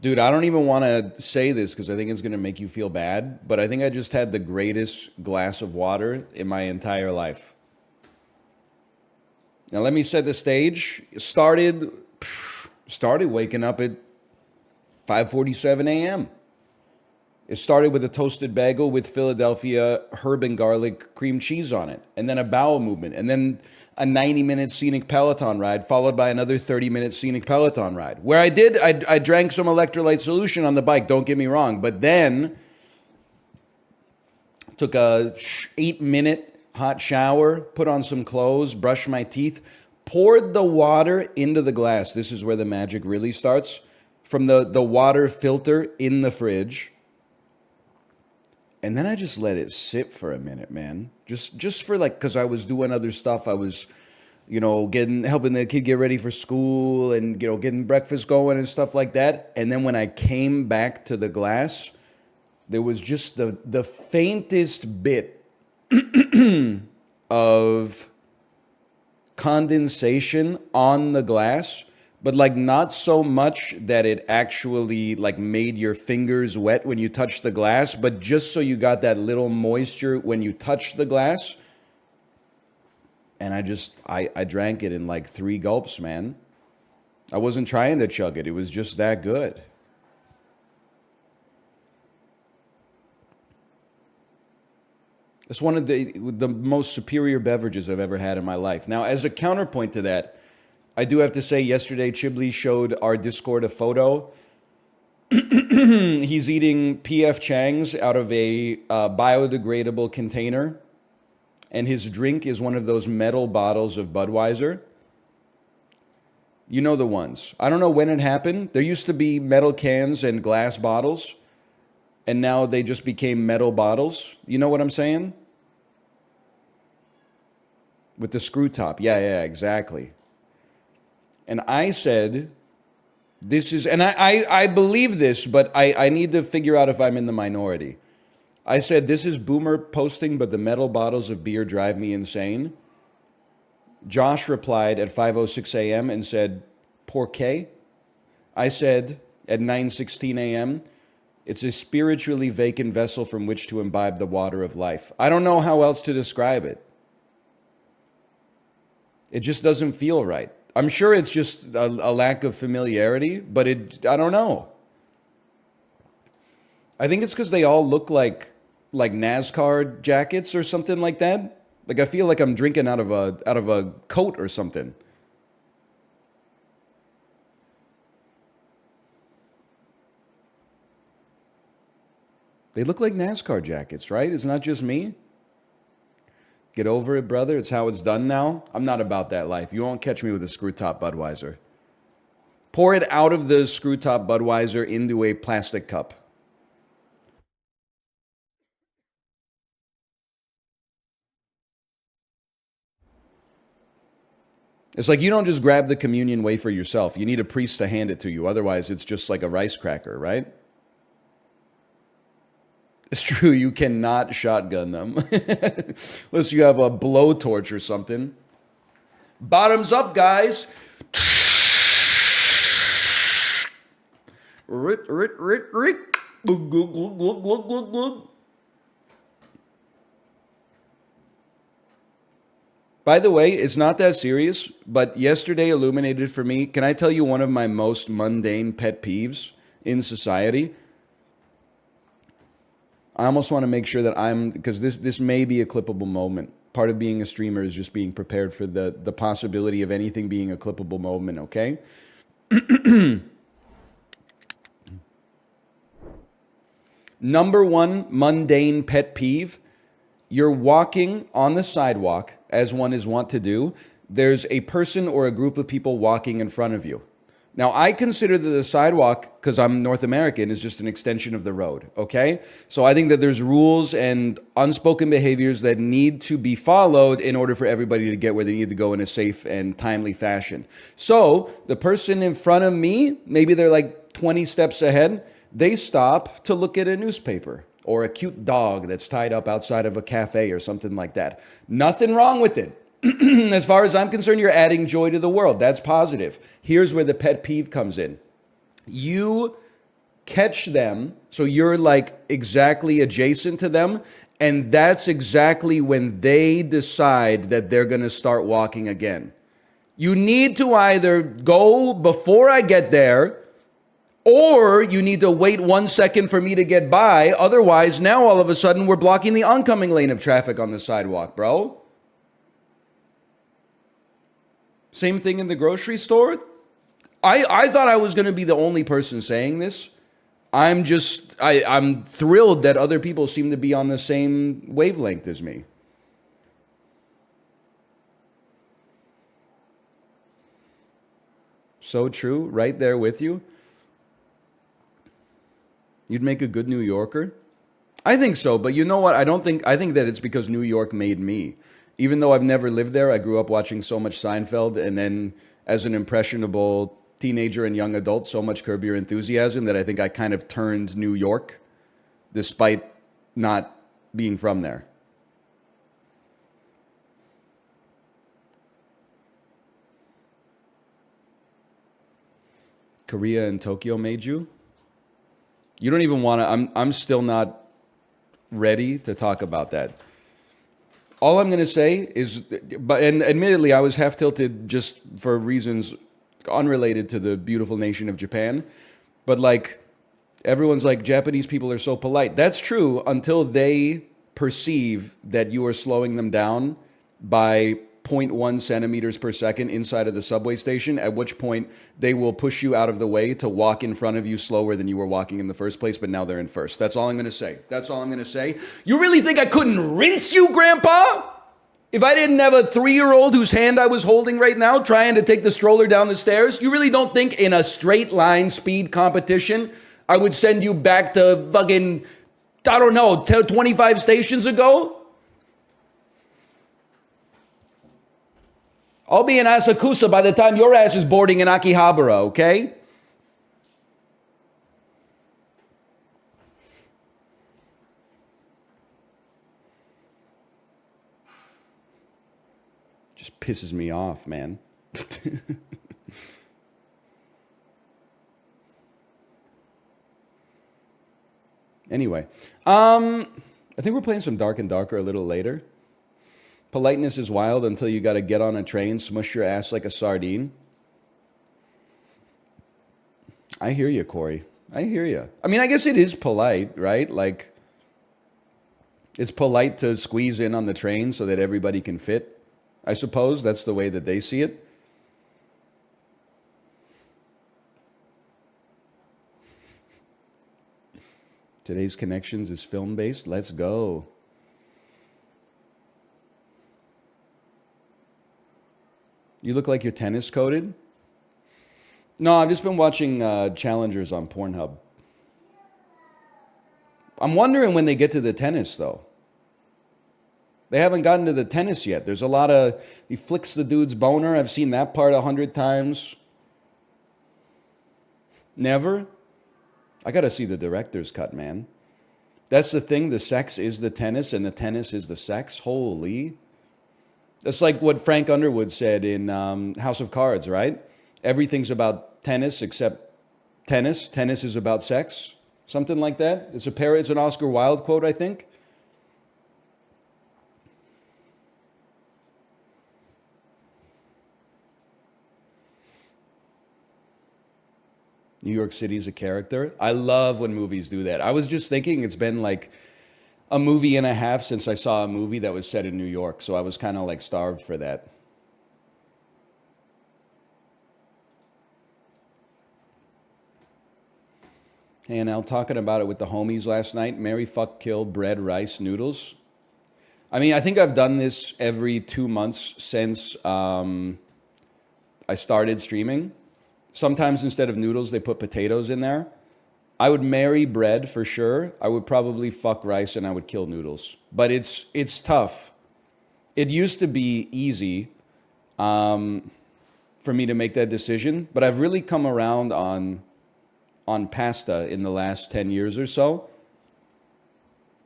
Dude, I don't even want to say this because I think it's going to make you feel bad, but I think I just had the greatest glass of water in my entire life. Now let me set the stage. Started waking up at 5:47 a.m. It started with a toasted bagel with Philadelphia herb and garlic cream cheese on it, and then a bowel movement, and then a 90-minute scenic Peloton ride, followed by another 30-minute scenic Peloton ride, where I drank some electrolyte solution on the bike, don't get me wrong, but then took a 8-minute hot shower, put on some clothes, brushed my teeth, poured the water into the glass. This is where the magic really starts. From the water filter in the fridge. And then I just let it sit for a minute, man. Just for like, because I was doing other stuff. I was, helping the kid get ready for school and, getting breakfast going and stuff like that. And then when I came back to the glass, there was just the faintest bit of condensation on the glass, but like not so much that it actually like made your fingers wet when you touch the glass, but just so you got that little moisture when you touch the glass. And I drank it in like 3 gulps, man. I wasn't trying to chug it. It was just that good. It's one of the most superior beverages I've ever had in my life. Now, as a counterpoint to that, I do have to say yesterday Chiblee showed our Discord a photo. He's eating P.F. Chang's out of a biodegradable container. And his drink is one of those metal bottles of Budweiser. You know the ones. I don't know when it happened. There used to be metal cans and glass bottles. And now they just became metal bottles. You know what I'm saying? With the screw top. Yeah, exactly. And I said, this is, and I believe this, but I need to figure out if I'm in the minority. I said, this is boomer posting, but the metal bottles of beer drive me insane. Josh replied at 5:06 a.m. and said, ¿Por qué? I said at 9:16 a.m., it's a spiritually vacant vessel from which to imbibe the water of life. I don't know how else to describe it. It just doesn't feel right. I'm sure it's just a lack of familiarity, but I don't know. I think it's because they all look like NASCAR jackets or something like that. Like I feel like I'm drinking out of a coat or something. They look like NASCAR jackets, right? It's not just me. Get over it, brother. It's how it's done now. I'm not about that life. You won't catch me with a screw top Budweiser. Pour it out of the screw top Budweiser into a plastic cup. It's like you don't just grab the communion wafer yourself. You need a priest to hand it to you. Otherwise, it's just like a rice cracker, right? It's true, you cannot shotgun them. Unless you have a blowtorch or something. Bottoms up, guys. By the way, it's not that serious, but yesterday illuminated for me. Can I tell you one of my most mundane pet peeves in society? I almost want to make sure that because this may be a clippable moment. Part of being a streamer is just being prepared for the possibility of anything being a clippable moment, okay? Number one mundane pet peeve, you're walking on the sidewalk, as one is wont to do. There's a person or a group of people walking in front of you. Now, I consider that the sidewalk, because I'm North American, is just an extension of the road, okay? So I think that there's rules and unspoken behaviors that need to be followed in order for everybody to get where they need to go in a safe and timely fashion. So the person in front of me, maybe they're like 20 steps ahead, they stop to look at a newspaper or a cute dog that's tied up outside of a cafe or something like that. Nothing wrong with it. As far as I'm concerned, you're adding joy to the world. That's positive. Here's where the pet peeve comes in. You catch them, so you're like exactly adjacent to them, and that's exactly when they decide that they're going to start walking again. You need to either go before I get there, or you need to wait 1 second for me to get by. Otherwise, now all of a sudden we're blocking the oncoming lane of traffic on the sidewalk, bro. Same thing in the grocery store. I thought I was going to be the only person saying this. I'm thrilled that other people seem to be on the same wavelength as me. So true, right there with you. You'd make a good New Yorker. I think so, but you know what? I think that it's because New York made me. Even though I've never lived there, I grew up watching so much Seinfeld, and then as an impressionable teenager and young adult, so much Curb Your Enthusiasm that I think I kind of turned New York, despite not being from there. Korea and Tokyo made you? You don't even want to, I'm still not ready to talk about that. All I'm going to say is, and admittedly, I was half tilted just for reasons unrelated to the beautiful nation of Japan. But like, everyone's like, Japanese people are so polite. That's true until they perceive that you are slowing them down by zero point 0.1 centimeters per second inside of the subway station, at which point they will push you out of the way to walk in front of you slower than you were walking in the first place, but now they're in first. That's all I'm going to say. That's all I'm going to say. You really think I couldn't rinse you, Grandpa? If I didn't have a 3-year-old whose hand I was holding right now trying to take the stroller down the stairs, you really don't think in a straight line speed competition I would send you back to fucking, I don't know, 25 stations ago? I'll be in Asakusa by the time your ass is boarding in Akihabara, okay? Just pisses me off, man. Anyway, I think we're playing some Dark and Darker a little later. Politeness is wild until you got to get on a train, smush your ass like a sardine. I hear you, Corey. I hear you. I mean, I guess it is polite, right? Like, it's polite to squeeze in on the train so that everybody can fit. I suppose that's the way that they see it. Today's Connections is film-based. Let's go. You look like you're tennis coated. No, I've just been watching challengers on Pornhub. I'm wondering when they get to the tennis, though. They haven't gotten to the tennis yet. There's a lot of, he flicks the dude's boner. I've seen that part 100 times. Never? I got to see the director's cut, man. That's the thing. The sex is the tennis, and the tennis is the sex. Holy. That's like what Frank Underwood said in House of Cards, right? Everything's about tennis except tennis. Tennis is about sex. Something like that. It's an Oscar Wilde quote, I think. New York City's a character. I love when movies do that. I was just thinking it's been like a movie and a half since I saw a movie that was set in New York, so I was kind of like starved for that. And Al talking about it with the homies last night. Marry, fuck, kill, bread, rice, noodles. I mean, I think I've done this every 2 months since I started streaming. Sometimes instead of noodles, they put potatoes in there. I would marry bread for sure. I would probably fuck rice, and I would kill noodles. But it's tough. It used to be easy for me to make that decision, but I've really come around on pasta in the last 10 years or so.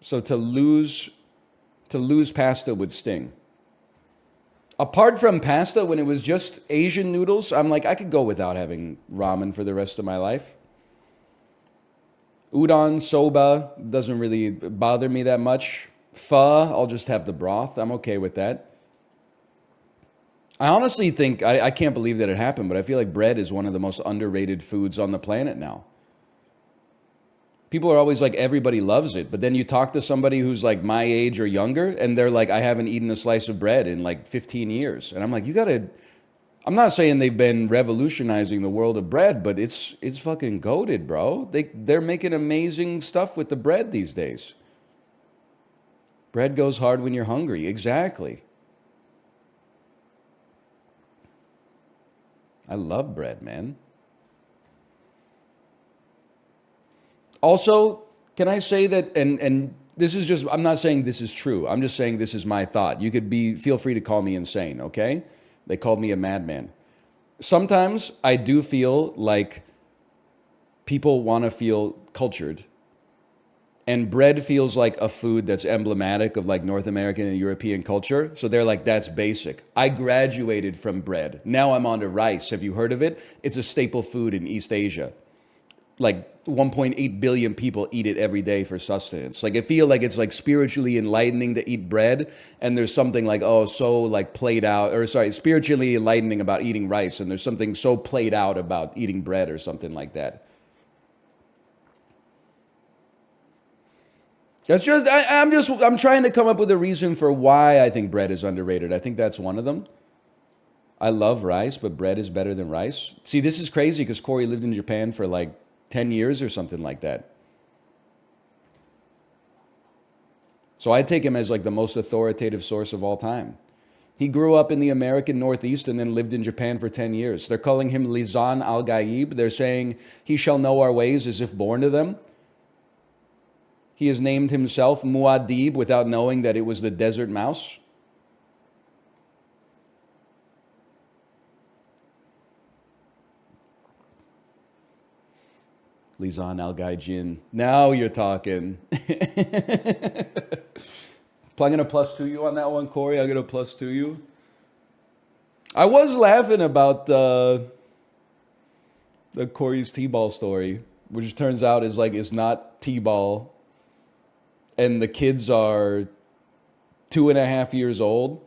So to lose pasta would sting. Apart from pasta, when it was just Asian noodles, I'm like, I could go without having ramen for the rest of my life. Udon, soba, doesn't really bother me that much. Pho, I'll just have the broth. I'm okay with that. I honestly think, I can't believe that it happened, but I feel like bread is one of the most underrated foods on the planet now. People are always like, everybody loves it. But then you talk to somebody who's like my age or younger, and they're like, I haven't eaten a slice of bread in like 15 years. And I'm like, you gotta, I'm not saying they've been revolutionizing the world of bread, but it's fucking goated, bro. They're making amazing stuff with the bread these days. Bread goes hard when you're hungry. Exactly. I love bread, man. Also, can I say that, and this is just, I'm not saying this is true. I'm just saying this is my thought. You could be, feel free to call me insane, okay? They called me a madman. Sometimes I do feel like people want to feel cultured. And bread feels like a food that's emblematic of like North American and European culture. So they're like, that's basic. I graduated from bread. Now I'm on to rice. Have you heard of it? It's a staple food in East Asia. Like 1.8 billion people eat it every day for sustenance. Like I feel like it's like spiritually enlightening to eat bread, and there's something like, oh, so like played out, or sorry, spiritually enlightening about eating rice, and there's something so played out about eating bread or something like that. That's just I'm trying to come up with a reason for why I think bread is underrated. I think that's one of them. I love rice, but bread is better than rice. See, this is crazy because Corey lived in Japan for like 10 years or something like that. So I take him as like the most authoritative source of all time. He grew up in the American Northeast and then lived in Japan for 10 years. They're calling him Lisan al-Gaib. They're saying he shall know our ways as if born to them. He has named himself Muad'Dib without knowing that it was the desert mouse. Lisan al-Gaijin. Now you're talking. I'm going to plus two you on that one, Corey. I'm going to plus two you. I was laughing about the Corey's T-ball story, which turns out is not T-ball. And the kids are 2.5 years old.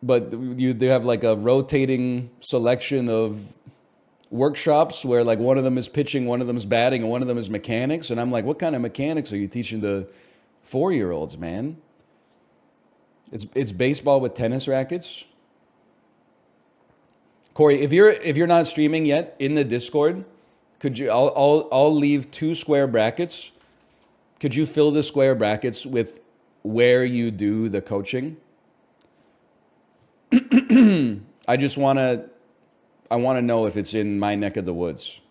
But they have like a rotating selection of workshops where like one of them is pitching, one of them is batting, and one of them is mechanics. And I'm like, what kind of mechanics are you teaching to 4-year-olds, man? It's baseball with tennis rackets. Corey, if you're not streaming yet in the Discord, could you? I'll leave 2 square brackets. Could you fill the square brackets with where you do the coaching? I just want to know if it's in my neck of the woods.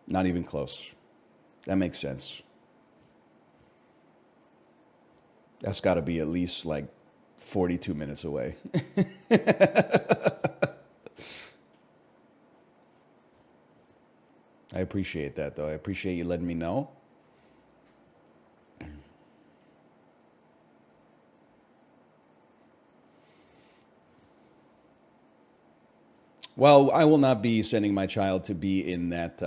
Not even close. That makes sense. That's got to be at least like 42 minutes away. I appreciate that, though. I appreciate you letting me know. Well, I will not be sending my child to be in that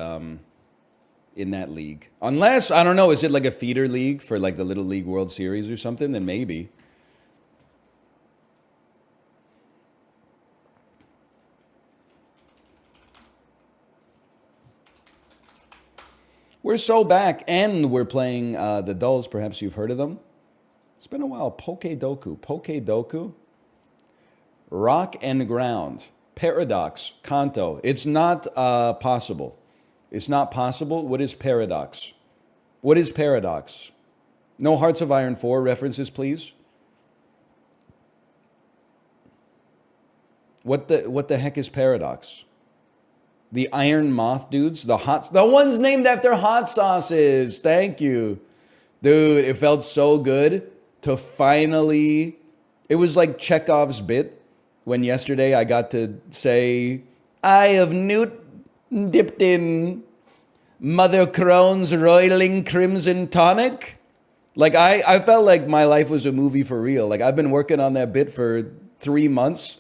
league, unless I don't know. Is it like a feeder league for like the Little League World Series or something? Then maybe. We're so back, and we're playing the Dulls. Perhaps you've heard of them. It's been a while. Poke-Doku. Rock and Ground. Paradox. Kanto. It's not possible. It's not possible. What is paradox? What is paradox? No Hearts of Iron 4 references, please. What the heck is paradox? The Iron Moth dudes, the ones named after hot sauces. Thank you. Dude, it felt so good to finally, it was like Chekhov's bit when yesterday I got to say, I have newt dipped in Mother Crone's roiling crimson tonic. Like I felt like my life was a movie for real. Like I've been working on that bit for 3 months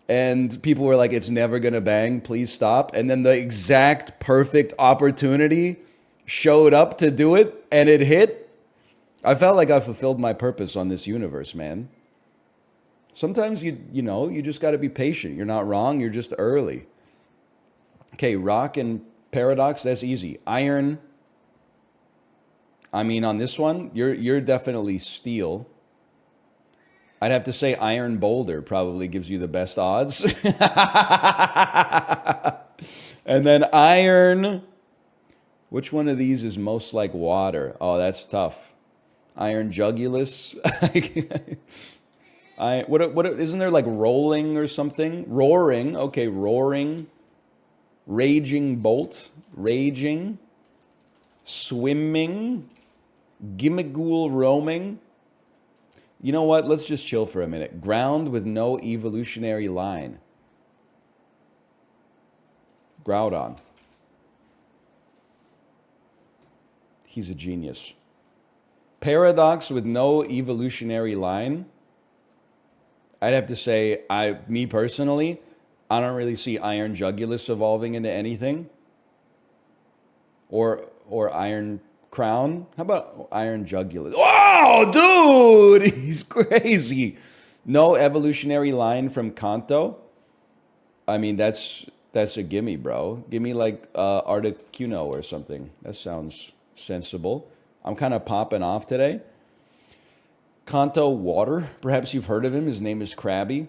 and people were like, it's never gonna bang, please stop. And then the exact perfect opportunity showed up to do it and it hit. I felt like I fulfilled my purpose on this universe, man. Sometimes you just gotta be patient. You're not wrong, you're just early. Okay, rock and paradox, that's easy. Iron, I mean, on this one, you're definitely steel. I'd have to say iron boulder probably gives you the best odds. And then iron, which one of these is most like water? Oh, that's tough. Iron jugulus. What isn't there like rolling or something? Roaring. Okay, roaring. Raging bolt. Raging. Swimming. Gimmigool roaming. You know what? Let's just chill for a minute. Ground with no evolutionary line. Groudon. He's a genius. Paradox with no evolutionary line. I'd have to say, me personally, I don't really see Iron Jugulus evolving into anything. Or Iron Crown. How about Iron Jugulus? Oh, dude! He's crazy. No evolutionary line from Kanto. I mean, that's a gimme, bro. Give me like Articuno or something. That sounds sensible. I'm kind of popping off today. Kanto Water. Perhaps you've heard of him. His name is Krabby.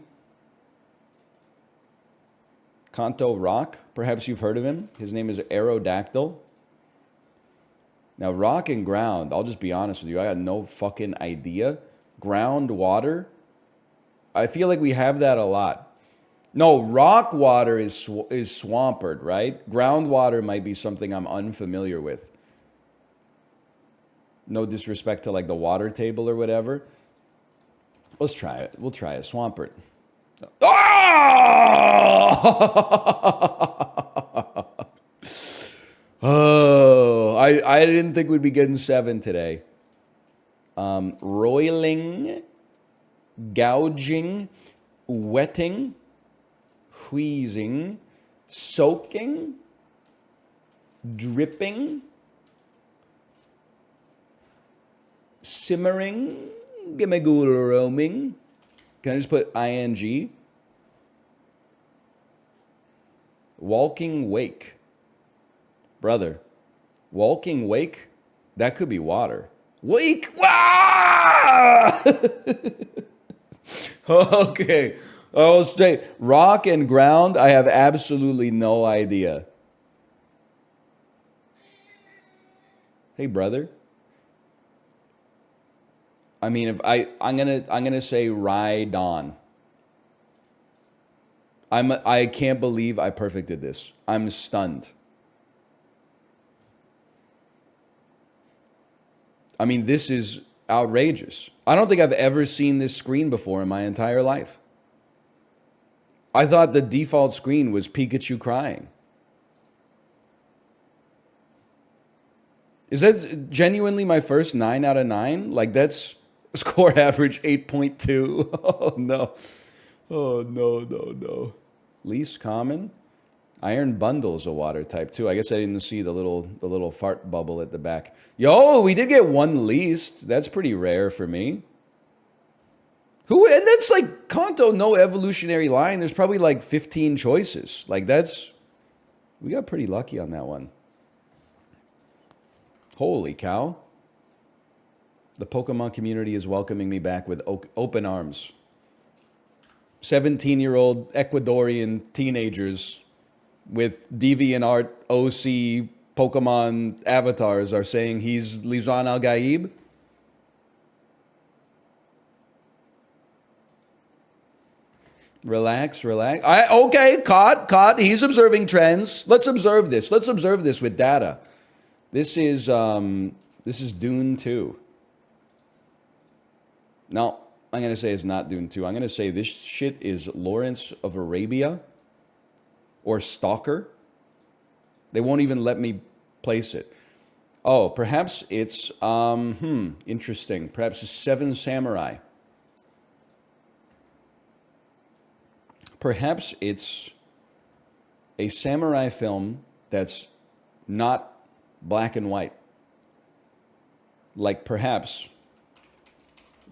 Kanto Rock. Perhaps you've heard of him. His name is Aerodactyl. Now, rock and ground, I'll just be honest with you. I got no fucking idea. Ground water, I feel like we have that a lot. No, rock water is swampert, right? Groundwater might be something I'm unfamiliar with. No disrespect to like the water table or whatever. Let's try it. We'll try it. Swampert. Oh, I didn't think we'd be getting 7 today. Roiling, gouging, wetting, wheezing, soaking, dripping, simmering, gimmigool roaming. Can I just put ing? Walking wake. Brother, walking wake, that could be water. Wake! Ah! Okay. I'll say rock and ground, I have absolutely no idea. Hey, brother. I mean, if I'm gonna say ride on. I can't believe I perfected this. I'm stunned. I mean, this is outrageous. I don't think I've ever seen this screen before in my entire life. I thought the default screen was Pikachu crying. Is that genuinely my first 9 out of 9? Like, that's score average 8.2. Oh, no. Oh, no. Least common. Iron Bundle's a water type too. I guess I didn't see the little fart bubble at the back. Yo, we did get 1 least. That's pretty rare for me. And that's like Kanto, no evolutionary line. There's probably like 15 choices. Like we got pretty lucky on that one. Holy cow. The Pokemon community is welcoming me back with open arms. 17-year-old Ecuadorian teenagers with DeviantArt OC Pokemon avatars are saying he's Lizan Al-Gaib. Relax. Okay, caught. He's observing trends. Let's observe this. Let's observe this with data. This is Dune 2. No, I'm going to say it's not Dune 2. I'm going to say this shit is Lawrence of Arabia or Stalker. They won't even let me place it. Oh, perhaps it's, interesting. Perhaps it's Seven Samurai. Perhaps it's a samurai film that's not black and white. Like perhaps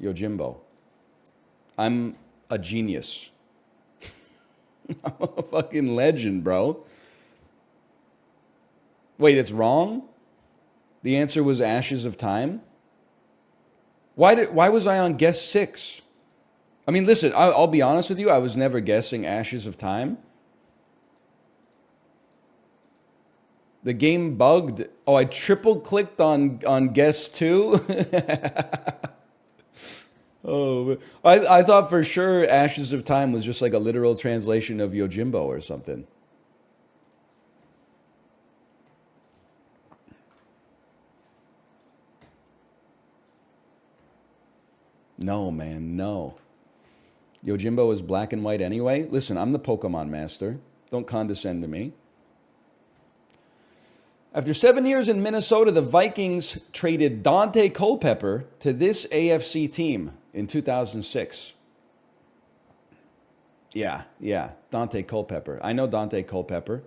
Yojimbo. I'm a genius. I'm a fucking legend, bro. Wait, it's wrong? The answer was Ashes of Time? Why was I on guess 6? I mean, listen, I'll be honest with you. I was never guessing Ashes of Time. The game bugged. Oh, I triple clicked on guess 2. Oh, I thought for sure Ashes of Time was just like a literal translation of Yojimbo or something. No, man, no. Yojimbo is black and white anyway. Listen, I'm the Pokemon master. Don't condescend to me. After 7 years in Minnesota, the Vikings traded Dante Culpepper to this AFC team in 2006. Yeah, Dante Culpepper. I know Dante Culpepper.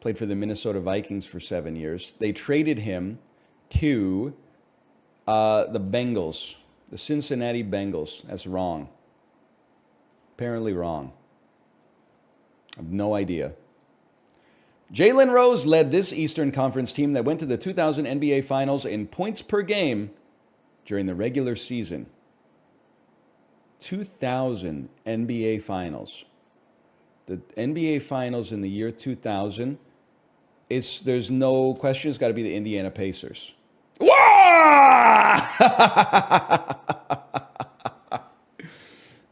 Played for the Minnesota Vikings for 7 years. They traded him to the Bengals, the Cincinnati Bengals. That's wrong. Apparently wrong. I have no idea. Jalen Rose led this Eastern Conference team that went to the 2000 NBA Finals in points per game during the regular season. 2000 NBA Finals. The NBA Finals in the year 2000, there's no question, it's got to be the Indiana Pacers.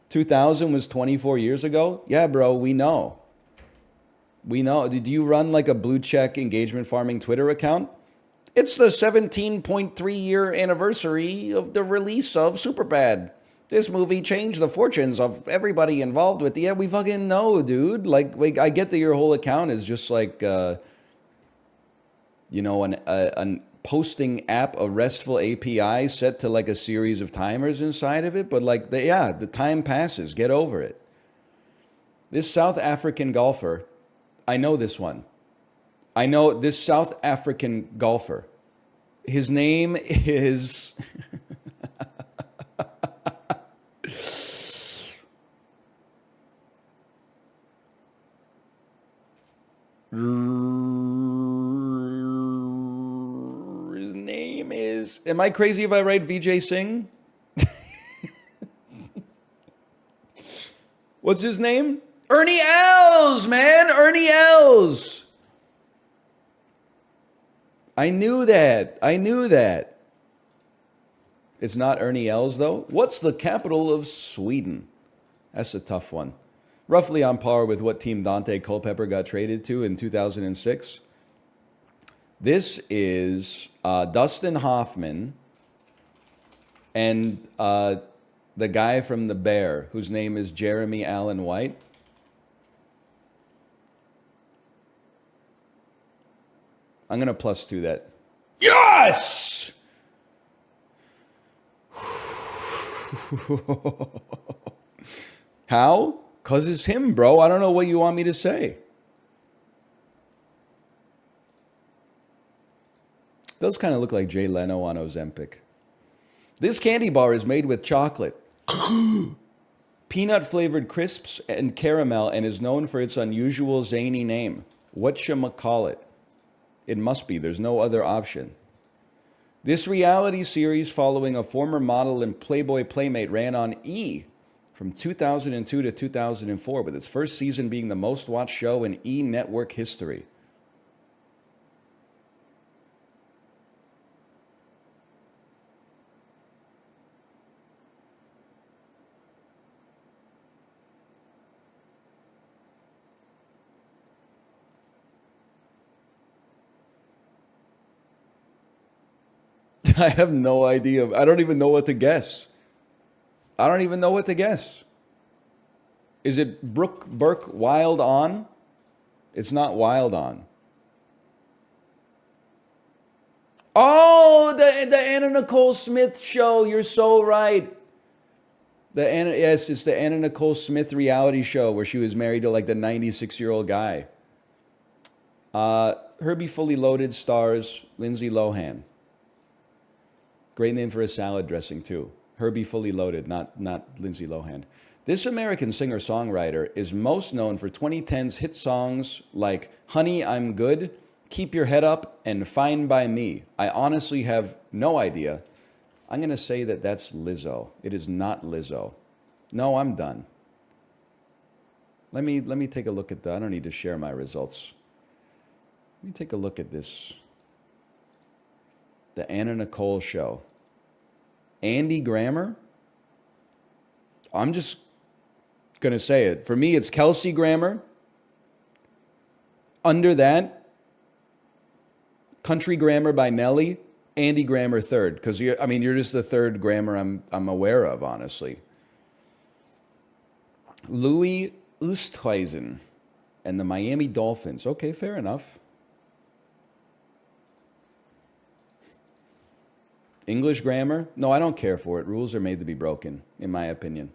2000 was 24 years ago? Yeah, bro, we know. We know. Did you run like a blue check engagement farming Twitter account? It's the 17.3 year anniversary of the release of Superbad. This movie changed the fortunes of everybody involved with it. Yeah, we fucking know, dude. Like I get that your whole account is just like, an posting app, a RESTful API set to like a series of timers inside of it. But like, the time passes. Get over it. This South African golfer, I know this one. I know this South African golfer. His name is... His name is... Am I crazy if I write Vijay Singh? What's his name? Ernie Els, man! Ernie Els! I knew that. It's not Ernie Els, though. What's the capital of Sweden? That's a tough one. Roughly on par with what team Dante Culpepper got traded to in 2006. This is Dustin Hoffman and the guy from The Bear, whose name is Jeremy Allen White. I'm going to +2 that. Yes! How? Because it's him, bro. I don't know what you want me to say. Does kind of look like Jay Leno on Ozempic. This candy bar is made with chocolate, peanut-flavored crisps, and caramel, and is known for its unusual zany name. Whatchamacallit? It must be. There's no other option. This reality series following a former model and Playboy playmate ran on E! From 2002 to 2004, with its first season being the most watched show in E! Network history. I have no idea. I don't even know what to guess. Is it Brooke Burke Wild On? It's not Wild On. Oh, the Anna Nicole Smith show. You're so right. Yes, it's the Anna Nicole Smith reality show where she was married to like the 96-year-old guy. Herbie Fully Loaded stars Lindsay Lohan. Great name for a salad dressing too. Herbie Fully Loaded, not Lindsay Lohan. This American singer-songwriter is most known for 2010's hit songs like Honey, I'm Good, Keep Your Head Up, and Fine by Me. I honestly have no idea. I'm going to say that that's Lizzo. It is not Lizzo. No, I'm done. Let me take a look at that. I don't need to share my results. Let me take a look at this. The Anna Nicole show. Andy Grammer? I'm just going to say it. For me, it's Kelsey Grammer. Under that, Country Grammar by Nelly. Andy Grammer third. Because you're just the third Grammer I'm aware of, honestly. Louis Oosthuizen and the Miami Dolphins. Okay, fair enough. English grammar? No, I don't care for it. Rules are made to be broken, in my opinion.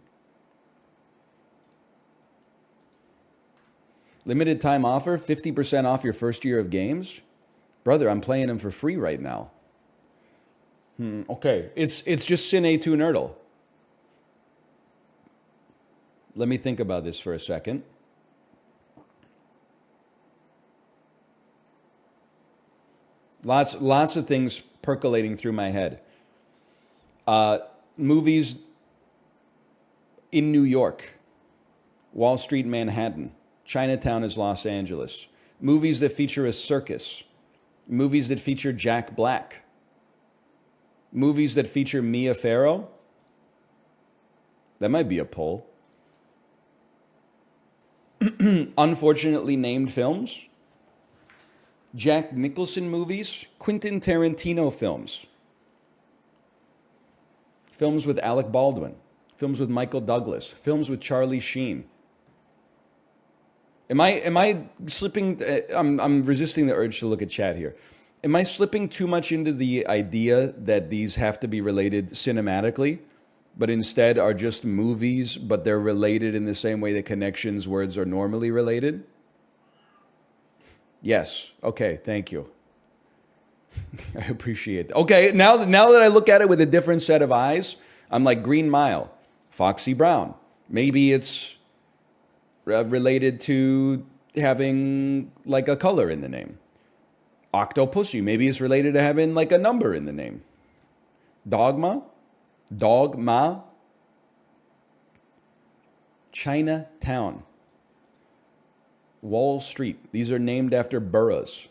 Limited time offer, 50% off your first year of games? Brother, I'm playing them for free right now. Okay, it's just Sin A2 Nerdle. Let me think about this for a second. Lots of things percolating through my head. Movies in New York. Wall Street, Manhattan. Chinatown is Los Angeles. Movies that feature a circus. Movies that feature Jack Black. Movies that feature Mia Farrow. That might be a poll. Unfortunately named films. Jack Nicholson movies. Quentin Tarantino films. Films with Alec Baldwin. Films with Michael Douglas. Films with Charlie Sheen. Am I slipping? I'm resisting the urge to look at chat here. Am I slipping too much into the idea that these have to be related cinematically, but instead are just movies, but they're related in the same way that connections words are normally related? Yes. Okay. Thank you. I appreciate that. Okay. Now that I look at it with a different set of eyes, I'm like Green Mile, Foxy Brown. Maybe it's related to having like a color in the name. Octopussy, maybe it's related to having like a number in the name. Dogma, Chinatown, Wall Street. These are named after boroughs.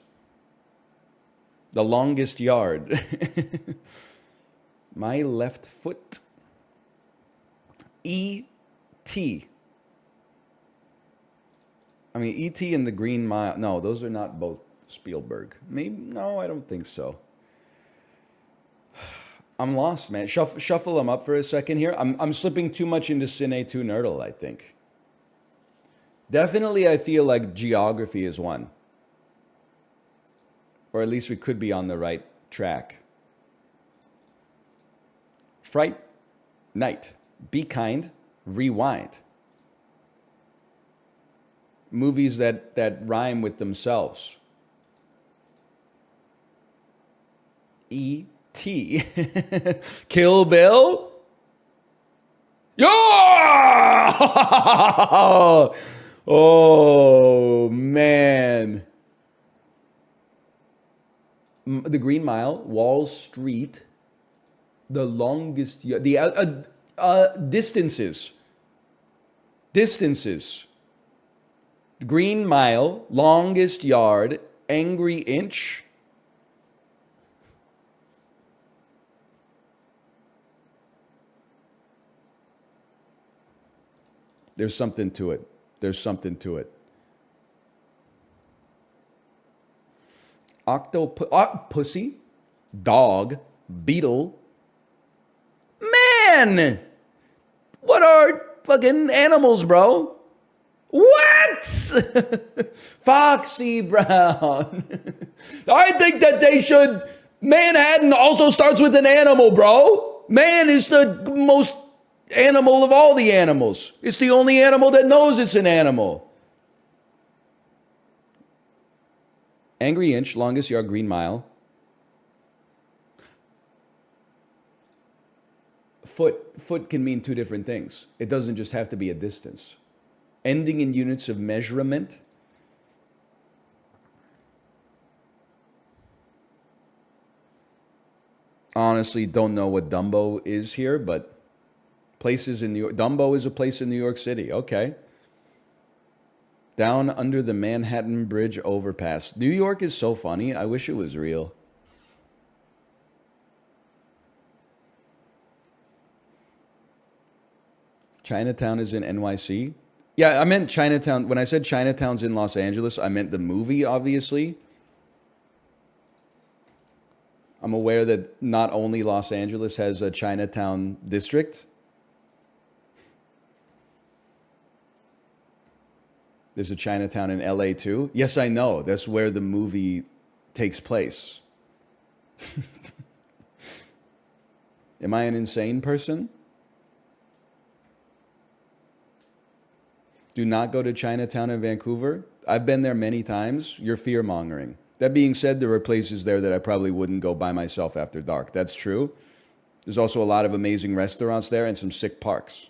The Longest Yard. My Left Foot. E.T. E.T. and the Green Mile. No, those are not both Spielberg. Maybe, no, I don't think so. I'm lost, man. Shuffle them up for a second here. I'm slipping too much into Cine 2 Nerdle, I think. Definitely, I feel like geography is one. Or at least we could be on the right track. Fright Night. Be Kind. Rewind. Movies that rhyme with themselves. E.T. Kill Bill? Yo! Oh, man. The Green Mile, Wall Street, The Longest Yard, the distances. Green Mile, Longest Yard, Angry Inch. There's something to it. Pussy, dog, beetle. Man! What are fucking animals, bro? What? Foxy Brown. I think that they should Manhattan also starts with an animal, bro. Man is the most animal of all the animals. It's the only animal that knows it's an animal. Angry Inch, longest yard, Green Mile. Foot can mean two different things. It doesn't just have to be a distance. Ending in units of measurement. Honestly, don't know what Dumbo is here, but places in New York. Dumbo is a place in New York City. Okay. Down under the Manhattan Bridge overpass. New York is so funny. I wish it was real. Chinatown is in NYC. Yeah, I meant Chinatown. When I said Chinatown's in Los Angeles, I meant the movie, obviously. I'm aware that not only Los Angeles has a Chinatown district. There's a Chinatown in LA too. Yes, I know. That's where the movie takes place. Am I an insane person? Do not go to Chinatown in Vancouver. I've been there many times. You're fear-mongering. That being said, there are places there that I probably wouldn't go by myself after dark. That's true. There's also a lot of amazing restaurants there and some sick parks.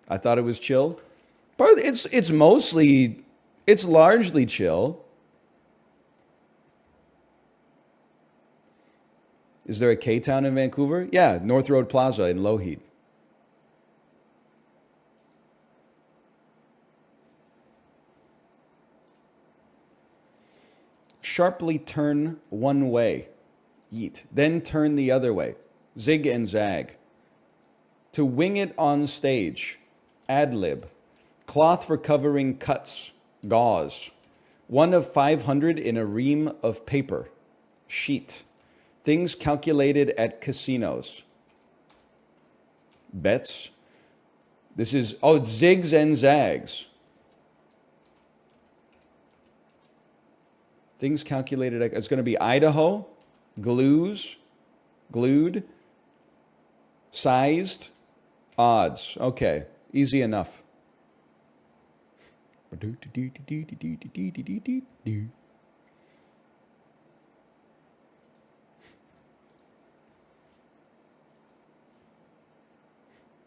I thought it was chill. But it's largely chill. Is there a K-Town in Vancouver? Yeah, North Road Plaza in Lougheed. Sharply turn one way. Yeet. Then turn the other way. Zig and zag. To wing it on stage. Ad-lib. Cloth for covering cuts. Gauze. 1 of 500 in a ream of paper. Sheet. Things calculated at casinos. Bets. This is, it's zigs and zags. Things calculated at, it's going to be Idaho, glues, glued, sized, odds. Okay, easy enough.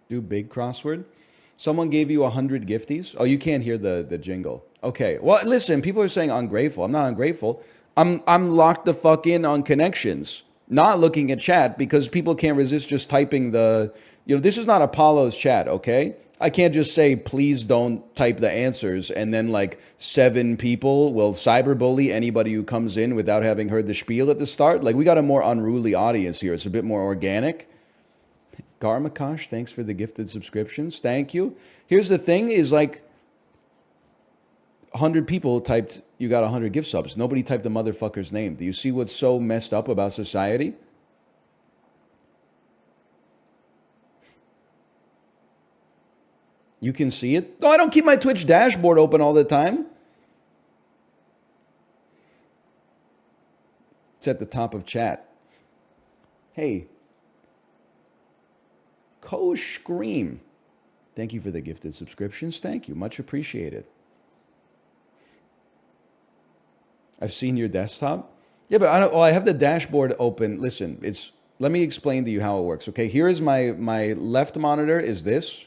Do big crossword. Someone gave you 100 gifties. Oh, you can't hear the jingle. Okay. Well, listen, people are saying ungrateful. I'm not ungrateful. I'm locked the fuck in on connections, not looking at chat because people can't resist just typing this is not Apollo's chat, okay? I can't just say, please don't type the answers, and then like 7 people will cyberbully anybody who comes in without having heard the spiel at the start. Like, we got a more unruly audience here. It's a bit more organic. Garmakosh, thanks for the gifted subscriptions. Thank you. Here's the thing is like 100 people typed, you got 100 gift subs. Nobody typed the motherfucker's name. Do you see what's so messed up about society? You can see it. No, I don't keep my Twitch dashboard open all the time. It's at the top of chat. Hey. Scream. Thank you for the gifted subscriptions. Thank you. Much appreciated. I've seen your desktop. Yeah, but I have the dashboard open. Listen, let me explain to you how it works. Okay, here is my left monitor is this.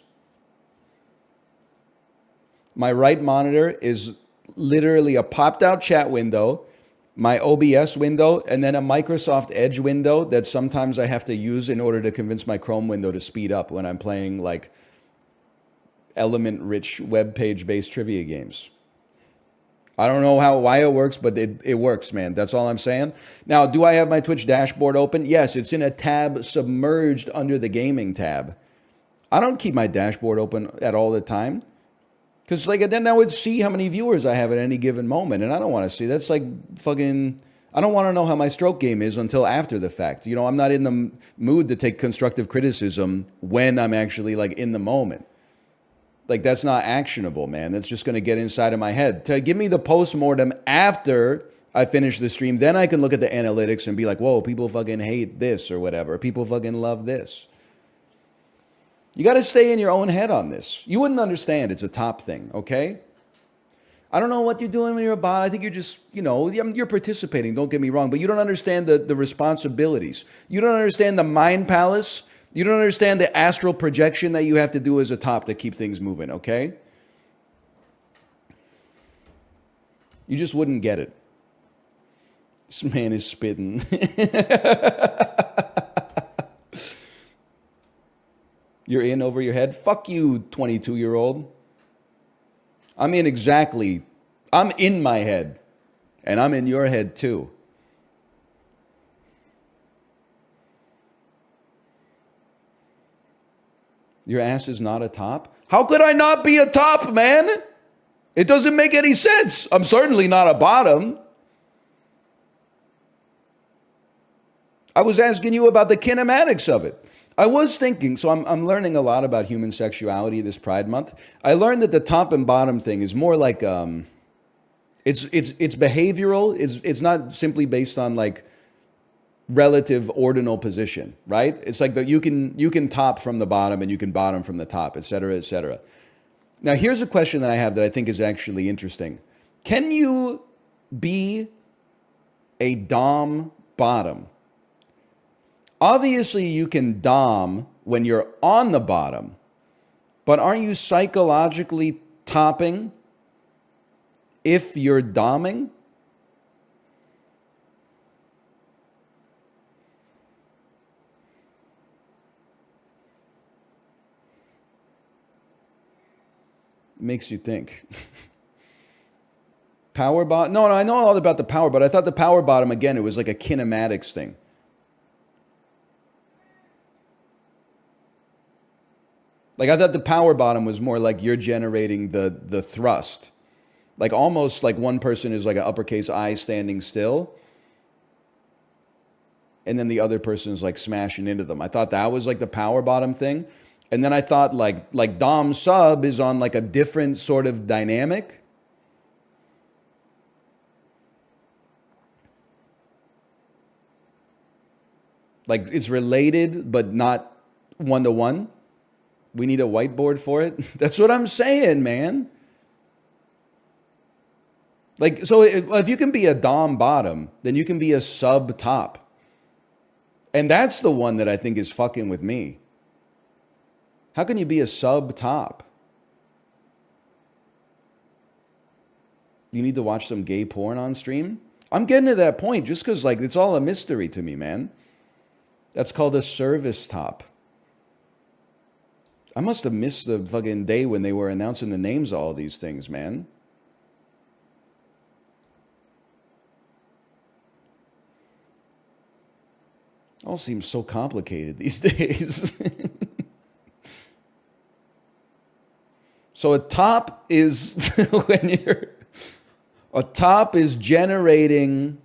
My right monitor is literally a popped out chat window, my OBS window, and then a Microsoft Edge window that sometimes I have to use in order to convince my Chrome window to speed up when I'm playing like element-rich web page-based trivia games. I don't know why it works, but it works, man. That's all I'm saying. Now, do I have my Twitch dashboard open? Yes, it's in a tab submerged under the gaming tab. I don't keep my dashboard open at all the time. Because then I would see how many viewers I have at any given moment, and I don't want to see. That's like fucking. I don't want to know how my stroke game is until after the fact. I'm not in the mood to take constructive criticism when I'm actually like in the moment. Like, that's not actionable, man. That's just going to get inside of my head. To give me the post-mortem after I finish the stream, then I can look at the analytics and be like, whoa, people fucking hate this or whatever. People fucking love this. You got to stay in your own head on this. You wouldn't understand it's a top thing, okay? I don't know what you're doing when you're a bot. I think you're just, you're participating, don't get me wrong, but you don't understand the responsibilities. You don't understand the mind palace. You don't understand the astral projection that you have to do as a top to keep things moving, okay? You just wouldn't get it. This man is spitting. You're in over your head? Fuck you, 22-year-old. I'm in my head. And I'm in your head too. Your ass is not a top? How could I not be a top, man? It doesn't make any sense. I'm certainly not a bottom. I was asking you about the kinematics of it. I was thinking, so I'm learning a lot about human sexuality this Pride Month. I learned that the top and bottom thing is more like it's behavioral. It's not simply based on like relative ordinal position, right? It's like that you can top from the bottom and you can bottom from the top, et cetera, et cetera. Now, here's a question that I have that I think is actually interesting. Can you be a dom bottom? Obviously, you can dom when you're on the bottom, but aren't you psychologically topping if you're doming? Makes you think. Power bottom? No, I know all about the power, but I thought the power bottom, again, it was like a kinematics thing. Like, I thought the power bottom was more like you're generating the thrust. Like, almost like one person is like an uppercase I standing still, and then the other person is like smashing into them. I thought that was like the power bottom thing. And then I thought like dom sub is on like a different sort of dynamic. Like, it's related, but not one-to-one. We need a whiteboard for it. That's what I'm saying, man. Like, so if you can be a dom bottom, then you can be a sub top. And that's the one that I think is fucking with me. How can you be a sub top? You need to watch some gay porn on stream? I'm getting to that point just because, like, it's all a mystery to me, man. That's called a service top. I must have missed the fucking day when they were announcing the names of all these things, man. All seems so complicated these days. So a top is a top is generating,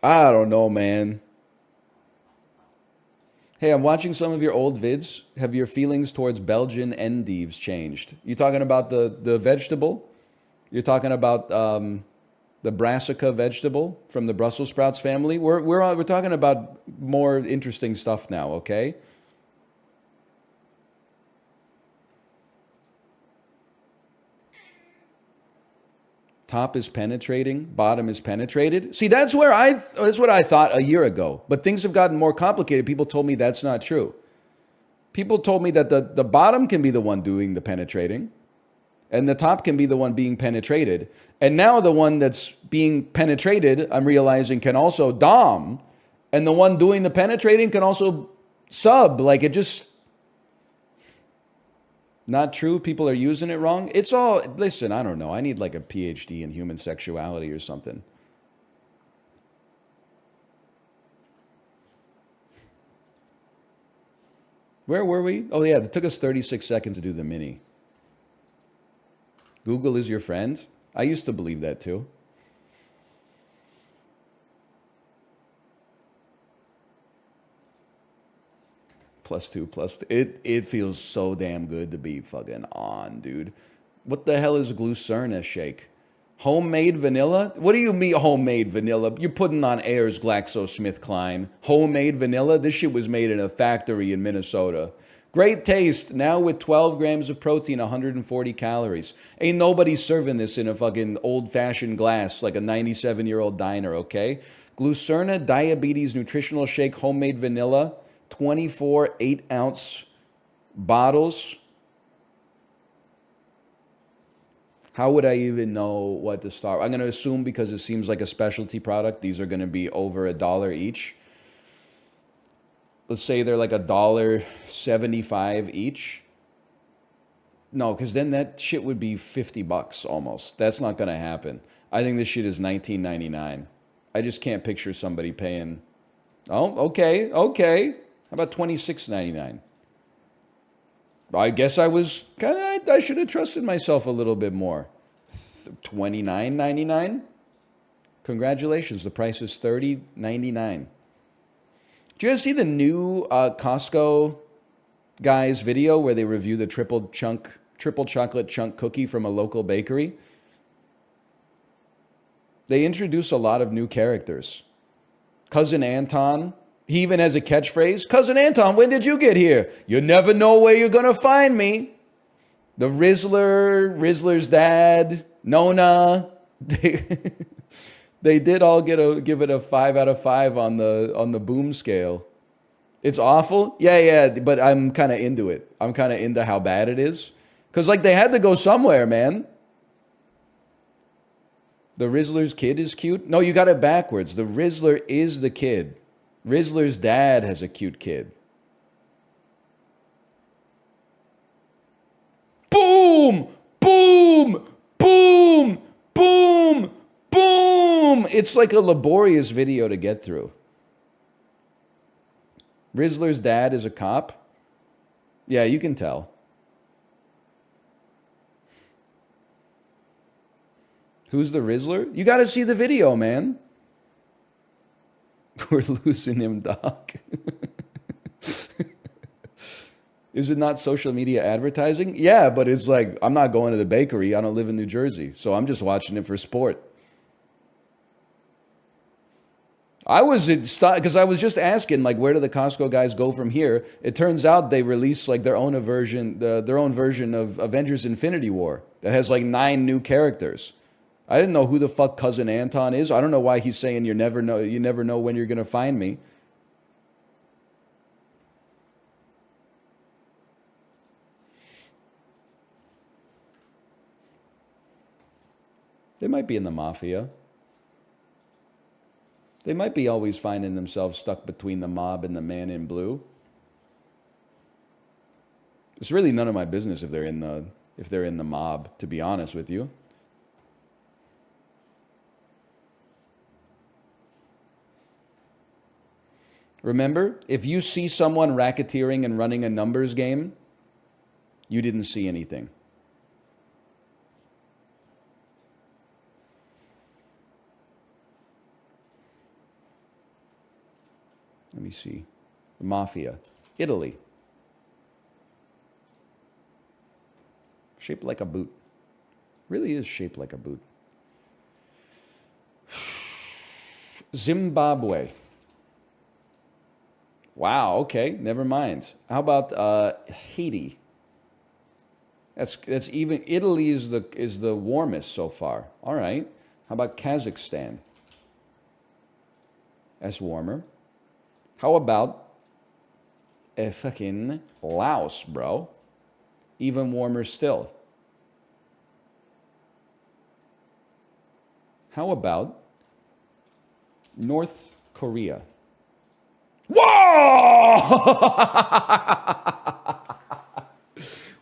I don't know, man. Hey, I'm watching some of your old vids. Have your feelings towards Belgian endives changed? You talking about the vegetable? You're talking about the brassica vegetable from the Brussels sprouts family? We're talking about more interesting stuff now, okay? Top is penetrating, bottom is penetrated. See, that's what I thought a year ago. But things have gotten more complicated. People told me that's not true. People told me that the bottom can be the one doing the penetrating, and the top can be the one being penetrated. And now the one that's being penetrated, I'm realizing, can also dom, and the one doing the penetrating can also sub. Like, it just... Not true. People are using it wrong. It's all, listen, I don't know. I need like a PhD in human sexuality or something. Where were we? Oh, yeah. It took us 36 seconds to do the mini. Google is your friend. I used to believe that too. +2, +2. It feels so damn good to be fucking on, dude. What the hell is Glucerna shake? Homemade vanilla? What do you mean homemade vanilla? You're putting on Ayers GlaxoSmithKline. Homemade vanilla? This shit was made in a factory in Minnesota. Great taste. Now with 12 grams of protein, 140 calories. Ain't nobody serving this in a fucking old-fashioned glass like a 97-year-old diner, okay? Glucerna Diabetes Nutritional Shake Homemade Vanilla. 24 8-ounce bottles. How would I even know what to start? I'm going to assume because it seems like a specialty product, these are going to be over $1 each. Let's say they're like $1.75 each. No, because then that shit would be $50 almost. That's not going to happen. I think this shit is $19.99. I just can't picture somebody paying. Oh, okay. How about $26.99? I guess I was I should have trusted myself a little bit more. $29.99? Congratulations, the price is $30.99. Did you guys see the new Costco guys video where they review the triple chocolate chunk cookie from a local bakery? They introduce a lot of new characters. Cousin Anton. He even has a catchphrase. Cousin Anton, when did you get here? You never know where you're going to find me. The Rizzler's dad, Nona. They did all give it a 5 out of 5 on the boom scale. It's awful. Yeah, but I'm kind of into it. I'm kind of into how bad it is. Because like they had to go somewhere, man. The Rizzler's kid is cute. No, you got it backwards. The Rizzler is the kid. Rizzler's dad has a cute kid. Boom! Boom! Boom! Boom! Boom! It's like a laborious video to get through. Rizzler's dad is a cop. Yeah, you can tell. Who's the Rizzler? You got to see the video, man. We're losing him, Doc. Is it not social media advertising? Yeah, but it's like, I'm not going to the bakery. I don't live in New Jersey. So I'm just watching it for sport. I was because I was just asking, like, where do the Costco guys go from here? It turns out they released like their own version of Avengers Infinity War that has like 9 new characters. I didn't know who the fuck Cousin Anton is. I don't know why he's saying you never know when you're going to find me. They might be in the mafia. They might be always finding themselves stuck between the mob and the man in blue. It's really none of my business if they're in the mob, to be honest with you. Remember, if you see someone racketeering and running a numbers game, you didn't see anything. Let me see. The Mafia. Italy. Shaped like a boot. Really is shaped like a boot. Zimbabwe. Wow, okay, never mind. How about Haiti? That's even. Italy is the warmest so far. All right. How about Kazakhstan? That's warmer. How about fucking Laos, bro? Even warmer still. How about North Korea? Whoa!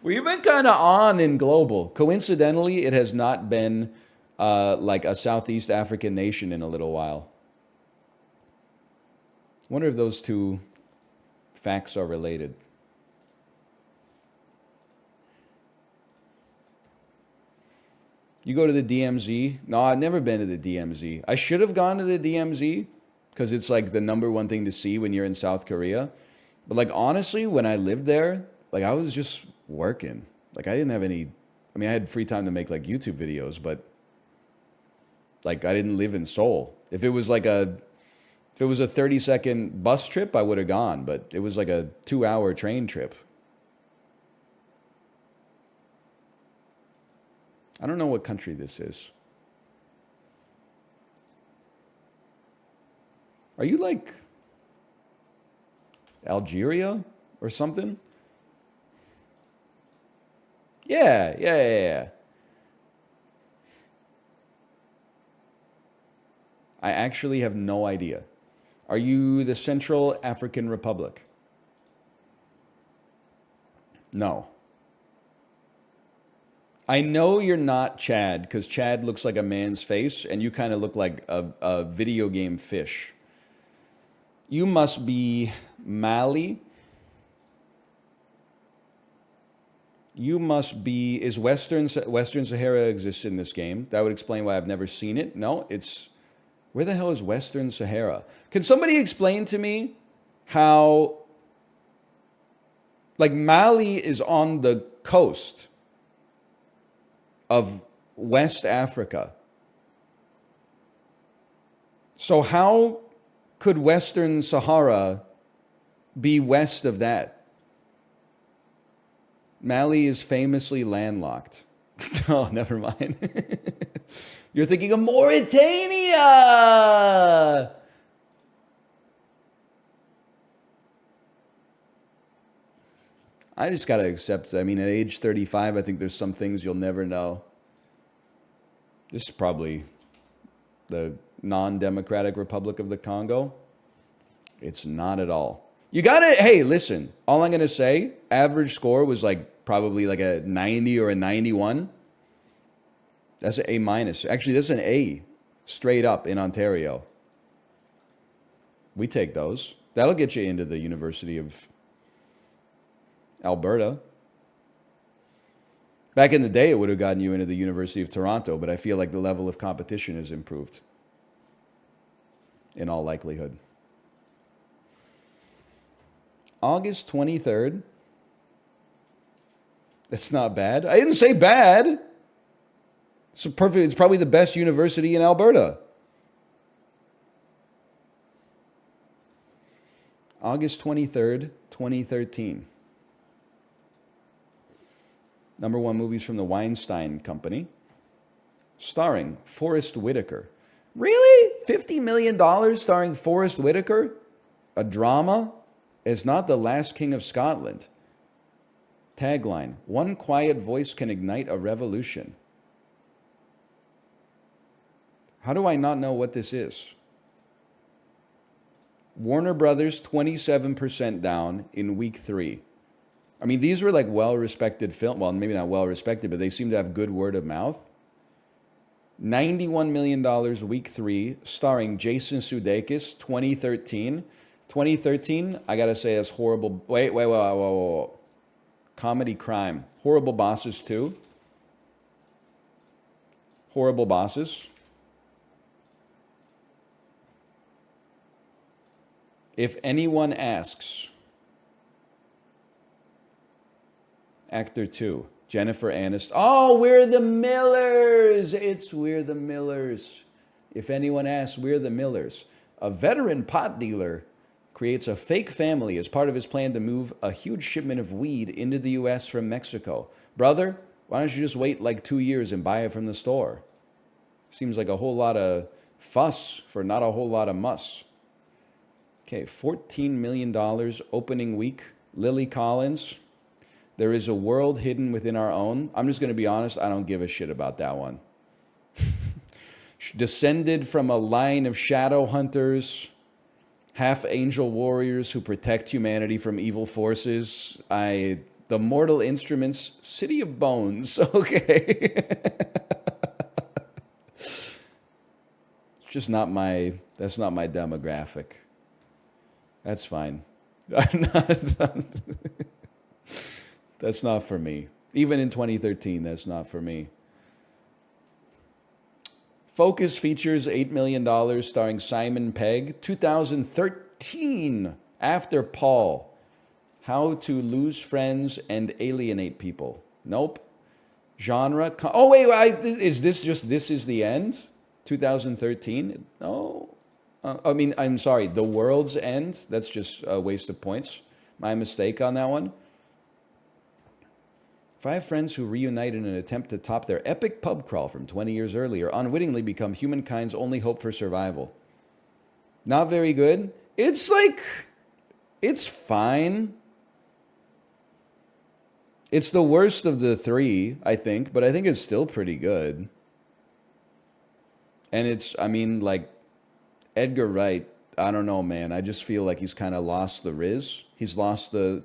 We've been kind of on in global. Coincidentally, it has not been like a Southeast African nation in a little while. Wonder if those two facts are related. You go to the DMZ? No, I've never been to the DMZ. I should have gone to the DMZ because it's like the #1 thing to see when you're in South Korea. But like honestly, when I lived there, like I was just working. Like I didn't have any. I mean, I had free time to make like YouTube videos, but like I didn't live in Seoul. If it was a 30-second bus trip, I would have gone, but it was like a 2-hour train trip. I don't know what country this is. Are you like Algeria or something? Yeah. I actually have no idea. Are you the Central African Republic? No. I know you're not Chad because Chad looks like a man's face and you kind of look like a video game fish. You must be Mali. You must be, is Western Sahara exists in this game? That would explain why I've never seen it. No, it's, where the hell is Western Sahara? Can somebody explain to me how, like Mali is on the coast of West Africa. So how could Western Sahara be west of that? Mali is famously landlocked. Oh, never mind. You're thinking of Mauritania. I just got to accept, I mean, at age 35, I think there's some things you'll never know. This is probably the non-democratic Republic of the Congo. It's not at all. You got to, hey, listen, all I'm going to say, average score was like probably like a 90 or a 91. That's an A minus. Actually, that's an A straight up in Ontario. We take those. That'll get you into the University of Alberta. Back in the day, it would have gotten you into the University of Toronto, but I feel like the level of competition has improved in all likelihood. August 23rd. That's not bad. I didn't say bad. It's perfect. It's probably the best university in Alberta. August 23rd, 2013. Number one movies from the Weinstein Company. Starring Forrest Whitaker. Really? $50 million starring Forrest Whitaker? A drama? Is not the last king of Scotland. Tagline, one quiet voice can ignite a revolution. How do I not know what this is? Warner Brothers, 27% down in week 3. I mean, these were like well-respected film. Well, maybe not well-respected, but they seem to have good word of mouth. $91 million week 3, starring Jason Sudeikis, 2013. 2013, I gotta say, is horrible. Wait. Comedy crime. Horrible Bosses 2. Horrible Bosses. If anyone asks, Actor 2, Jennifer Aniston. Oh, we're the Millers. It's We're the Millers. If anyone asks, we're the Millers. A veteran pot dealer creates a fake family as part of his plan to move a huge shipment of weed into the U.S. from Mexico. Brother, why don't you just wait like 2 years and buy it from the store? Seems like a whole lot of fuss for not a whole lot of muss. Okay, $14 million opening week. Lily Collins. There is a world hidden within our own. I'm just going to be honest, I don't give a shit about that one. Descended from a line of shadow hunters, half angel warriors who protect humanity from evil forces. The Mortal Instruments, City of Bones. Okay. It's just not that's not my demographic. That's fine. That's not for me. Even in 2013, that's not for me. Focus features $8 million starring Simon Pegg. 2013, After Paul. How to lose friends and alienate people. Nope. Genre. Oh, wait. Is this just This Is the End? 2013? No. I mean, I'm sorry. The World's End? That's just a waste of points. My mistake on that one. 5 friends who reunite in an attempt to top their epic pub crawl from 20 years earlier unwittingly become humankind's only hope for survival. Not very good. It's like, it's fine. It's the worst of the 3, I think, but I think it's still pretty good. And it's, I mean, like, Edgar Wright, I don't know, man. I just feel like he's kind of lost the Riz. He's lost the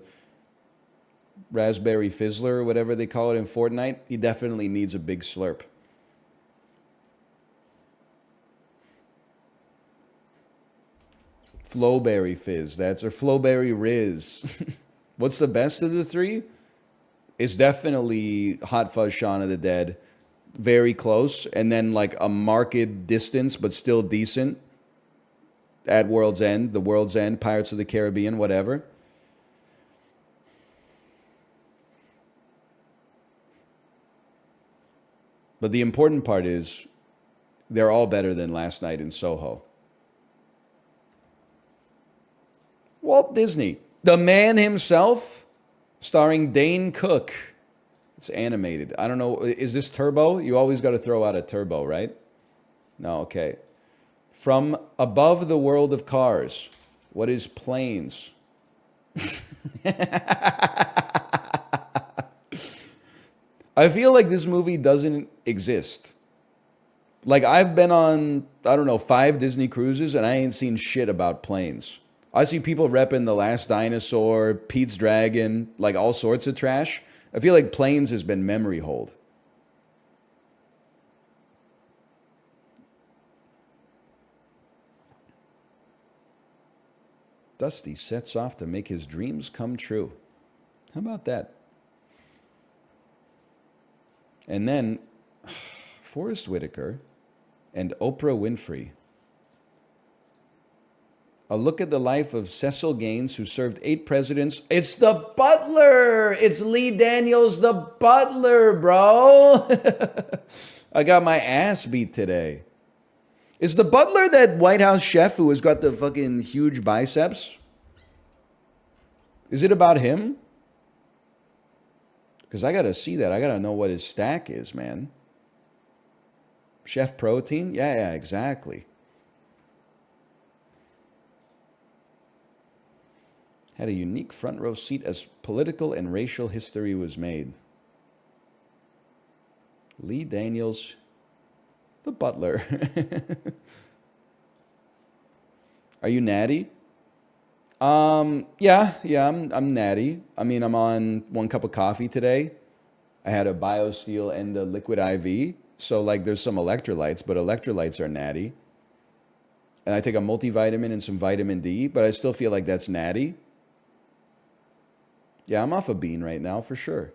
Raspberry Fizzler or whatever they call it in Fortnite. He definitely needs a big slurp. Flowberry Fizz, or Flowberry Riz. What's the best of the 3? It's definitely Hot Fuzz Shaun of the Dead. Very close. And then like a marked distance, but still decent. At World's End, The World's End, Pirates of the Caribbean, whatever. But the important part is they're all better than Last Night in Soho. Walt Disney, the man himself, starring Dane Cook. It's animated. I don't know. Is this Turbo? You always got to throw out a Turbo, right? No, okay. From Above the World of Cars. What is Planes? I feel like this movie doesn't exist. Like, I've been on, I don't know, 5 Disney cruises, and I ain't seen shit about planes. I see people repping The Last Dinosaur, Pete's Dragon, like all sorts of trash. I feel like Planes has been memory hold. Dusty sets off to make his dreams come true. How about that? And then Forrest Whitaker and Oprah Winfrey. A look at the life of Cecil Gaines, who served 8 presidents. It's the butler. It's Lee Daniels, the butler, bro. I got my ass beat today. Is the butler that White House chef who has got the fucking huge biceps? Is it about him? Because I got to see that. I got to know what his stack is, man. Chef Protein? Yeah, exactly. Had a unique front row seat as political and racial history was made. Lee Daniels, the butler. Are you natty? Yeah, I'm natty. I mean, I'm on 1 cup of coffee today. I had a BioSteel and a Liquid IV. So, like, there's some electrolytes, but electrolytes are natty. And I take a multivitamin and some vitamin D, but I still feel like that's natty. Yeah, I'm off a bean right now, for sure.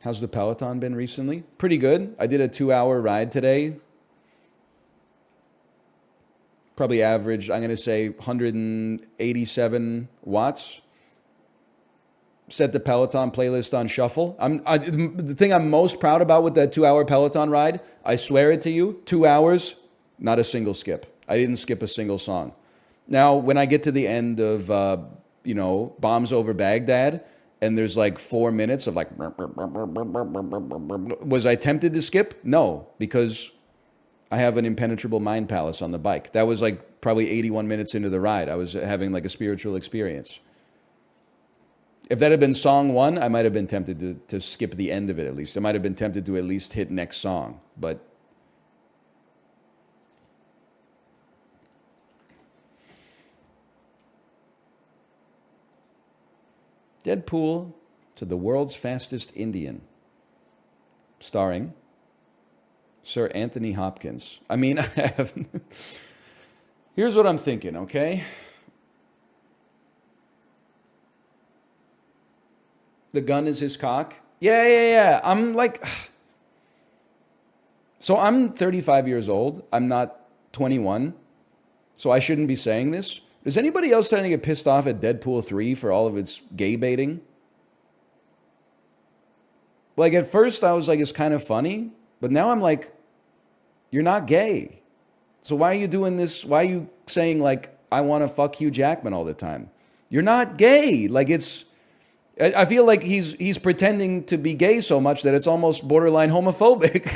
How's the Peloton been recently? Pretty good. I did a 2-hour ride today. Probably averaged, I'm going to say, 187 watts. Set the Peloton playlist on shuffle. The thing I'm most proud about with that 2-hour Peloton ride, I swear it to you, 2 hours, not a single skip. I didn't skip a single song. Now, when I get to the end of, Bombs Over Baghdad, and there's like 4 minutes of like, was I tempted to skip? No, because I have an impenetrable mind palace on the bike. That was like probably 81 minutes into the ride. I was having like a spiritual experience. If that had been song 1, I might have been tempted to skip the end of it at least. I might have been tempted to at least hit next song, but Deadpool to the World's Fastest Indian, starring Sir Anthony Hopkins. I mean, here's what I'm thinking, okay? The gun is his cock. Yeah. I'm like, so I'm 35 years old. I'm not 21. So I shouldn't be saying this. Is anybody else starting to get pissed off at Deadpool 3 for all of its gay baiting? Like, at first I was like, it's kind of funny. But now I'm like, you're not gay. So why are you doing this? Why are you saying, like, I want to fuck Hugh Jackman all the time? You're not gay. Like, it's... I feel like he's pretending to be gay so much that it's almost borderline homophobic.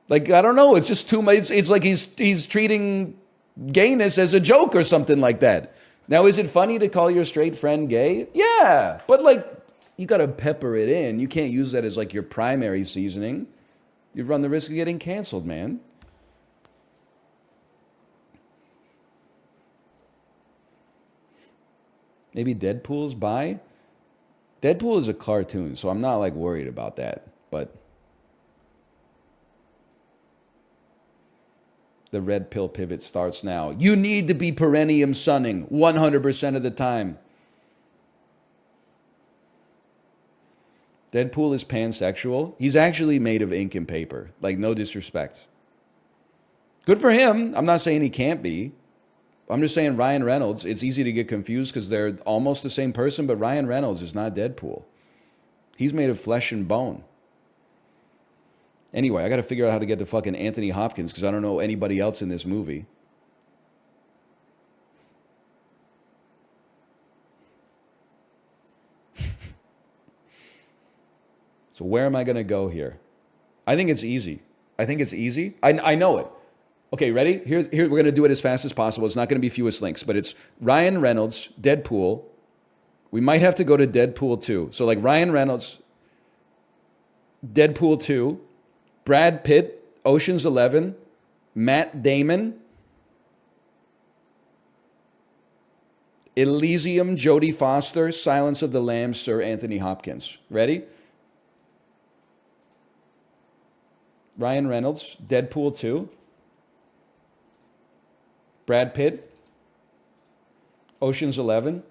Like, I don't know. It's just too much. It's like he's treating gayness as a joke or something like that. Now, is it funny to call your straight friend gay? Yeah. But, like, you got to pepper it in. You can't use that as, like, your primary seasoning. You run the risk of getting canceled, man. Maybe Deadpool's bi? Deadpool is a cartoon, so I'm not, like, worried about that. But the red pill pivot starts now. You need to be perennium sunning 100% of the time. Deadpool is pansexual. He's actually made of ink and paper. Like, no disrespect. Good for him. I'm not saying he can't be. I'm just saying Ryan Reynolds, it's easy to get confused because they're almost the same person, but Ryan Reynolds is not Deadpool. He's made of flesh and bone. Anyway, I got to figure out how to get to fucking Anthony Hopkins because I don't know anybody else in this movie. So where am I going to go here? I think it's easy. I know it. Okay, ready? Here we're going to do it as fast as possible. It's not going to be fewest links, but it's Ryan Reynolds, Deadpool. We might have to go to Deadpool 2. So like Ryan Reynolds, Deadpool 2, Brad Pitt, Ocean's 11, Matt Damon, Elysium, Jodie Foster, Silence of the Lambs, Sir Anthony Hopkins. Ready? Ryan Reynolds, Deadpool 2, Brad Pitt, Ocean's 11,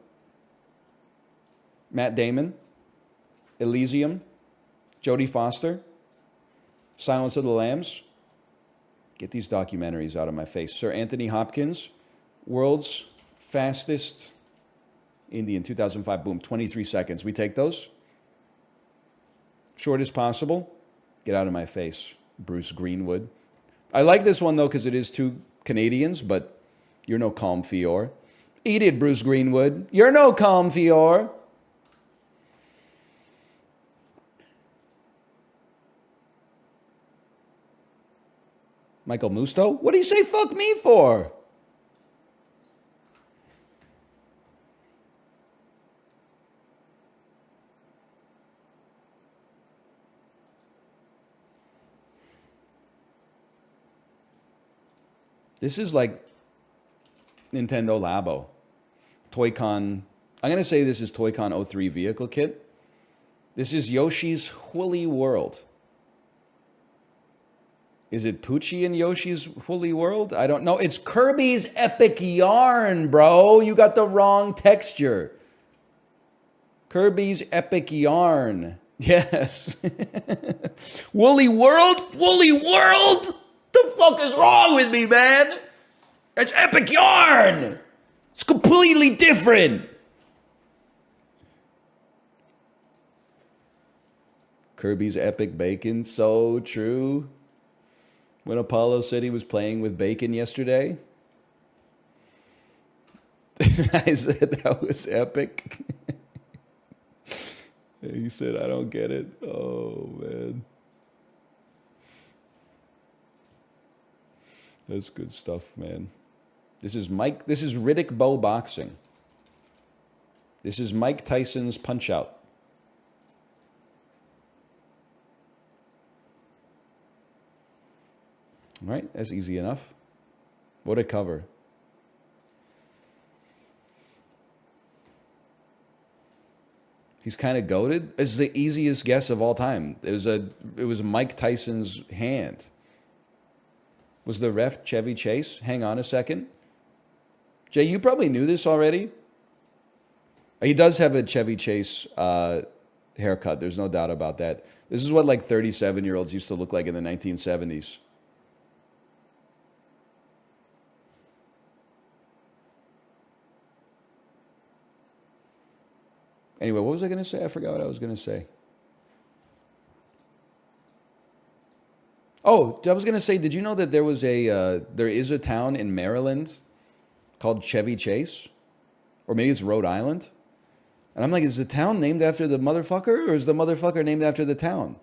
Matt Damon, Elysium, Jodie Foster, Silence of the Lambs. Get these documentaries out of my face. Sir Anthony Hopkins, World's Fastest Indian, 2005. Boom, 23 seconds. We take those. Short as possible. Get out of my face, Bruce Greenwood. I like this one, though, because it is two Canadians, but you're no calm Fior. Eat it, Bruce Greenwood. You're no calm Fior. Michael Musto? What do you say fuck me for? This is like Nintendo Labo. Toy-Con. I'm going to say this is Toy-Con 03 vehicle kit. This is Yoshi's Woolly World. Is it Poochie in Yoshi's Woolly World? I don't know. It's Kirby's Epic Yarn, bro. You got the wrong texture. Kirby's Epic Yarn. Yes. Woolly World? Woolly World? The fuck is wrong with me, man? It's Epic Yarn. It's completely different. Kirby's Epic Bacon. So true. When Apollo said he was playing with bacon yesterday, I said that was epic. He said, I don't get it. Oh, man. That's good stuff, man. This is Riddick Bowe Boxing. This is Mike Tyson's Punch-Out. All right, that's easy enough. What a cover. He's kind of goated. It's the easiest guess of all time. It was Mike Tyson's hand. Was the ref Chevy Chase? Hang on a second. Jay, you probably knew this already. He does have a Chevy Chase haircut. There's no doubt about that. This is what like 37-year-olds used to look like in the 1970s. Anyway, what was I going to say? I forgot what I was going to say. Oh, I was going to say, did you know that there is a town in Maryland called Chevy Chase? Or maybe it's Rhode Island? And I'm like, is the town named after the motherfucker, or is the motherfucker named after the town?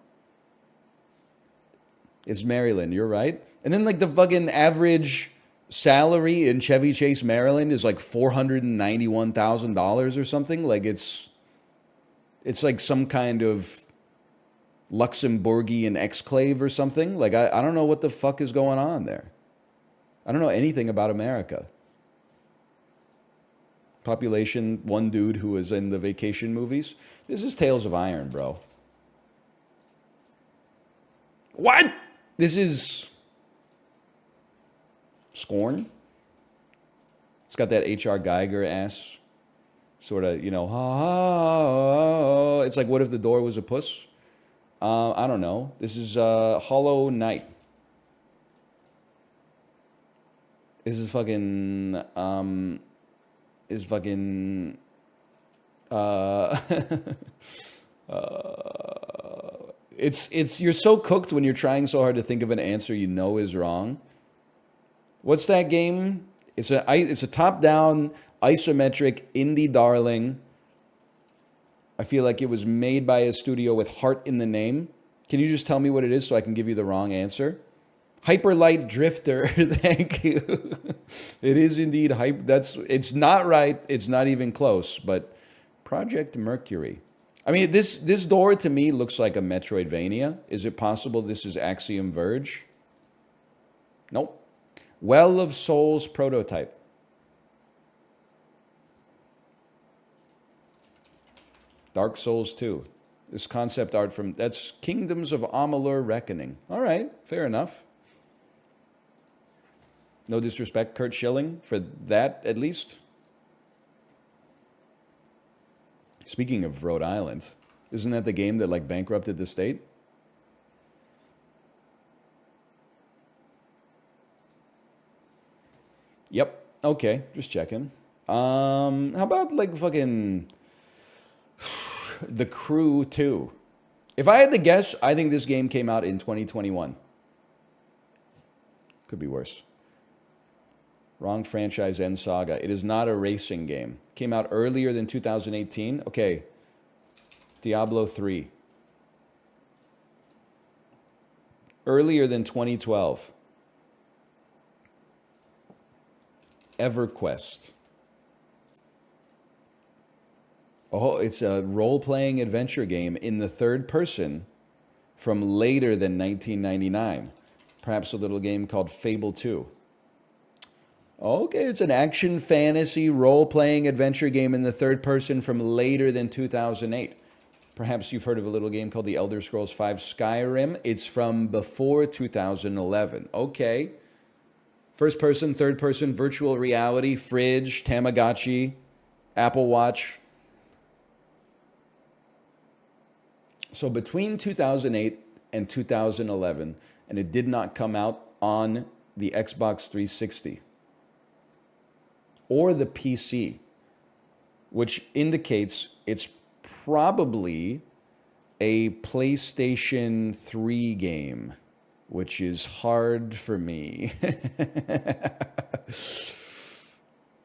It's Maryland, you're right. And then like the fucking average salary in Chevy Chase, Maryland is like $491,000 or something. Like it's like some kind of Luxembourgian exclave or something. Like I don't know what the fuck is going on there. I don't know anything about America. Population, one dude who was in the Vacation movies. This is Tales of Iron, bro. What? This is Scorn. It's got that H.R. Geiger ass sort of, it's like, what if the door was a puss? I don't know. This is Hollow Knight. This is fucking it's you're so cooked when you're trying so hard to think of an answer you know is wrong. What's that game? It's a top-down isometric indie darling. I feel like it was made by a studio with heart in the name. Can you just tell me what it is so I can give you the wrong answer? Hyperlight Drifter. Thank you. It is indeed hype. It's not right. It's not even close. But Project Mercury. I mean, this door to me looks like a Metroidvania. Is it possible this is Axiom Verge? Nope. Well of Souls prototype. Dark Souls 2. This concept art that's Kingdoms of Amalur Reckoning. All right, fair enough. No disrespect, Kurt Schilling, for that at least. Speaking of Rhode Island, isn't that the game that like bankrupted the state? Yep. Okay, just checking. How about like fucking The Crew 2? If I had to guess, I think this game came out in 2021. Could be worse. Wrong franchise and saga. It is not a racing game. Came out earlier than 2018. Okay. Diablo 3. Earlier than 2012. EverQuest. Oh, it's a role-playing adventure game in the third person from later than 1999. Perhaps a little game called Fable 2. Okay, it's an action fantasy role-playing adventure game in the third person from later than 2008. Perhaps you've heard of a little game called The Elder Scrolls V Skyrim. It's from before 2011. Okay. First person, third person, virtual reality, fridge, Tamagotchi, Apple Watch. So between 2008 and 2011, and it did not come out on the Xbox 360 or the PC, which indicates it's probably a PlayStation 3 game, which is hard for me.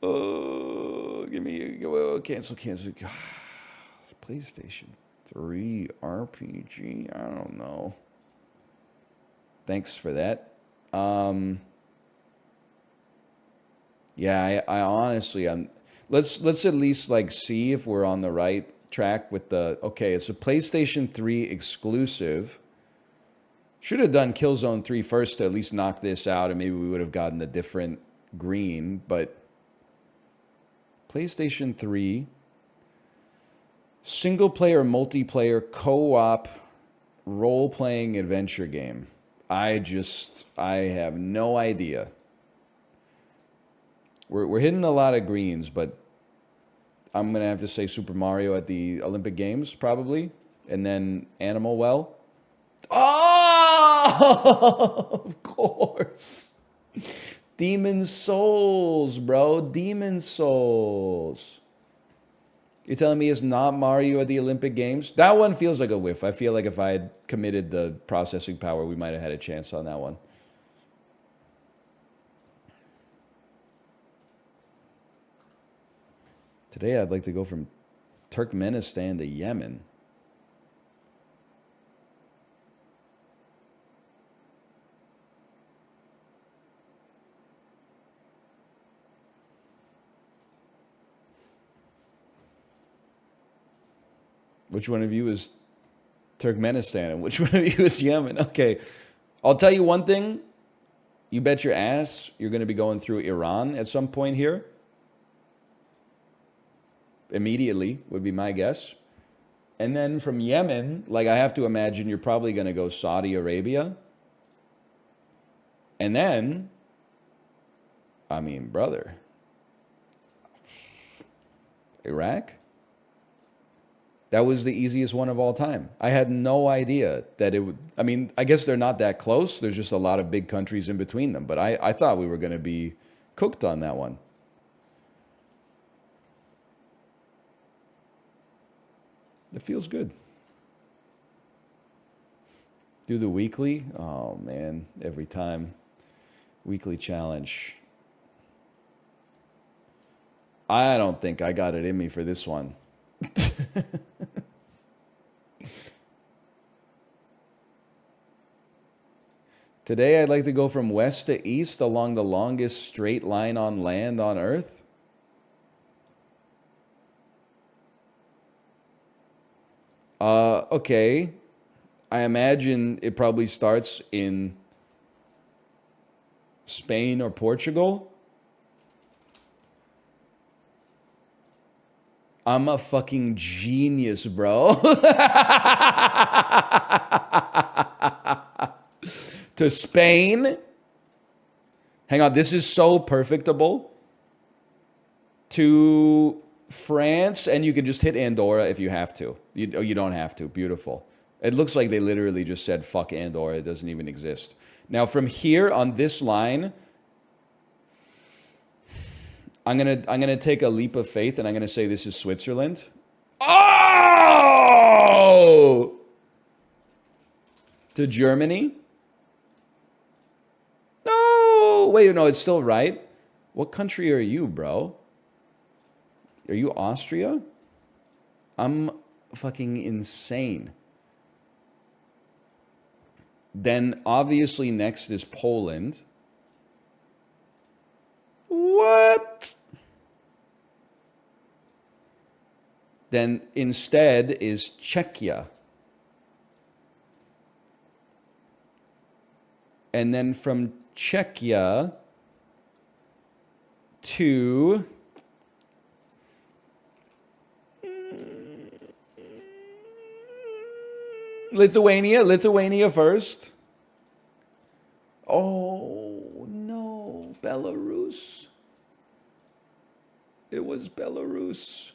Oh, give me cancel. PlayStation 3 RPG. I don't know. Thanks for that. Yeah, I honestly, let's at least like see if we're on the right track with okay, it's a PlayStation 3 exclusive. Should have done Killzone 3 first to at least knock this out, and maybe we would have gotten a different green, but PlayStation 3 single player, multiplayer, co-op, role-playing adventure game. I have no idea. We're hitting a lot of greens, but I'm going to have to say Super Mario at the Olympic Games, probably. And then Animal Well. Oh, of course. Demon Souls, bro. Demon Souls. You're telling me it's not Mario at the Olympic Games? That one feels like a whiff. I feel like if I had committed the processing power, we might have had a chance on that one. Today, I'd like to go from Turkmenistan to Yemen. Which one of you is Turkmenistan and which one of you is Yemen? Okay, I'll tell you one thing. You bet your ass you're going to be going through Iran at some point here. Immediately would be my guess. And then from Yemen, like I have to imagine you're probably going to go Saudi Arabia. And then, I mean, brother, Iraq? That was the easiest one of all time. I had no idea that it would. I mean, I guess they're not that close. There's just a lot of big countries in between them. But I thought we were going to be cooked on that one. It feels good. Do the weekly? Oh, man, every time. Weekly challenge. I don't think I got it in me for this one. Today, I'd like to go from west to east along the longest straight line on land on Earth. Okay. I imagine it probably starts in Spain or Portugal. I'm a fucking genius, bro. To Spain. Hang on, this is so perfectable. To France, and you can just hit Andorra if you have to. You don't have to. Beautiful. It looks like they literally just said, fuck Andorra. It doesn't even exist. Now, from here on this line, I'm gonna take a leap of faith, and I'm gonna say this is Switzerland. Oh! To Germany. No! Wait, no, it's still right. What country are you, bro? Are you Austria? I'm fucking insane. Then obviously next is Poland. What? Then instead is Czechia. And then from Czechia to Lithuania first. Oh, no. Belarus. It was Belarus.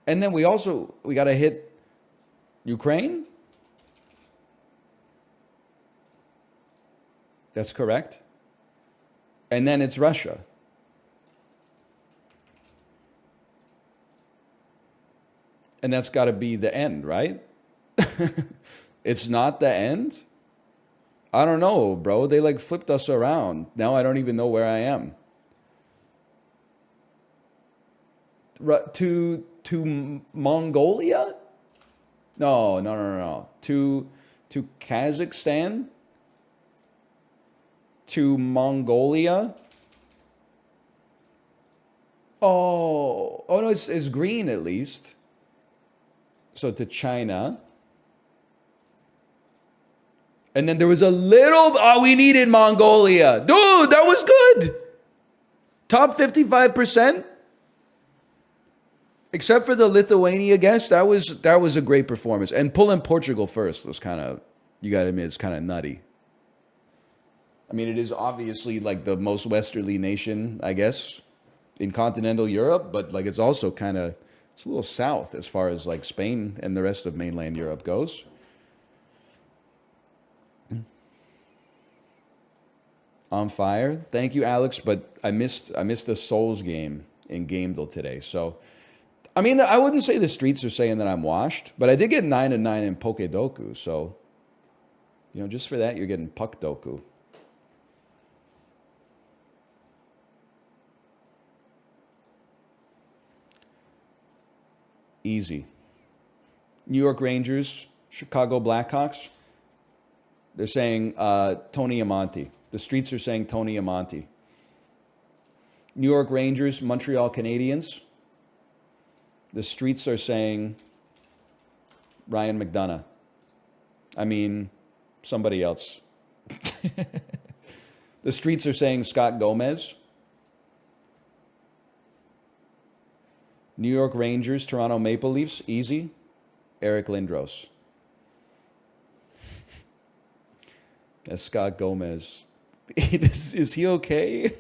And then we got to hit Ukraine. That's correct. And then it's Russia. And that's got to be the end, right? It's not the end? I don't know, bro. They like flipped us around. Now I don't even know where I am. To Mongolia? No. To Kazakhstan? To Mongolia? Oh no, it's green at least. So to China. And then there was a little, we needed Mongolia. Dude, that was good. Top 55%. Except for the Lithuania guess, that was a great performance. And pulling Portugal first was kind of, you got to admit, it's kind of nutty. I mean, it is obviously like the most westerly nation, I guess, in continental Europe, but like it's also kind of It's a little south as far as like Spain and the rest of mainland Europe goes. On fire. Thank you, Alex, but I missed the Souls game in Gamedale today. So, I mean, I wouldn't say the streets are saying that I'm washed, but I did get 9 and 9 in Pokedoku. So, you know, just for that, you're getting Puck Doku. Easy. New York Rangers, Chicago Blackhawks. They're saying Tony Amonte. The streets are saying Tony Amonte. New York Rangers, Montreal Canadiens. The streets are saying Ryan McDonough. I mean, somebody else. The streets are saying Scott Gomez. New York Rangers, Toronto Maple Leafs, easy. Eric Lindros. That's Scott Gomez. Is he okay?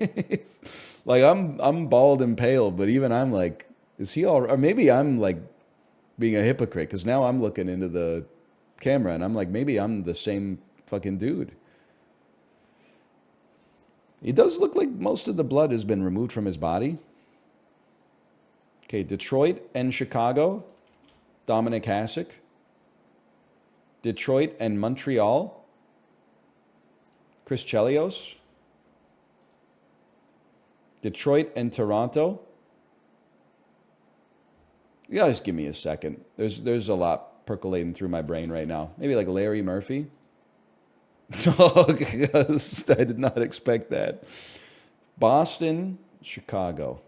Like I'm bald and pale, but even I'm like, is he all right? Or maybe I'm like being a hypocrite because now I'm looking into the camera and I'm like, maybe I'm the same fucking dude. He does look like most of the blood has been removed from his body. Okay, Detroit and Chicago, Dominic Hasek. Detroit and Montreal, Chris Chelios. Detroit and Toronto. You gotta just give me a second. There's a lot percolating through my brain right now. Maybe like Larry Murphy. Okay, I did not expect that. Boston, Chicago.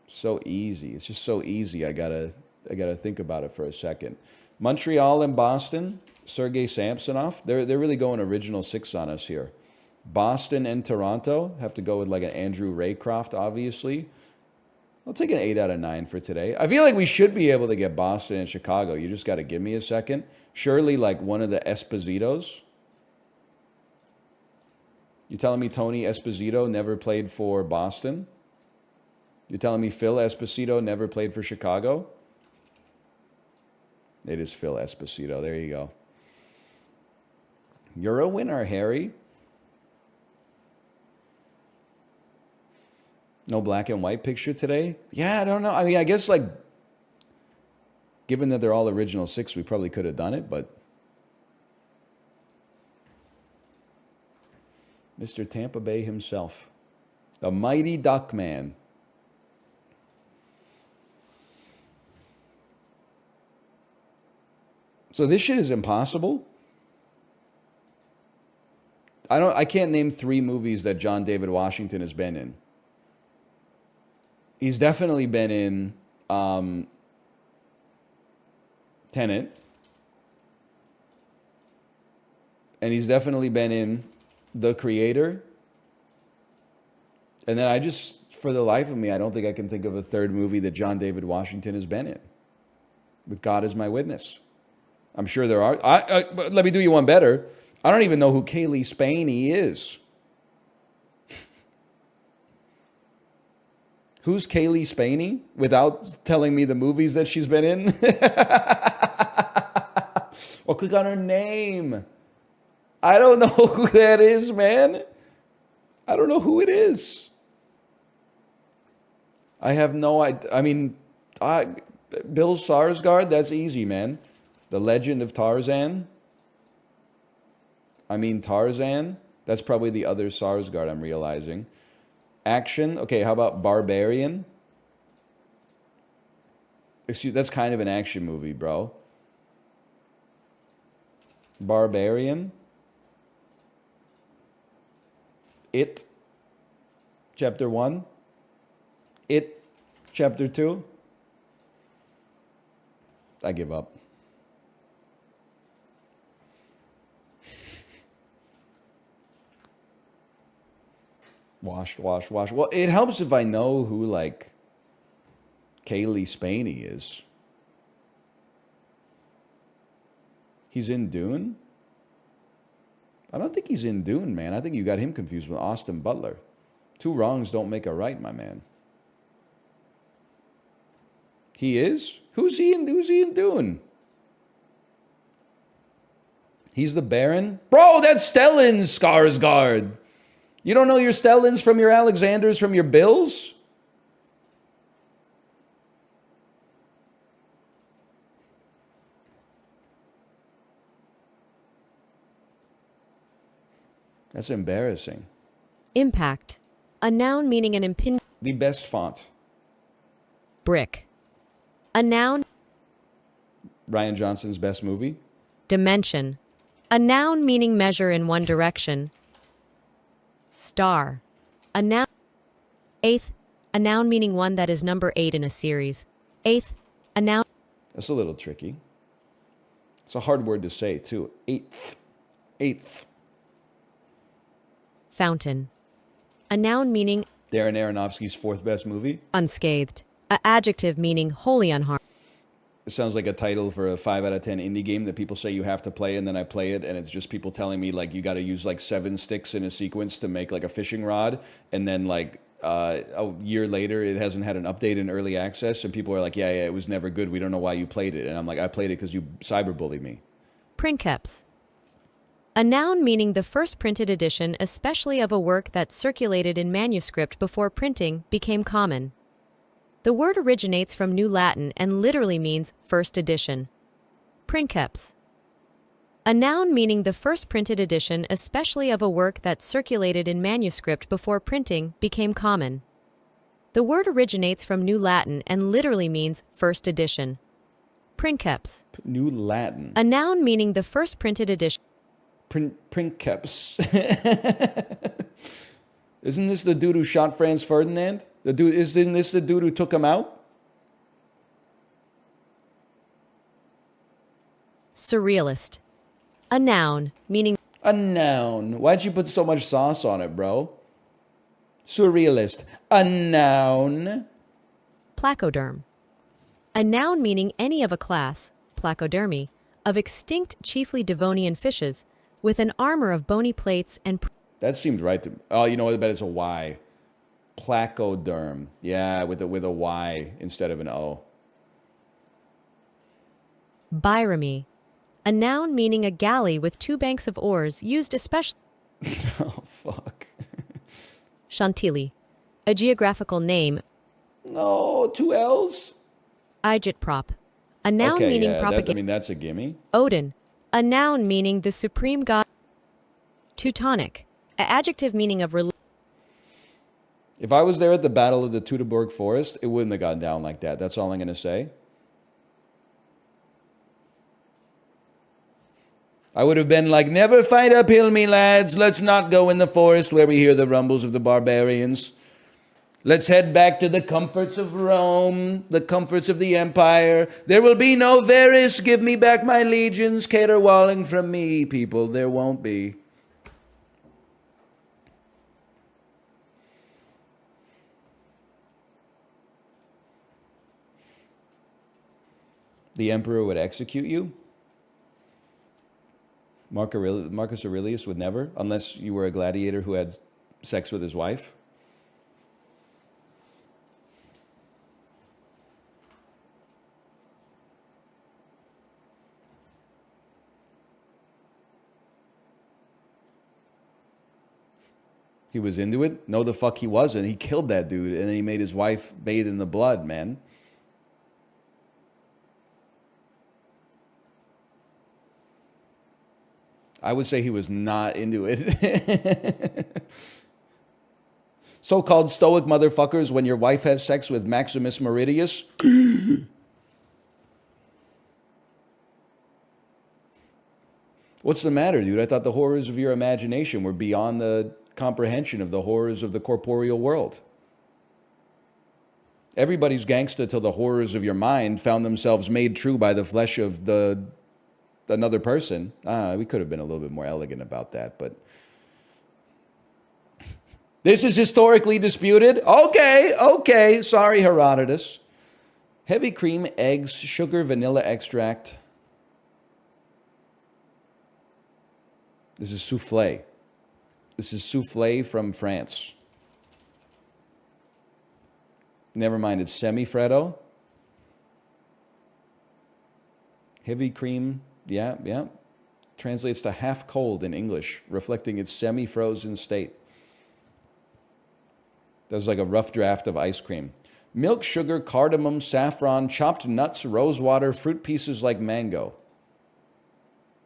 So easy. It's just so easy. I gotta think about it for a second. Montreal and Boston, Sergei Samsonov. They're really going original six on us here. Boston and Toronto, have to go with like an Andrew Raycroft, obviously. I'll take an 8 out of 9 for today. I feel like we should be able to get Boston and Chicago. You just got to give me a second. Surely like one of the Espositos. You telling me Tony Esposito never played for Boston? You telling me Phil Esposito never played for Chicago? It is Phil Esposito. There you go. You're a winner, Harry. No black and white picture today? Yeah, I don't know. I mean, I guess like, given that they're all original six, we probably could have done it, but Mr. Tampa Bay himself, the mighty Duckman. So this shit is impossible. I can't name 3 movies that John David Washington has been in. He's definitely been in Tenet. And he's definitely been in The Creator. And then I just, for the life of me, I don't think I can think of a third movie that John David Washington has been in. With God as my witness. I'm sure there are. But let me do you one better. I don't even know who Kaylee Spaney is. Who's Kaylee Spaney? Without telling me the movies that she's been in? Or click on her name. I don't know who that is, man. I don't know who it is. I have no idea. I mean, Bill Skarsgård, that's easy, man. The Legend of Tarzan. I mean, Tarzan. That's probably the other Skarsgård, I'm realizing. Action. Okay, how about Barbarian? Excuse, that's kind of an action movie, bro. Barbarian. It. Chapter 1. It. Chapter 2. I give up. Wash. Well, it helps if I know who, like, Kaylee Spaney is. He's in Dune? I don't think he's in Dune, man. I think you got him confused with Austin Butler. 2 wrongs don't make a right, my man. He is? Who's he in doing? He's the Baron? Bro, that's Stellan Skarsgård. You don't know your Stellans from your Alexanders from your Bills? That's embarrassing. Impact. A noun meaning an impinging. The best font. Brick. A noun. Ryan Johnson's best movie. Dimension. A noun meaning measure in one direction. Star. A noun. Eighth. A noun meaning one that is number 8 in a series. Eighth. A noun. That's a little tricky. It's a hard word to say, too. Eighth. Eighth. Fountain. A noun meaning Darren Aronofsky's fourth best movie. unscathed. A adjective meaning wholly unharmed. It sounds like a title for a 5 out of 10 indie game that people say you have to play, and then I play it, and it's just people telling me, like, you got to use, like, 7 sticks in a sequence to make, like, a fishing rod, and then, like, a year later, it hasn't had an update in early access, and people are like, yeah, it was never good. We don't know why you played it. And I'm like, I played it because you cyberbullied me. Princeps. A noun meaning the first printed edition, especially of a work that circulated in manuscript before printing, became common. The word originates from New Latin and literally means first edition. Princeps. A noun meaning the first printed edition, especially of a work that circulated in manuscript before printing, became common. The word originates from New Latin and literally means first edition. Princeps. New Latin. A noun meaning the first printed edition. Princeps. Isn't this the dude who shot Franz Ferdinand? Isn't this the dude who took him out? Surrealist. A noun meaning A noun. Why'd you put so much sauce on it, bro? Surrealist. A noun. placoderm. A noun meaning any of a class, placodermi, of extinct chiefly Devonian fishes, with an armor of bony plates and That seems right to me. Oh, you know what? I bet it's a Y. Placoderm. Yeah, with a Y instead of an O. byramy. A noun meaning a galley with 2 banks of oars used especially. Oh, fuck. Chantilly. A geographical name. No, 2 L's? Igitprop. A noun Okay, meaning yeah, propagate. that's a gimme. Odin. A noun meaning the supreme god. Teutonic. An adjective meaning of If I was there at the Battle of the Teutoburg Forest, it wouldn't have gone down like that. That's all I'm going to say. I would have been like, never fight uphill, me lads. Let's not go in the forest where we hear the rumbles of the barbarians. Let's head back to the comforts of Rome, the comforts of the empire. There will be no Varys, give me back my legions, caterwauling from me, people. There won't be. The emperor would execute you? Marcus Aurelius would never, unless you were a gladiator who had sex with his wife. He was into it? No, the fuck he wasn't. He killed that dude, and then he made his wife bathe in the blood, man. I would say he was not into it. So-called stoic motherfuckers, when your wife has sex with Maximus Meridius. What's the matter, dude? I thought the horrors of your imagination were beyond the comprehension of the horrors of the corporeal world. Everybody's gangsta till the horrors of your mind found themselves made true by the flesh of another person. We could have been a little bit more elegant about that, but this is historically disputed. Okay. Sorry, Herodotus. Heavy cream, eggs, sugar, vanilla extract. This is soufflé. This is soufflé from France. Never mind, it's semi-freddo. Heavy cream, yeah, yeah. Translates to half cold in English, reflecting its semi-frozen state. That's like a rough draft of ice cream. Milk, sugar, cardamom, saffron, chopped nuts, rosewater, fruit pieces like mango.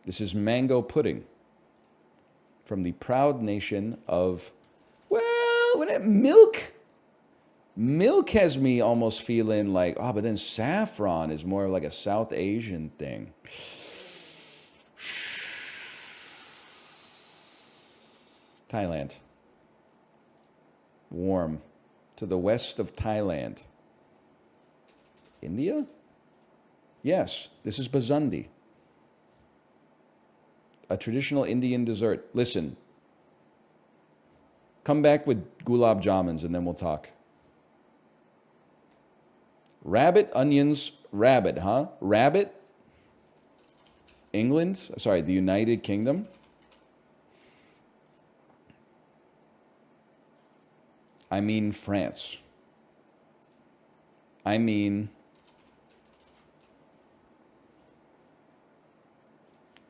This is mango pudding from the proud nation of, well, milk. Milk has me almost feeling like, oh, but then saffron is more like a South Asian thing. Thailand. Warm. To the west of Thailand. India? Yes, this is Basundi. A traditional Indian dessert. Listen. Come back with gulab jamans and then we'll talk. Rabbit, onions, rabbit, huh? Rabbit? England? Sorry, the United Kingdom? I mean France. I mean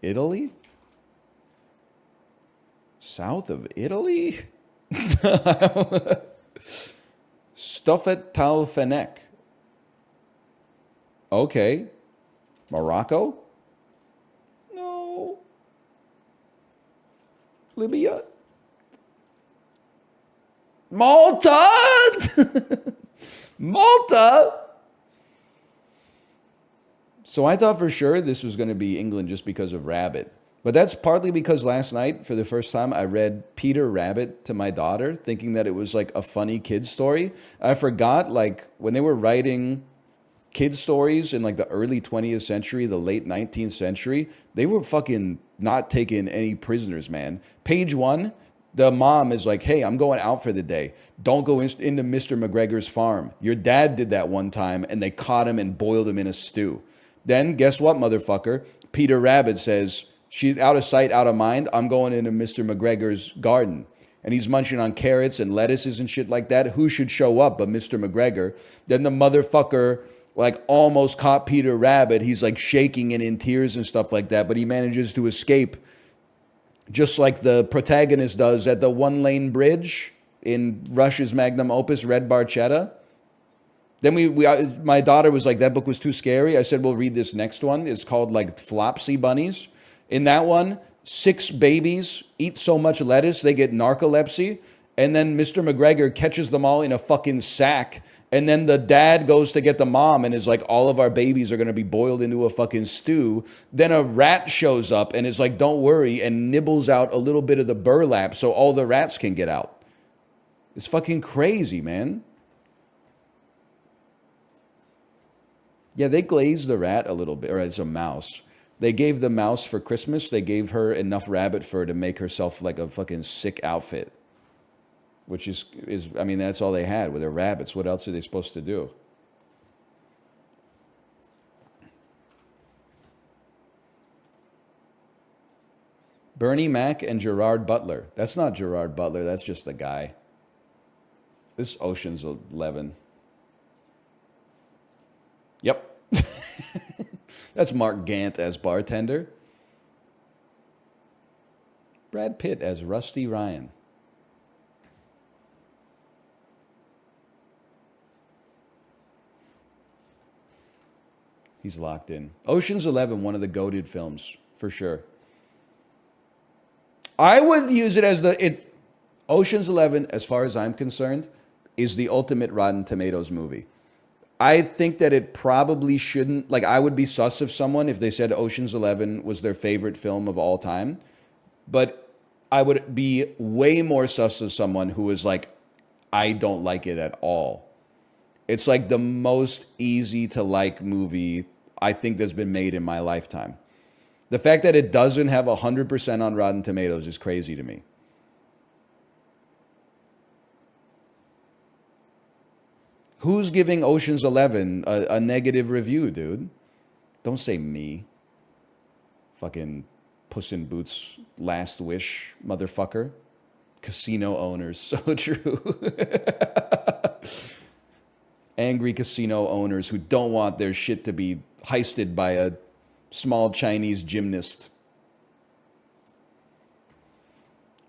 Italy? South of Italy? Stuffet talfenek. Okay. Morocco? No. Libya? Malta? Malta? So I thought for sure this was going to be England just because of Rabbit. But that's partly because last night, for the first time, I read Peter Rabbit to my daughter, thinking that it was like a funny kid's story. I forgot, like, when they were writing kids' stories in like the early 20th century, the late 19th century, they were fucking not taking any prisoners, man. Page 1, the mom is like, hey, I'm going out for the day. Don't go into Mr. McGregor's farm. Your dad did that one time, and they caught him and boiled him in a stew. Then, guess what, motherfucker? Peter Rabbit says, she's out of sight, out of mind. I'm going into Mr. McGregor's garden. And he's munching on carrots and lettuces and shit like that. Who should show up but Mr. McGregor? Then the motherfucker like almost caught Peter Rabbit. He's like shaking and in tears and stuff like that. But he manages to escape just like the protagonist does at the one-lane bridge in Rush's magnum opus, Red Barchetta. Then my daughter was like, that book was too scary. I said, we'll read this next one. It's called like Flopsy Bunnies. In that one, 6 babies eat so much lettuce, they get narcolepsy. And then Mr. McGregor catches them all in a fucking sack. And then the dad goes to get the mom and is like, all of our babies are going to be boiled into a fucking stew. Then a rat shows up and is like, don't worry, and nibbles out a little bit of the burlap so all the rats can get out. It's fucking crazy, man. Yeah, they glazed the rat a little bit, or it's a mouse. They gave the mouse for Christmas, they gave her enough rabbit fur to make herself like a fucking sick outfit. Which is I mean, that's all they had with their rabbits. What else are they supposed to do? Bernie Mac and Gerard Butler. That's not Gerard Butler, that's just the guy. This is Ocean's 11. Yep. That's Mark Gant as bartender. Brad Pitt as Rusty Ryan. He's locked in. Ocean's 11, one of the goated films, for sure. I would use it as Ocean's 11, as far as I'm concerned, is the ultimate Rotten Tomatoes movie. I think that it probably shouldn't, like, I would be sus of someone if they said Ocean's 11 was their favorite film of all time. But I would be way more sus of someone who was like, I don't like it at all. It's like the most easy to like movie I think that's been made in my lifetime. The fact that it doesn't have 100% on Rotten Tomatoes is crazy to me. Who's giving Ocean's 11 a negative review, dude? Don't say me. Fucking Puss in Boots last wish, motherfucker. Casino owners, so true. Angry casino owners who don't want their shit to be heisted by a Small Chinese gymnast.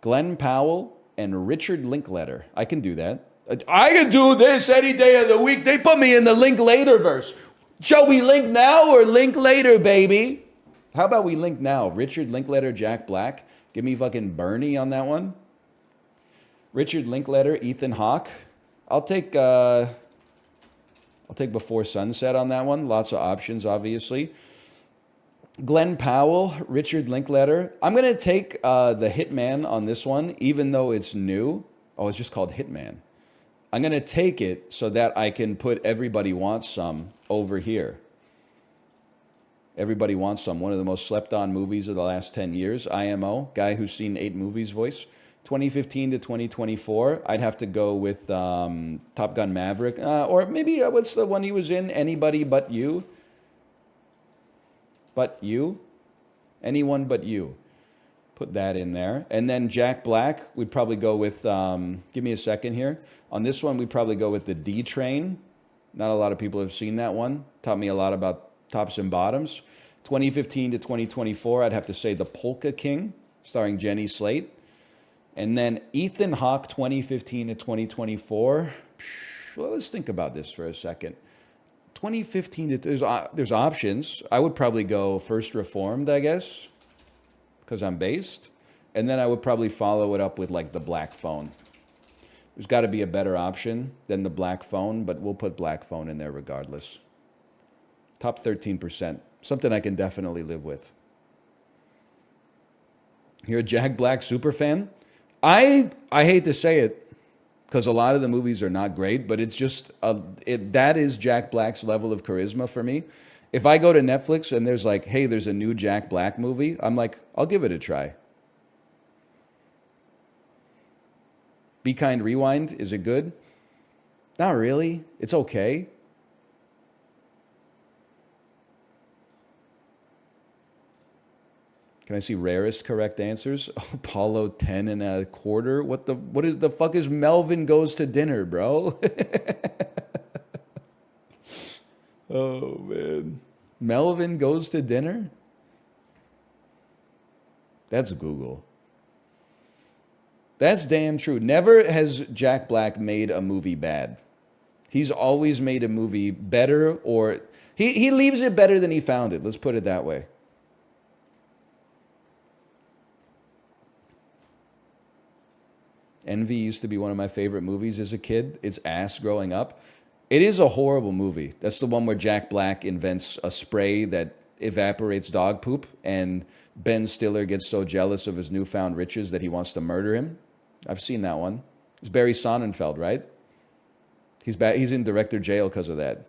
Glenn Powell and Richard Linklater. I can do that. I can do this any day of the week. They put me in the Linklater verse. Shall we link now or link later, baby? How about we link now? Richard Linklater, Jack Black. Give me fucking Bernie on that one. Richard Linklater, Ethan Hawke. I'll take Before Sunset on that one. Lots of options, obviously. Glenn Powell, Richard Linklater. I'm going to take the Hitman on this one, even though it's new. Oh, it's just called Hitman. I'm going to take it so that I can put Everybody Wants Some over here. Everybody Wants Some, one of the most slept on movies of the last 10 years. IMO, guy who's seen 8 movies voice. 2015 to 2024, I'd have to go with Top Gun Maverick. Or maybe, what's the one he was in? Anybody But You? But You? Anyone But You. Put that in there. And then Jack Black, we'd probably go with, give me a second here. On this one, we'd probably go with the D Train. Not a lot of people have seen that one. Taught me a lot about tops and bottoms. 2015 to 2024, I'd have to say The Polka King, starring Jenny Slate. And then Ethan Hawke, 2015 to 2024. Well, let's think about this for a second. 2015, there's options. I would probably go First Reformed, I guess, because I'm based. And then I would probably follow it up with like The Black Phone. There's got to be a better option than The Black Phone, but we'll put Black Phone in there regardless. Top 13%. Something I can definitely live with. You're a Jack Black super fan? I hate to say it, because a lot of the movies are not great, but it's just, that is Jack Black's level of charisma for me. If I go to Netflix and there's like, hey, there's a new Jack Black movie, I'm like, I'll give it a try. Be Kind Rewind, is it good? Not really. It's okay. Can I see rarest correct answers? Apollo 10 and a quarter? What the fuck is Melvin Goes to Dinner, bro? Oh, man. Melvin Goes to Dinner? That's Google. That's damn true. Never has Jack Black made a movie bad. He's always made a movie better, or he leaves it better than he found it. Let's put it that way. Envy used to be one of my favorite movies as a kid. It's ass growing up. It is a horrible movie. That's the one where Jack Black invents a spray that evaporates dog poop, and Ben Stiller gets so jealous of his newfound riches that he wants to murder him. I've seen that one. It's Barry Sonnenfeld, right? He's in director jail because of that.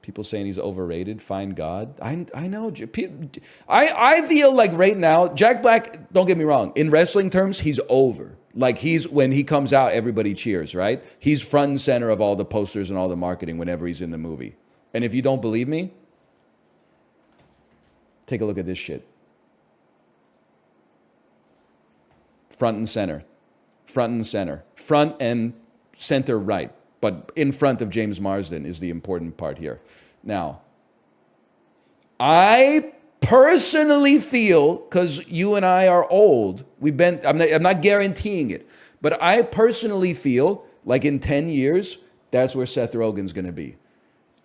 People saying he's overrated. Find God. I know. I feel like right now, Jack Black, don't get me wrong, in wrestling terms, he's over. Like when he comes out, everybody cheers, right? He's front and center of all the posters and all the marketing whenever he's in the movie. And if you don't believe me, take a look at this shit. Front and center. Front and center. Front and center right. But in front of James Marsden is the important part here. Now, I personally feel, because you and I are old, I'm not guaranteeing it, but I personally feel like in 10 years, that's where Seth Rogen's going to be.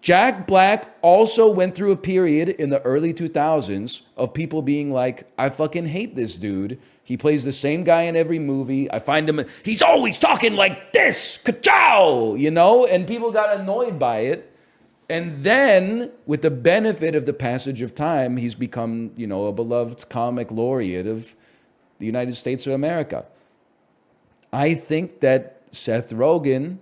Jack Black also went through a period in the early 2000s of people being like, I fucking hate this dude. He plays the same guy in every movie. I find him, he's always talking like this, ka-chow, you know? And people got annoyed by it. And then, with the benefit of the passage of time, he's become, you know, a beloved comic laureate of the United States of America. I think that Seth Rogen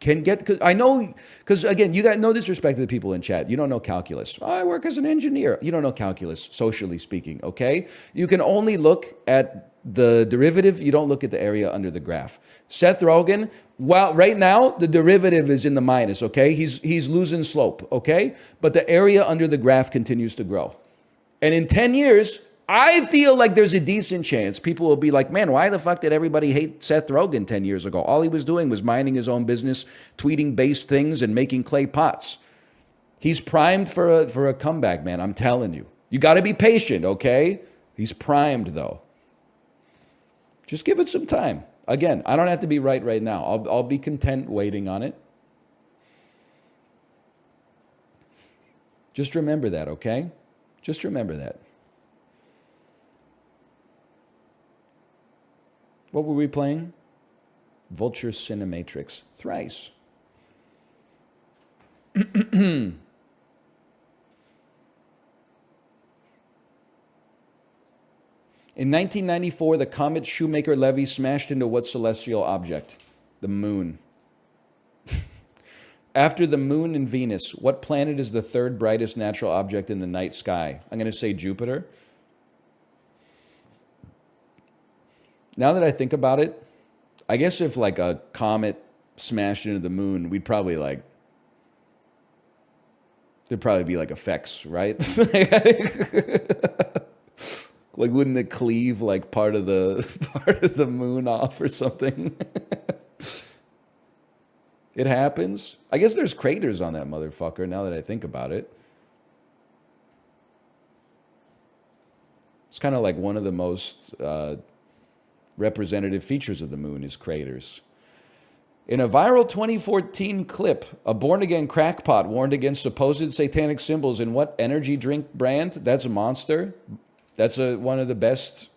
can get, because again, you got no disrespect to the people in chat. You don't know calculus. I work as an engineer. You don't know calculus, socially speaking, okay? You can only look at the derivative. You don't look at the area under the graph. Seth Rogen, well, right now, the derivative is in the minus, okay? He's losing slope, okay? But the area under the graph continues to grow. And in 10 years, I feel like there's a decent chance people will be like, man, why the fuck did everybody hate Seth Rogen 10 years ago? All he was doing was minding his own business, tweeting based things, and making clay pots. He's primed for a comeback, man. I'm telling you. You got to be patient, okay? He's primed, though. Just give it some time. Again, I don't have to be right now. I'll be content waiting on it. Just remember that, okay? Just remember that. What were we playing? Vulture Cinematrix. Thrice. In 1994, the comet Shoemaker-Levy smashed into what celestial object? The moon. After the moon and Venus, what planet is the third brightest natural object in the night sky? I'm going to say Jupiter. Now that I think about it, I guess if like a comet smashed into the moon, we'd probably like, there'd probably be like effects, right? Like, wouldn't it cleave like part of the moon off or something? It happens. I guess there's craters on that motherfucker now that I think about it. It's kind of like one of the most representative features of the moon is craters. In a viral 2014 clip, a born-again crackpot warned against supposed satanic symbols in what energy drink brand? That's a Monster. That's one of the best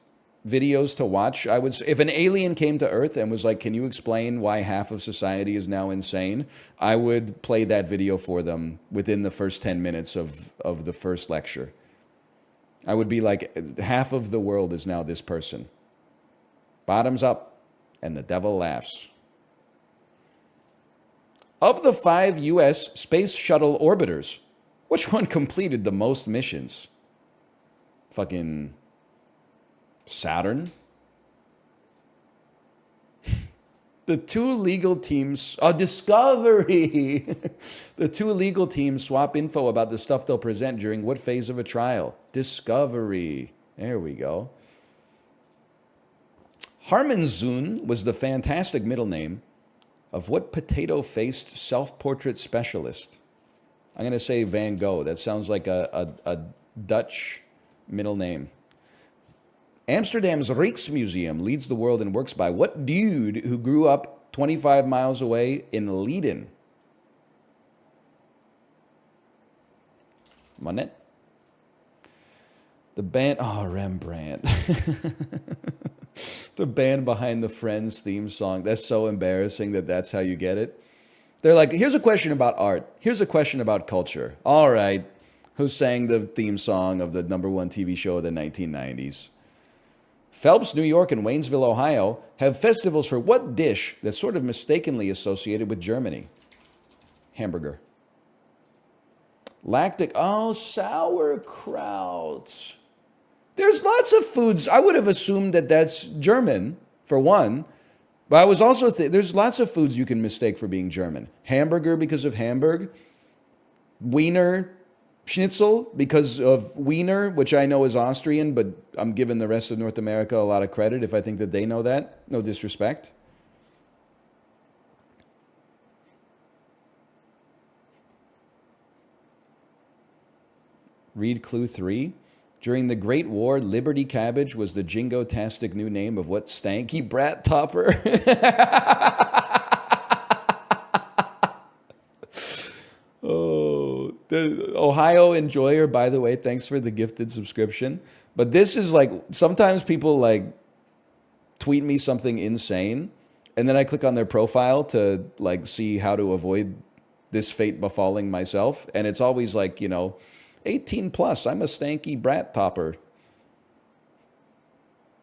videos to watch. I would say, if an alien came to Earth and was like, can you explain why half of society is now insane? I would play that video for them within the first 10 minutes of the first lecture. I would be like, half of the world is now this person. Bottoms up, and the devil laughs. Of the 5 U.S. Space Shuttle orbiters, which one completed the most missions? Fucking Saturn? The two legal teams, Discovery. The two legal teams swap info about the stuff they'll present during what phase of a trial? Discovery. There we go. Harmenzun was the fantastic middle name of what potato-faced self-portrait specialist? I'm going to say Van Gogh. That sounds like a Dutch middle name. Amsterdam's Rijksmuseum leads the world in works by what dude who grew up 25 miles away in Leiden? Monet? The band, Rembrandt. The band behind the Friends theme song. That's so embarrassing that that's how you get it. They're like, here's a question about art. Here's a question about culture. All right. Who sang the theme song of the #1 TV show of the 1990s? Phelps, New York, and Waynesville, Ohio have festivals for what dish that's sort of mistakenly associated with Germany? Hamburger. Lactic, sauerkraut. There's lots of foods. I would have assumed that that's German, for one. But I was also, there's lots of foods you can mistake for being German. Hamburger because of Hamburg. Wiener Schnitzel because of Wiener, which I know is Austrian, but I'm giving the rest of North America a lot of credit if I think that they know that. No disrespect. Read clue 3. During the Great War, Liberty Cabbage was the jingo-tastic new name of what stanky brat topper? The Ohio Enjoyer, by the way, thanks for the gifted subscription. But this is like, sometimes people like tweet me something insane, and then I click on their profile to like see how to avoid this fate befalling myself. And it's always like, 18 plus, I'm a stanky brat topper.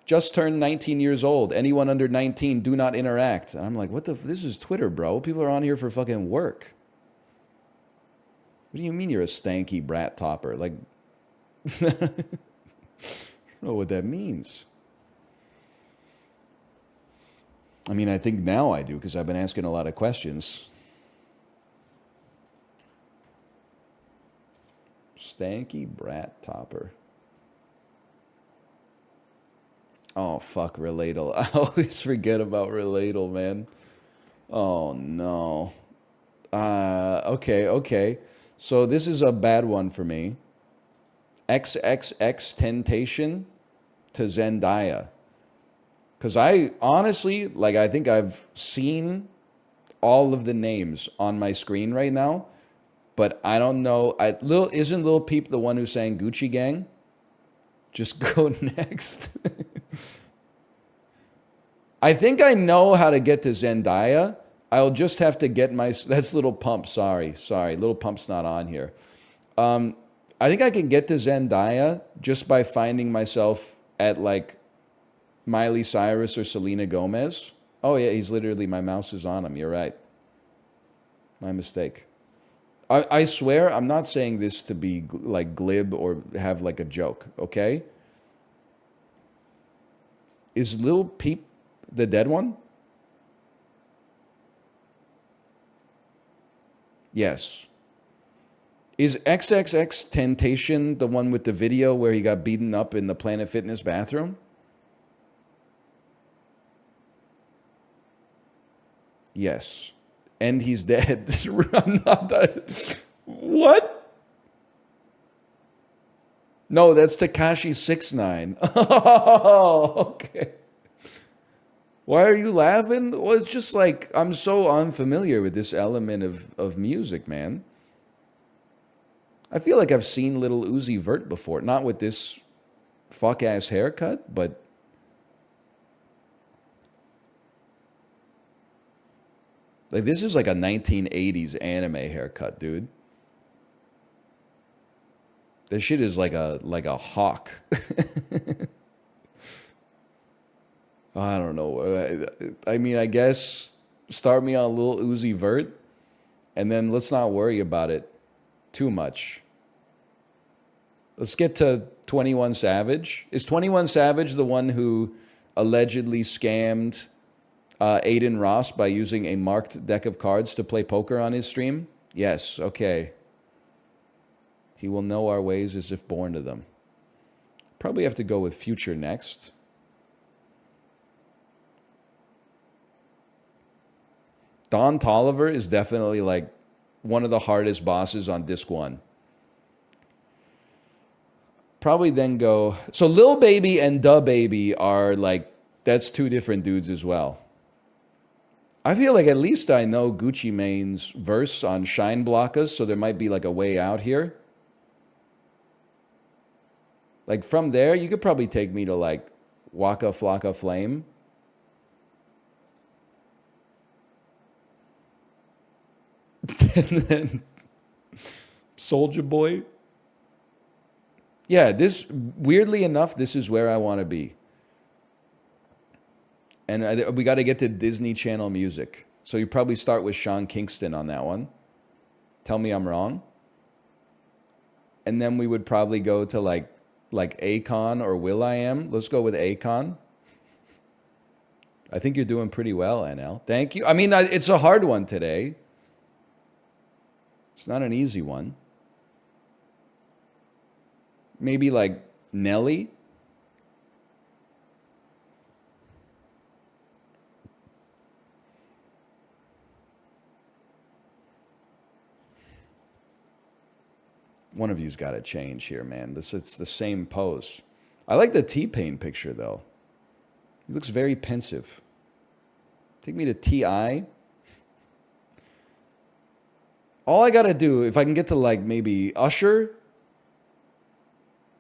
Just turned 19 years old. Anyone under 19, do not interact. And I'm like, this is Twitter, bro. People are on here for fucking work. What do you mean you're a stanky brat topper? Like, I don't know what that means. I mean, I think now I do because I've been asking a lot of questions. Stanky brat topper. Oh, fuck, Relatal. I always forget about Relatal, man. Oh, no. Okay. So this is a bad one for me. XXX Temptation to Zendaya. Because I honestly, like, I think I've seen all of the names on my screen right now, but I don't know. Isn't Lil Peep the one who sang Gucci Gang? Just go next. I think I know how to get to Zendaya. I'll just have to get my. That's Little Pump. Sorry. Little Pump's not on here. I think I can get to Zendaya just by finding myself at like Miley Cyrus or Selena Gomez. Oh yeah, he's literally, my mouse is on him. You're right. My mistake. I swear I'm not saying this to be like glib or have like a joke, okay? Is Lil Peep the dead one? Yes. Is XXX Temptation the one with the video where he got beaten up in the Planet Fitness bathroom? Yes. And he's dead. I'm not that. What? No, that's Tekashi 69. Oh, okay. Why are you laughing? Well, it's just like I'm so unfamiliar with this element of music, man. I feel like I've seen Little Uzi Vert before. Not with this fuck-ass haircut, but... like, this is like a 1980s anime haircut, dude. This shit is like a hawk. I don't know. I mean, I guess start me on Lil Uzi Vert, and then let's not worry about it too much. Let's get to 21 Savage. Is 21 Savage the one who allegedly scammed Aiden Ross by using a marked deck of cards to play poker on his stream? Yes, okay. He will know our ways as if born to them. Probably have to go with Future next. Don Tolliver is definitely like one of the hardest bosses on Disc 1. Probably then go... so Lil Baby and Da Baby are like... that's two different dudes as well. I feel like at least I know Gucci Mane's verse on Shine Blockas, so there might be like a way out here. Like from there, you could probably take me to like Waka Flocka Flame. And then Soldier Boy. Yeah, this, weirdly enough, this is where I want to be. And we got to get to Disney Channel music. So you probably start with Sean Kingston on that one. Tell me I'm wrong. And then we would probably go to like Akon or Will.i.am. Let's go with Akon. I think you're doing pretty well, NL. Thank you. I mean, it's a hard one today. It's not an easy one. Maybe like Nelly. One of you's got to change here, man. It's the same pose. I like the T-Pain picture, though. He looks very pensive. Take me to T.I. All I got to do, if I can get to, like, maybe Usher...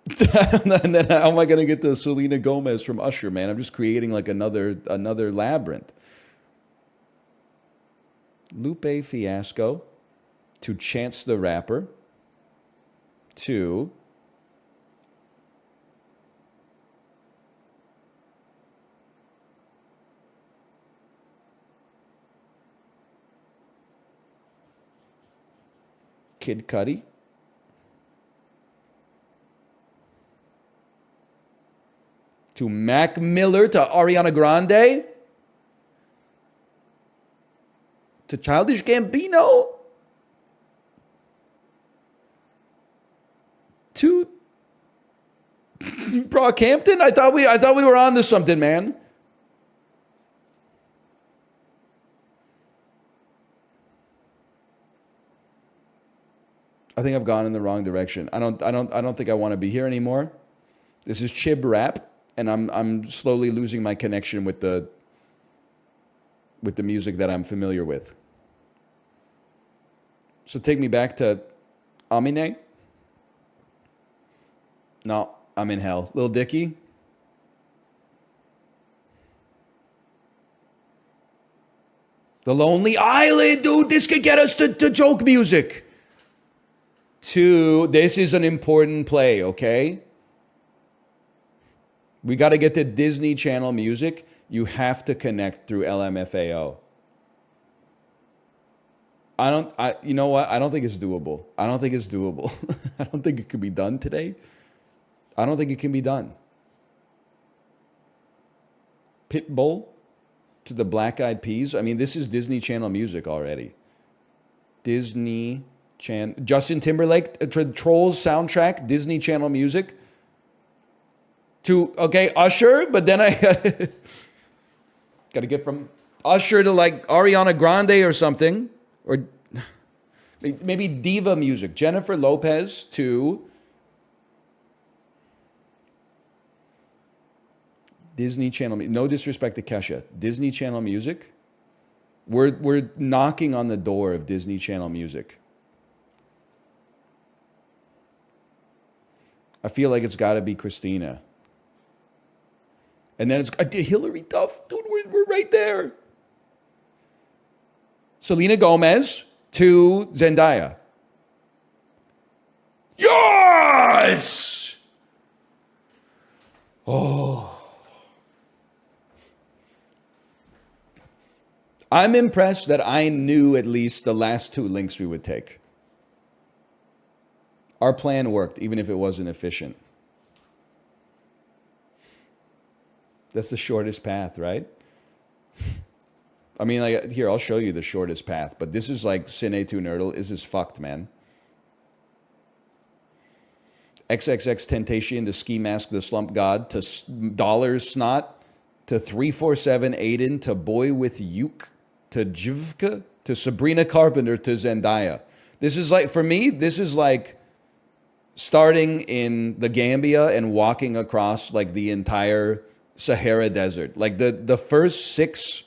and then how am I going to get to Selena Gomez from Usher, man? I'm just creating, like, another labyrinth. Lupe Fiasco to Chance the Rapper. To Kid Cudi. To Mac Miller, to Ariana Grande. To Childish Gambino. To Brockhampton? I thought we were on to something, man. I think I've gone in the wrong direction. I don't think I want to be here anymore. This is Chib Rap, and I'm slowly losing my connection with the music that I'm familiar with. So take me back to Amine. No, I'm in hell. Lil Dicky. The Lonely Island, dude. This could get us to joke music. This is an important play, okay? We got to get to Disney Channel music. You have to connect through LMFAO. You know what? I don't think it's doable. I don't think it could be done today. I don't think it can be done. Pitbull to the Black Eyed Peas. I mean, this is Disney Channel music already. Disney Channel. Justin Timberlake, Trolls soundtrack, Disney Channel music. Okay, Usher, but then I got to get from Usher to like Ariana Grande or something. Or maybe diva music. Jennifer Lopez to Disney Channel. No disrespect to Kesha. Disney Channel music. We're knocking on the door of Disney Channel music. I feel like it's got to be Christina. And then it's Hillary Duff. Dude, we're right there. Selena Gomez to Zendaya. Yes! Oh. I'm impressed that I knew at least the last two links we would take. Our plan worked, even if it wasn't efficient. That's the shortest path, right? I mean, like, here, I'll show you the shortest path, but this is like Cine 2 Nerdle. This is fucked, man. XXX Temptation to Ski Mask the Slump God to Dollars Snot to 347 Aiden to Boy with Uke to Jivka to Sabrina Carpenter to Zendaya. This is like, for me, this is like starting in the Gambia and walking across like the entire Sahara Desert. Like the first 6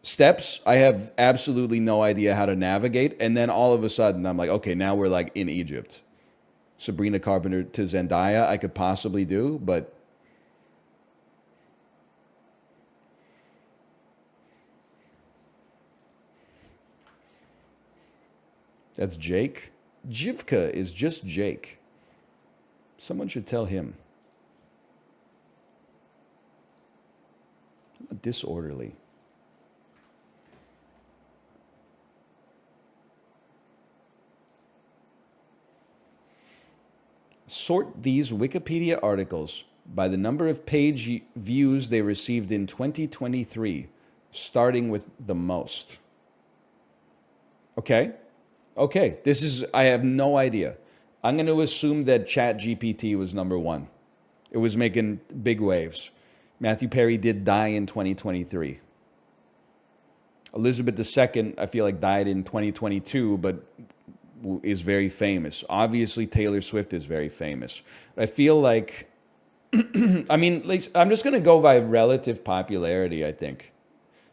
steps, I have absolutely no idea how to navigate. And then all of a sudden, I'm like, okay, now we're like in Egypt. Sabrina Carpenter to Zendaya, I could possibly do, but that's Jake. Jivka is just Jake. Someone should tell him. Disorderly. Sort these Wikipedia articles by the number of page views they received in 2023, starting with the most. Okay? Okay, I have no idea. I'm going to assume that ChatGPT was number 1. It was making big waves. Matthew Perry did die in 2023. Elizabeth II, I feel like, died in 2022, but is very famous. Obviously, Taylor Swift is very famous. I feel like, I mean, I'm just going to go by relative popularity, I think.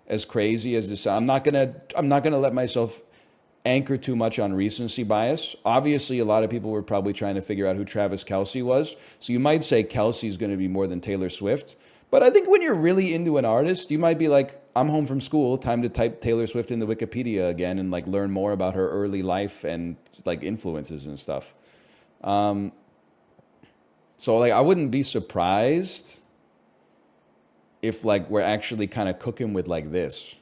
As crazy as this, I'm not going to let myself anchor too much on recency bias. Obviously, a lot of people were probably trying to figure out who Travis Kelce was. So you might say Kelce is going to be more than Taylor Swift. But I think when you're really into an artist, you might be like, I'm home from school, time to type Taylor Swift into Wikipedia again and like learn more about her early life and like influences and stuff. So like I wouldn't be surprised if like we're actually kind of cooking with like this.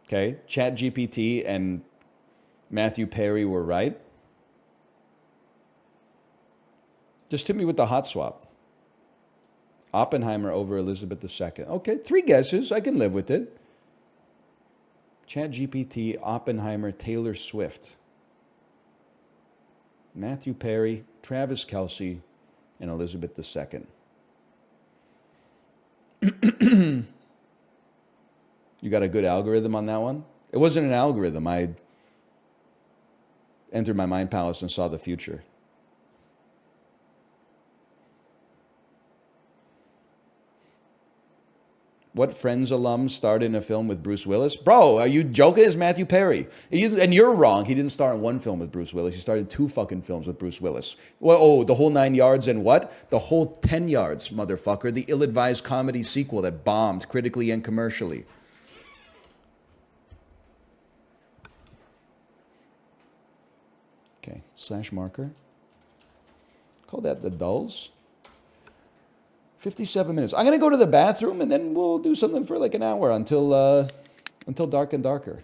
Okay, ChatGPT and Matthew Perry were right. Just hit me with the hot swap. Oppenheimer over Elizabeth II. Okay, 3 guesses. I can live with it. ChatGPT, Oppenheimer, Taylor Swift. Matthew Perry, Travis Kelce, and Elizabeth II. You got a good algorithm on that one? It wasn't an algorithm. I entered my mind palace and saw the future. What Friends alum starred in a film with Bruce Willis? Bro, are you joking? It's Matthew Perry. And you're wrong. He didn't star in one film with Bruce Willis. He starred in 2 fucking films with Bruce Willis. Well, oh, The Whole 9 Yards and what? The Whole 10 Yards, motherfucker. The ill-advised comedy sequel that bombed critically and commercially. Okay, slash marker. Call that the dulls. 57 minutes. I'm going to go to the bathroom and then we'll do something for like an hour until dark and darker.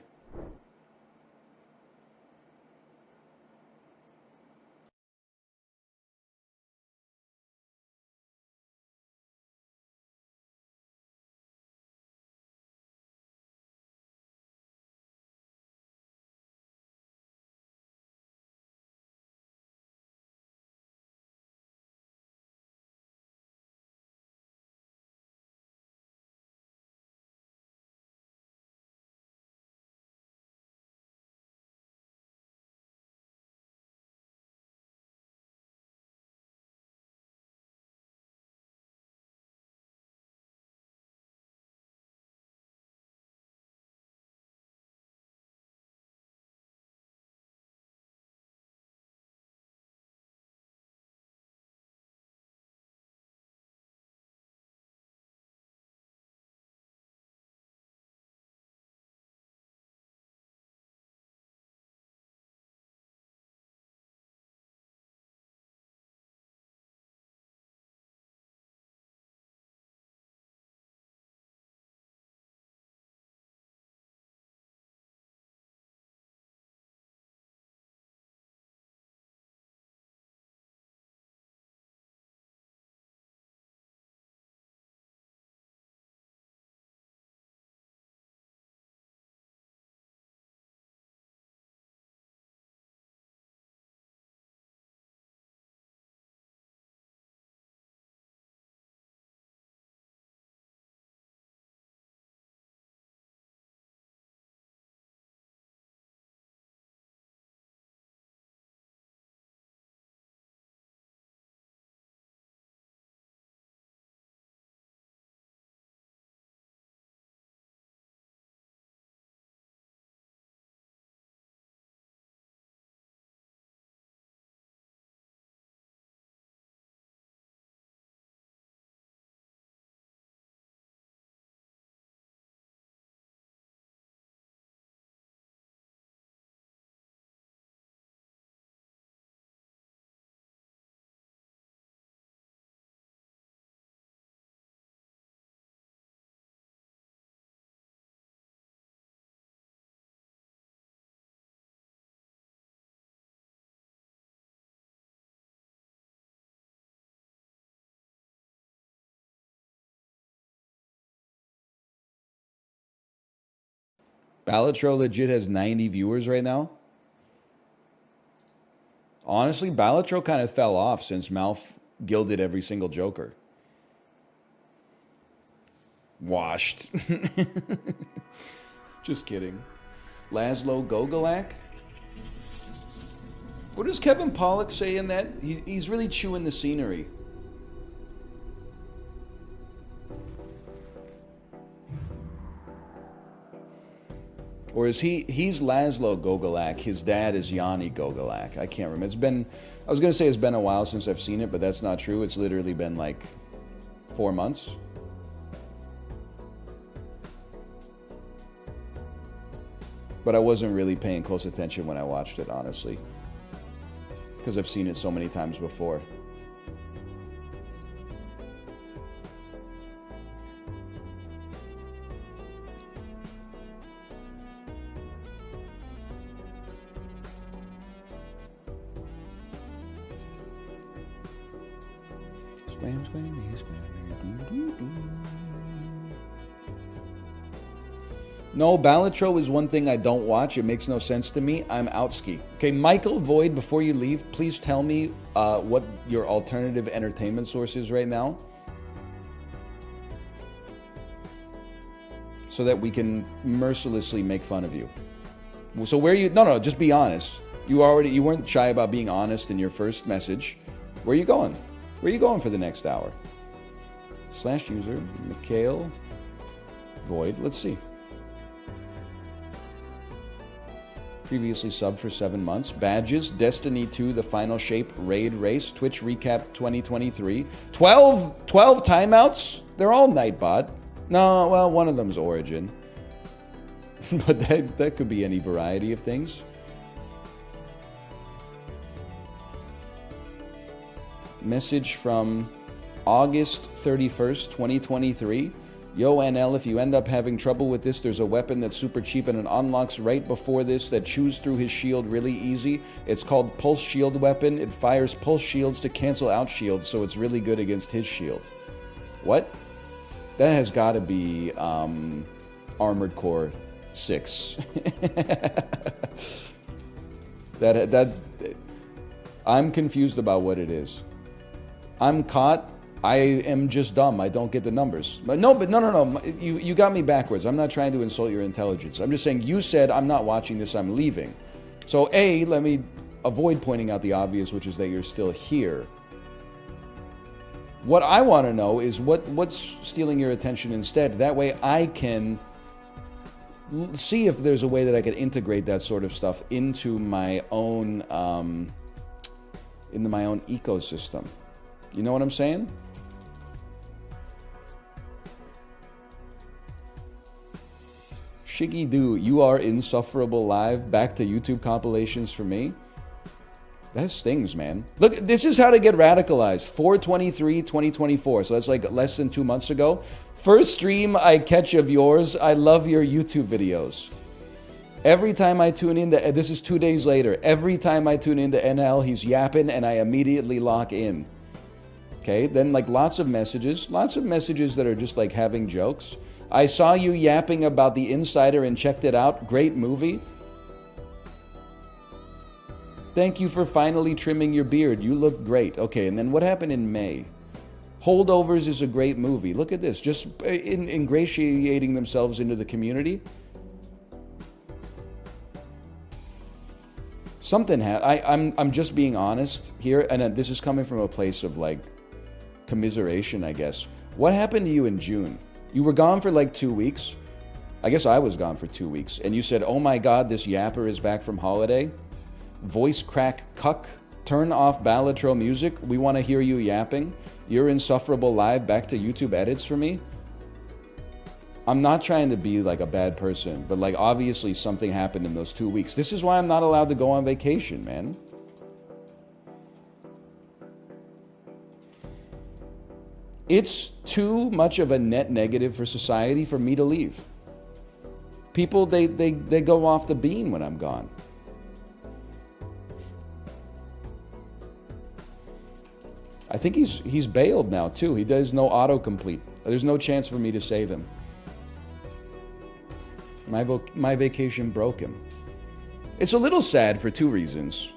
Balatro legit has 90 viewers right now. Honestly, Balatro kind of fell off since Malf gilded every single Joker. Washed. Just kidding. Laszlo Gogolak? What does Kevin Pollak say in that? He's really chewing the scenery. Or is he's Laszlo Gogolak. His dad is Yanni Gogolak. I can't remember. I was going to say it's been a while since I've seen it, but that's not true. It's literally been like 4 months. But I wasn't really paying close attention when I watched it, honestly. Because I've seen it so many times before. Scram, scram, scram. No, Balatro is one thing I don't watch. It makes no sense to me. I'm outski. Okay, Michael Void, before you leave, please tell me what your alternative entertainment source is right now, so that we can mercilessly make fun of you. So where you... No, just be honest. You weren't shy about being honest in your first message. Where are you going? Where are you going for the next hour? /user, Mikhail Void. Let's see. Previously subbed for 7 months. Badges, Destiny 2, The Final Shape, Raid Race, Twitch Recap 2023. 12 timeouts? They're all Nightbot. No, well, one of them's Origin. But that could be any variety of things. Message from August 31st, 2023. Yo, NL, if you end up having trouble with this, there's a weapon that's super cheap and it unlocks right before this that chews through his shield really easy. It's called Pulse Shield Weapon. It fires pulse shields to cancel out shields, so it's really good against his shield. What? That has got to be Armored Core 6. I'm confused about what it is. I'm caught. I am just dumb. I don't get the numbers. But no. You got me backwards. I'm not trying to insult your intelligence. I'm just saying you said I'm not watching this, I'm leaving. So A, let me avoid pointing out the obvious, which is that you're still here. What I want to know is what's stealing your attention instead. That way I can see if there's a way that I could integrate that sort of stuff into my own ecosystem. You know what I'm saying? Shiggy Do, you are insufferable live. Back to YouTube compilations for me. That stings, man. Look, this is how to get radicalized. 4/23/2024. So that's like less than 2 months ago. First stream I catch of yours. I love your YouTube videos. Every time I tune in, this is 2 days later. Every time I tune into NL, he's yapping and I immediately lock in. Okay, then like lots of messages that are just like having jokes. I saw you yapping about The Insider and checked it out. Great movie. Thank you for finally trimming your beard. You look great. Okay, and then what happened in May? Holdovers is a great movie. Look at this. Just ingratiating themselves into the community. Something I'm just being honest here, and this is coming from a place of like commiseration, I guess. What happened to you in June? You were gone for like 2 weeks. I guess I was gone for 2 weeks. And you said, oh my God, this yapper is back from holiday. Voice crack cuck. Turn off Balatro music. We want to hear you yapping. You're insufferable live. Back to YouTube edits for me. I'm not trying to be like a bad person, but like obviously something happened in those 2 weeks. This is why I'm not allowed to go on vacation, man. It's too much of a net negative for society for me to leave. People, they go off the beam when I'm gone. I think he's bailed now too. He does no autocomplete. There's no chance for me to save him. My vacation broke him. It's a little sad for 2 reasons.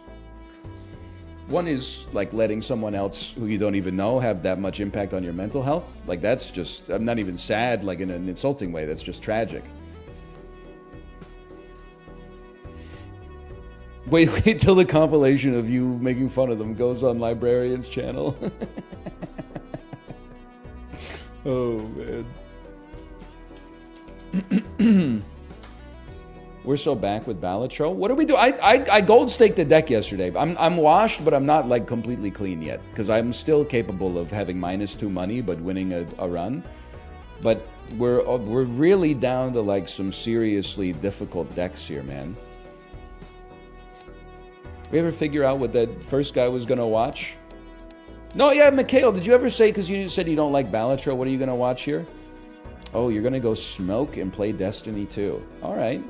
One is like letting someone else who you don't even know have that much impact on your mental health. Like that's just, I'm not even sad like in an insulting way. That's just tragic. Wait till the compilation of you making fun of them goes on Librarian's channel. Oh, man. We're so back with Balatro. What do we do? I gold staked the deck yesterday. I'm washed, but I'm not like completely clean yet because I'm still capable of having -2 money but winning a run. But we're really down to like some seriously difficult decks here, man. We ever figure out what that first guy was gonna watch? No, yeah, Mikhail, did you ever say, because you said you don't like Balatro, what are you gonna watch here? Oh, you're gonna go smoke and play Destiny 2. All right.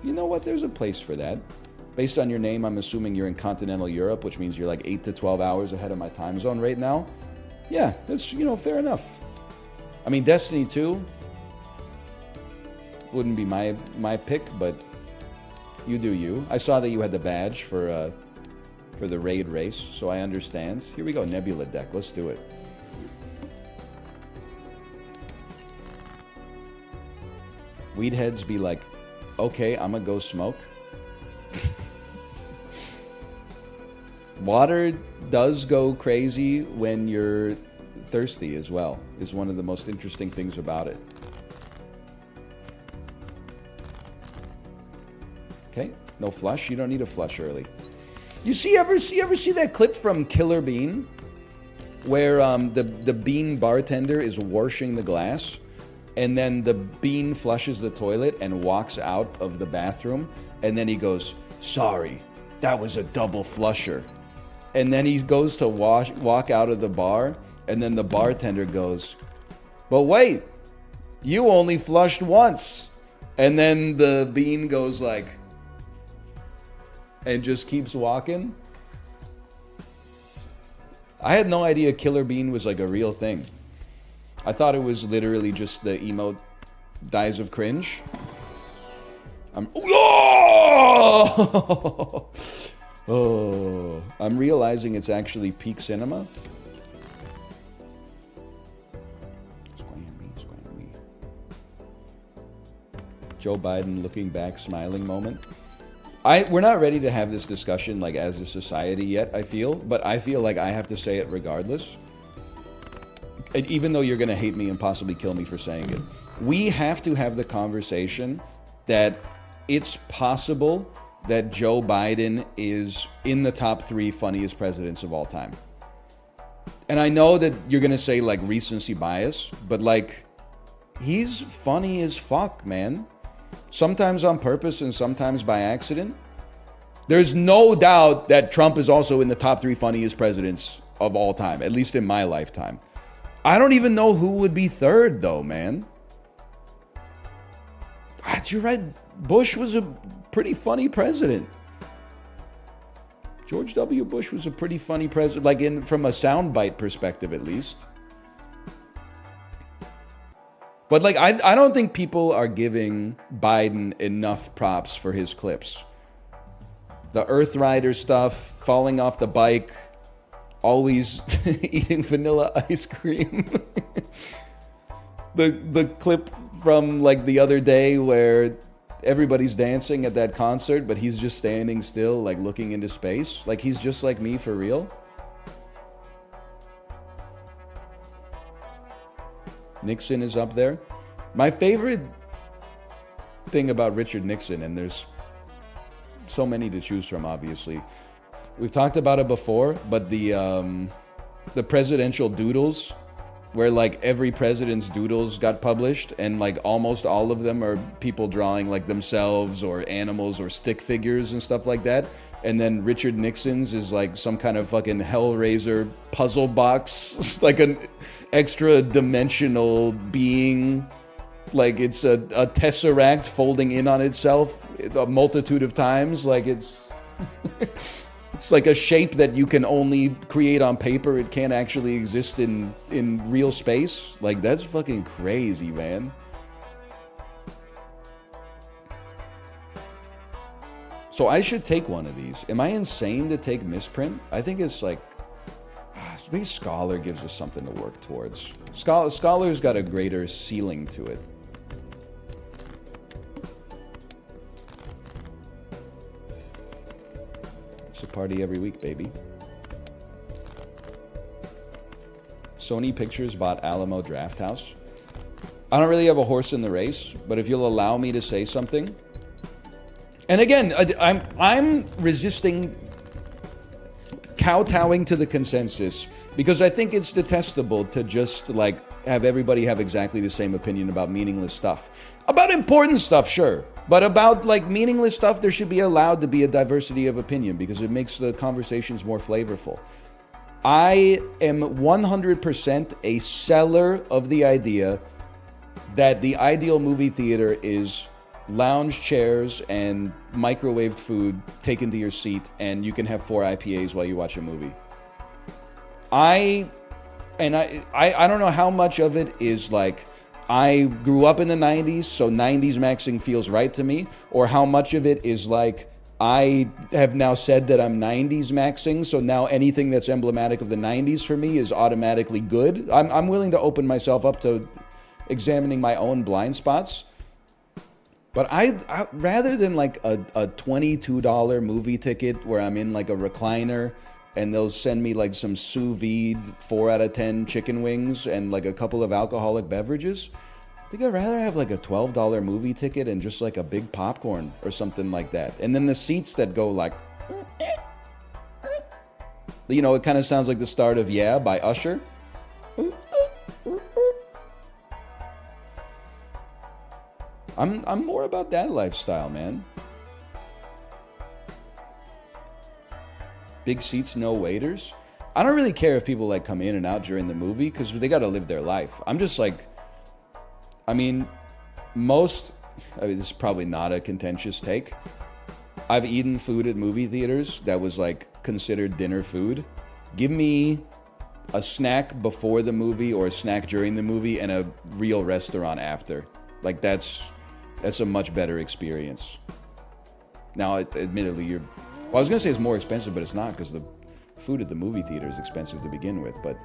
You know what? There's a place for that. Based on your name, I'm assuming you're in continental Europe, which means you're like 8 to 12 hours ahead of my time zone right now. Yeah, that's, fair enough. I mean, Destiny 2, wouldn't be my pick, but you do you. I saw that you had the badge for the raid race, so I understand. Here we go, Nebula deck. Let's do it. Weedheads be like, okay, I'm gonna go smoke. Water does go crazy when you're thirsty as well, is one of the most interesting things about it. Okay, no flush. You don't need a flush early. You ever see that clip from Killer Bean where the bean bartender is washing the glass and then the bean flushes the toilet and walks out of the bathroom and then he goes, "Sorry, that was a double flusher." And then he goes to walk out of the bar and then the bartender goes, "But wait, you only flushed once." And then the bean goes like, and just keeps walking. I had no idea Killer Bean was like a real thing. I thought it was literally just the emote dies of cringe. I'm realizing it's actually peak cinema. Squam me. Joe Biden looking back, smiling moment. We're not ready to have this discussion like as a society yet, I feel, but I feel like I have to say it regardless. And even though you're going to hate me and possibly kill me for saying it, we have to have the conversation that it's possible that Joe Biden is in the top 3 funniest presidents of all time. And I know that you're going to say like recency bias, but like he's funny as fuck, man. Sometimes on purpose and sometimes by accident. There's no doubt that Trump is also in the top 3 funniest presidents of all time, at least in my lifetime. I don't even know who would be third, though, man. You're right. Bush was a pretty funny president. George W. Bush was a pretty funny president, like from a soundbite perspective, at least. But like, I don't think people are giving Biden enough props for his clips. The Earth Rider stuff, falling off the bike, always eating vanilla ice cream. The clip from like the other day where everybody's dancing at that concert, but he's just standing still, like looking into space. Like he's just like me for real. Nixon is up there. My favorite thing about Richard Nixon, and there's so many to choose from, obviously. We've talked about it before, but the presidential doodles, where like every president's doodles got published, and like almost all of them are people drawing like themselves or animals or stick figures and stuff like that. And then Richard Nixon's is like some kind of fucking Hellraiser puzzle box, like an extra dimensional being. Like it's a tesseract folding in on itself a multitude of times. Like it's it's like a shape that you can only create on paper. It can't actually exist in real space. Like that's fucking crazy, man. So I should take one of these. Am I insane to take misprint? I think it's like, maybe Scholar gives us something to work towards. Scholar's got a greater ceiling to it. It's a party every week, baby. Sony Pictures bought Alamo Drafthouse. I don't really have a horse in the race, but if you'll allow me to say something. And again, I'm resisting kowtowing to the consensus because I think it's detestable to just like have everybody have exactly the same opinion about meaningless stuff. About important stuff, sure, but about like meaningless stuff, there should be allowed to be a diversity of opinion because it makes the conversations more flavorful. I am 100% a seller of the idea that the ideal movie theater is lounge chairs and microwaved food taken to your seat, and you can have 4 IPAs while you watch a movie. I don't know how much of it is like I grew up in the 90s, so 90s maxing feels right to me, or how much of it is like I have now said that I'm 90s maxing, so now anything that's emblematic of the 90s for me is automatically good. I'm willing to open myself up to examining my own blind spots. But I rather than like a $22 movie ticket where I'm in like a recliner and they'll send me like some sous vide 4 out of 10 chicken wings and like a couple of alcoholic beverages, I think I'd rather have like a $12 movie ticket and just like a big popcorn or something like that. And then the seats that go like, you know, it kind of sounds like the start of Yeah by Usher. I'm more about that lifestyle, man. Big seats, no waiters. I don't really care if people like come in and out during the movie because they got to live their life. I'm just like, I mean, this is probably not a contentious take. I've eaten food at movie theaters that was like considered dinner food. Give me a snack before the movie or a snack during the movie and a real restaurant after. Like that's a much better experience. Now, admittedly, I was gonna say it's more expensive, but it's not because the food at the movie theater is expensive to begin with. But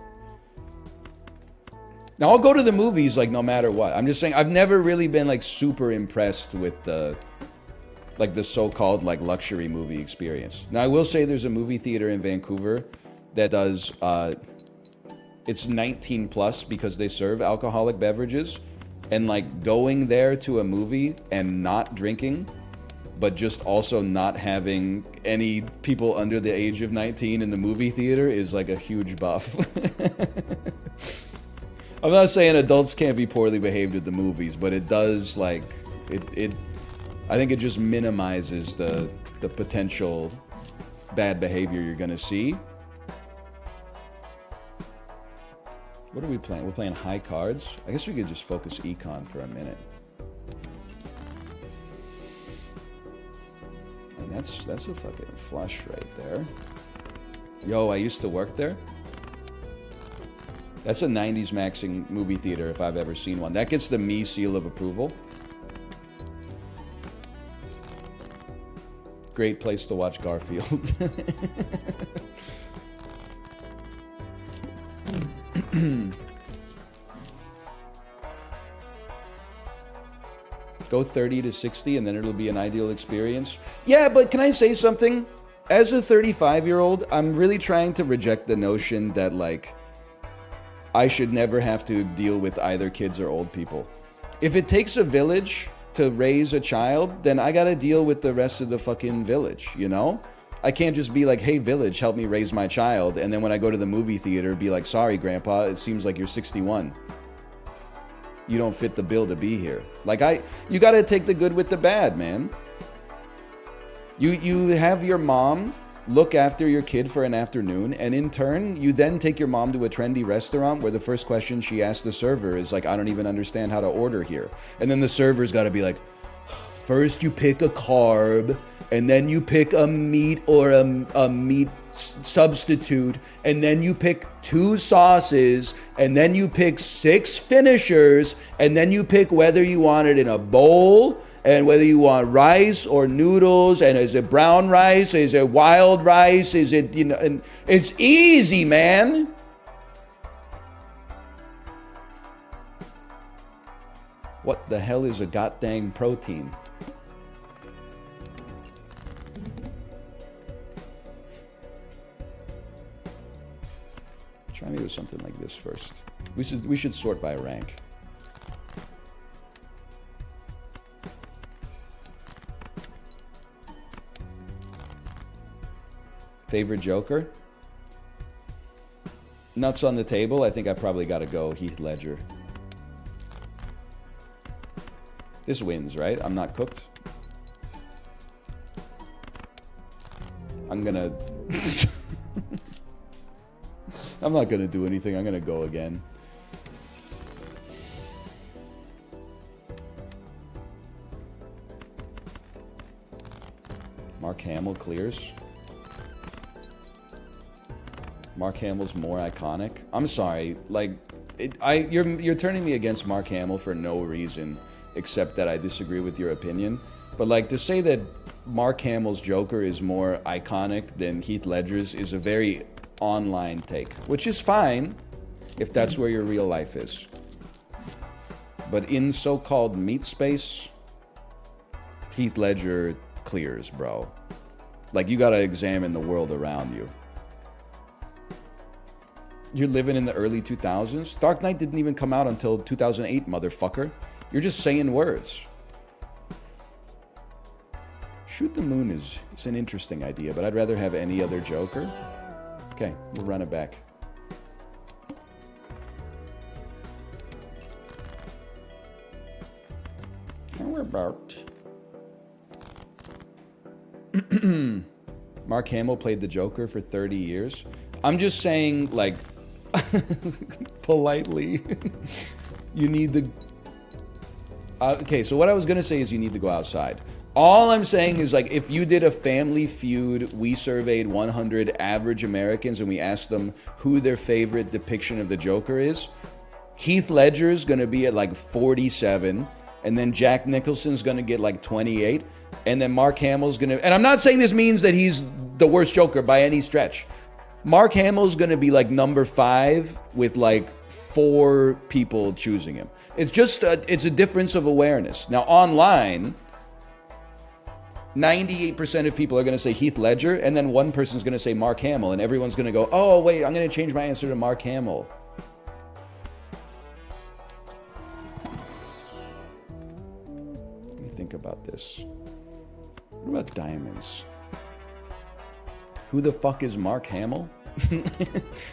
now I'll go to the movies like no matter what. I'm just saying I've never really been like super impressed with the so-called like luxury movie experience. Now I will say there's a movie theater in Vancouver that does it's 19 plus because they serve alcoholic beverages, and like going there to a movie and not drinking, but just also not having any people under the age of 19 in the movie theater is like a huge buff. I'm not saying adults can't be poorly behaved at the movies, but it does like it I think it just minimizes the potential bad behavior you're gonna see. What are we playing? We're playing high cards. I guess we could just focus econ for a minute. And that's a fucking flush right there. Yo, I used to work there. That's a 90s maxing movie theater if I've ever seen one. That gets the me seal of approval. Great place to watch Garfield. Go 30 to 60 and then it'll be an ideal experience. Yeah, but can I say something? As a 35-year-old, I'm really trying to reject the notion that like I should never have to deal with either kids or old people. If it takes a village to raise a child, then I gotta deal with the rest of the fucking village, you know? I can't just be like, hey, village, help me raise my child. And then when I go to the movie theater, be like, sorry, grandpa, it seems like you're 61. You don't fit the bill to be here. Like, you gotta take the good with the bad, man. You have your mom look after your kid for an afternoon, and in turn, you then take your mom to a trendy restaurant where the first question she asks the server is like, I don't even understand how to order here. And then the server's gotta be like, first you pick a carb, and then you pick a meat or a meat substitute, and then you pick 2 sauces, and then you pick 6 finishers, and then you pick whether you want it in a bowl, and whether you want rice or noodles, and is it brown rice, is it wild rice, is it, you know, and it's easy, man. What the hell is a goddamn protein? Try me with something like this first. We should sort by rank. Favorite Joker? Nuts on the table. I think I probably got to go Heath Ledger. This wins, right? I'm not cooked. I'm gonna... I'm not gonna do anything. I'm gonna go again. Mark Hamill clears. Mark Hamill's more iconic. I'm sorry, like, You're turning me against Mark Hamill for no reason except that I disagree with your opinion. But like to say that Mark Hamill's Joker is more iconic than Heath Ledger's is a very online take, which is fine if that's where your real life is. But in so-called meat space, Heath Ledger clears, bro. Like, you gotta examine the world around you. You're living in the early 2000s? Dark Knight didn't even come out until 2008, motherfucker. You're just saying words. Shoot the moon it's an interesting idea, but I'd rather have any other Joker. Okay, we'll run it back. And we're about. Mark Hamill played the Joker for 30 years. I'm just saying, like, politely, you need the... okay, so what I was going to say is you need to go outside. All I'm saying is, like, if you did a Family Feud, we surveyed 100 average Americans and we asked them who their favorite depiction of the Joker is, Heath Ledger's going to be at, like, 47, and then Jack Nicholson's going to get, like, 28, and then Mark Hamill's going to... And I'm not saying this means that he's the worst Joker by any stretch. Mark Hamill's going to be, like, number 5 with, like, 4 people choosing him. It's just it's a difference of awareness. Now, online... 98% of people are going to say Heath Ledger, and then one person's going to say Mark Hamill, and everyone's going to go, oh, wait, I'm going to change my answer to Mark Hamill. Let me think about this. What about diamonds? Who the fuck is Mark Hamill?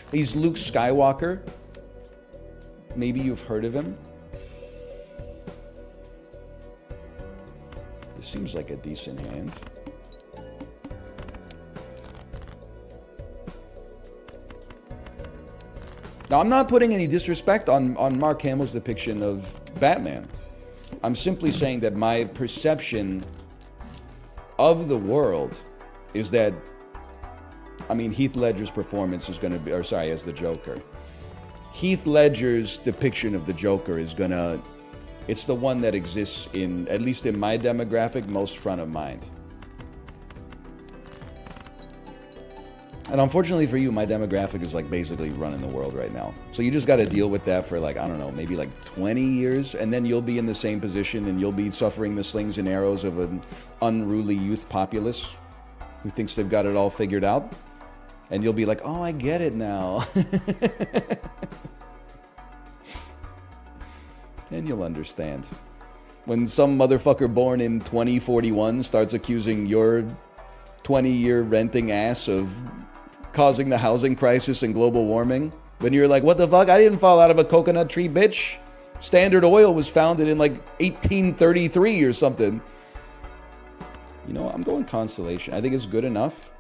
He's Luke Skywalker. Maybe you've heard of him. Seems like a decent hand. Now, I'm not putting any disrespect on Mark Hamill's depiction of Batman. I'm simply saying that my perception of the world is that, I mean, Heath Ledger's performance is going to be, or sorry, as the Joker. Heath Ledger's depiction of the Joker is going to... It's the one that exists in, at least in my demographic, most front of mind. And unfortunately for you, my demographic is like basically running the world right now. So you just got to deal with that for like, I don't know, maybe like 20 years. And then you'll be in the same position and you'll be suffering the slings and arrows of an unruly youth populace who thinks they've got it all figured out. And you'll be like, oh, I get it now. And you'll understand. When some motherfucker born in 2041 starts accusing your 20-year renting ass of causing the housing crisis and global warming, when you're like, what the fuck? I didn't fall out of a coconut tree, bitch. Standard Oil was founded in like 1833 or something. You know, I'm going Constellation. I think it's good enough.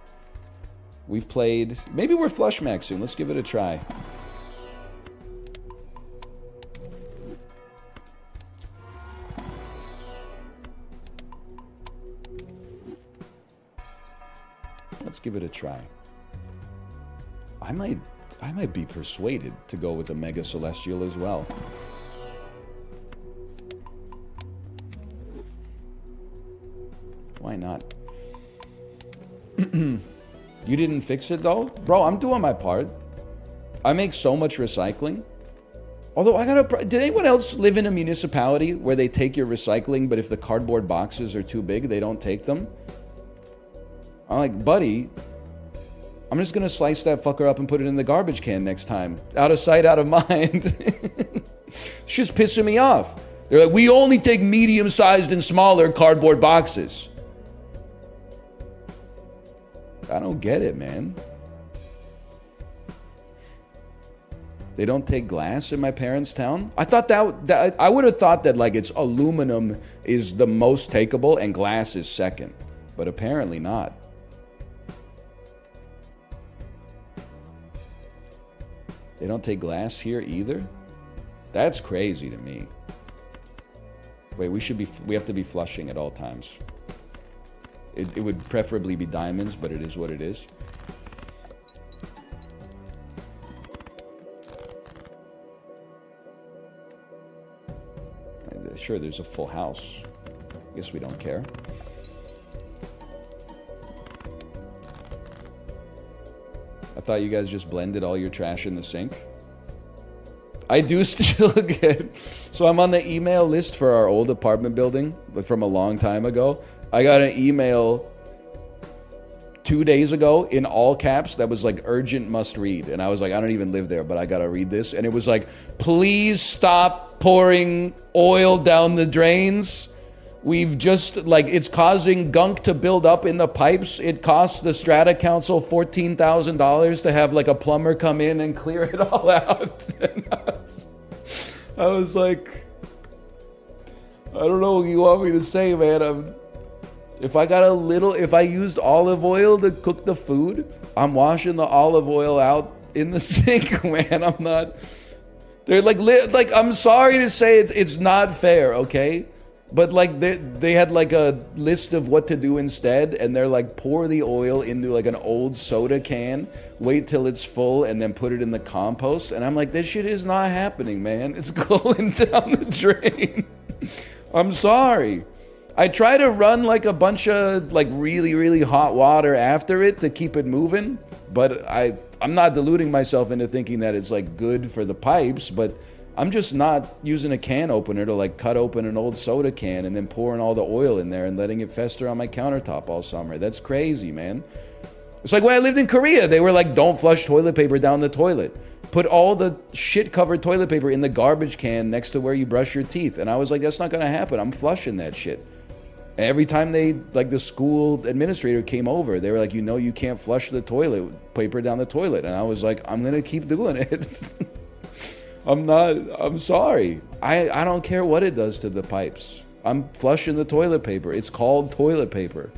We've played... Maybe we're flush max soon. Let's give it a try. Let's give it a try. I might be persuaded to go with a Mega Celestial as well. Why not? You didn't fix it though? Bro, I'm doing my part. I make so much recycling. Although did anyone else live in a municipality where they take your recycling, but if the cardboard boxes are too big, they don't take them? I'm like, buddy, I'm just going to slice that fucker up and put it in the garbage can next time. Out of sight, out of mind. It's just pissing me off. They're like, we only take medium-sized and smaller cardboard boxes. I don't get it, man. They don't take glass in my parents' town? I thought that I would have thought that like it's aluminum is the most takeable and glass is second. But apparently not. They don't take glass here either? That's crazy to me. Wait, we have to be flushing at all times. It would preferably be diamonds, but it is what it is. Sure, there's a full house. Guess we don't care. I thought you guys just blended all your trash in the sink. I do still get... So I'm on the email list for our old apartment building, but from a long time ago. I got an email 2 days ago in all caps that was like urgent must read. And I was like, I don't even live there, but I gotta read this. And it was like, please stop pouring oil down the drains. We've just, like, it's causing gunk to build up in the pipes. It costs the Strata Council $14,000 to have, like, a plumber come in and clear it all out. And I was like, I don't know what you want me to say, man. If I used olive oil to cook the food, I'm washing the olive oil out in the sink, man. I'm not, they're like, I'm sorry to say it's not fair, okay? But like they had like a list of what to do instead, and they're like, pour the oil into like an old soda can, wait till it's full, and then put it in the compost. And I'm like, this shit is not happening, man. It's going down the drain. I'm sorry. I try to run like a bunch of like really, really hot water after it to keep it moving, but I'm not deluding myself into thinking that it's like good for the pipes, but I'm just not using a can opener to like cut open an old soda can and then pouring all the oil in there and letting it fester on my countertop all summer. That's crazy, man. It's like when I lived in Korea, they were like, don't flush toilet paper down the toilet. Put all the shit-covered toilet paper in the garbage can next to where you brush your teeth. And I was like, that's not gonna happen. I'm flushing that shit. Every time the school administrator came over, they were like, you know, you can't flush the toilet paper down the toilet. And I was like, I'm gonna keep doing it. I'm sorry. I don't care what it does to the pipes. I'm flushing the toilet paper. It's called toilet paper.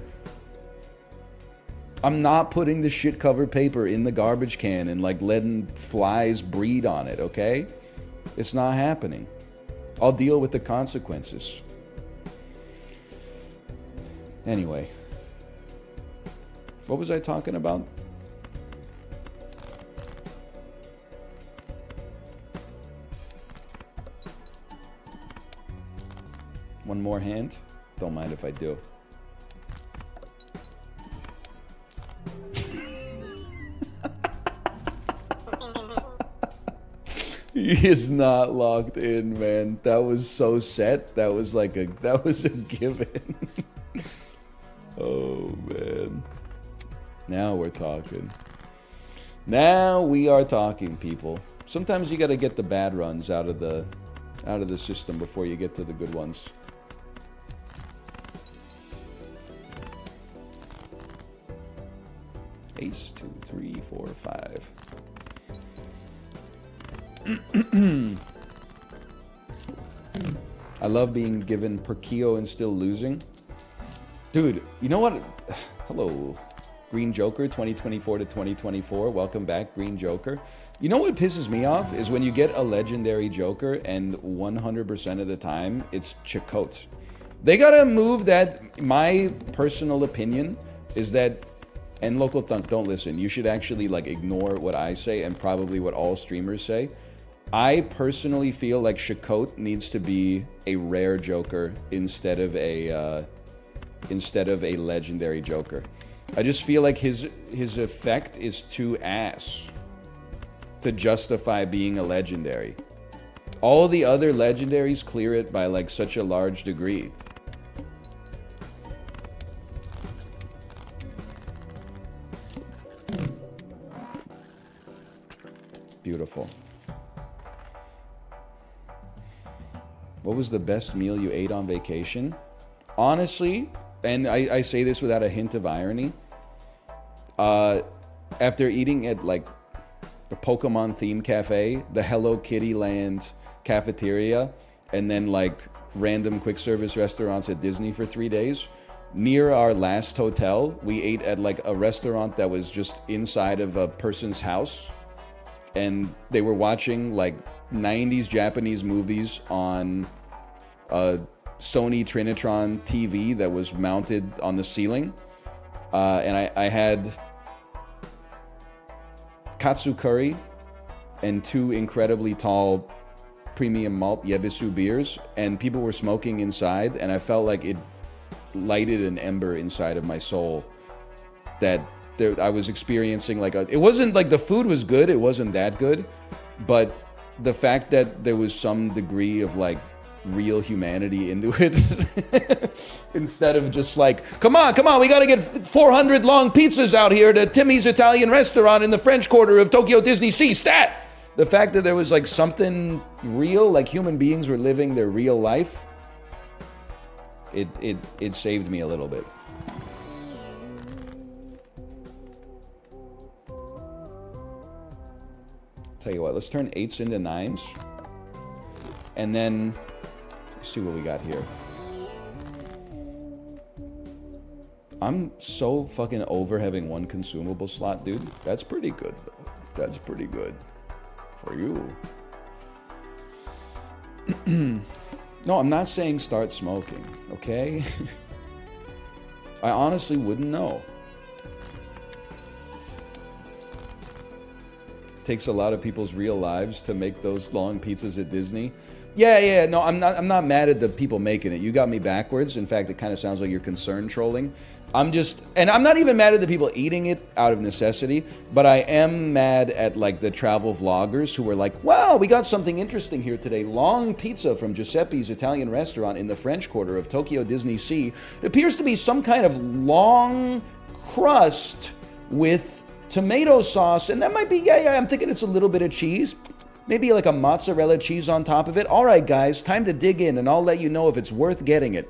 I'm not putting the shit covered paper in the garbage can and like letting flies breed on it, okay? It's not happening. I'll deal with the consequences. Anyway. What was I talking about? One more hand? Don't mind if I do. He is not locked in, man. That was so set. That was a given. Oh, man. Now we're talking. Now we are talking, people. Sometimes you gotta get the bad runs out of the system before you get to the good ones. Ace, 2, 3, 4, 5. I love being given Perkeo and still losing. Dude, you know what? Hello, Green Joker 2024 to 2024. Welcome back, Green Joker. You know what pisses me off is when you get a legendary Joker and 100% of the time it's Chakotay. They gotta move that. My personal opinion is that, and Local Thunk, don't listen. You should actually like ignore what I say and probably what all streamers say. I personally feel like Chakotay needs to be a rare Joker instead of a legendary Joker. I just feel like his effect is too ass to justify being a legendary. All the other legendaries clear it by like such a large degree. Beautiful. What was the best meal you ate on vacation? Honestly, and I say this without a hint of irony, after eating at like the Pokemon themed cafe, the Hello Kitty Land cafeteria, and then like random quick service restaurants at Disney for 3 days, near our last hotel, we ate at like a restaurant that was just inside of a person's house, and they were watching like 90s Japanese movies on a Sony Trinitron TV that was mounted on the ceiling. And I had katsu curry and 2 incredibly tall premium malt Yebisu beers, and people were smoking inside, and I felt like it lighted an ember inside of my soul that I was experiencing like it wasn't like the food was good, it wasn't that good, but the fact that there was some degree of like real humanity into it instead of just like, come on, we gotta get 400 long pizzas out here to Timmy's Italian restaurant in the French Quarter of Tokyo Disney Sea, stat! The fact that there was like something real, like human beings were living their real life, it saved me a little bit. Tell you what, let's turn 8s into 9s. And then, let's see what we got here. I'm so fucking over having one consumable slot, dude. That's pretty good, though. That's pretty good. For you. No, I'm not saying start smoking, okay? I honestly wouldn't know. Takes a lot of people's real lives to make those long pizzas at Disney. Yeah, no, I'm not mad at the people making it. You got me backwards. In fact, it kind of sounds like you're concerned trolling. I'm not even mad at the people eating it out of necessity, but I am mad at like the travel vloggers who were like, wow, we got something interesting here today. Long pizza from Giuseppe's Italian restaurant in the French Quarter of Tokyo Disney Sea. It appears to be some kind of long crust with tomato sauce, and that might be, yeah, I'm thinking it's a little bit of cheese. Maybe like a mozzarella cheese on top of it. All right, guys, time to dig in, and I'll let you know if it's worth getting it.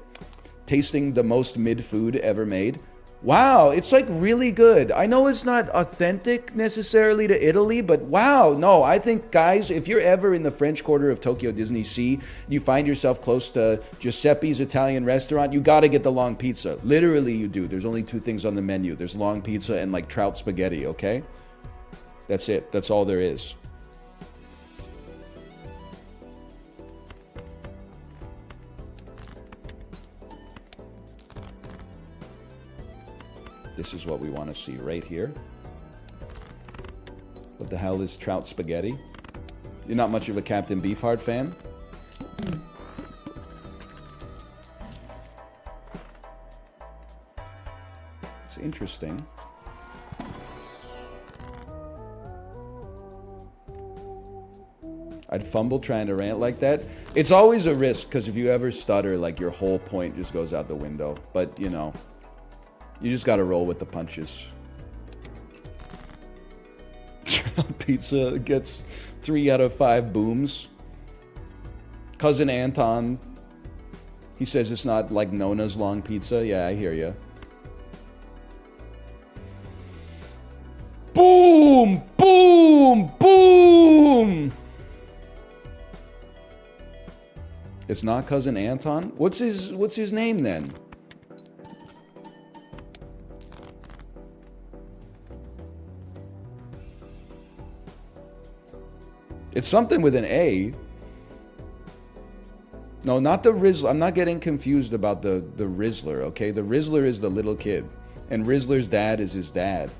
Tasting the most mid food ever made. Wow, it's like really good. I know it's not authentic necessarily to Italy, but wow, no, I think, guys, if you're ever in the French Quarter of Tokyo Disney Sea, you find yourself close to Giuseppe's Italian restaurant, you gotta get the long pizza. Literally, you do. There's only 2 things on the menu. There's long pizza and like trout spaghetti, okay? That's it. That's all there is. This is what we want to see right here. What the hell is trout spaghetti? You're not much of a Captain Beefheart fan? It's interesting. I'd fumble trying to rant like that. It's always a risk, because if you ever stutter, like your whole point just goes out the window. But, you know, you just gotta roll with the punches. Pizza gets 3 out of 5 booms. Cousin Anton, he says it's not like Nona's long pizza. Yeah, I hear ya. Boom! Boom! Boom! It's not Cousin Anton? What's his name then? It's something with an A. No, not the Rizzler. I'm not getting confused about the Rizzler, okay? The Rizzler is the little kid. And Rizzler's dad is his dad.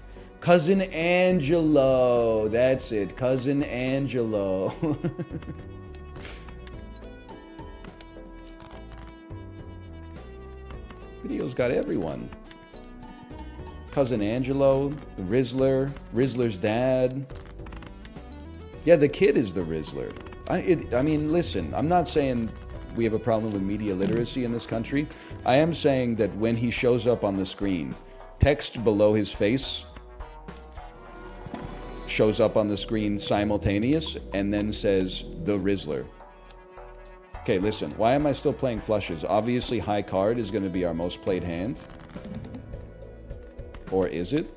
Cousin Angelo. That's it. Cousin Angelo. Video's got everyone. Cousin Angelo, the Rizzler, Rizzler's dad. Yeah, the kid is the Rizzler. I mean, listen, I'm not saying we have a problem with media literacy in this country. I am saying that when he shows up on the screen, text below his face shows up on the screen simultaneous and then says, the Rizzler. Okay, listen, why am I still playing flushes? Obviously, high card is going to be our most played hand. Or is it?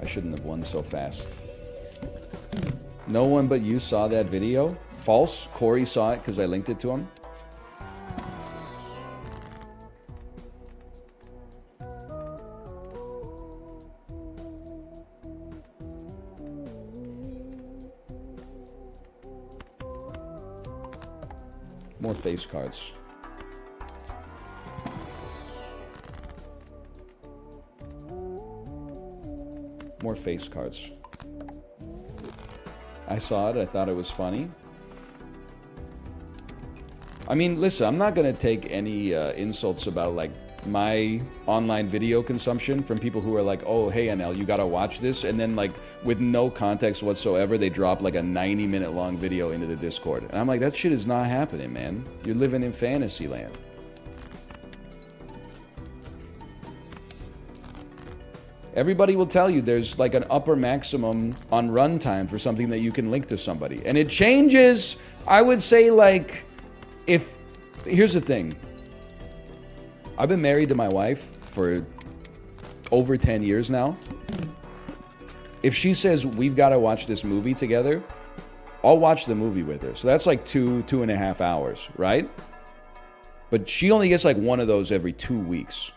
I shouldn't have won so fast. No one but you saw that video? False. Corey saw it because I linked it to him. More face cards. More face cards. I saw it. I thought it was funny. I mean, listen, I'm not going to take any insults about, like, my online video consumption from people who are like, oh, hey, NL, you got to watch this. And then, like, with no context whatsoever, they drop, like, a 90-minute long video into the Discord. And I'm like, that shit is not happening, man. You're living in fantasy land. Everybody will tell you there's like an upper maximum on runtime for something that you can link to somebody. And it changes, I would say, like, if... Here's the thing. I've been married to my wife for over 10 years now. If she says, we've got to watch this movie together, I'll watch the movie with her. So that's like 2.5 hours, right? But she only gets like one of those every 2 weeks.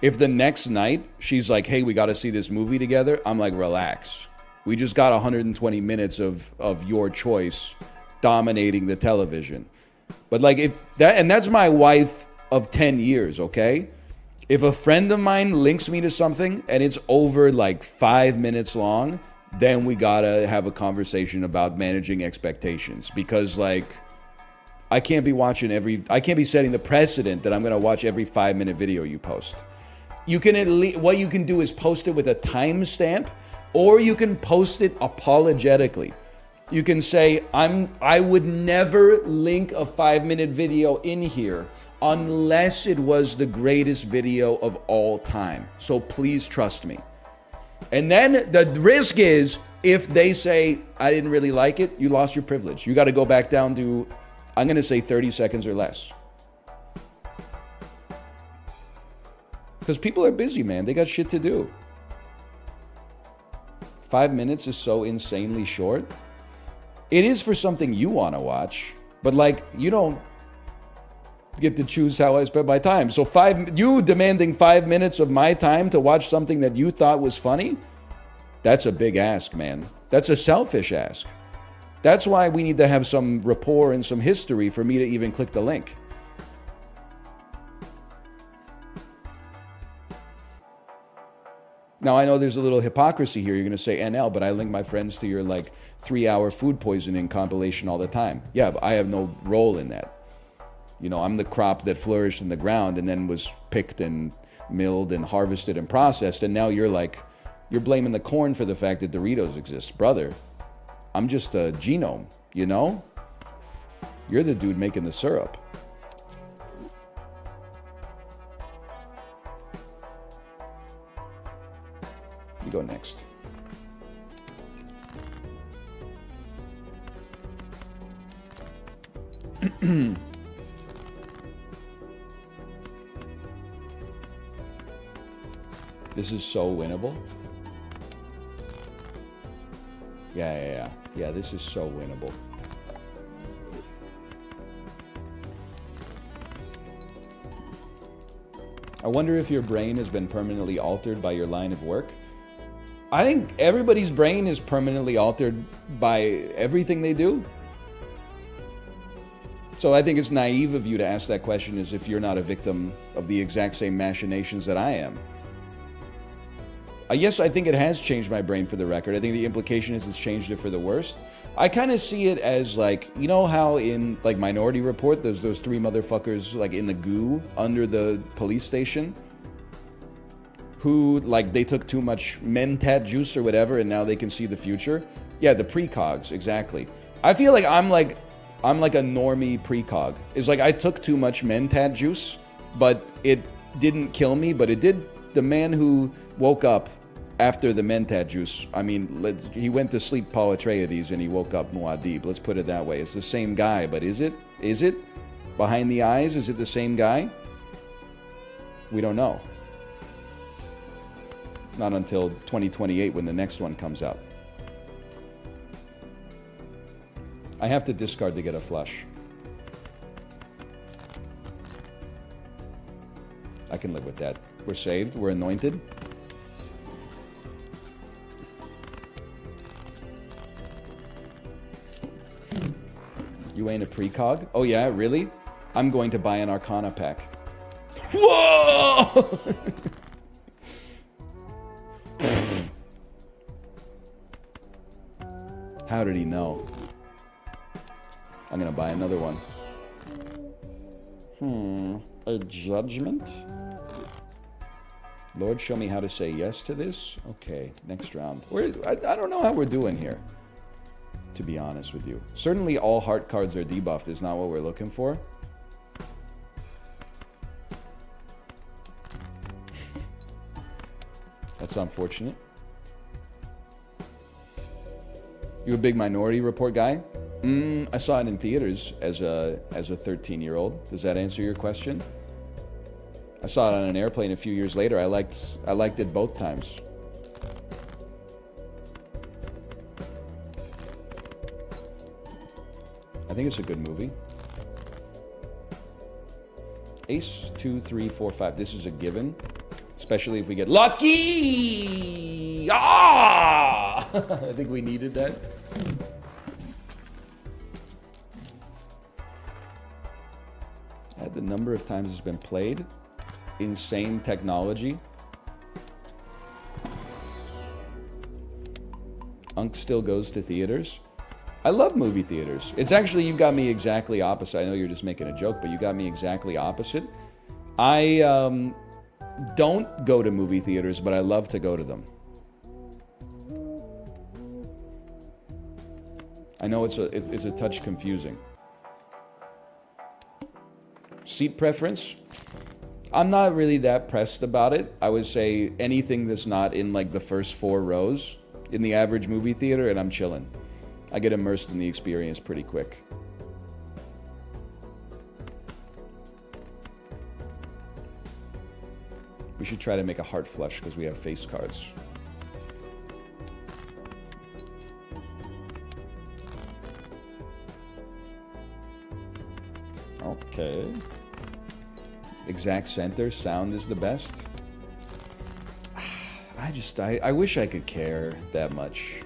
If the next night she's like, hey, we got to see this movie together, I'm like, relax. We just got 120 minutes of your choice dominating the television. But like, if that, and that's my wife of 10 years, okay? If a friend of mine links me to something and it's over like 5 minutes long, then we gotta have a conversation about managing expectations. Because like, I can't be setting the precedent that I'm gonna watch every 5-minute video you post. You can at least, what you can do is post it with a timestamp, or you can post it apologetically. You can say, I would never link a 5-minute video in here unless it was the greatest video of all time. So please trust me. And then the risk is, if they say, I didn't really like it, you lost your privilege. You got to go back down to, I'm going to say 30 seconds or less. Because people are busy, man. They got shit to do. 5 minutes is so insanely short. It is for something you want to watch, but like, you don't get to choose how I spend my time. So you demanding 5 minutes of my time to watch something that you thought was funny, that's a big ask, man. That's a selfish ask. That's why we need to have some rapport and some history for me to even click the link. Now, I know there's a little hypocrisy here. You're going to say, NL, but I link my friends to your, like, 3-hour food poisoning compilation all the time. Yeah, but I have no role in that. You know, I'm the crop that flourished in the ground and then was picked and milled and harvested and processed. And now you're blaming the corn for the fact that Doritos exist. Brother, I'm just a genome, you know? You're the dude making the syrup. You go next. This is so winnable. Yeah, this is so winnable. I wonder if your brain has been permanently altered by your line of work. I think everybody's brain is permanently altered by everything they do. So I think it's naive of you to ask that question as if you're not a victim of the exact same machinations that I am. Yes, I think it has changed my brain, for the record. I think the implication is it's changed it for the worst. I kind of see it as like, you know how in like Minority Report, there's those 3 motherfuckers like in the goo under the police station? Who, like, they took too much mentat juice or whatever, and now they can see the future. Yeah, the precogs, exactly. I feel like I'm like a normie precog. It's like I took too much mentat juice, but it didn't kill me, but it did. The man who woke up after the mentat juice, I mean, he went to sleep Paul Atreides and he woke up Muad'Dib. Let's put it that way. It's the same guy, but is it? Is it? Behind the eyes, is it the same guy? We don't know. Not until 2028 when the next one comes out. I have to discard to get a flush. I can live with that. We're saved. We're anointed. You ain't a precog? Oh yeah, really? I'm going to buy an Arcana pack. Whoa! How did he know? I'm gonna buy another one. A judgment? Lord, show me how to say yes to this. Okay, next round. I don't know how we're doing here, to be honest with you. Certainly all heart cards are debuffed is not what we're looking for. That's unfortunate. You a big Minority Report guy? I saw it in theaters as a 13-year-old. Does that answer your question? I saw it on an airplane a few years later. I liked it both times. I think it's a good movie. Ace, 2, 3, 4, 5. This is a given. Especially if we get lucky! Ah! I think we needed that. At the number of times it's been played. Insane technology. Unk still goes to theaters. I love movie theaters. It's actually, you got me exactly opposite. I know you're just making a joke, but you got me exactly opposite. I don't go to movie theaters, but I love to go to them. I know it's a touch confusing. Seat preference? I'm not really that pressed about it. I would say anything that's not in like the first 4 rows in the average movie theater, and I'm chilling. I get immersed in the experience pretty quick. We should try to make a heart flush because we have face cards. Okay. Exact center, sound is the best. I wish I could care that much.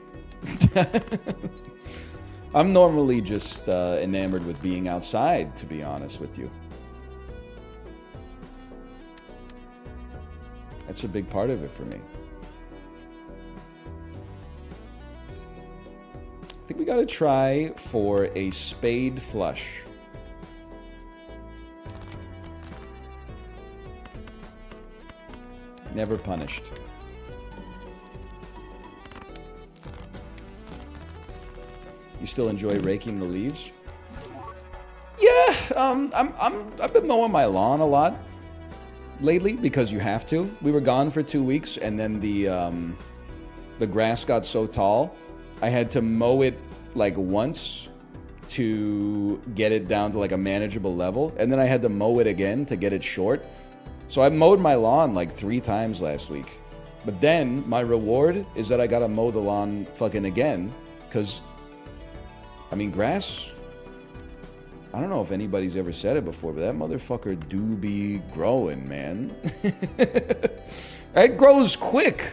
I'm normally just enamored with being outside, to be honest with you. That's a big part of it for me. I think we gotta try for a spade flush. Never punished. You still enjoy raking the leaves? Yeah, I've been mowing my lawn a lot lately because you have to. We were gone for 2 weeks, and then the grass got so tall, I had to mow it like once to get it down to like a manageable level, and then I had to mow it again to get it short. So I mowed my lawn like 3 times last week. But then my reward is that I gotta mow the lawn fucking again, because I mean, grass, I don't know if anybody's ever said it before, but that motherfucker do be growing, man. It grows quick.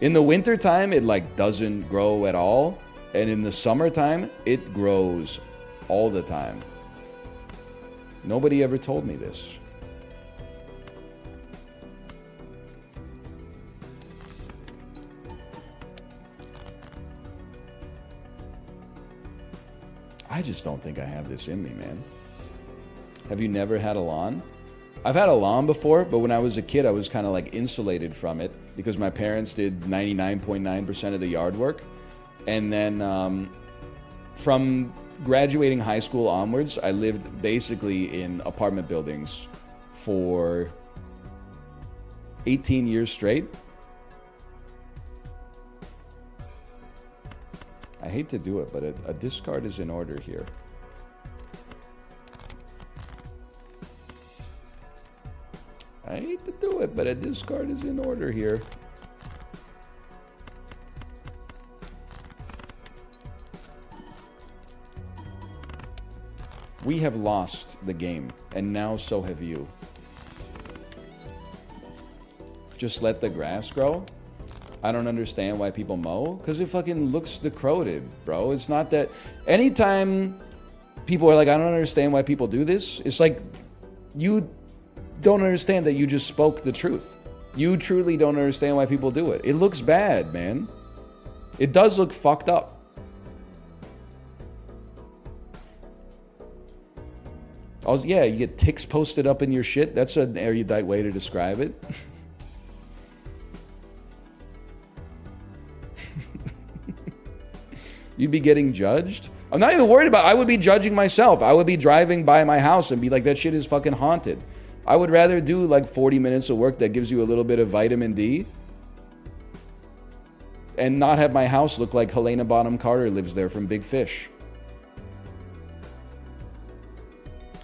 In the wintertime, it like doesn't grow at all. And in the summertime, it grows all the time. Nobody ever told me this. I just don't think I have this in me, man. Have you never had a lawn? I've had a lawn before, but when I was a kid, I was kind of like insulated from it because my parents did 99.9% of the yard work. And then from graduating high school onwards, I lived basically in apartment buildings for 18 years straight. I hate to do it, but a discard is in order here. I hate to do it, but a discard is in order here. We have lost the game, and now so have you. Just let the grass grow? I don't understand why people mow, because it fucking looks decrepit, bro. It's not that... Anytime people are like, I don't understand why people do this, it's like, you don't understand that you just spoke the truth. You truly don't understand why people do it. It looks bad, man. It does look fucked up. Also, yeah, you get ticks posted up in your shit. That's an erudite way to describe it. You'd be getting judged? I'm not even worried about it. I would be judging myself. I would be driving by my house and be like, that shit is fucking haunted. I would rather do like 40 minutes of work that gives you a little bit of vitamin D and not have my house look like Helena Bonham Carter lives there from Big Fish.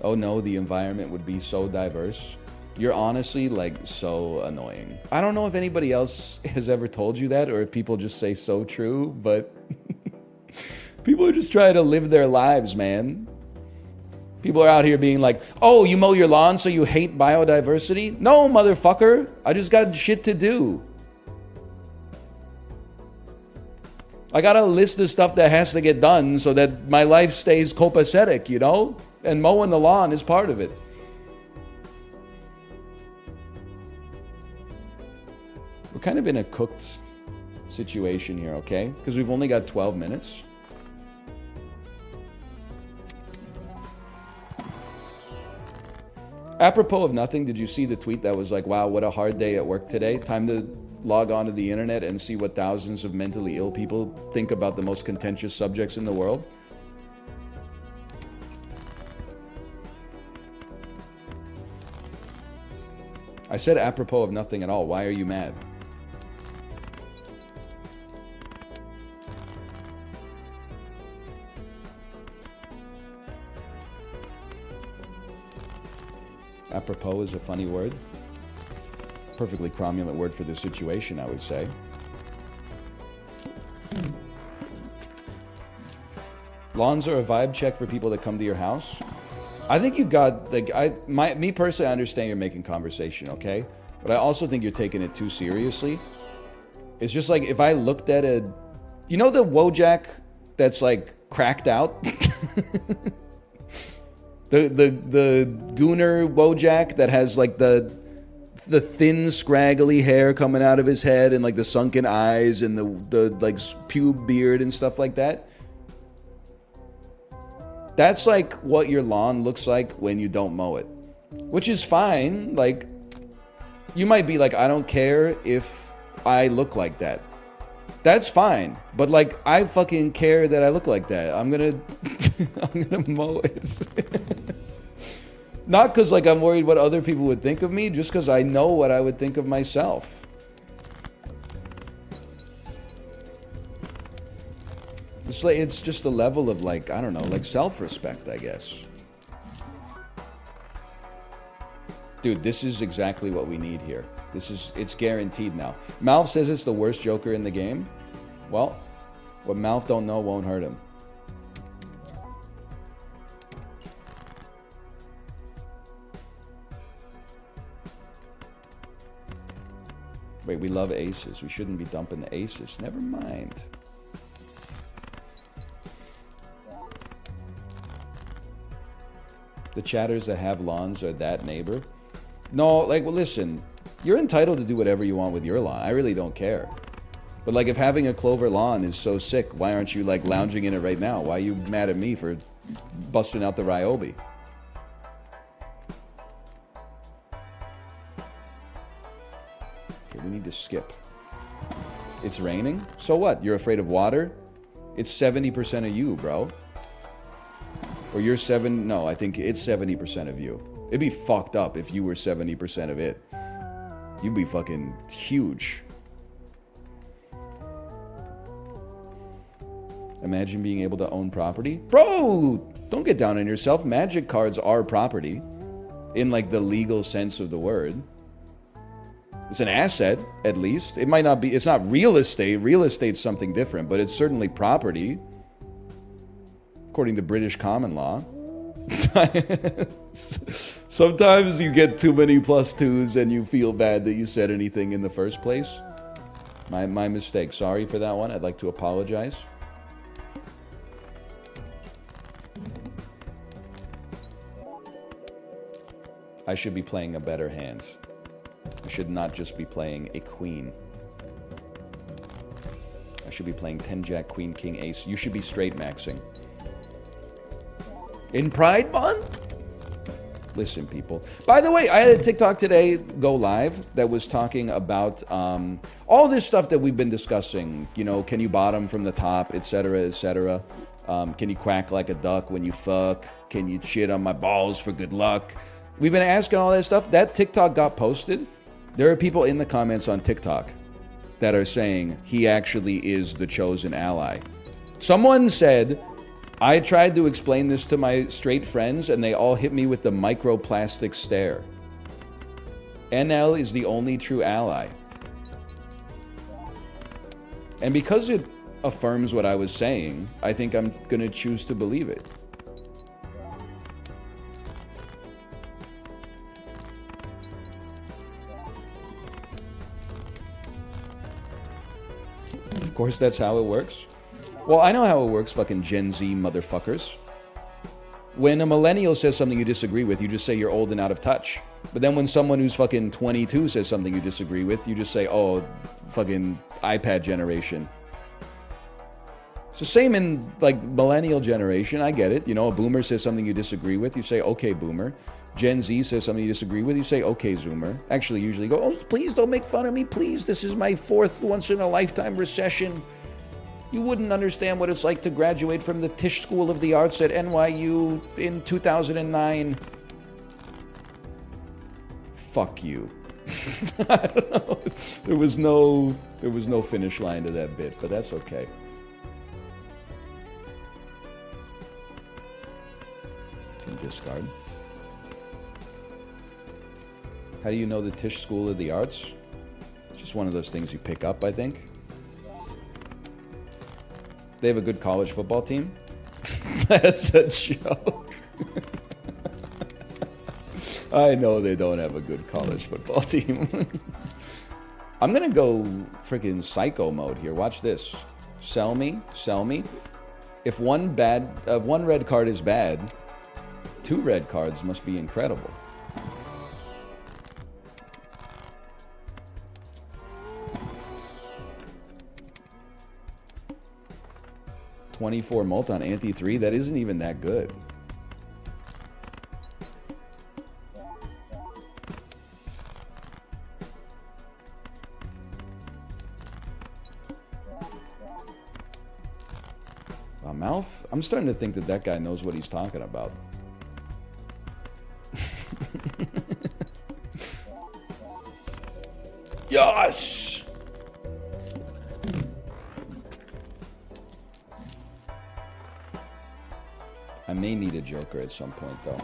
Oh no, the environment would be so diverse. You're honestly like so annoying. I don't know if anybody else has ever told you that or if people just say so true, but people are just trying to live their lives, man. People are out here being like, oh, you mow your lawn so you hate biodiversity? No, motherfucker. I just got shit to do. I got a list of stuff that has to get done so that my life stays copacetic, you know? And mowing the lawn is part of it. We're kind of in a cooked situation here, okay? Because we've only got 12 minutes. Apropos of nothing, did you see the tweet that was like, wow, what a hard day at work today? Time to log on to the internet and see what thousands of mentally ill people think about the most contentious subjects in the world? I said apropos of nothing at all. Why are you mad? Apropos is a funny word. Perfectly cromulent word for the situation, I would say. Lawns are a vibe check for people that come to your house. I think you got, like, me personally, I understand you're making conversation, okay? But I also think you're taking it too seriously. It's just like, if I looked at a, you know the Wojak that's like cracked out? The Gooner Wojak that has like the thin scraggly hair coming out of his head and like the sunken eyes and the like pube beard and stuff like that. That's like what your lawn looks like when you don't mow it, which is fine. Like, you might be like, I don't care if I look like that. That's fine. But like, I fucking care that I look like that. I'm gonna mow it. Not because like I'm worried what other people would think of me, just because I know what I would think of myself. It's just a level of like, I don't know, like self-respect, I guess. Dude, this is exactly what we need here. It's guaranteed now. Malv says it's the worst Joker in the game. Well, what Malv don't know won't hurt him. Wait, we love aces. We shouldn't be dumping the aces. Never mind. The chatters that have lawns are that neighbor. No, like, well, listen. You're entitled to do whatever you want with your lawn. I really don't care. But, like, if having a clover lawn is so sick, why aren't you, like, lounging in it right now? Why are you mad at me for busting out the Ryobi? Okay, we need to skip. It's raining? So what? You're afraid of water? It's 70% of you, bro. Or you're no, I think it's 70% of you. It'd be fucked up if you were 70% of it. You'd be fucking huge. Imagine being able to own property. Bro, don't get down on yourself. Magic cards are property. In like the legal sense of the word. It's an asset, at least. It might not be, it's not real estate. Real estate's something different, but it's certainly property. According to British common law. Sometimes you get too many +2s and you feel bad that you said anything in the first place. My mistake. Sorry for that one. I'd like to apologize. I should be playing a better hand. I should not just be playing a queen. I should be playing 10 jack, queen, king, ace. You should be straight maxing. In Pride Month? Listen, people. By the way, I had a TikTok today go live that was talking about all this stuff that we've been discussing. You know, can you bottom from the top, etc., etc. Can you quack like a duck when you fuck? Can you shit on my balls for good luck? We've been asking all that stuff. That TikTok got posted. There are people in the comments on TikTok that are saying he actually is the chosen ally. Someone said, I tried to explain this to my straight friends and they all hit me with the microplastic stare. NL is the only true ally. And because it affirms what I was saying, I think I'm going to choose to believe it. Of course, that's how it works. Well, I know how it works, fucking Gen Z motherfuckers. When a millennial says something you disagree with, you just say you're old and out of touch. But then when someone who's fucking 22 says something you disagree with, you just say, oh, fucking iPad generation. It's the same in, like, millennial generation. I get it. You know, a boomer says something you disagree with, you say, okay, boomer. Gen Z says something you disagree with, you say, okay, zoomer. Actually, usually go, oh, please don't make fun of me, please. This is my fourth once-in-a-lifetime recession. You wouldn't understand what it's like to graduate from the Tisch School of the Arts at NYU in 2009. Fuck you. I don't know. There was no finish line to that bit, but that's okay. Can discard. How do you know the Tisch School of the Arts? It's just one of those things you pick up, I think. They have a good college football team? That's a joke. I know they don't have a good college football team. I'm gonna go freaking psycho mode here. Watch this. Sell me, sell me. If one red card is bad, 2 red cards must be incredible. $24 mult on Anti 3? That isn't even that good. Mouth? I'm starting to think that that guy knows what he's talking about. Yes! I may need a joker at some point, though.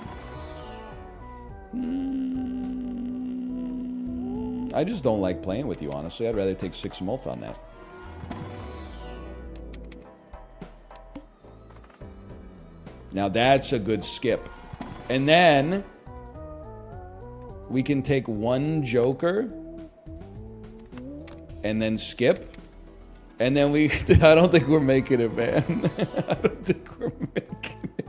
I just don't like playing with you, honestly. I'd rather take 6 mult on that. Now that's a good skip. And then we can take 1 joker and then skip. And then we... I don't think we're making it, man. I don't think we're making it.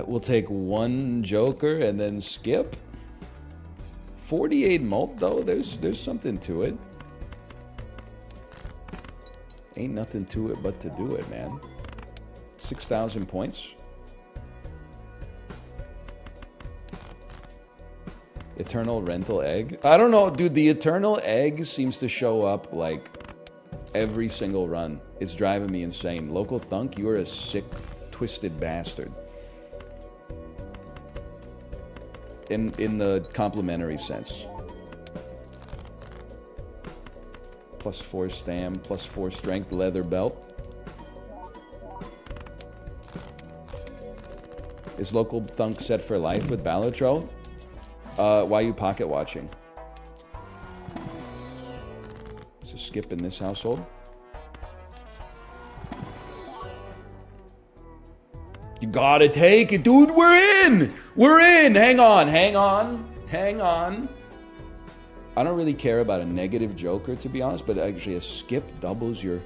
We'll take 1 joker and then skip. 48 mult, though. There's something to it. Ain't nothing to it but to do it, man. 6,000 points. Eternal rental egg. I don't know, dude. The eternal egg seems to show up like every single run. It's driving me insane. Local thunk, you are a sick, twisted bastard. In the complimentary sense. +4 stam, +4 strength, leather belt. Is local thunk set for life with Balatro? Why are you pocket watching? Is a skip in this household? You gotta take it, dude. We're in! We're in! Hang on, hang on, hang on. I don't really care about a negative joker, to be honest, but actually a skip doubles your...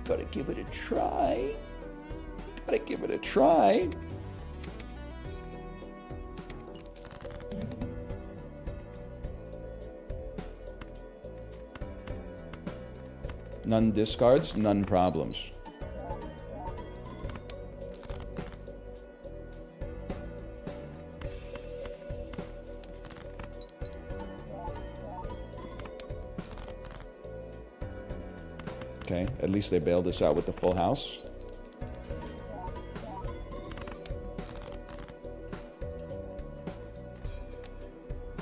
Gotta give it a try. Gotta give it a try. None discards, none problems. Okay, at least they bailed us out with the full house.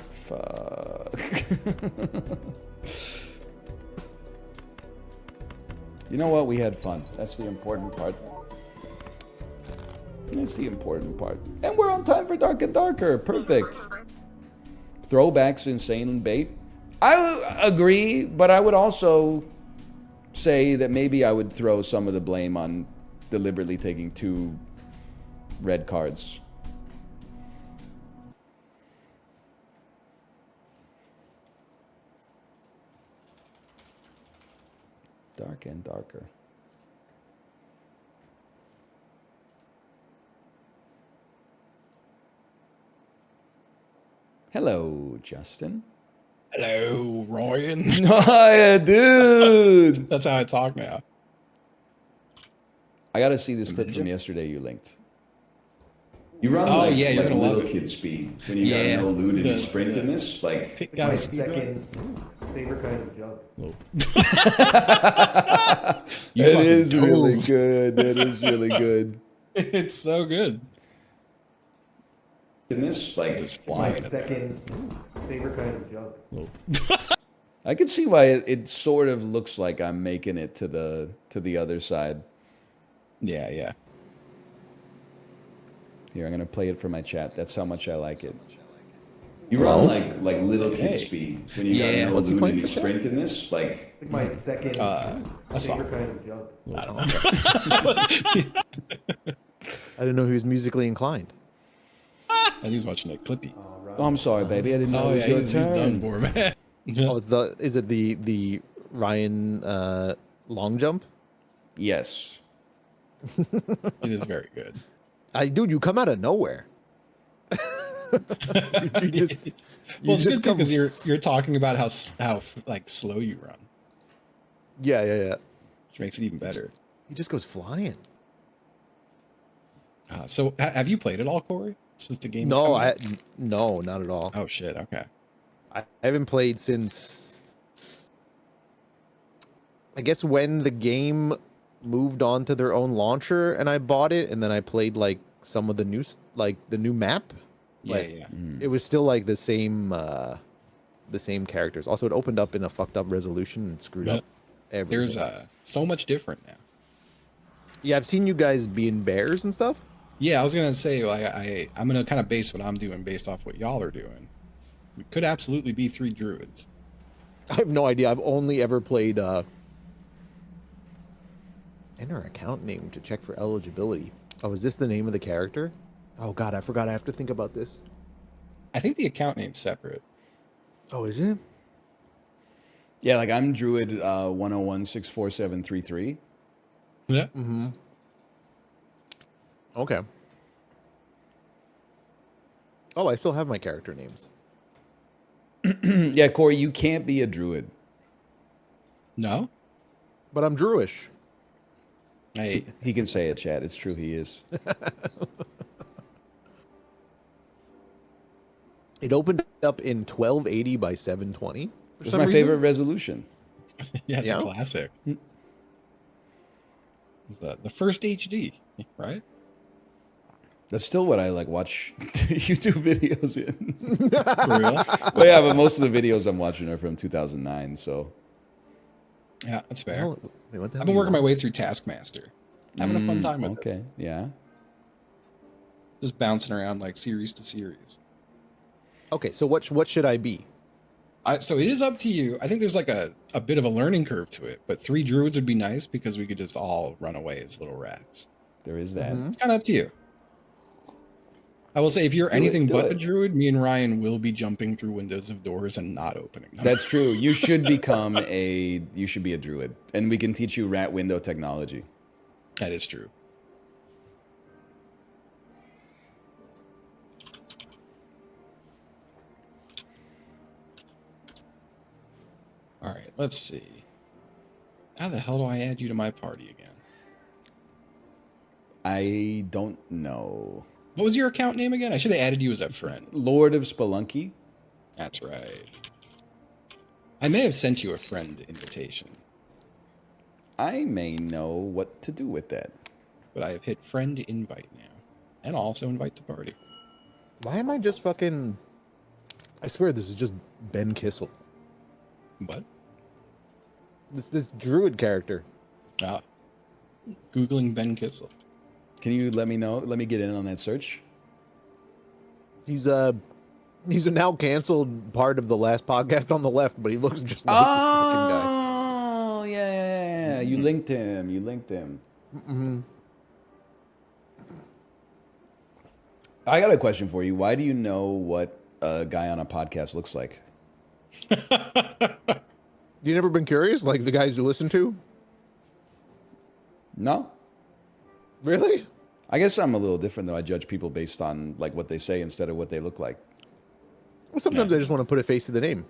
Fuck. You know what? We had fun. That's the important part. That's the important part. And we're on time for Dark and Darker. Perfect. Throwbacks, insane bait. I agree, but I would also say that maybe I would throw some of the blame on deliberately taking 2 red cards. Dark and Darker. Hello, Justin. Hello, Ryan. Hiya, dude. That's how I talk now. I gotta see this clip from yesterday you linked. You run Oh, like, yeah, you're like gonna love little it. kid speed when you Yeah, got no loot and the- you sprint in this. Like, Pick My guys. second favorite kind of junk. You It fucking is really dove. good. That is really good. It's so good. in this, like, Just My flying at that. second favorite kind of junk. I can see why it sort of looks like I'm making it to the other side. Yeah, yeah. Here, I'm gonna play it for my chat. That's how much I like it. you run like little kid Hey. speed when you Yeah. got no What's loot playing and you for chat? sprint in this. Like, My second I saw favorite it. kind of junk. I don't know. I didn't know he was musically inclined. And he's watching a Clippy. Oh, I'm sorry, baby. I didn't know Oh, it yeah, was your he's turn. done for, man. Oh, is it the Ryan long jump? Yes. It is very good. Dude, you come out of nowhere. you just, Well, it's just good too because you're talking about how like slow you run, yeah. which makes it even better. He just goes flying. So have you played it all, Corey? Since the game? No, no, not at all. Oh shit. Okay. I haven't played since I guess when the game moved on to their own launcher and I bought it and then I played like some of the new map. Yeah, Like, yeah. It was still like the same characters. Also, it opened up in a fucked up resolution and screwed Yep. up everything. There's so much different now. Yeah, I've seen you guys being bears and stuff. Yeah, I was gonna say like I'm gonna kind of base what I'm doing based off what y'all are doing. We could absolutely be 3 druids. I have no idea. I've only ever played enter account name to check for eligibility. Oh, is this the name of the character? Oh god, I forgot. I have to think about this. I think the account name's separate. Oh, is it? Yeah, like I'm Druid 101-64733. Yeah. Okay. Oh, I still have my character names. Yeah, Corey, you can't be a Druid. No. But I'm Druish. Hey, He can say it, Chad. It's true, he is. It opened up in 1280 by 720. It's my favorite resolution. yeah, it's Yeah? a classic. It's the first HD, right? That's still what I like watch YouTube videos in. For real? Well, yeah, but most of the videos I'm watching are from 2009, so. Yeah, that's fair. Hell, wait, what the hell I've been do you working my want? way through Taskmaster. Having a fun time with it. Okay, yeah. Just bouncing around like series to series. Okay, so what should I be? So it is up to you. I think there's like a bit of a learning curve to it, but 3 druids would be nice because we could just all run away as little rats. There is that. It's kind of up to you. I will say, if you're anything do but it. a druid, me and Ryan will be jumping through windows of doors and not opening them. That's true. You should be a Druid. And we can teach you rat window technology. That is true. All right, let's see. How the hell do I add you to my party again? I don't know. What was your account name again? I should have added you as a friend. Lord of Spelunky? That's right. I may have sent you a friend invitation. I may know what to do with that. But I have hit friend invite now. And also invite to party. Why am I just fucking... I swear this is just Ben Kissel. What? This druid character. Ah. Googling Ben Kissel. Can you let me know? Let me get in on that search. He's a now canceled part of the last podcast on the left, but he looks just like this fucking guy. Oh, yeah. You linked him. Mm-hmm. I got a question for you. Why do you know what a guy on a podcast looks like? You never been curious, like the guys you listen to? No? Really? I guess I'm a little different, though. I judge people based on like what they say instead of what they look like. Well, sometimes I just want to put a face to the name.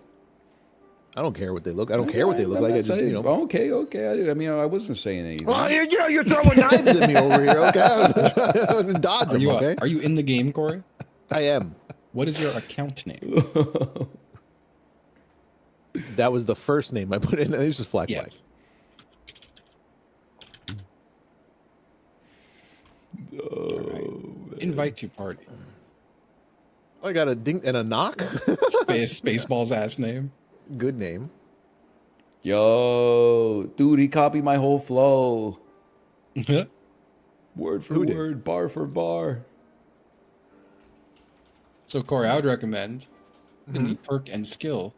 I don't care what they look. I don't care what they look like. I just, you know. Okay. I mean, I wasn't saying anything. Well, you're throwing knives at me over here. Okay, I was trying to dodge them. Okay. Are you in the game, Corey? I am. What is your account name? That was the first name I put in. It's just Flag Flag. Yes. All right. Invite to party. I got a ding and a knock. Spaceballs ass name. Good name. Yo, dude, he copied my whole flow. Word for Who did? word, bar for bar. So, Corey, I would recommend in the perk and skill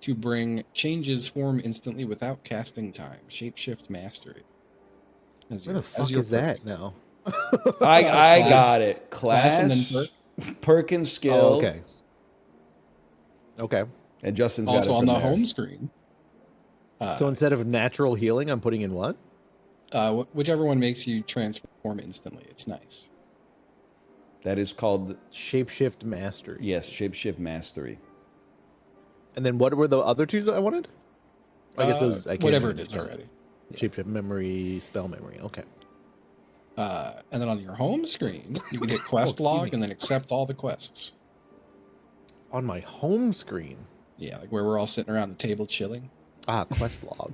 to bring changes form instantly without casting time. Shapeshift mastery. Where the fuck is that now? I got it. Class and then Class, perk and skill. Oh, okay. Okay. And Justin's Also got it on from the there. home screen. So instead of natural healing, I'm putting in what? Whichever one makes you transform instantly. It's nice. That is called, Shapeshift mastery. yes, shapeshift mastery. And then what were the other two that I wanted? I guess those. I can't Whatever it remember. is already. Shapeshift memory, spell memory. Okay. And then on your home screen, you can hit quest excuse log me. and then accept all the quests. On my home screen. Yeah, like where we're all sitting around the table chilling. Ah, quest log.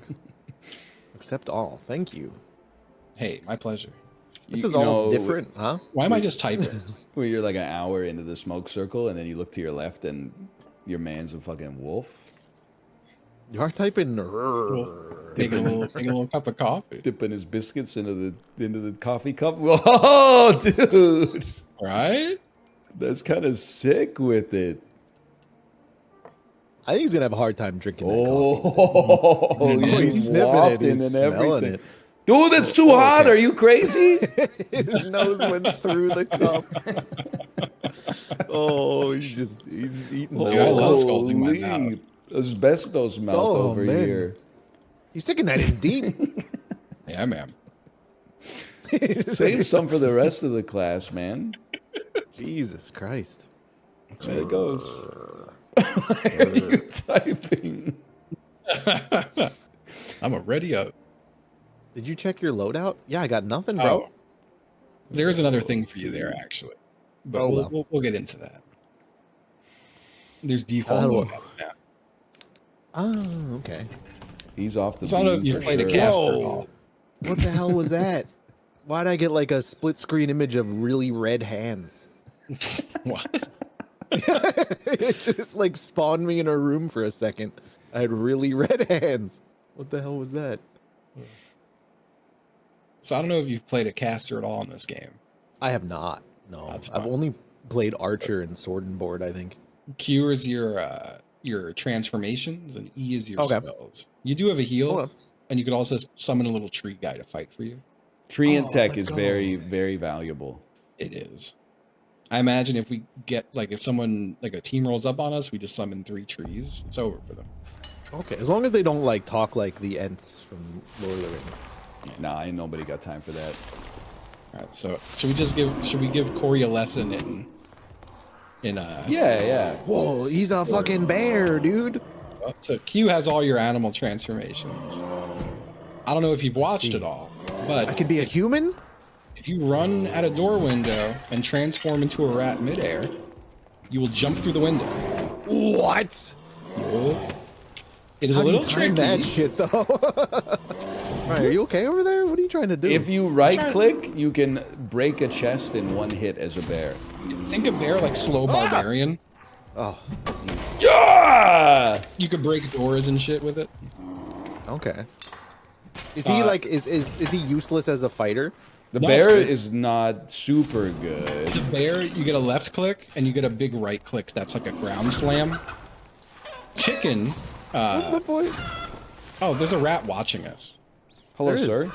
Accept all. Thank you. Hey, my pleasure. This You is all know, different, huh? Why am I just typing? Where you're like an hour into the smoke circle and then you look to your left and your man's a fucking wolf. You are typing. Taking a little cup of coffee. Dipping his biscuits into the coffee cup. Whoa, dude. Right? That's kind of sick with it. I think he's gonna have a hard time drinking that Oh, coffee. He's sniffing it. wafting He's and smelling everything. it. Dude, that's too hot. okay. Are you crazy? His nose went through the cup. Oh, he's eating. Dude, I love scalding my mouth. Holy asbestos mouth Oh, over man. here. He's sticking that in deep. Yeah, man. Save some for the rest of the class, man. Jesus Christ. There it goes. Why are you typing? I'm already up. Did you check your loadout? Yeah, I got nothing, bro. Oh, there's another thing for you there, actually. But Oh, well. we'll get into that. There's default How do I- loadouts now. Oh, okay. He's off the So I don't know if beam you've for played a sure. caster at all. What the hell was that? Why'd I get like a split screen image of really red hands? What? It just like spawned me in a room for a second. I had really red hands. What the hell was that? So I don't know if you've played a caster at all in this game. I have not. No, That's I've fine. only played Archer and Sword and Board, I think. Q is your transformations, and E is your Okay. spells. You do have a heal, Hold on. and you could also summon a little tree guy to fight for you. Tree and Oh, tech let's is go. very, very valuable. It is. I imagine if we get if someone like a team rolls up on us, we just summon 3 trees. It's over for them. Okay, as long as they don't like talk like the Ents from Lord of the Rings. Nah, ain't nobody got time for that. All right. So should we give Corey a lesson in Yeah. Whoa, he's a fucking bear, dude. So Q has all your animal transformations. I don't know if you've watched it all, but I could be a human? if you run at a door window and transform into a rat midair, you will jump through the window. What? It is How a do you little time tricky. that shit though. Right, are you okay over there? What are you trying to do? If you right click, you can break a chest in one hit as a bear. Think a bear like slow barbarian. Oh, that's you. Yeah! You could break doors and shit with it. Okay. Is he like is he useless as a fighter? The No, it's bear good. is not super good. The bear, you get a left click and you get a big right click. That's like a ground slam. Chicken. What's the point? Oh, there's a rat watching us. Hello, There is. sir.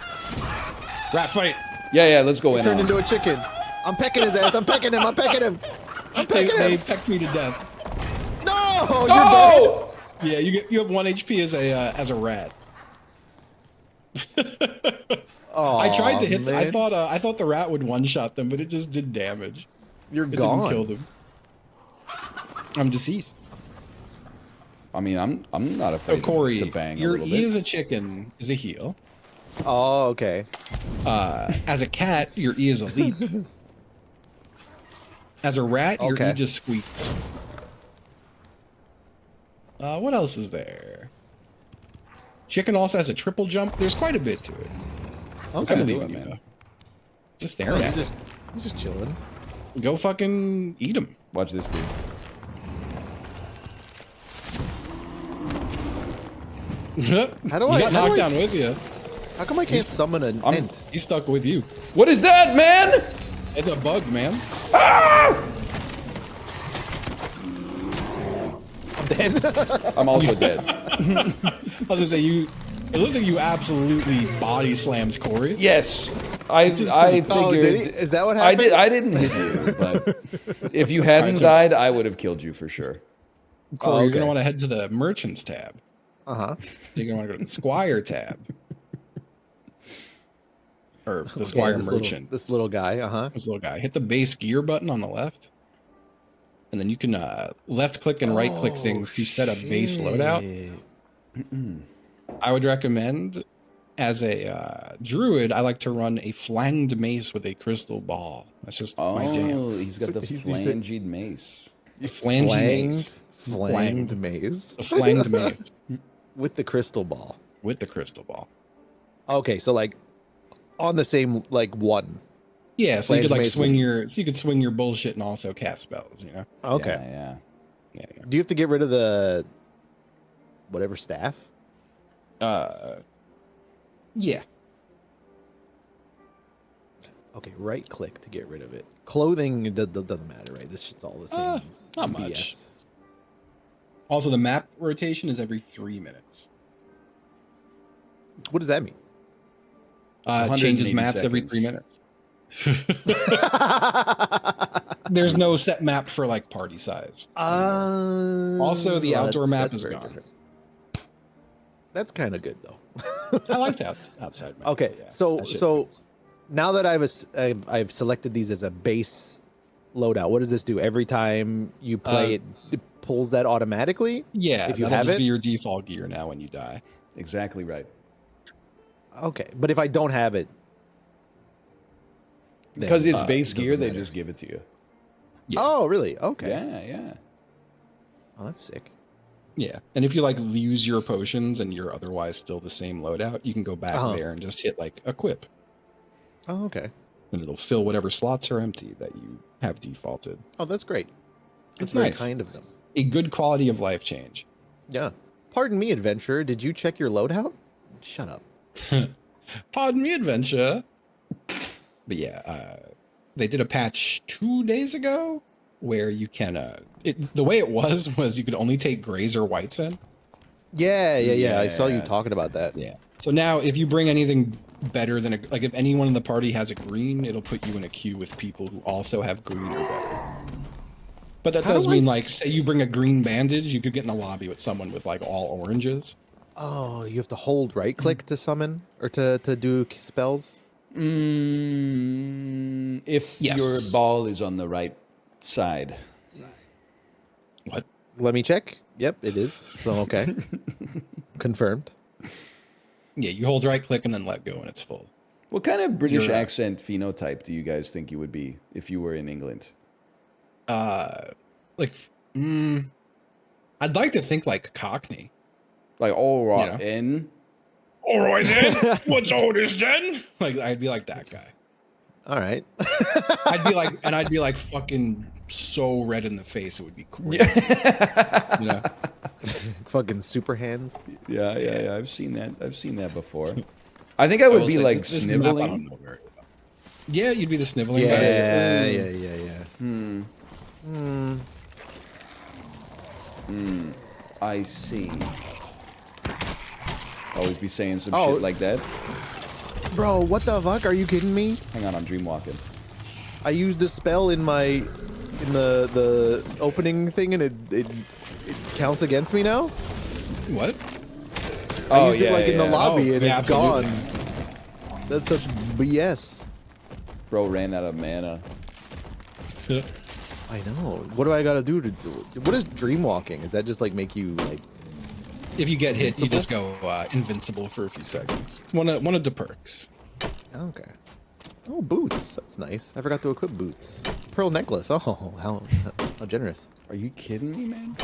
Rat fight. Yeah, let's go in. Turned on. into a chicken. I'm pecking his ass. I'm pecking him. I'm pecking him. I'm pecking They him. pecked me to death. No, you're dead. Oh! Yeah, you have 1 HP as a rat. I tried to hit. man. I thought the rat would one shot them, but it just did damage. You're It gone. didn't kill them. I'm deceased. I mean, I'm not So afraid Corey, to bang a your little E bit. as a chicken is a heal. Oh, okay. As a cat, your E is a leap. As a rat, your Okay. E just squeaks. What else is there? Chicken also has a triple jump. There's quite a bit to it. Okay. I do believe it, in you, man. though. Just staring at it. He's just chilling. Go fucking eat him. Watch this, dude. How do He I- got how do knocked I down with you. How come I can't summon an ent? He's stuck with you. What is that, man? It's a bug, man. I'm dead. I'm also dead. I was gonna say it looked like you absolutely body slammed Corey. Yes, I figured. Oh, did he? Is that what happened? I didn't hit you, but if you hadn't so- died, I would have killed you for sure. Corey, Oh, you're gonna okay. want to head to the merchants tab. Uh-huh. You're gonna want to go to the Squire tab. Or the Squire Okay, merchant. This little guy, uh-huh. This little guy. Hit the base gear button on the left. And then you can left click and right click things to set a base loadout. I would recommend as a druid, I like to run a flanged mace with a crystal ball. That's just my jam. Oh, he's got the You said- flanged mace. A flanged mace. Flanged maze A flanged mace with the crystal ball. with the crystal ball. Okay, so like on the same like one. Yeah, so you could Flanged like mace swing with- your swing your bullshit and also cast spells, you know? Okay. Yeah. Yeah. Do you have to get rid of the whatever staff? Yeah. Okay, right click to get rid of it. Clothing doesn't matter, right? This shit's all the same. Not BS. much. Also, the map rotation is every 3 minutes. What does that mean? Changes 180 maps every seconds. 3 minutes. There's no set map for like party size. Also, the outdoor map is very gone. different. That's kind of good though. I like the outside map. Okay, yeah, so that shit's so good. now that I've selected these as a base loadout, what does this do? Every time you play it pulls that automatically? Yeah, if you that'll have just it? be your default gear now when you die. Exactly right. Okay, but if I don't have it, then- Because it's base it gear, doesn't they matter. just give it to you. Yeah. Oh, really? Okay. Yeah. Oh, that's sick. Yeah, and if you like use your potions and you're otherwise still the same loadout, you can go back Uh-huh. there and just hit like equip, Oh, okay. and it'll fill whatever slots are empty that you have defaulted. Oh, that's great. It's That's very nice. kind of them. A good quality of life change. Yeah. Pardon me, adventurer. Did you check your loadout? Shut up. Pardon me, adventure. But yeah, they did a patch 2 days ago where you can. The way it was you could only take grays or whites in. Yeah. I saw you Yeah. talking about that. Yeah. So now, if you bring anything better than like if anyone in the party has a green, it'll put you in a queue with people who also have green or better. But that How does do I mean like, say you bring a green bandage, you could get in a lobby with someone with like all oranges. Oh, you have to hold right click to summon or to do spells? If Yes. your ball is on the right side. What? Let me check. Yep, it is. So okay. Confirmed. Yeah, you hold right click and then let go, and it's full. What kind of British You're, accent phenotype do you guys think you would be if you were in England? Like, I'd like to think like Cockney. Like all Yeah. right in. All right then, what's all this then? Like I'd be like that guy. All right. I'd be like fucking so red in the face. It would be crazy. You know? Fucking super hands. Yeah. I've seen that before. I think I would will be say, like this map I don't sniveling. know very well. Yeah, you'd be the sniveling guy. Yeah. I see. Always be saying some Oh. shit like that. Bro, what the fuck? Are you kidding me? Hang on, I'm dreamwalking. I used a spell in the opening thing, and it counts against me now? What? I used it like in the yeah. lobby and yeah, it's absolutely. gone. That's such BS. Bro ran out of mana. I know. What do I gotta do to do it? What is dreamwalking? Is that just like make you like? If you get hit, you Invincible? just go invincible for a few seconds. It's one of the perks. Okay. Oh, boots. That's nice. I forgot to equip boots. Pearl necklace. Oh, how generous. Are you kidding me, man?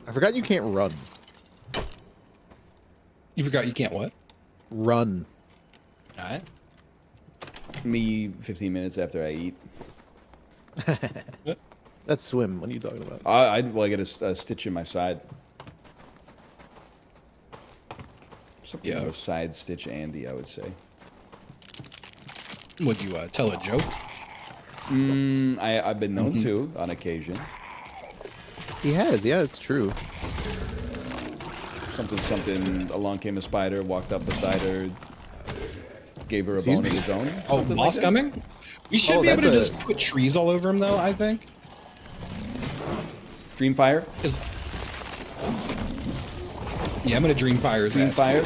I forgot you can't run. You forgot you can't what? Run. All right. Me 15 minutes after I eat. That's swim. What are you talking about? I get a stitch in my side. Something Yeah. of a side stitch Andy, I would say. Would you tell a joke? I've been known to on occasion. He has. Yeah, it's true. Something. Along came a spider, walked up beside her, gave her a Excuse bone of me? his own. Oh, something boss like that. coming? We should Oh, be able to that's just put trees all over him, though. I think. Dreamfire. Yeah, I'm gonna Dreamfire his ass, Dreamfire.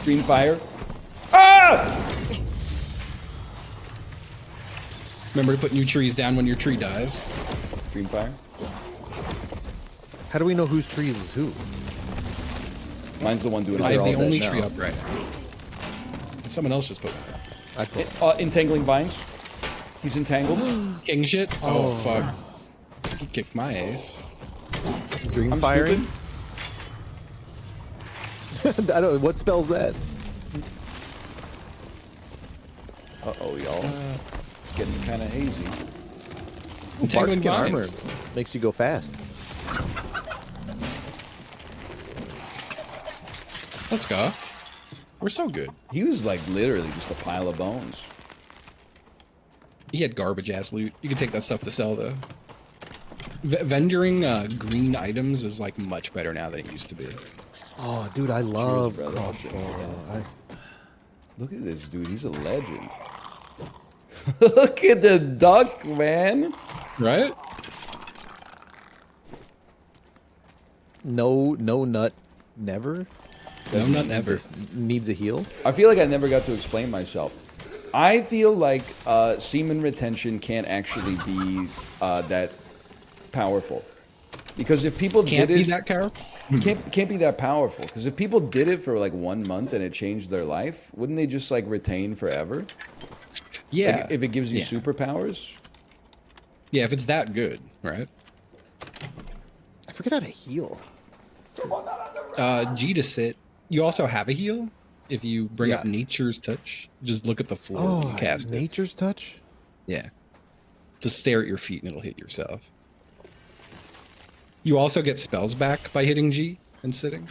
too. Dreamfire. Ah! Remember to put new trees down when your tree dies. Dreamfire. How do we know whose trees is who? Mine's the one doing I it have all the day. only now. tree up right now. And someone else just put it up. I put Entangling vines. He's entangled. King shit? Oh, fuck. He kicked my ass. dream I'm firing. stupid. I don't know what spells that. Uh-oh, y'all. It's getting kind of hazy. Entangling Barkskin armor vines. makes you go fast. Let's go. We're so good. He was like literally just a pile of bones. He had garbage ass loot. You can take that stuff to sell though. Vendoring green items is like much better now than it used to be. Oh, dude, I love brother. crossbow. Look at this dude. He's a legend. Look at the duck, man. Right? No nut, never. No, not never. Needs a heal. I feel like I never got to explain myself. I feel like semen retention can't actually be that powerful, because if people Can't did be it, that cow. can't be that powerful. Because if people did it for like 1 month and it changed their life, wouldn't they just like retain forever? Yeah. Like, if it gives you Yeah. superpowers. Yeah, if it's that good, right? I forget how to heal. G to sit. You also have a heal. If you bring up Yeah. Nature's Touch, just look at the floor Oh, when you cast it. nature's touch. Yeah. Just stare at your feet and it'll hit yourself. You also get spells back by hitting G and sitting.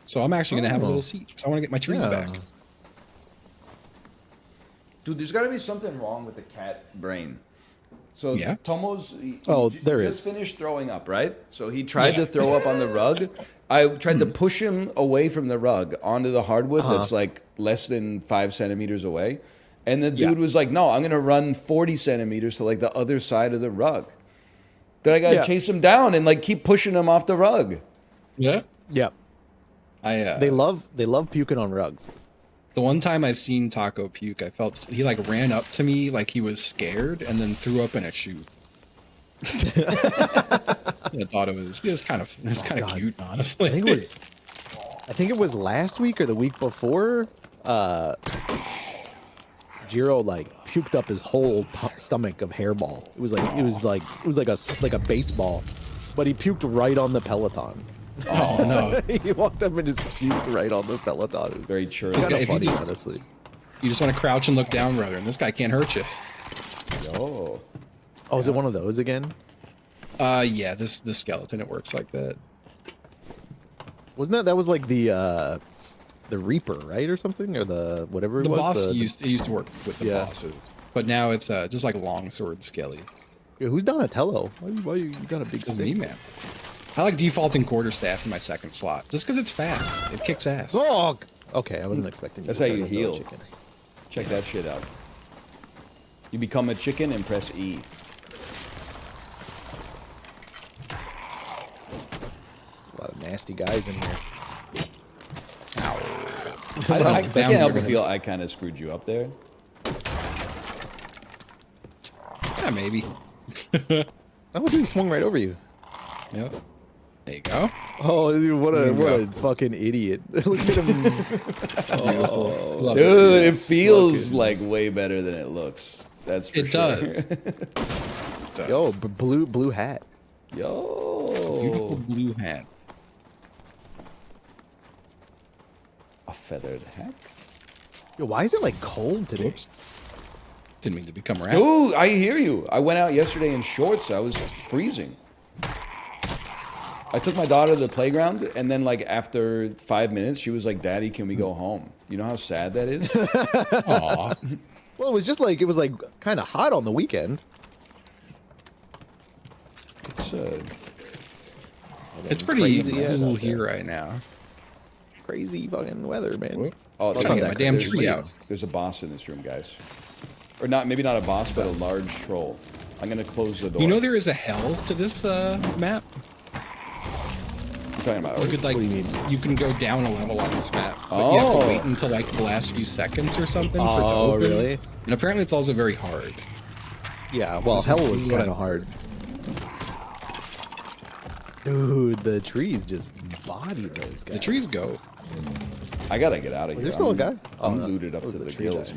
So I'm actually going to have a Oh. little seat because I want to get my trees Yeah. back. Dude, there's got to be something wrong with the cat brain. So Yeah? Tomo's There just is. finished throwing up, right? So he tried Yeah. to throw up on the rug. I tried to push him away from the rug onto the hardwood that's like less than 5 centimeters away. And the dude was like, no, I'm going to run 40 centimeters to like the other side of the rug. Then I got to Yeah. chase him down and like keep pushing him off the rug. Yeah. Yeah. I They love puking on rugs. The one time I've seen Taco puke, I felt he like ran up to me like he was scared and then threw up in a shoe. I thought it was kind of God. cute, honestly. I think it was last week or the week before. Jiro like puked up his whole stomach of hairball. It was like a baseball, but he puked right on the Peloton. Oh no! He walked up and just puked right on the Peloton. It was Very churly. This guy- kind of if you funny, just- honestly. You just want to crouch and look down, brother, and this guy can't hurt you. Yo. Oh, is it one of those again? Yeah, this skeleton, it works like that. Wasn't that was like the Reaper, right, or something, or the whatever it The was? boss the, used to work with the Yeah. bosses, but now it's just like longsword skelly. Yeah, who's Donatello? Why you got a big It's stick? me, man. I like defaulting quarterstaff in my second slot, just because it's fast. It kicks ass. Oh, okay. I wasn't expecting. That's to how turn you into a heal. chicken. Check that shit out. You become a chicken and press E. A lot of nasty guys in here. I Down can't help here. but feel I kind of screwed you up there. Yeah, maybe. Oh, dude, he swung right over you. Yep. There you go. Oh, dude, what There a you what go. a fucking idiot! Look at him. Love to see Dude, it. it feels like way better than it looks. That's for It sure. does. It does. Yo, blue hat. Yo. Beautiful blue hat. A feathered hat. Yo, why is it like cold today? Whoops. Didn't mean to become rap. Ooh, I hear you. I went out yesterday in shorts. I was freezing. I took my daughter to the playground, and then like after 5 minutes, she was like, "Daddy, can we go home?" You know how sad that is? Aw. Well, it was like kind of hot on the weekend. It's It's pretty Crazy ass cool out there. here right now. Crazy fucking weather, man. Whoop. oh, Gotta not get that my damn crazy. tree out. There's a boss in this room, guys. Or not, maybe not a boss, but a large troll. I'm gonna close the door. You know there is a hell to this map? You're talking about? You could like What do you mean? you can go down a level on this map, but you have to Oh. wait until like the last few seconds or something for it to Oh, open. really? And apparently it's also very hard. Yeah. Well, This is- hell this was is what kind I- of hard. Dude, the trees just bodied those guys. The trees go. I gotta get out of here. there still a guy? Oh, I'm no. looted up That was to the the tree gills, guy.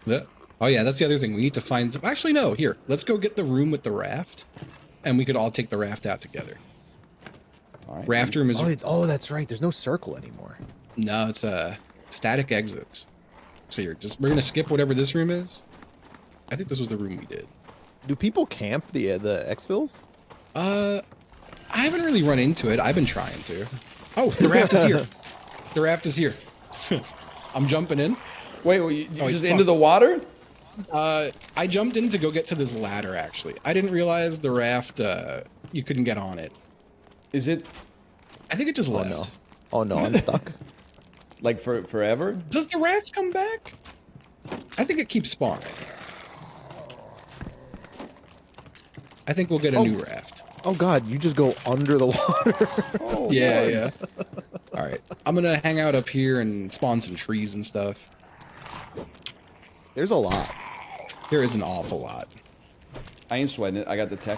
man. Oh yeah, that's the other thing. We need to find. Actually, no. Here, let's go get the room with the raft, and we could all take the raft out together. All right. Raft room is Oh, that's right. There's no circle anymore. no, it's static exits. So we're gonna skip whatever this room is. I think this was the room we did. Do people camp the exfils? I haven't really run into it. I've been trying to. Oh, the raft is here. The raft is here. I'm jumping in. Wait, you Oh, just fuck. into the water? I jumped in to go get to this ladder. Actually, I didn't realize the raft. You couldn't get on it. Is it I think it just Oh left. no. Oh no, I'm stuck. like forever? Does the raft come back? I think it keeps spawning. I think we'll get a new raft. Oh god, you just go under the water. Oh, Yeah, Lord. yeah. All right, I'm gonna hang out up here and spawn some trees and stuff. There's a lot. There is an awful lot. I ain't sweating it. I got the tech.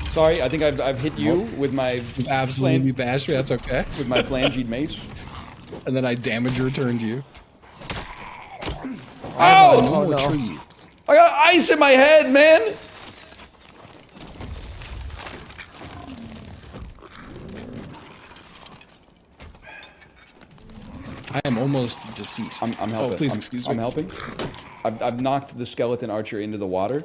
Sorry, I think I've hit you with my You've absolutely bashed me. That's okay. with my flanged mace. And then I damage returned you. Oh! No Oh, more no. trees. I got ice in my head, man. I am almost deceased. I'm helping. Oh, please I'm, excuse me. I'm helping. I've knocked the skeleton archer into the water.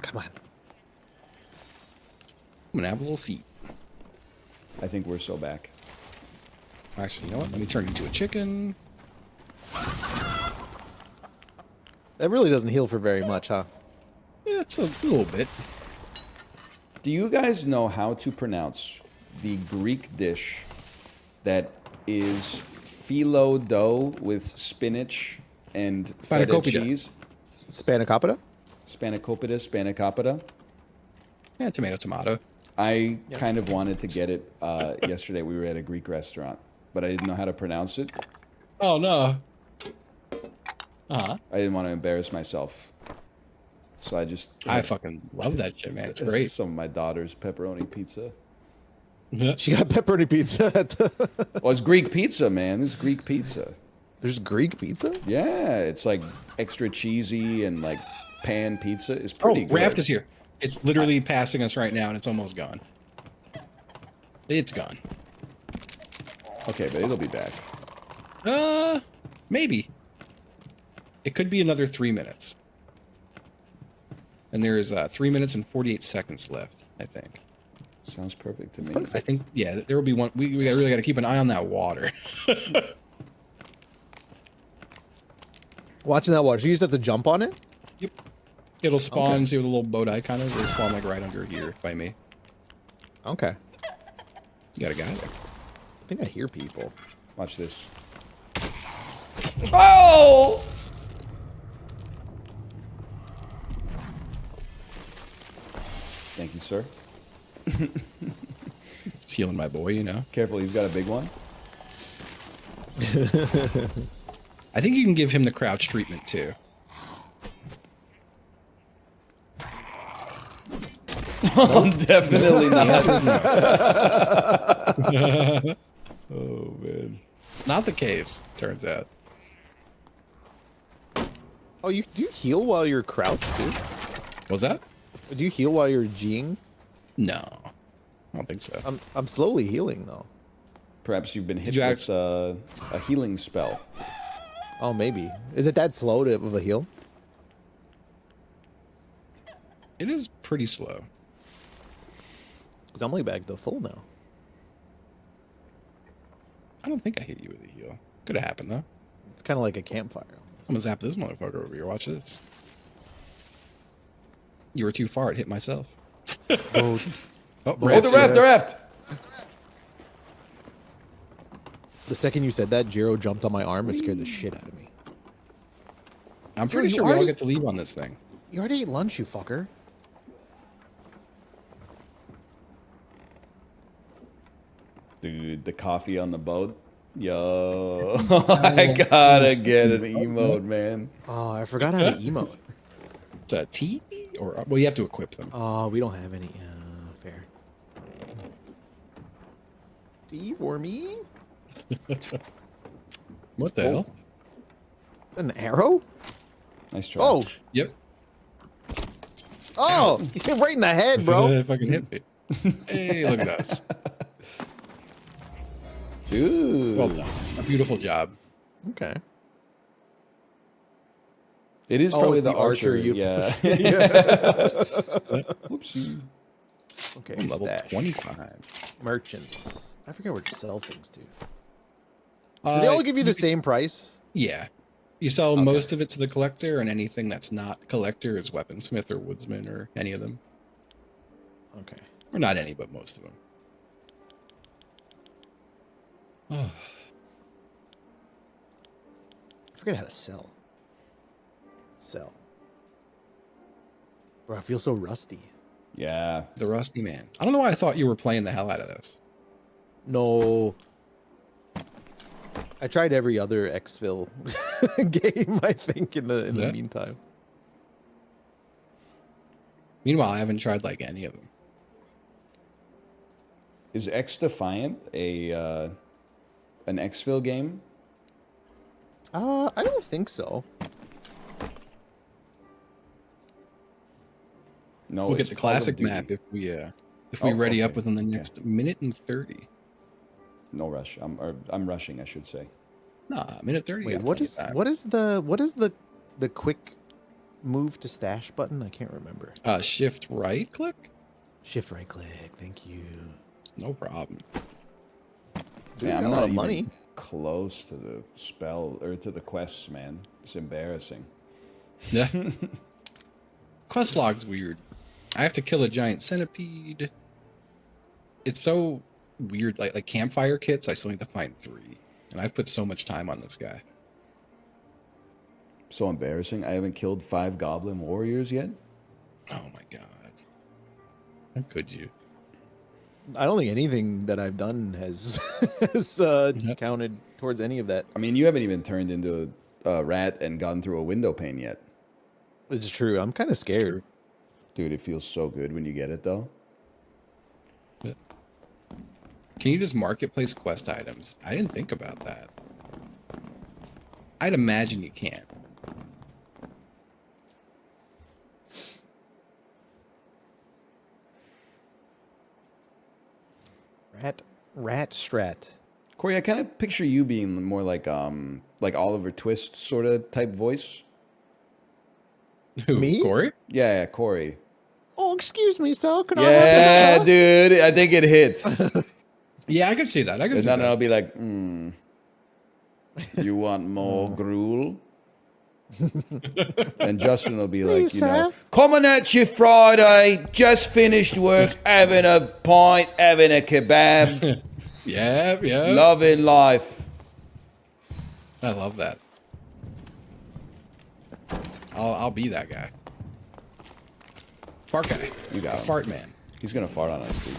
Come on. I'm gonna have a little seat. I think we're so back. Actually, you know what? Let me turn into a chicken. That really doesn't heal for very much, huh? Yeah, it's a little bit. Do you guys know how to pronounce the Greek dish that is phyllo dough with spinach and feta Spanakopita. cheese? Spanakopita? Spanakopita, spanakopita. Yeah, tomato. I kind of wanted to get it yesterday. We were at a Greek restaurant, but I didn't know how to pronounce it. Oh no. Uh-huh. I didn't want to embarrass myself. So I just I fucking love that shit, man. It's This great. is some of my daughter's pepperoni pizza. She got pepperoni pizza. Well, it's Greek pizza, man. It's Greek pizza. There's Greek pizza? Yeah, it's like extra cheesy and like pan pizza. It's pretty good. Raft is here. It's literally passing us right now, and it's almost gone. It's gone. Okay, but it'll be back. Maybe. It could be another 3 minutes. And there's 3 minutes and 48 seconds left, I think. Sounds perfect to me. I think, yeah, there will be one. We really got to keep an eye on that water. Watching that water. You just have to jump on it? Yep. It'll spawn, Okay. see with a little boat icon is? It'll spawn like right under here by me. Okay. You got a guy there. I think I hear people. Watch this. Oh! Thank you, sir. It's healing my boy, you know. Careful, he's got a big one. I think you can give him the crouch treatment too. Oh, definitely The not. answer is no. Oh, man. Not the case, turns out. Oh, do you heal while you're crouched, dude? Was that? Do you heal while you're G'ing? No. I don't think so. I'm slowly healing though. Perhaps you've been hit you with a healing spell. Oh, maybe. Is it that slow of a heal? It is pretty slow. Because I'm only back to full now. I don't think I hit you with a heal. Could have happened though. It's kind of like a campfire. I'm gonna zap this motherfucker over here. Watch this. You were too far. It hit myself. Oh, Oh, Oh, Raft's the raft, here. the raft! the second you said that, Jiro jumped on my arm and scared the shit out of me. I'm pretty You sure we all already- get to leave on this thing. You already ate lunch, you fucker. Dude, the coffee on the boat. Yo, I gotta get an emote, man. Oh, I forgot how to emote. It's a T or well, you have to equip them. Oh, we don't have any. Fair. Steve or me? What the hell? An arrow? Nice try. Oh, Yep. oh, you hit right in the head, bro. Fucking hit me. Hey, look at us. dude. Well done. A beautiful job. Okay. It is Oh, probably it's the the archer archer. you- Yeah. Whoopsie. Okay. I'm level stash. 25. Merchants. I forget where to sell things to. Do they all give you the same price? Yeah. You sell most of it to the collector, and anything that's not collector is weaponsmith or woodsman or any of them. Okay. Or not any, but most of them. Oh, I forget how to sell. Sell. Bro, I feel so rusty. Yeah. the Rusty Man. I don't know why I thought you were playing the hell out of this. No. I tried every other Xfil game, I think, in the Yeah. meantime. Meanwhile, I haven't tried like any of them. Is X Defiant an Xfil game? I don't think so. No. We'll get it's the Call of classic Duty. map if we Oh, ready up okay. within the next minute and 30. No rush. I'm rushing, I should say. Nah, minute 30. Wait, got what plenty is of time. what is the quick move to stash button? I can't remember. Shift right click? Shift right click. Thank you. No problem. Dude, Man, got I'm a lot not of even money. close to the spell or to the quests, man. It's embarrassing. Yeah. Quest log's weird. I have to kill a giant centipede. It's so weird. Like campfire kits, I still need to find 3. And I've put so much time on this guy. So embarrassing. I haven't killed 5 goblin warriors yet. Oh my god. How could you? I don't think anything that I've done has counted towards any of that. I mean, you haven't even turned into a rat and gone through a window pane yet. It's true. I'm kind of It's scared. true. Dude, it feels so good when you get it, though. Yeah. Can you just marketplace quest items? I didn't think about that. I'd imagine you can. Rat strat. Corey, I kind of picture you being more like Oliver Twist sort of type voice. Who, Me? Corey? Yeah, Corey. Oh, excuse me, sir. Can Yeah, dude. I think it hits. Yeah, I can see that. I can And see then that. I'll be like, you want more gruel? And Justin will be like, Please, sir. coming at you Friday, just finished work, having a pint, having a kebab, Yeah, yeah. loving life. I love that. I'll be that guy. Fart guy. You got him. Fart man. He's gonna fart on us, dude.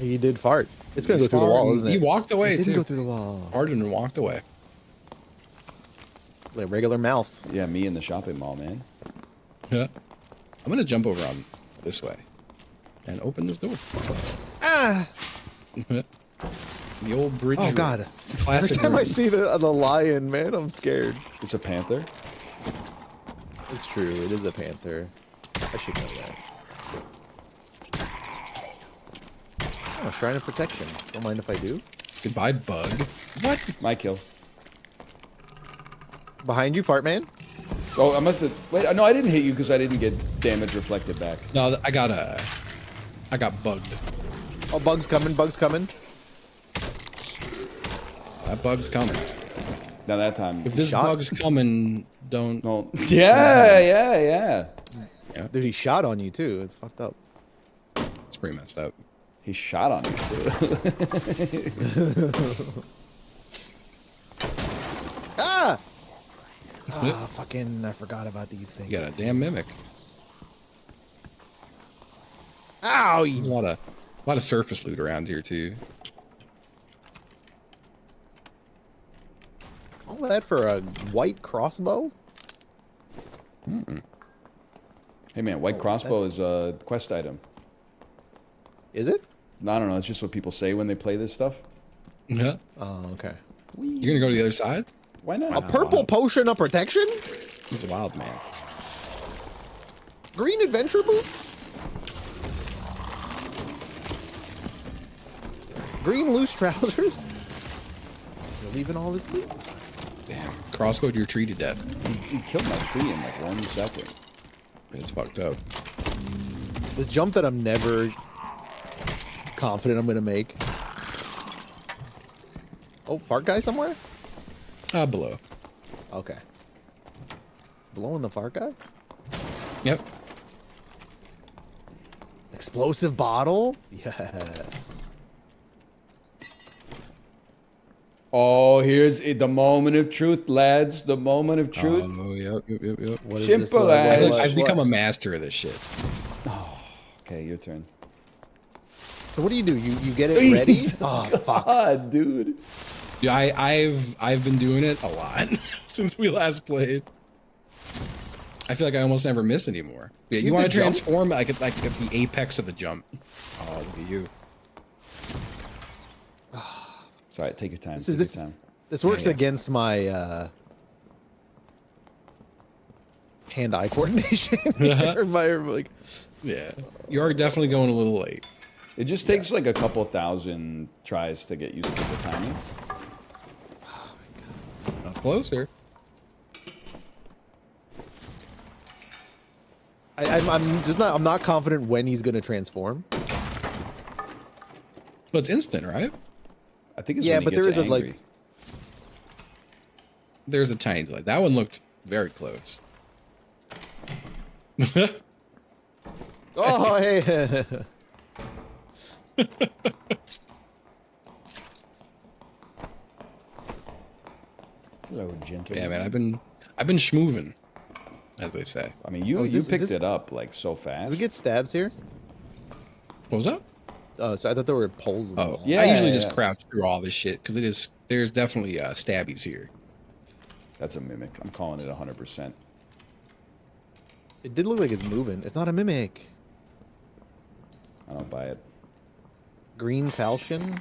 He did fart. It's gonna He's go through the wall, farting. isn't it? He walked away It didn't too. go through the wall. Farted and walked away. Like regular mouth. Yeah, me in the shopping mall, man. Yeah. I'm gonna jump over on this way and open this door. Ah! The old bridge. Oh God! Classic. Every time I room. see the lion, man, I'm scared. It's a panther. It's true. It is a panther. I should know that. Oh, Shrine of Protection. Don't mind if I do. Goodbye, bug. What? My kill. Behind you, fart man. Oh, I must have. Wait, no, I didn't hit you because I didn't get damage reflected back. No, I got bugged. Oh, bug's coming. Bug's coming. That bug's coming. Now that time. If this Shot? bug's coming, don't. No. Yeah. Dude, he shot on you too. It's fucked up. It's pretty messed up. He shot on me too. Ah! Ah, fucking! I forgot about these things. You got a damn mimic. Ow! There's a lot of surface loot around here too. All that for a white crossbow? Hey man, white crossbow is a quest item. Is it? No, I don't know. It's just what people say when they play this stuff. Yeah. Oh, okay. You're gonna go to the other side? Why not? A purple potion of protection? He's a wild man. Green adventure boots? Green loose trousers? You're leaving all this loot? Damn. Crossbowed your tree to death. He killed my tree in like 1 second. It's fucked up. This jump that I'm never confident I'm gonna make. Oh, fart guy somewhere? Below. Okay. Is below in the fart guy? Yep. Explosive bottle? Yes. Oh, here's it, the moment of truth, lads. The moment of truth. Oh, yep. What is Simple this? as- Look, What? I've become a master of this shit. Okay, your turn. So what do? You get it ready? Oh fuck. Ah, dude. Dude, I've been doing it a lot since we last played. I feel like I almost never miss anymore. Yeah, you have want to to jump? transform like at the apex of the jump. Oh, look at you. It's all right. Take your time. This Take is your this. time. This works Yeah. against my hand-eye coordination. like, Yeah, you are definitely going a little late. It just takes like a couple thousand tries to get used to the timing. That's closer. I'm just not. I'm not confident when he's gonna transform. Well, it's instant, right? I think it's Yeah, when he but there gets is a, like- angry. There's a tiny delay. That one looked very close. Oh, hey. Hello, gentleman. Yeah, man, I've been schmoovin', as they say. I mean, you Oh, is you this- is picked this- it up like so Do fast. we get stabs here? What was that? Oh, so I thought there were poles. In the Oh, wall. Yeah, I usually yeah. just crouch through all this shit because there's definitely stabbies here. That's a mimic. I'm calling it 100%. It did look like it's moving. It's not a mimic. I don't buy it. Green falchion.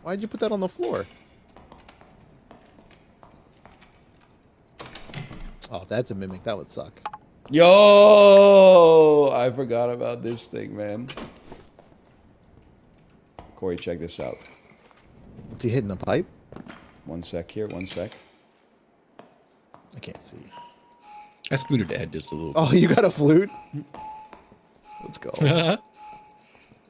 Why'd you put that on the floor? Oh, if that's a mimic. That would suck. Yo, I forgot about this thing, man. Corey, check this out. Is he hitting the pipe? One sec here, one sec. I can't see. I scooted ahead just a little Oh, you got a flute? Let's go. bit.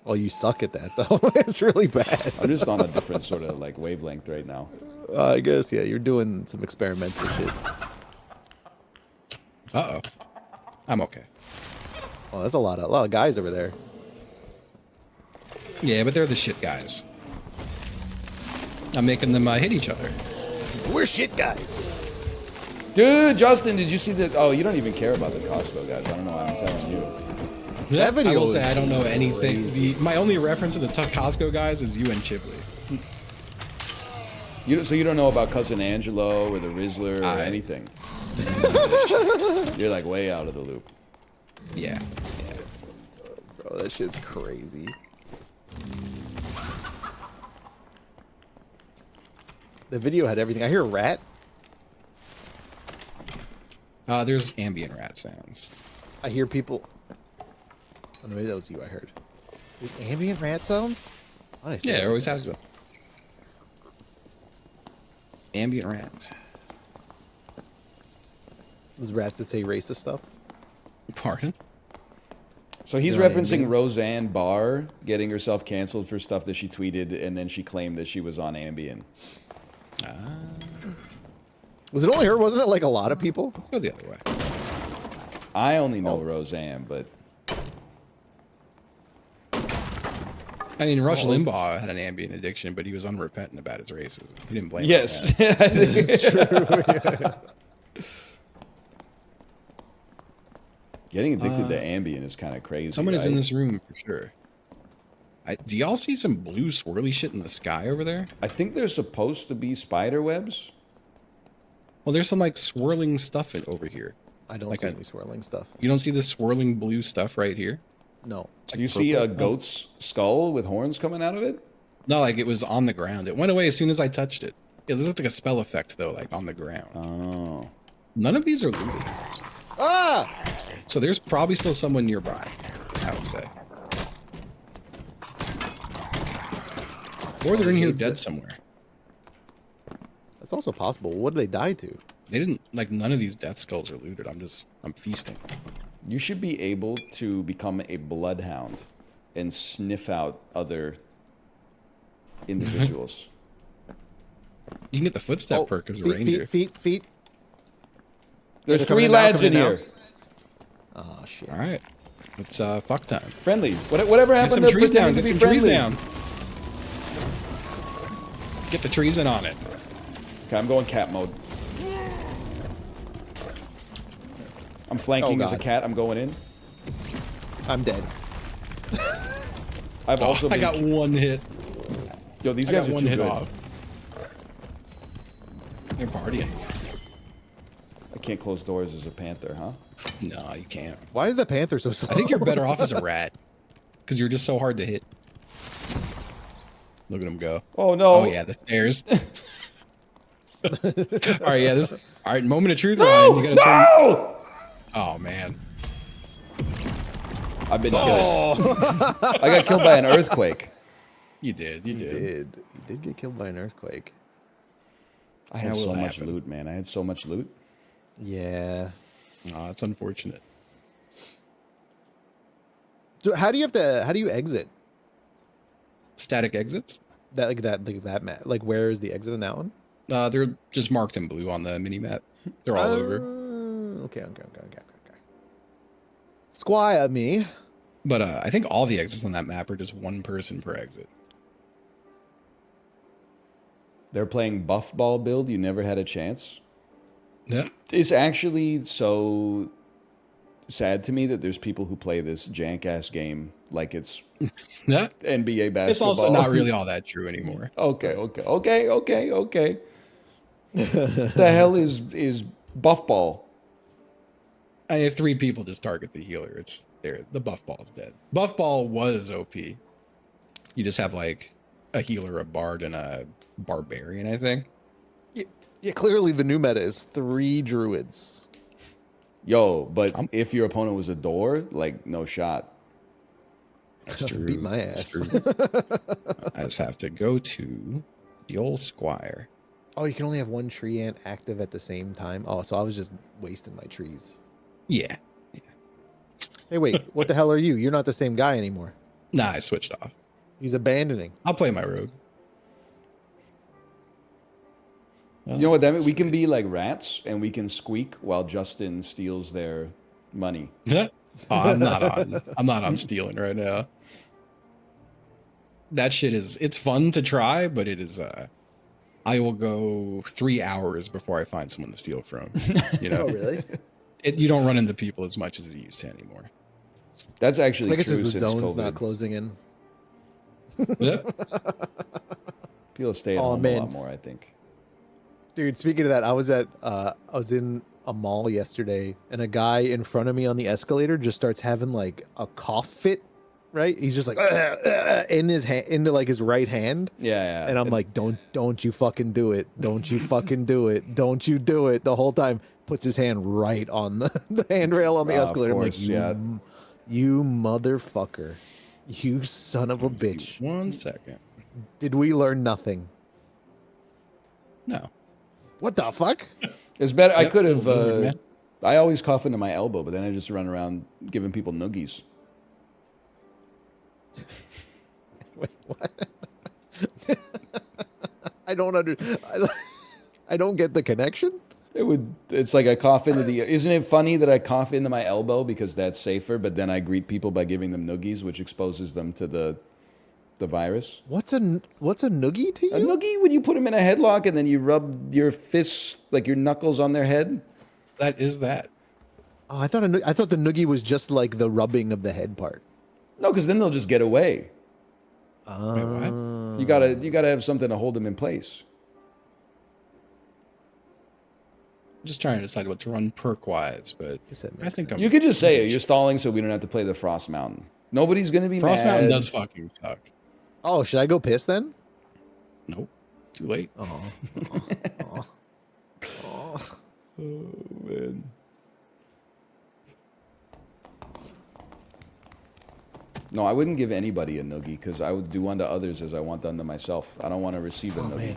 Oh, you suck at that, though. It's really bad. I'm just on a different sort of like wavelength right now. I guess, yeah, you're doing some experimental shit. Uh-oh. I'm okay. Oh, that's a lot of guys over there. Yeah, but they're the shit guys. I'm making them hit each other. We're shit guys. Dude, Justin, did you see that? Oh, you don't even care about the Costco guys. I don't know why I'm telling you. That video I will is say I don't know anything. My only reference to the Costco guys is you and Chipley. So you don't know about Cousin Angelo or the Rizzler or anything? You're like way out of the loop. Yeah. Bro, that shit's crazy. The video had everything. I hear a rat. There's ambient rat sounds. I hear people. Oh, no, maybe that was you I heard. There's ambient rat sounds? Why did I say Yeah, that? there always has been. Ambient rats. Those rats that say racist stuff. Pardon? So he's They're on referencing Ambien? Roseanne Barr getting herself canceled for stuff that she tweeted, and then she claimed that she was on Ambien. Was it only her? Wasn't it like a lot of people? Let's go the other way. I only know Roseanne, but I mean, Rush Limbaugh had an ambient addiction, but he was unrepentant about his racism. He didn't blame yes, him for that. It's true. getting addicted to Ambien is kind of crazy. Someone is right? in this room for sure. Do y'all see some blue swirly shit in the sky over there? I think there's supposed to be spider webs. Well, there's some like swirling stuff over here. I don't Like see a- any swirling stuff. You don't see this swirling blue stuff right here? No. It's like Do you see a purple. goat's skull with horns coming out of it? No, like it was on the ground. It went away as soon as I touched it. It looked like a spell effect though, like on the ground. Oh. None of these are looted. Ah! So there's probably still someone nearby, I would say. Or they're in here dead somewhere. That's also possible. What did they die to? They didn't, like, none of these death skulls are looted. I'm feasting. You should be able to become a bloodhound and sniff out other individuals. You can get the footstep perk as a feet, ranger. feet. There's They're coming three in now, lads coming in in now. here. Oh, shit. All right. It's fuck time. Friendly. Whatever Get happened some to trees down. pretending Get to be some trees friendly? down. Get the trees in on it. Okay, I'm going cat mode. I'm flanking Oh, as a God. cat. I'm going in. I'm dead. I've also I been... got one hit. Yo, these I guys got are one too hit good. off. They're partying. I can't close doors as a panther, huh? No, you can't. Why is the panther so slow? I think you're better off as a rat. Because you're just so hard to hit. Look at him go. Oh, no. Oh, yeah, the stairs. All right, yeah, this... All right, moment of truth, No! Ryan. You gotta turn... No! Oh, man. I've been killed. I got killed by an earthquake. You did. You did. You did get killed by an earthquake. I had That will so much happen. loot, man. I had so much loot. Yeah. Oh, it's unfortunate. So how do you exit? Static exits? That map? Like, where is the exit in that one? They're just marked in blue on the mini map. They're all over. Okay. Squire me. But I think all the exits on that map are just one person per exit. They're playing buff ball build. You never had a chance. Yeah. It's actually so sad to me that there's people who play this jank ass game like it's Yeah. NBA basketball. It's also not really all that true anymore. Okay. The hell is buff ball? I have 3 people just target the healer. It's there. The buff ball is dead. Buff ball was OP. You just have like a healer, a bard, and a barbarian, I think. Yeah, clearly the new meta is 3 druids. Yo, but if your opponent was a door, like no shot. That's true. Beat my That's ass. true. I just have to go to the old squire. Oh, you can only have 1 tree ant active at the same time. Oh, so I was just wasting my trees. Yeah. Hey, wait, what the hell are you? You're not the same guy anymore. Nah, I switched off. He's abandoning. I'll play my rogue. You know what that means? We can be like rats and we can squeak while Justin steals their money. Oh, I'm not on stealing right now. That shit it's fun to try, but it is I will go 3 hours before I find someone to steal from. You know? Oh, really? You don't run into people as much as you used to anymore. That's actually I guess true it's the since zone's COVID. not closing in. Yeah. People stay at Aw, home man. a lot more, I think. Dude, speaking of that, I was in a mall yesterday, and a guy in front of me on the escalator just starts having like a cough fit. Right? He's just like in his hand, into like his right hand. Yeah. And I'm like, don't you fucking do it. Don't you fucking do it. Don't you do it. The whole time puts his hand right on the handrail on the Of escalator. course, I'm like, you motherfucker. You son of a bitch. 1 second. Did we learn nothing? No. What the fuck? It's better. I Yep, could have. lizard man. I always cough into my elbow, but then I just run around giving people noogies. Wait, what? I don't I don't get the connection. It's like I cough into the. Isn't it funny that I cough into my elbow because that's safer, but then I greet people by giving them noogies, which exposes them to the virus. What's a noogie to you? A noogie when you put them in a headlock and then you rub your fists, like your knuckles, on their head. That is that. Oh, I thought the noogie was just like the rubbing of the head part. No, because then they'll just get away. Wait, what? You gotta have something to hold them in place. I'm just trying to decide what to run perk wise, but Guess that I makes think I'm. You could just say it. You're stalling, so we don't have to play the Frost Mountain. Nobody's gonna be Frost mad. Mountain does fucking suck. Oh, should I go piss then? Nope. Too late. Oh. Man. No, I wouldn't give anybody a noogie because I would do unto others as I want done to myself. I don't want to receive a noogie. Man.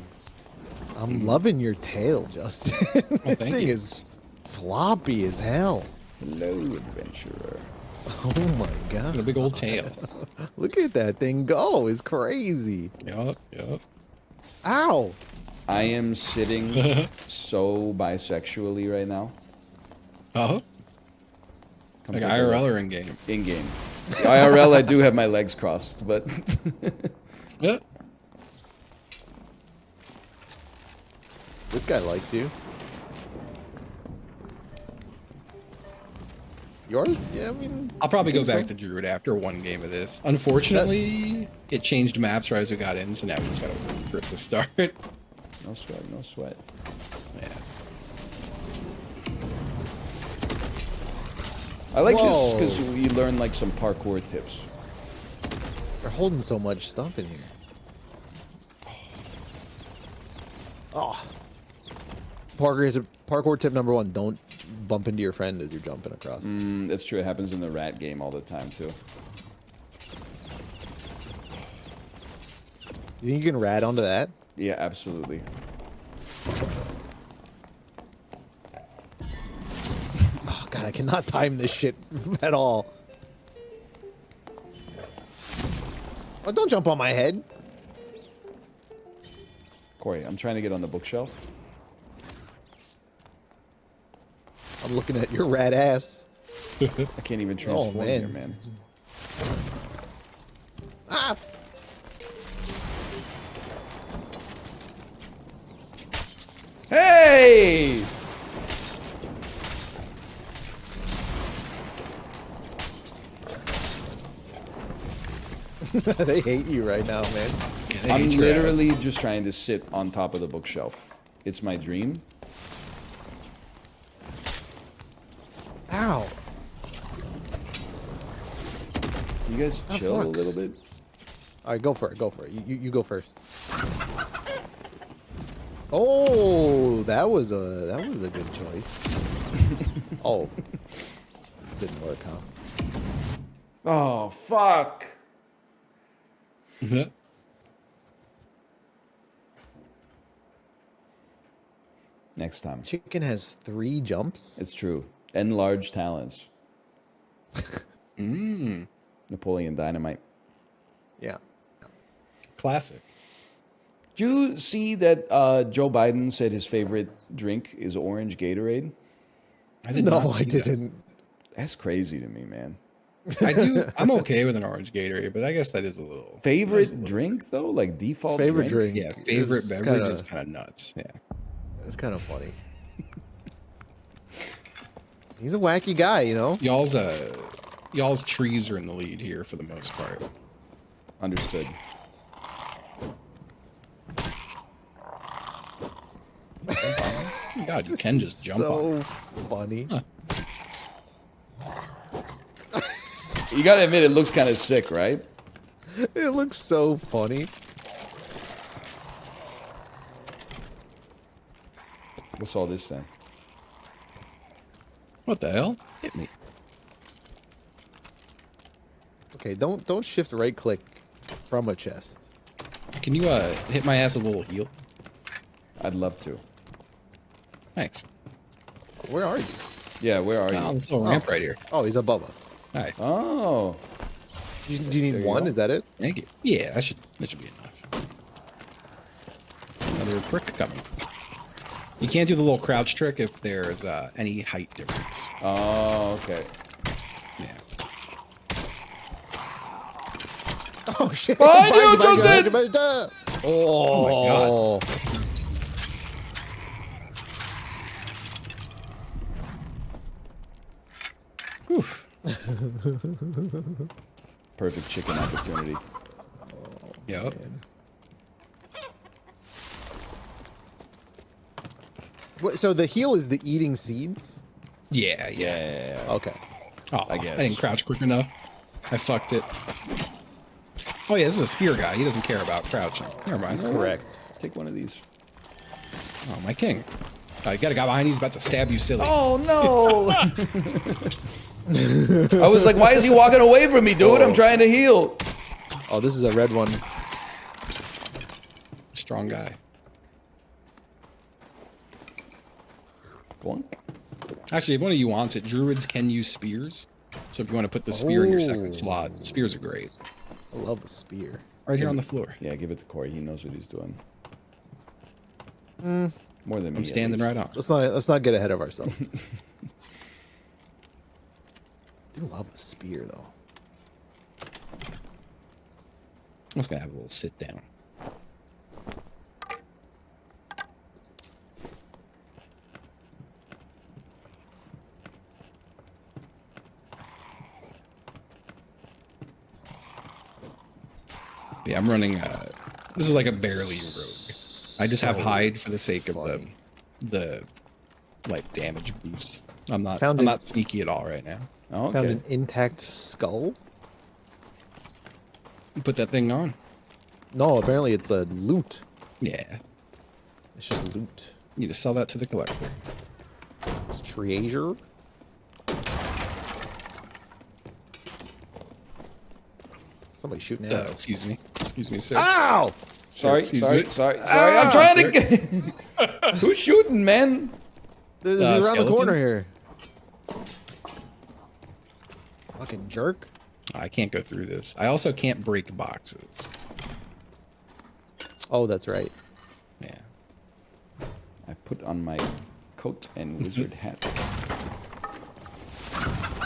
I'm loving your tail, Justin. Oh, That thank thing you. is floppy as hell. Hello, adventurer. Oh my Got a god. big old tail. Look at that thing go. It's crazy. Yup. Ow. I am sitting so bisexually right now. Oh, Come like take a IRL look. or in game. In game. IRL, I do have my legs crossed, but Yeah. This guy likes you. Yours? Yeah, I mean, I'll probably go think back so. to Druid after 1 game of this. Unfortunately, it changed maps right as we got in, so now we just gotta wait for it to start. no sweat, no sweat. Yeah. I like this Whoa. because you learn like some parkour tips. they're holding so much stuff in here. Oh. Parkour tip number 1, don't bump into your friend as you're jumping across. That's true. It happens in the rat game all the time too. You think you can rat onto that? Yeah, absolutely. Oh god, I cannot time this shit at all. Oh, don't jump on my head. Corey, I'm trying to get on the bookshelf. I'm looking at your rat ass. I can't even transform man. here, man. Ah! Hey! They hate you right now, man. They I'm hate your ass. literally just trying to sit on top of the bookshelf. It's my dream. Ow. You guys Oh, chill a fuck. little bit. All right, go for it. Go for it. You go first. Oh, that was a good choice. Oh, didn't work, huh? Oh, fuck. Next time. Chicken has 3 jumps. It's true. And large talons. Mmm. Napoleon Dynamite. Yeah. Classic. Did you see that Joe Biden said his favorite drink is orange Gatorade? I did No, not I see that. didn't. That's crazy to me, man. I'm okay with an orange Gatorade, but I guess that is a little Favorite drink, though? Like default Favorite drink? drink. Yeah, favorite It's beverage kinda- is kind of nuts. Yeah. It's kind of funny. He's a wacky guy, you know. Y'all's trees are in the lead here for the most part. Understood. God, you can just jump on. So funny. Huh. You gotta admit, it looks kind of sick, right? It looks so funny. What's all this then? What the hell? Hit me. Okay, don't shift right click from a chest. Can you hit my ass with a little heal? I'd love to. Thanks. Where are you? Yeah, where are On you? this little ramp right here. Oh, he's above us. Hi. Oh. Do you need There you one? go. Is that it? Thank you. Yeah, that should be enough. Another prick coming. You can't do the little crouch trick if there's any height difference. Oh, okay. Yeah. Oh shit! Behind you, Behind Justin! behind you. Oh Oh, Whew. Perfect chicken opportunity. Yep. What, so the heal is the eating seeds? Yeah, yeah. Yeah. Okay. Oh, I guess. I didn't crouch quick enough. I fucked it. Oh yeah, this is a spear guy. He doesn't care about crouching. Never mind. Correct. Take one of these. Oh, my king. You got a guy behind you. He's about to stab you silly. Oh no! I was like, why is he walking away from me, dude? I'm trying to heal. Oh, this is a red one. Strong guy. Glunk. Actually, if one of you wants it, druids can use spears. So if you want to put the spear in your Oh. second slot, spears are great. I love a spear. Right here on the floor. Yeah, give it to Corey. He knows what he's doing. More than me. I'm at standing least. right on. Let's not get ahead of ourselves. I do love a spear though. I'm just gonna have a little sit down. Yeah, I'm running. This is like a barely rogue. I just have So hide for the sake of funny. the like damage boost. I'm not. Found I'm it. not sneaky at all right now. Oh, Found okay. an intact skull. Put that thing on. No, apparently it's a loot. Yeah. It's just loot. Need to sell that to the collector. It's treasure. Somebody shooting at us. Excuse me. Excuse me, sir. Ow! Sorry, Excuse sorry, me. sorry, sorry. I'm trying to get. Who's shooting, man? There's around the Skeleton? corner here. Fucking jerk. I can't go through this. I also can't break boxes. Oh, that's right. Yeah. I put on my coat and wizard hat.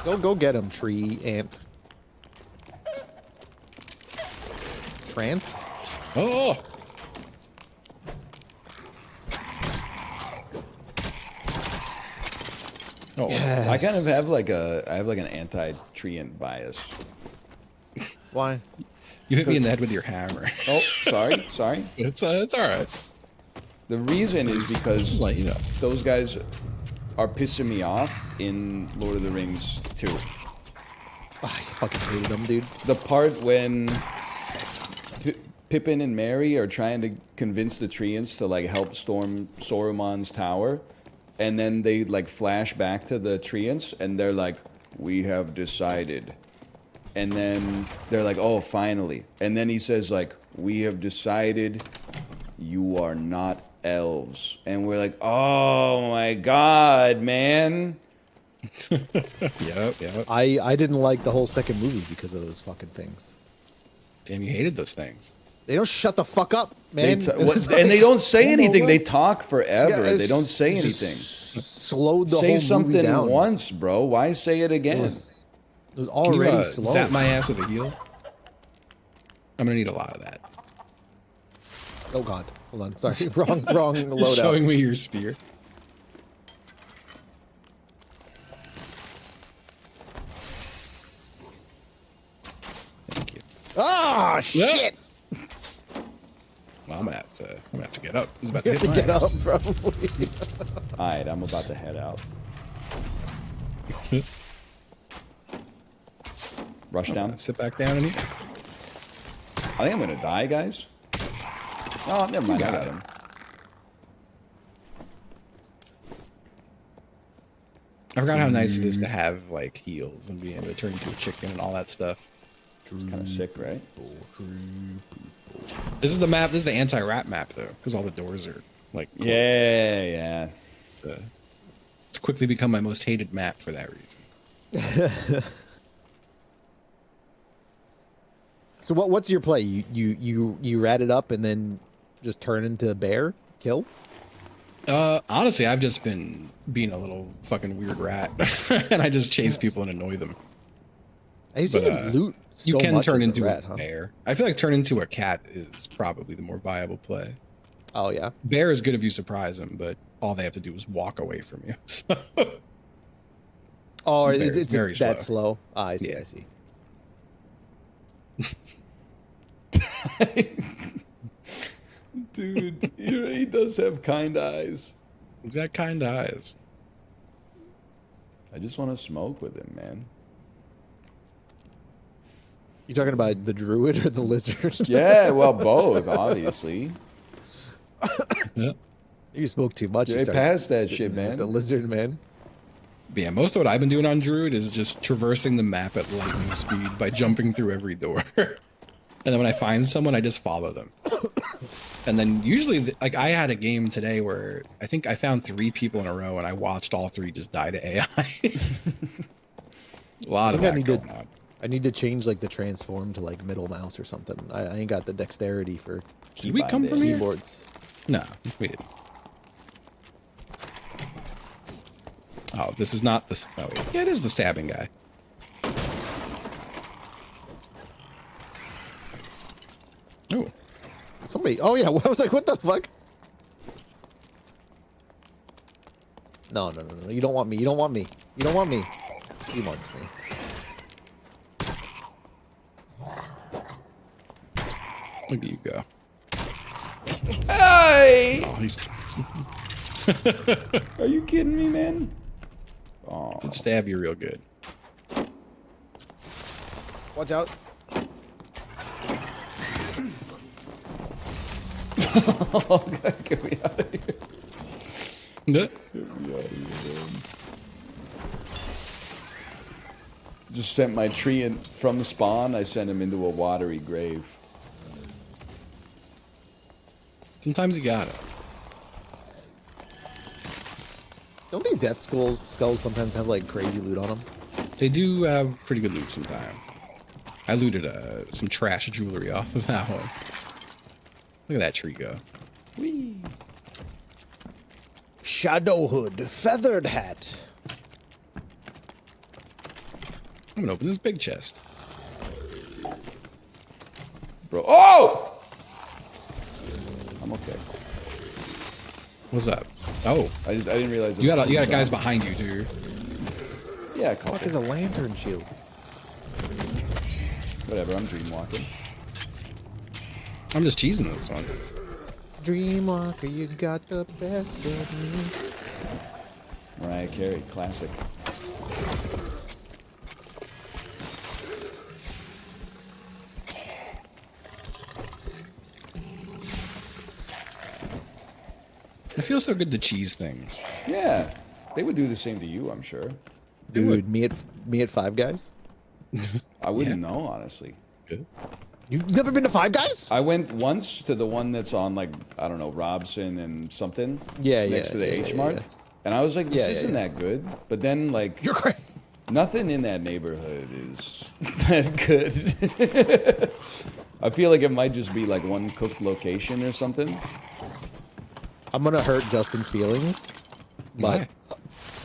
Go get him, tree ant. Trant? Oh. Oh. Yes. I kind of have like an anti-treant bias. Why? You hit me in the head with your hammer. Oh, sorry, sorry. It's all right. The reason is Just because let you know. those guys are pissing me off in Lord of the Rings 2. Oh, I fucking hated them, dude. The part when Pippin and Merry are trying to convince the Treants to like help storm Saruman's tower, and then they like flash back to the Treants, and they're like, "We have decided." And then they're like, "Oh, finally." And then he says like, "We have decided you are not elves." And we're like, "Oh my god, man." Yep. I didn't like the whole second movie because of those fucking things. Damn, you hated those things. They don't shut the fuck up, They man. and they don't say Game anything. over. They talk forever. Yeah, they don't say it's just anything. Slowed the Say whole movie something down. once, bro. Why say it again? It was Can you already slow. zap my ass with a heal? I'm gonna need a lot of that. Oh god, hold on. Sorry, wrong loadout. Showing me your spear. Thank you. Ah, shit! Well, I'm gonna have to get up. It's about to You hit have my to get ass. up, probably. All right, I'm about to head out. Rush down. Sit back down and eat. I think I'm gonna die, guys. Oh, never mind. I got got it. him. I forgot how nice it is to have like heals and being able to turn into a chicken and all that stuff. Kind of sick, right? This is the map. This is the anti-rat map though, because all the doors are like closed. Yeah. It's quickly become my most hated map for that reason. So what's your play? You rat it up and then just turn into a bear? Kill? Honestly, I've just been being a little fucking weird rat, and I just chase people and annoy them. I used to loot so You can much turn as into rat, a huh? bear. I feel like turn into a cat is probably the more viable play. Oh yeah. Bear is good if you surprise them, but all they have to do is walk away from you. So, Oh, Bear's it's very that slow. slow? Ah, I see. Yeah. I see. Dude, he does have kind eyes. he's got kind eyes. I just want to smoke with him, man. You talking about the druid or the lizard? Yeah, well, both, obviously. Yeah. You smoke too much. you Hey, start pass that sitting shit, with man. The lizard, man. But yeah, most of what I've been doing on Druid is just traversing the map at lightning speed by jumping through every door. And then when I find someone, I just follow them. And then usually, like I had a game today where I think I found 3 people in a row and I watched all 3 just die to AI. A lot of I that need going on. I need to change like the transform to like middle mouse or something. I ain't got the dexterity for Did we come from here? keyboards. No, we didn't. Oh, this is not the... Oh, wait. Yeah, it is the stabbing guy. Oh. Somebody. Oh yeah. I was like, what the fuck? No. You don't want me. You don't want me. You don't want me. He wants me. Look at you go. Hey! Oh, he's... Are you kidding me, man? Oh, He'd stab you real good. Watch out. oh God, get me out of here. Yeah. Just sent my tree in from spawn. I sent him into a watery grave. Sometimes you got it. Don't these death skulls sometimes have like crazy loot on them? They do have pretty good loot sometimes. I looted some trash jewelry off of that one. Look at that tree go. Whee! Shadow hood, feathered hat. I'm gonna open this big chest. Bro, oh! I'm okay. What's up? Oh, I didn't realize. you got guys behind you, dude. Yeah, a What couple. is a lantern shield? Whatever. I'm dreamwalking. I'm just cheesing this one. Dreamwalker, you got the best of me. Mariah Carey, classic. It feels so good to cheese things. Yeah, they would do the same to you, I'm sure. Dude, me at Five Guys. I wouldn't know, honestly. Good. You've never been to Five Guys? I went once to the one that's on, like, I don't know, Robson and something. Yeah, next yeah, to the yeah, H yeah, Mart. yeah. And I was like, this Yeah, yeah, isn't yeah. that good. But then, like, You're crazy. nothing in that neighborhood is that good. I feel like it might just be like one cooked location or something. I'm gonna hurt Justin's feelings, but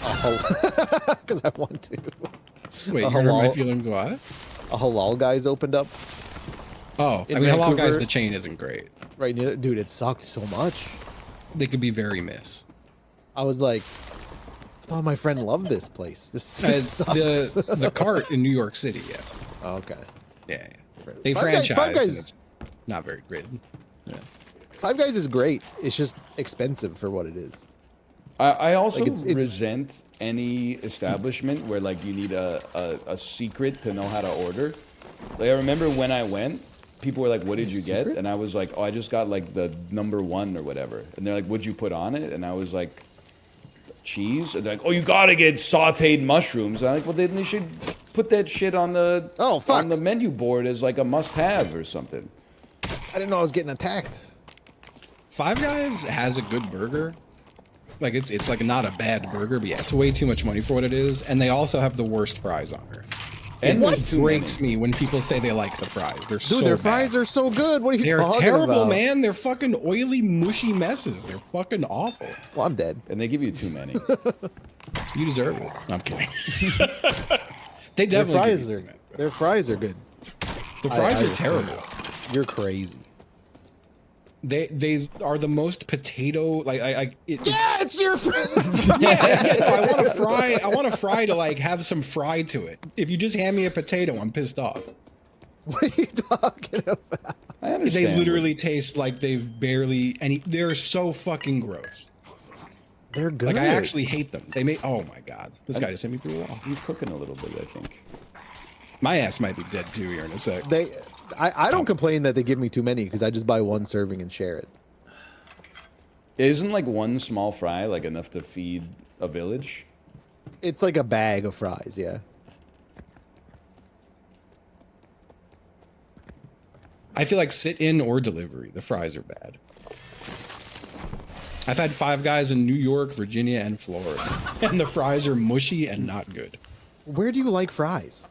because I want to. Wait, A you hurt my halal- feelings? What? A halal guy's opened up Oh, In I mean, Halal Guys, Vancouver. the chain isn't great. right near. Dude, it sucked so much. They could be very miss. I was like, I thought my friend loved this place. This As sucks. the cart in New York City, yes. Oh, okay. Yeah, yeah. They Five Guys- franchised, Five and Guys- it's not very great. Yeah. Five Guys is great. It's just expensive for what it is. I also Like, it's- resent any establishment where like you need a secret to know how to order. Like I remember when I went, people were like, "What did you get?" secret? And I was like, "Oh, I just got like the #1 or whatever." And they're like, "What'd you put on it?" And I was like, "Cheese." And they're like, "Oh, you gotta get sautéed mushrooms." And I'm like, "Well, then they should put that shit on the Oh, fuck. on the menu board as like a must-have or something." I didn't know I was getting attacked. Five Guys has a good burger. Like it's like not a bad burger, but yeah, it's way too much money for what it is. And they also have the worst fries on earth. And It there's too breaks many. me when people say they like the fries. They're Dude, so their bad. fries are so good. What are you They're talking terrible, about? man. They're fucking oily, mushy messes. They're fucking awful. Well, I'm dead. And they give you too many. You deserve it. No, I'm kidding. They Their definitely fries give you are too much. their fries are good. The fries I- are terrible. You're crazy. They are the most potato like Yeah, it's your friend. yeah, no, I want a fry to like have some fry to it. If you just hand me a potato, I'm pissed off. What are you talking about? I understand. They literally taste like they've barely any. They're so fucking gross. They're good. Like I actually hate them. They make. Oh my god, this guy just hit me through the wall. He's cooking a little bit, I think. My ass might be dead too here in a sec. I don't complain that they give me too many because I just buy one serving and share it. Isn't like one small fry like enough to feed a village? It's like a bag of fries, yeah. I feel like sit in or delivery. The fries are bad. I've had Five Guys in New York, Virginia, and Florida, and the fries are mushy and not good. Where do you like fries?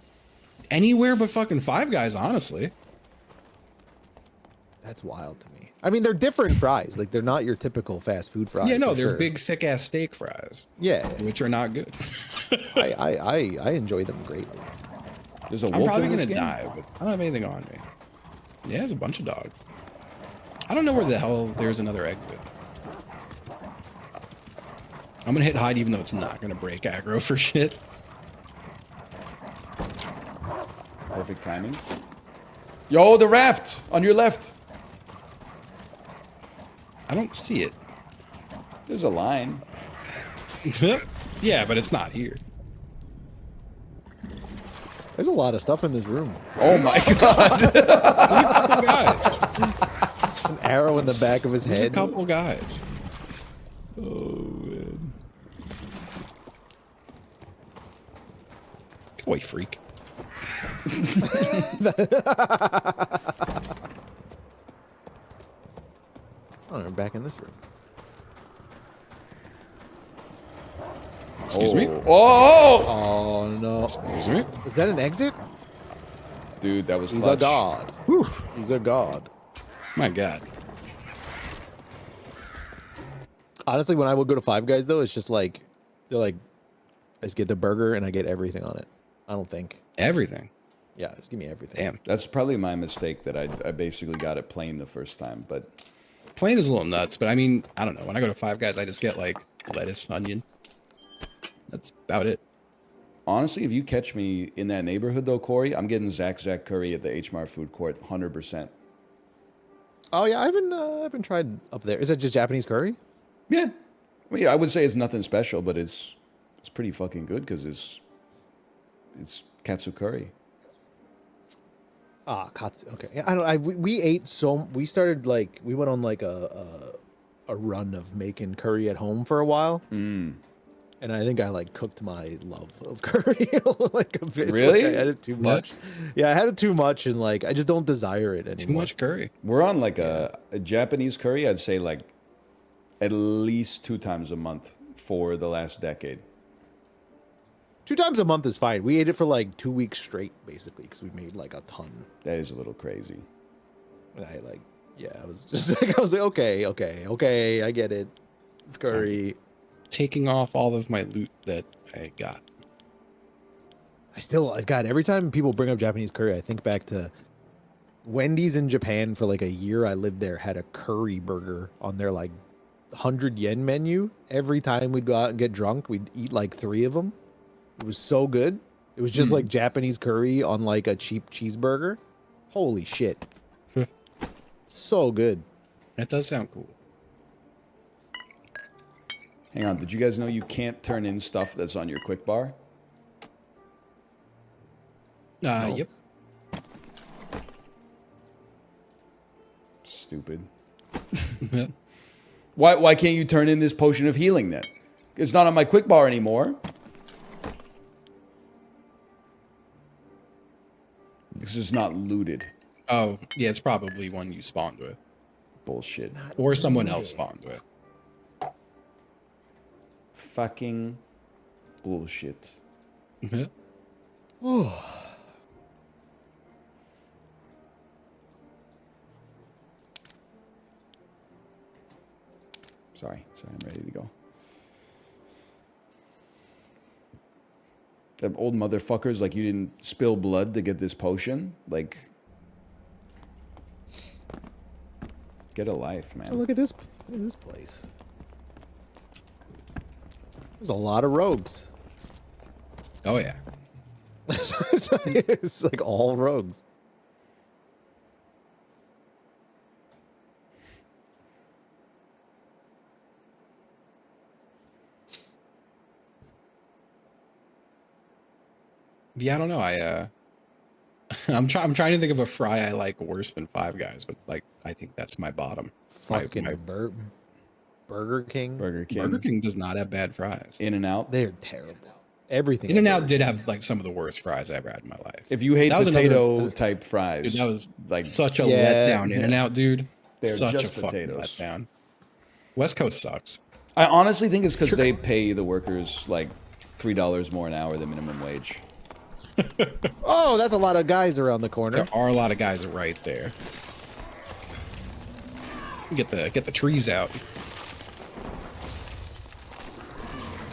Anywhere but fucking Five Guys, honestly. That's wild to me. I mean, they're different fries. Like they're not your typical fast food fries. Yeah, no, for they're sure. big, thick ass steak fries, Yeah, which are not good. I enjoy them greatly. There's a I'm wolf probably in this gonna game? die, but I don't have anything on me. Yeah, there's a bunch of dogs. I don't know where the hell there's another exit. I'm gonna hit hide even though it's not gonna break aggro for shit. Perfect timing. Yo, the raft on your left. I don't see it. There's a line. Yeah, but it's not here. There's a lot of stuff in this room. Oh my god. Couple guys. An arrow in the back of his There's a head. couple guys. Oh man. Go away, freak. Oh, we're back in this room. Excuse me. Oh! Oh no! Excuse me. Is that an exit? Dude, that was He's clutch. a god. He's a god. My God. Honestly, when I would go to Five Guys, though, it's just like they're like, I just get the burger and I get everything on it. I don't think. Everything. Yeah, just give me everything. Damn. That's probably my mistake that I basically got it plain the first time, but Plain is a little nuts, but I mean, I don't know. When I go to Five Guys, I just get like lettuce, onion. That's about it. honestly, if you catch me in that neighborhood though, Corey, I'm getting Zach curry at the H Mart food court 100%. Oh yeah, I haven't tried up there. Is that just Japanese curry? Yeah. Well, yeah, I would say it's nothing special, but it's pretty fucking good because it's katsu curry. Ah, katsu. Okay. Yeah, I don't. We ate so. We started like we went on like a a run of making curry at home for a while. And I think I like cooked my love of curry like a bit. Really? Like, I had it too much. Yeah, I had it too much, and like I just don't desire it anymore. Too much curry. We're on like a Japanese curry. I'd say like at least 2 times a month for the last decade. 2 times a month is fine. We ate it for like 2 weeks straight, basically, because we made like a ton. That is a little crazy. And I like, yeah, I was just like, okay, I get it. It's curry. Taking off all of my loot that I got. God, every time people bring up Japanese curry, I think back to Wendy's in Japan for like a year. I lived there, had a curry burger on their like 100 yen menu. Every time we'd go out and get drunk, we'd eat like 3 of them. It was so good. It was just like Japanese curry on like a cheap cheeseburger. Holy shit. So good. That does sound cool. Hang on, did you guys know you can't turn in stuff that's on your quick bar? Yep. Stupid. Why can't you turn in this potion of healing then? It's not on my quick bar anymore. This is not looted. Oh, yeah, it's probably one you spawned with. Bullshit. Or someone else spawned with. Fucking bullshit. Sorry, I'm ready to go. Them old motherfuckers, like, you didn't spill blood to get this potion? Like, get a life, man. Oh, look at this place. There's a lot of rogues. Oh, yeah. It's like all rogues. Yeah, I don't know. I'm trying to think of a fry I like worse than Five Guys, but like I think that's my bottom. Fucking My Burger King. Burger King. Burger King does not have bad fries. In and Out. They're terrible. Everything. In-N-Out did have like some of the worst fries I ever had in my life. If you hate That was potato type fries, Dude, that was like such a Yeah, letdown. yeah. In-N-Out, dude. They're Such just a fucking potatoes. letdown. West Coast sucks. I honestly think it's because they pay the workers like $3 more an hour than minimum wage. Oh, that's a lot of guys around the corner. There are a lot of guys right there. Get the trees out.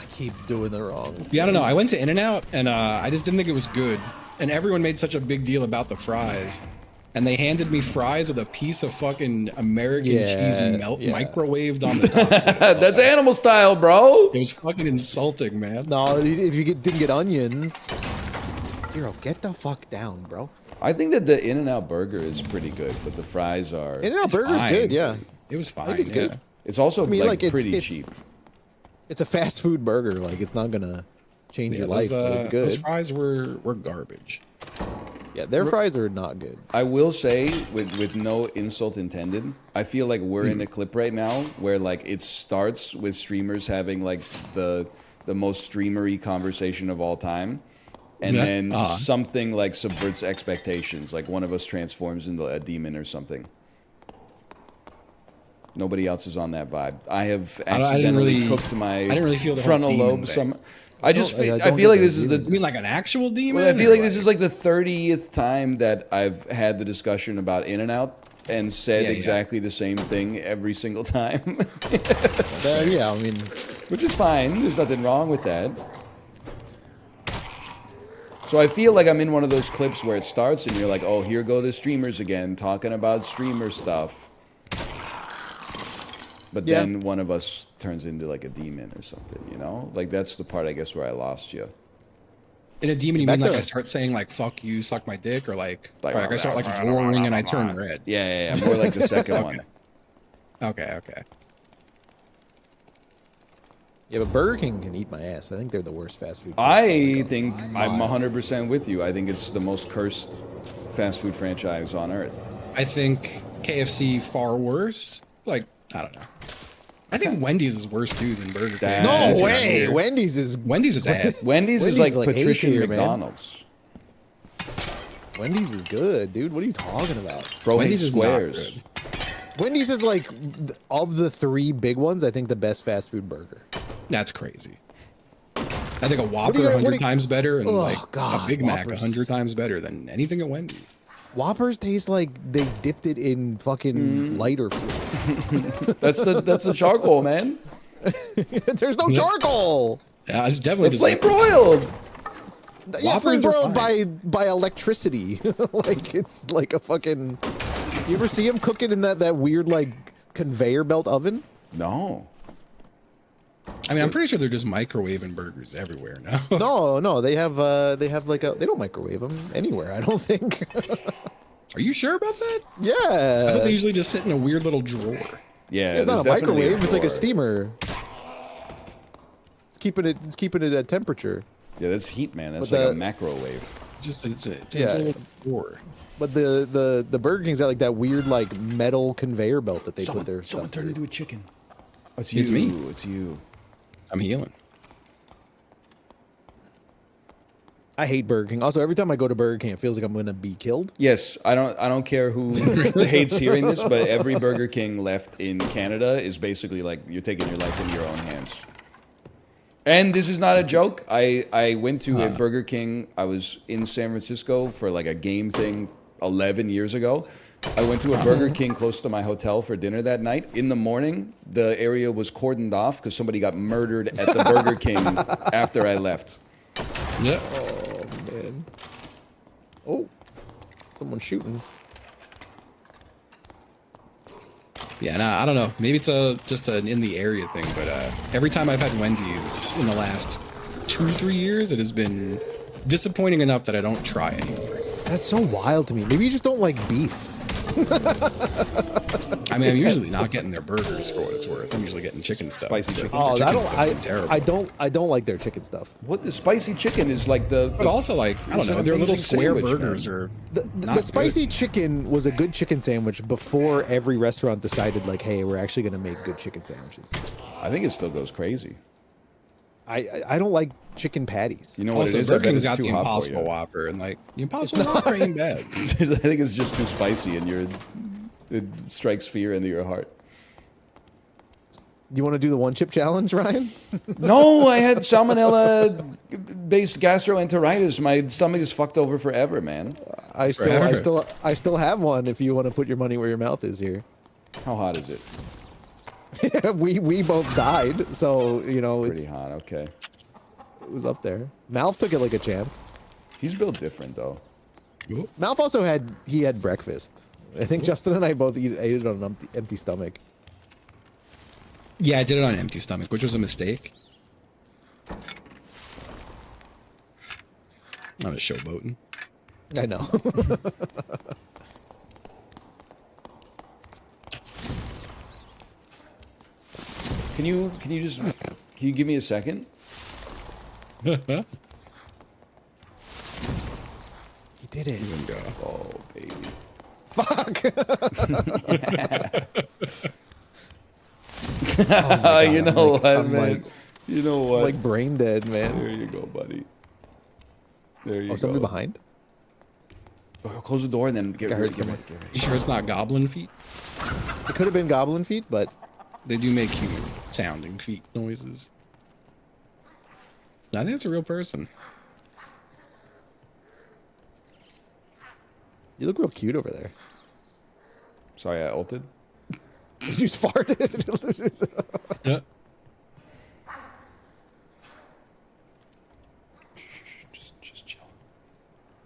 I keep doing the wrong. Yeah, I don't know. I went to In-N-Out and I just didn't think it was good. And everyone made such a big deal about the fries. And they handed me fries with a piece of fucking American cheese microwaved on the top. That's animal style, bro. It was fucking insulting, man. No, if you didn't get onions. Hero, get the fuck down, bro. I think that the In-N-Out burger is pretty good, but the fries are. In-N-Out It's burger's fine. good, yeah. It was fine. think it's good. Yeah. It's also I mean, like like, pretty it's- cheap. It's a fast food burger. Like, it's not gonna change your life, but it's Those good. fries were garbage. Yeah, their fries are not good. I will say, with no insult intended, I feel like we're in a clip right now where like it starts with streamers having like the most streamery conversation of all time. And Yeah. then something like subverts expectations, like one of us transforms into a demon or something. Nobody else is on that vibe. I have I didn't accidentally really- cooked my I didn't really feel the whole frontal demon lobe. thing. I just I feel, don't I feel like get this that is either. the. You mean like an actual demon? Well, I feel or like this is like the 30th time that I've had the discussion about In-N-Out and said Yeah, yeah. exactly the same thing every single time, Yeah, I mean, which is fine. There's nothing wrong with that. So I feel like I'm in one of those clips where it starts and you're like, oh, here go the streamers again, talking about streamer stuff. But Yeah. then one of us turns into like a demon or something, you know? Like that's the part, I guess, where I lost you. In a demon, you Back mean like to- I start saying like "fuck you, suck my dick," or like Like, I start like roaring and I turn red. Yeah, more like the second one. Okay. yeah, but Burger King can eat my ass. I think they're the worst fast food. I think I'm 100% with you. I think it's the most cursed fast food franchise on earth. I think KFC far worse. Like I don't know. I think Wendy's is worse too than Burger King. That- No That's way. weird. Wendy's is Wendy's is ass. Wendy's is Wendy's like like patrician A-tier, man. McDonald's. Wendy's is good, dude. What are you talking about? Bro Wendy's hates is not squares. good. Wendy's is like of the 3 big ones, I think the best fast food burger. That's crazy. I think a do Whopper you- what 100 do you- times better, and Oh, like a God, Big Mac Whoppers. 100 times better than anything at Wendy's. Whoppers taste like they dipped it in fucking lighter fluid. That's the charcoal, man. There's no charcoal. Yeah, it's definitely It's just flame broiled. Yeah, flame Whoppers are broiled fine. by electricity. Like it's like a fucking. You ever see him cooking in that weird like conveyor belt oven? No. I mean, I'm pretty sure they're just microwaving burgers everywhere now. No, they have like a. They don't microwave them anywhere. I don't think. Are you sure about that? Yeah, I thought they usually just sit in a weird little drawer. Yeah, it's not there's a definitely microwave. It's like a drawer. steamer. It's keeping it at temperature. Yeah, that's heat, man. That's But like a the- macrowave. Just it's a Yeah. little drawer. But the Burger King's got like that weird like metal conveyor belt that they put their Someone stuff turned through. into a chicken. It's It's you. me. It's you. I'm healing. I hate Burger King. Also, every time I go to Burger King, it feels like I'm gonna be killed. Yes, I don't care who hates hearing this, but every Burger King left in Canada is basically like you're taking your life in your own hands. And this is not a joke. I went to a Burger King. I was in San Francisco for like a game thing 11 years ago. I went to a Burger King close to my hotel for dinner that night. In the morning, the area was cordoned off because somebody got murdered at the Burger King after I left. Yeah. Oh man. Oh, someone's shooting. Yeah, nah, I don't know. Maybe it's just an in the area thing, but every time I've had Wendy's in the last 2-3 years, it has been disappointing enough that I don't try anymore. That's so wild to me. Maybe you just don't like beef. I mean, I'm usually not getting their burgers for what it's worth. I'm usually getting chicken stuff. Spicy chicken. Oh, Their I chicken don't. stuff is terrible. I don't like their chicken stuff. What the spicy chicken is like But also, like, I don't It's know, an their little amazing square sandwich, burgers man. are The not good. spicy chicken was a good chicken sandwich before every restaurant decided like, hey, we're actually gonna make good chicken sandwiches. I think it still goes crazy. I don't like chicken patties. You know what Also, it is? I Burger bet King's it's got too the hot for Impossible you. Whopper, and like the Impossible Whopper ain't bad. I think it's just too spicy, and it strikes fear into your heart. You want to do the one chip challenge, Ryan? No, I had salmonella-based gastroenteritis. My stomach is fucked over forever, man. I still have one. If you want to put your money where your mouth is here. How hot is it? we both died, so you know Pretty hot. Okay. it was up there. Malf took it like a champ. He's built different, though. Cool. Malf also had breakfast. I think Justin and I both ate it on an empty stomach. Yeah, I did it on an empty stomach, which was a mistake. I'm just showboating. I know. Can you give me a second? He did it. Even go. Oh, baby. Fuck. You know what, I'm man? You know what? like brain dead, man. There you go, buddy. There you Oh, go. somebody behind? Oh, close the door and then get I heard ready. Get someone. ready. Get ready. You sure it's not goblin feet? It could have been goblin feet, but They do make human sounding feet noises. No, I think it's a real person. you look real cute over there. Sorry, I ulted. You just farted. Yeah. Just chill.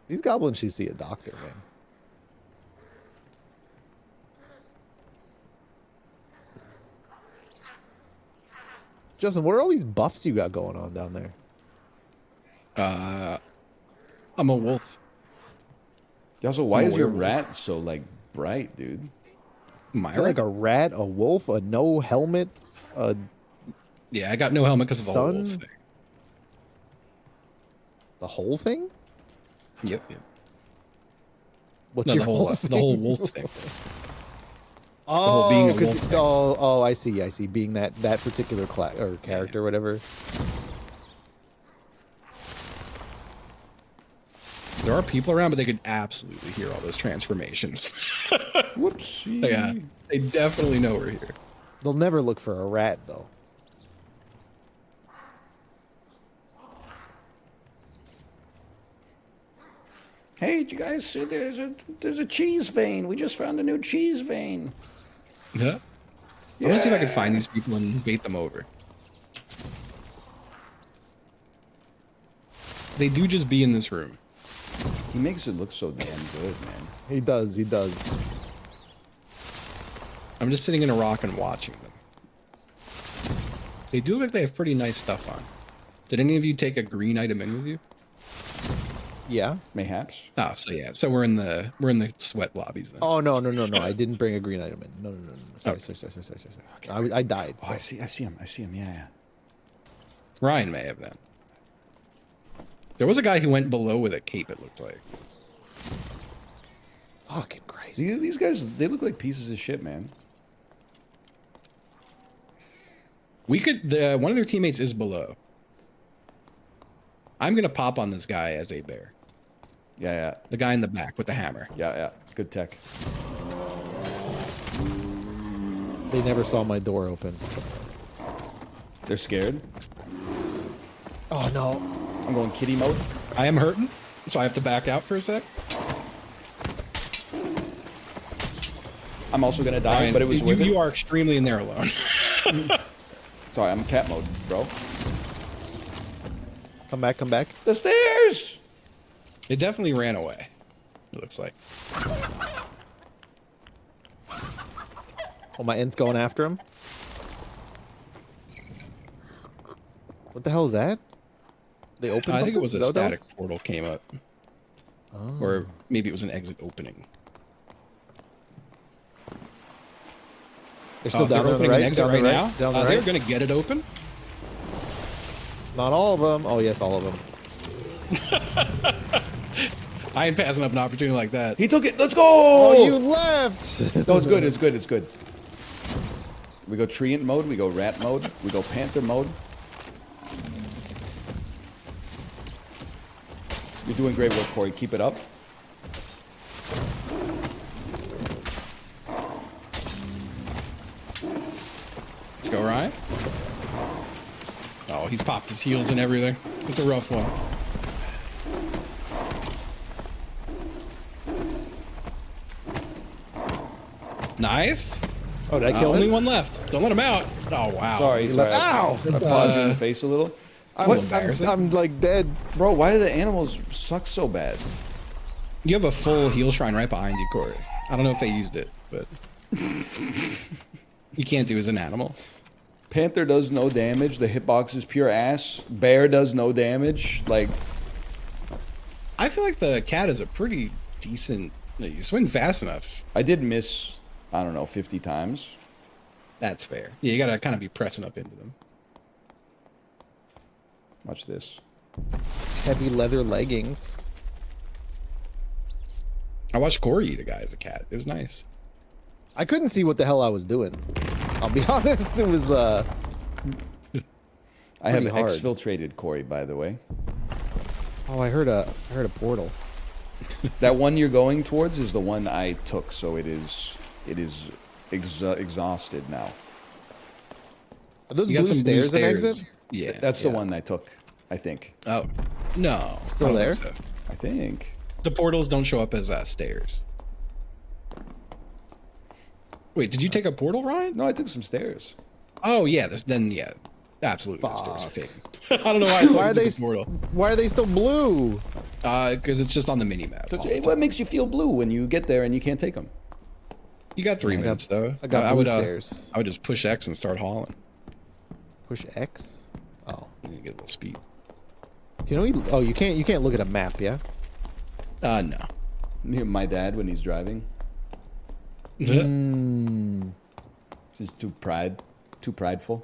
These goblins should see a doctor, man. Justin, what are all these buffs you got going on down there? I'm a wolf. Also, why I'm a is your werewolf. rat so like bright, dude? Myra? Like a rat, a wolf, a no helmet, a Yeah, I got no helmet because of the whole Sun? wolf thing. the whole thing? Yep, yep. What's No, your the whole wolf thing. whole being a because wolf thing. oh, I see. Being that particular class or character, whatever. There are people around, but they could absolutely hear all those transformations. Whoopsie. Yeah, they definitely know we're here. They'll never look for a rat though. Hey, did you guys see there's a cheese vein? We just found a new cheese vein. Yeah. I'm gonna see if I can find these people and bait them over. They do just be in this room. He makes it look so damn good, man. He does. I'm just sitting in a rock and watching them. They do look like they have pretty nice stuff on. Did any of you take a green item in with you? Yeah. Mayhaps. Oh, so yeah. So we're in the sweat lobbies then. Oh no. I didn't bring a green item in. No. Sorry. I died. Oh, I see him. Yeah. Ryan may have that. There was a guy who went below with a cape, it looked like. Fucking Christ. These guys, they look like pieces of shit, man. We could, one of their teammates is below. I'm gonna pop on this guy as a bear. Yeah. The guy in the back with the hammer. Yeah. Good tech. They never saw my door open. They're scared. Oh no. I'm going kitty mode. I am hurting, so I have to back out for a sec. I'm also gonna die, Ryan, but it was worth it. you are extremely in there alone. Sorry, I'm cat mode, bro. Come back. The stairs! It definitely ran away, it looks like. Oh, my end's going after him. What the hell is that? They opened I think it was a something? static portal came up. Oh. Or maybe it was an exit opening. They're still down they're on the opening right. an exit Down the right now? Down the They're right. going to get it open. Not all of them. Oh yes, all of them. I ain't passing up an opportunity like that. He took it. Let's go! Oh, you left. No, it's good. It's good. We go treant mode. We go rat mode. We go panther mode. You're doing great work, Corey. Keep it up. Let's go, Ryan. Oh, he's popped his heels and everything. It's a rough one. Nice. Oh, did I kill Only him? one left. Don't let him out. Oh, wow. Sorry. Ow! I paused you in the face a little. I'm like dead. Bro, why do the animals suck so bad? You have a full heal shrine right behind you, Corey. I don't know if they used it, but you can't do as an animal. Panther does no damage. The hitbox is pure ass. Bear does no damage. Like, I feel like the cat is a pretty decent. You swing fast enough. I did miss, I don't know, 50 times. That's fair. Yeah, you gotta kind of be pressing up into them. Watch this. Heavy leather leggings. I watched Corey eat a guy as a cat. It was nice. I couldn't see what the hell I was doing. I'll be honest. It was I have pretty hard. exfiltrated Corey, by the way. Oh, I heard a portal. That one you're going towards is the one I took, so it is exhausted now. Are those You blue got some stairs blue and stairs. exit? Yeah. That's the one I took, I think. Oh, no. Still I don't there? think so. I think. The portals don't show up as stairs. Wait, did you take a portal, Ryan? No, I took some stairs. Oh, yeah. Yeah. Absolutely. The stairs are Fuck. taken. I don't know why I thought Why you are took they? a portal. Why are they still blue? Because it's just on the mini map. What makes you feel blue when you get there and you can't take them? You got 3 I got- minutes, though. I got blue stairs. I would just push X and start hauling. Push X. Oh, And you get a little speed. you know. Oh, you can't. You can't look at a map. Yeah. No. My dad when he's driving. Mm, Just too prideful.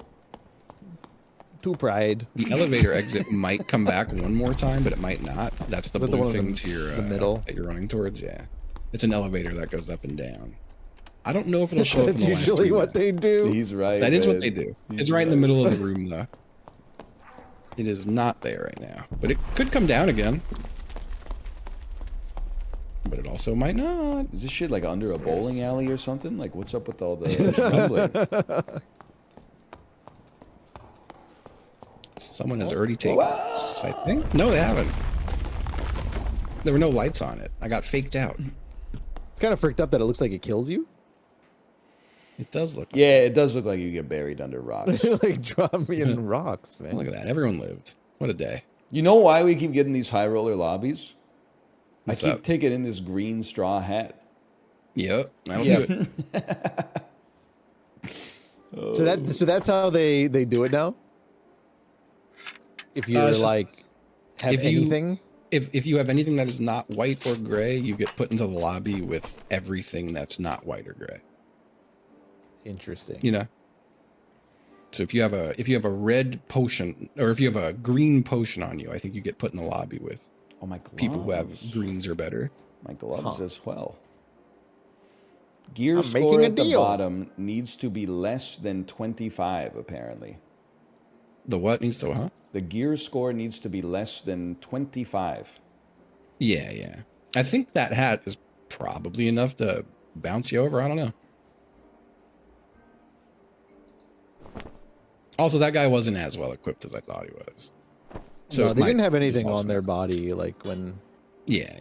too pride. The elevator exit might come back one more time, but it might not. That's the Is that the blue one in thing the- to your the middle? that you're running towards. Yeah, it's an elevator that goes up and down. I don't know if it'll show up in That's the last usually three what maps. they do. He's right. That is what man. they do. He's It's right in the middle of the room, though. It is not there right now, but it could come down again. But it also might not. Is this shit like under a bowling alley or something? Like, what's up with all the rumbling? Someone has already taken this, I think. No, they haven't. There were no lights on it. I got faked out. It's kind of freaked up that it looks like it kills you. It does look. Yeah, it does look like you get buried under rocks. Like drop me in rocks, man. Look at that. Everyone lived. What a day. You know why we keep getting these high roller lobbies? What's I keep up? taking in this green straw hat. Yep. That'll Yeah. do it. So that's how they do it now. If you're it's just- like have if you- anything, If you have anything that is not white or gray, you get put into the lobby with everything that's not white or gray. interesting. You know. So if you have a red potion or if you have a green potion on you, I think you get put in the lobby with Oh, my gloves. people who have greens or better. My gloves Huh. as well. Gear I'm score making a at the deal. bottom needs to be less than 25, apparently. The what needs to, huh? The gear score needs to be less than 25. Yeah. I think that hat is probably enough to bounce you over. I don't know. Also, that guy wasn't as well equipped as I thought he was. So it they might didn't have use anything also- on their body like when Yeah.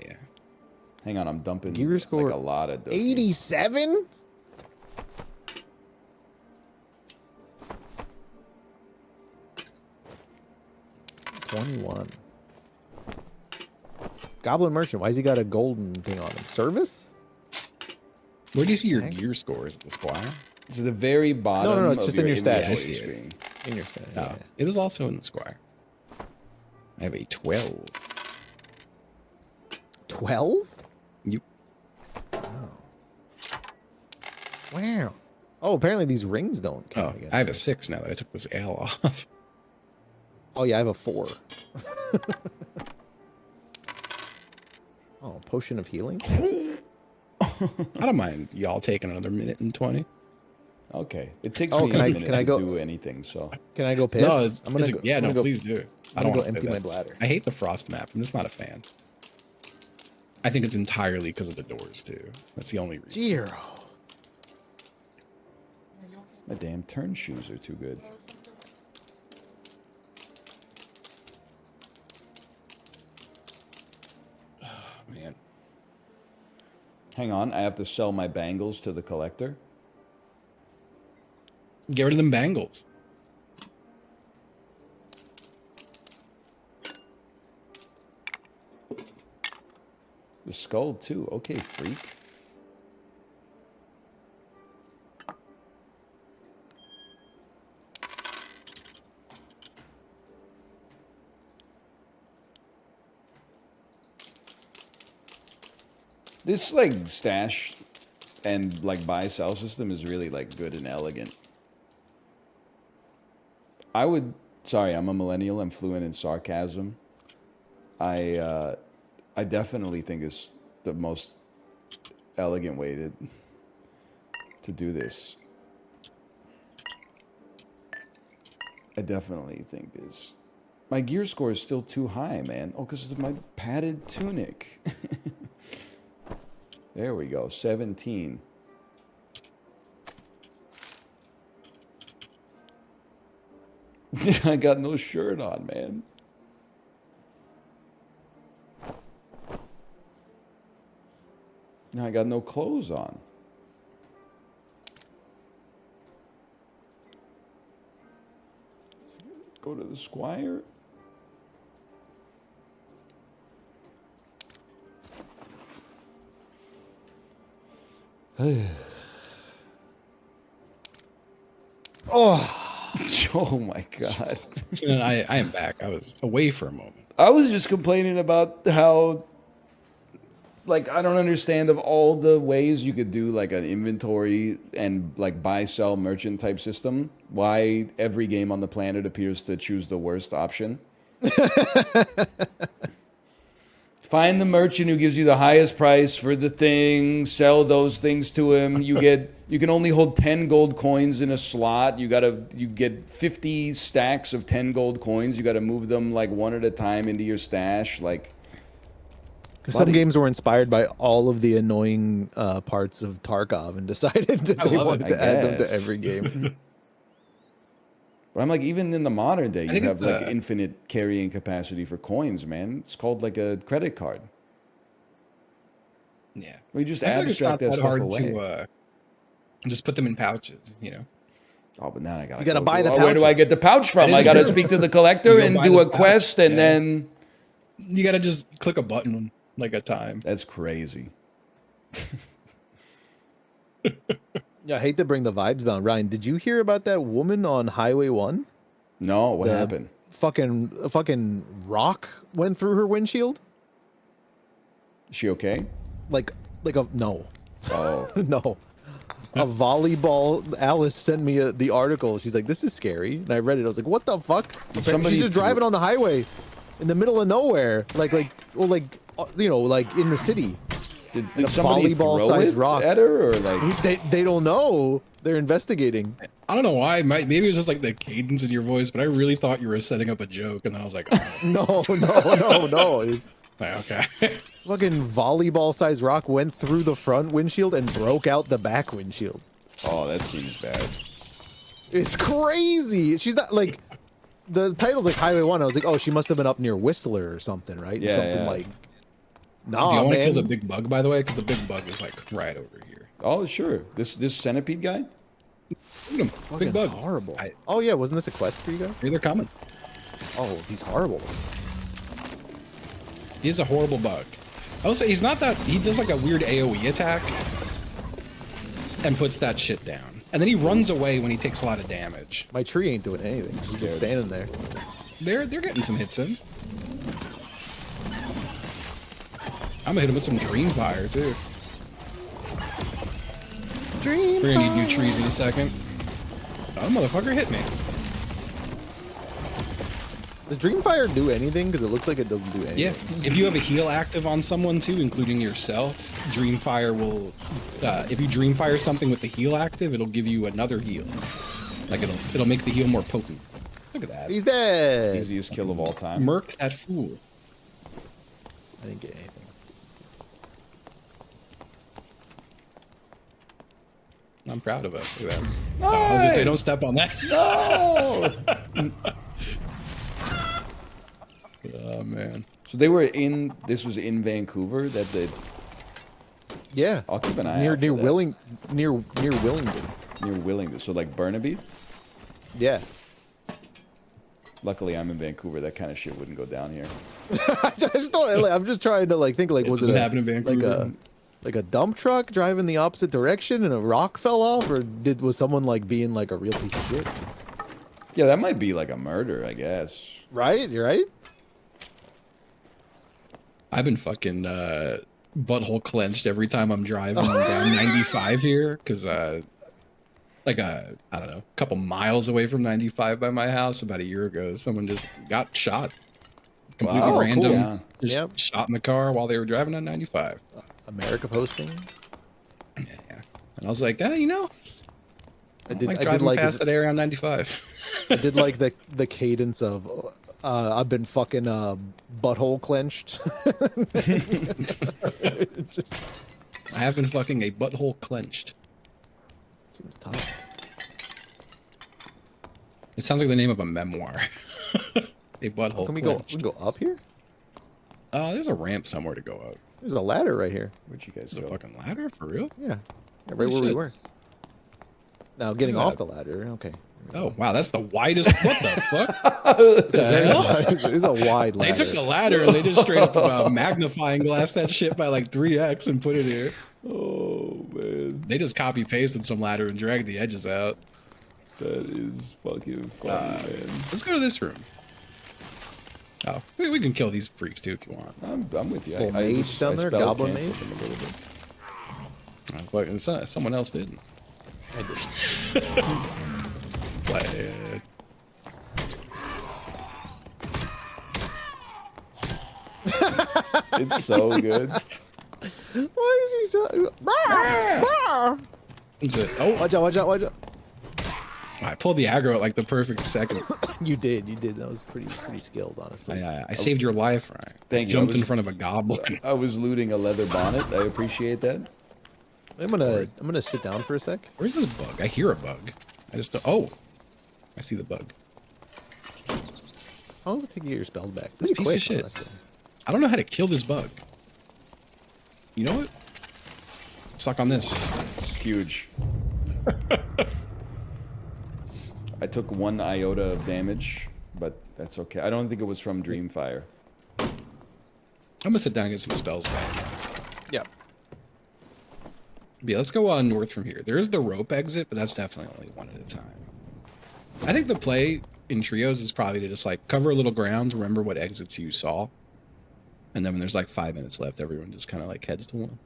Hang on, I'm dumping Gear score like a lot of dookie. 87. $21. Goblin Merchant. Why has he got a golden thing on him? Service? Where do you see your Heck? gear scores at the squire? It's at the very bottom. no, it's of just in your stats. inventory I see it. screen. In your set. Oh, it is also in the squire. I have a 12. 12? You Wow. Oh, apparently these rings don't Oh, count. I have a 6 now that I took this L off. Oh, yeah, I have a 4. Oh, potion of healing? I don't mind y'all taking another minute and 20. Okay. It takes Oh, me can a I- minute can I to go- do anything, so. Can I go piss? No, I'm gonna go, please do. I'm gonna go wanna empty do my that. bladder. I hate the frost map. I'm just not a fan. I think it's entirely because of the doors too. That's the only reason. 0. My damn turn shoes are too good. Man, Hang on, I have to sell my bangles to the collector. get rid of them bangles. The skull, too. Okay, freak. This, like, stash and, like, buy-sell system is really, like, good and elegant. I would... Sorry, I'm a millennial. I'm fluent in sarcasm. I definitely think it's the most elegant way to do this. I definitely think this. My gear score is still too high, man. Oh, because of my padded tunic. There we go, 17. I got no shirt on, man. Now I got no clothes on. Go to the squire. Oh my god. I am back. I was away for a moment. I was just complaining about how, like, I don't understand of all the ways you could do like an inventory and like buy sell merchant type system, why every game on the planet appears to choose the worst option. Find the merchant who gives you the highest price for the thing. Sell those things to him. You can only hold 10 gold coins in a slot. You get 50 stacks of 10 gold coins. You got to move them like one at a time into your stash. Like, Because some games were inspired by all of the annoying parts of Tarkov and decided that they wanted to add them to every game. But I'm like, even in the modern day, you think have it's like infinite carrying capacity for coins, man. It's called like a credit card. Yeah. We just I feel like it's not abstract that that stuff hard away. to just put them in pouches, you know. Oh, but now I gotta. You gotta go buy to- the Where do I pouches. get the pouch from? That is I gotta true. speak to the collector You go and buy do the a pouch, quest, and yeah. then You gotta just click a button like a time. that's crazy. Yeah, I hate to bring the vibes down. Ryan, did you hear about that woman on Highway 1? No, what The happened? Fucking rock went through her windshield? Is she okay? Like a no. Oh, No. A volleyball. Alice sent me the article. She's like, "This is scary," and I read it. I was like, "What the fuck?" somebody She's just driving on the highway, in the middle of nowhere, like in the city. did somebody throw volleyball-sized it rock. at her, or like? They don't know. They're investigating. I don't know why. Maybe it was just like the cadence in your voice, but I really thought you were setting up a joke, and then I was like, oh, No. It's okay. fucking volleyball-sized rock went through the front windshield and broke out the back windshield. Oh, that seems bad. It's crazy. She's not like the title's like Highway 1. I was like, oh, she must have been up near Whistler or something, right? Yeah, Something yeah. like. Do Nah, you want to man. kill the big bug, by the way? Because the big bug is like right over here. Oh, sure. This centipede guy. Look at him. Fucking Big bug. horrible. I Oh yeah, wasn't this a quest for you guys? hear they're coming. Oh, he's horrible. He's a horrible bug. I will say he's not that. He does like a weird AOE attack and puts that shit down, and then he runs away when he takes a lot of damage. My tree ain't doing anything. He's just standing there. They're getting some hits in. I'm gonna hit him with some Dream Fire too. Dream. We're gonna need new trees in a second. Oh, motherfucker hit me. Does Dreamfire do anything? Because it looks like it doesn't do anything. Yeah, if you have a heal active on someone too, including yourself, Dreamfire will. If you Dreamfire something with the heal active, it'll give you another heal. Like it'll make the heal more potent. Look at that. He's dead. Easiest kill of all time. Murked that fool. I didn't get anything. I'm proud of us. Look at that. Oh, I was gonna say, don't step on that. No. Oh man. So they were in. This was in Vancouver. That they. Yeah. I'll keep an eye near out near for that. near Willingdon. Near Willingdon. So like Burnaby. Yeah. Luckily, I'm in Vancouver. That kind of shit wouldn't go down here. I just don't. I'm just trying to like think like was doesn't it happen in Vancouver. like a dump truck driving the opposite direction and a rock fell off, or was someone like being like a real piece of shit? Yeah, that might be like a murder, I guess. Right? You're right. I've been fucking butthole clenched every time I'm driving down 95 here, because I don't know, a couple miles away from 95 by my house about a year ago, someone just got shot. Completely Wow, cool. random. Yeah. Just Yep. shot in the car while they were driving on 95. America posting. Yeah. And I was like, you know, I I did. like I did driving like. past that area on 95. I did like the cadence of. I've been fucking butthole clenched. Just I have been fucking a butthole clenched. seems tough. It sounds like the name of a memoir. A butthole Can we go? clenched. We can go up here. There's a ramp somewhere to go up. There's a ladder right here. Where'd you guys There's a go? fucking ladder? For real? Yeah, right Holy where we shit. were. Now getting Look at off the ladder. Okay. Oh, wow, that's the widest. What the fuck? The hell? It's a wide They ladder. took the ladder and they just straight up magnifying glass that shit by like 3x and put it here. Oh man, They just copy pasted some ladder and dragged the edges out. that is fucking funny, man. Let's go to this room. Oh, we can kill these freaks too if you want. I'm with you. Little mage down there, spell goblin canceled mage? them a little bit. Fucking someone else didn't. I did. Flathead. It's so good. Why is he so? It's a, oh, Watch out! Watch out! Watch out! I pulled the aggro at like the perfect second. You did. You did. That was pretty skilled, honestly. I saved your life, Ryan. Thank you. I Jumped in was- front of a goblin. I was looting a leather bonnet. I appreciate that. I'm gonna sit down for a sec. Where's this bug? I hear a bug. I just oh, I see the bug. How long does it take to get your spells back? This Pretty piece quick, of shit. honestly. I don't know how to kill this bug. You know what? Suck on this. Huge. I took 1 iota of damage, but that's okay. I don't think it was from Dreamfire. I'm gonna sit down and get some spells back. Yeah. Yeah, let's go on north from here. There is the rope exit, but that's definitely only one at a time. I think the play in trios is probably to just like cover a little ground, remember what exits you saw, and then when there's like 5 minutes left, everyone just kind of like heads to one.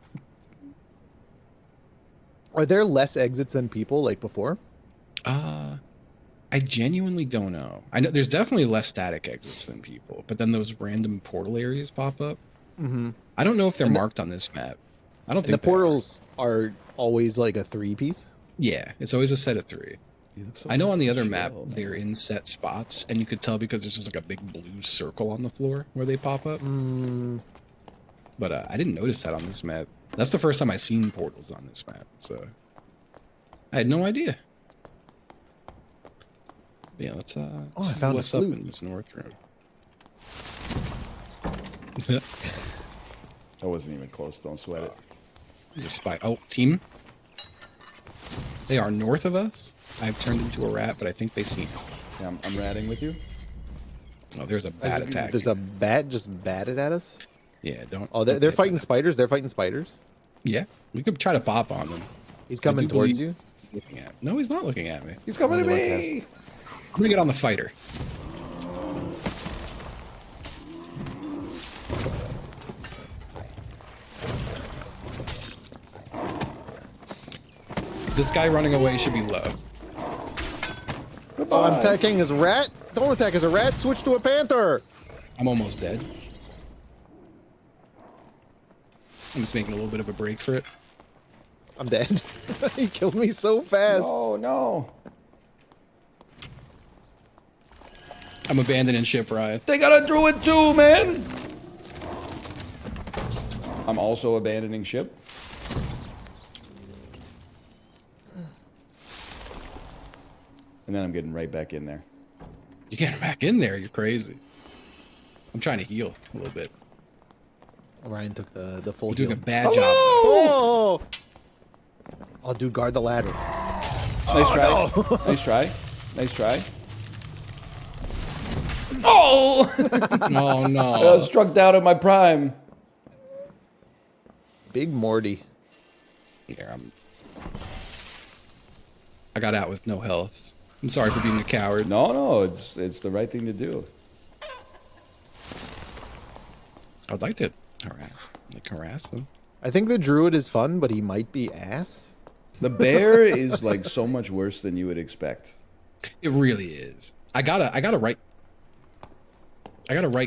Are there less exits than people like before? I genuinely don't know. I know there's definitely less static exits than people, but then those random portal areas pop up. Mm-hmm. I don't know if they're marked on this map. I don't And think the portals are always like a 3-piece. Yeah, it's always a set of 3. You look so I know on the other chill, map man. they're in set spots, and you could tell because there's just like a big blue circle on the floor where they pop up. But I didn't notice that on this map. That's the first time I've seen portals on this map, so I had no idea. Yeah, let's I see found a what's up flute. in this north room. I wasn't even close. Don't sweat it. There's a spy. Oh, team. They are north of us. I've turned into a rat, but I think they see me. Yeah, I'm ratting with you. Oh, there's a bat attack. There's a bat just batted at us. Yeah, don't. Oh, don't they're get fighting that. spiders. They're fighting spiders. Yeah, we could try to pop on them. He's coming do towards believe- you. Looking at. No, he's not looking at me. He's coming to I'm gonna look me. I'm gonna get on the fighter. This guy running away should be low. Oh, I'm attacking as a rat. Don't attack as a rat. Switch to a panther. I'm almost dead. I'm just making a little bit of a break for it. I'm dead. He killed me so fast. Oh no! I'm abandoning ship, Ryan. They got a druid too, man. I'm also abandoning ship. And then I'm getting right back in there. You get back in there. You're crazy. I'm trying to heal a little bit. Ryan took the full You're doing a heal. bad job. Oh! Oh, dude, guard the ladder. Nice try. no. Nice try. Nice try. Oh! Oh I no. was struck down at my prime. Big Morty. Here, I got out with no health. I'm sorry for being a coward. No, it's the right thing to do. I'd like to harass them. I think the druid is fun, but he might be ass. The bear is like so much worse than you would expect. It really is. I gotta right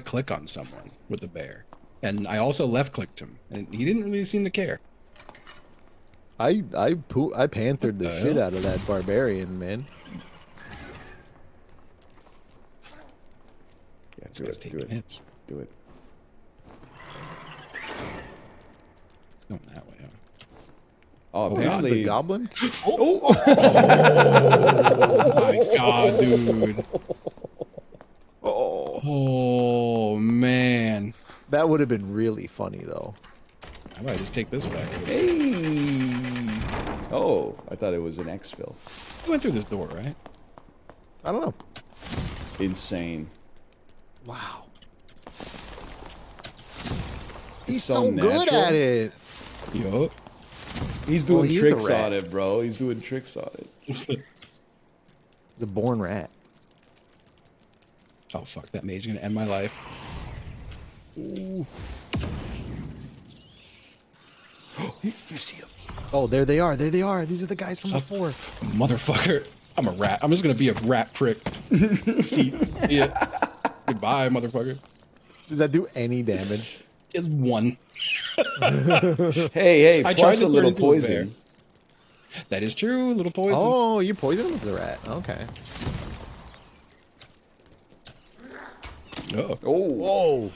click on someone with the bear, and I also left clicked him, and he didn't really seem to care. I panthered the What the shit hell? out of that barbarian, man. Yeah, This do guy's it. Do taking it. hits. Do it. It's going that way. Huh? Oh, This is the apparently. goblin. Oh my god, dude. Oh man. That would have been really funny, though. How about I just take this back? Hey. Oh, I thought it was an exfil. You went through this door, right? I don't know. Insane. Wow. It's He's so good natural. at it. Yup. He's doing he's a tricks rat. on it, bro. He's doing tricks on it. He's a born rat. Oh fuck, that mage is gonna end my life. Ooh. You see him? Oh, there they are. There they are. These are the guys from Sup? before. Motherfucker. I'm a rat. I'm just gonna be a rat prick. See ya. Goodbye, motherfucker. Does that do any damage? It's one. Hey, I tried plus to a turn little into a poison. That is true. Little poison. Oh, you poisoned with the rat. Okay. Oh. Oh, Whoa.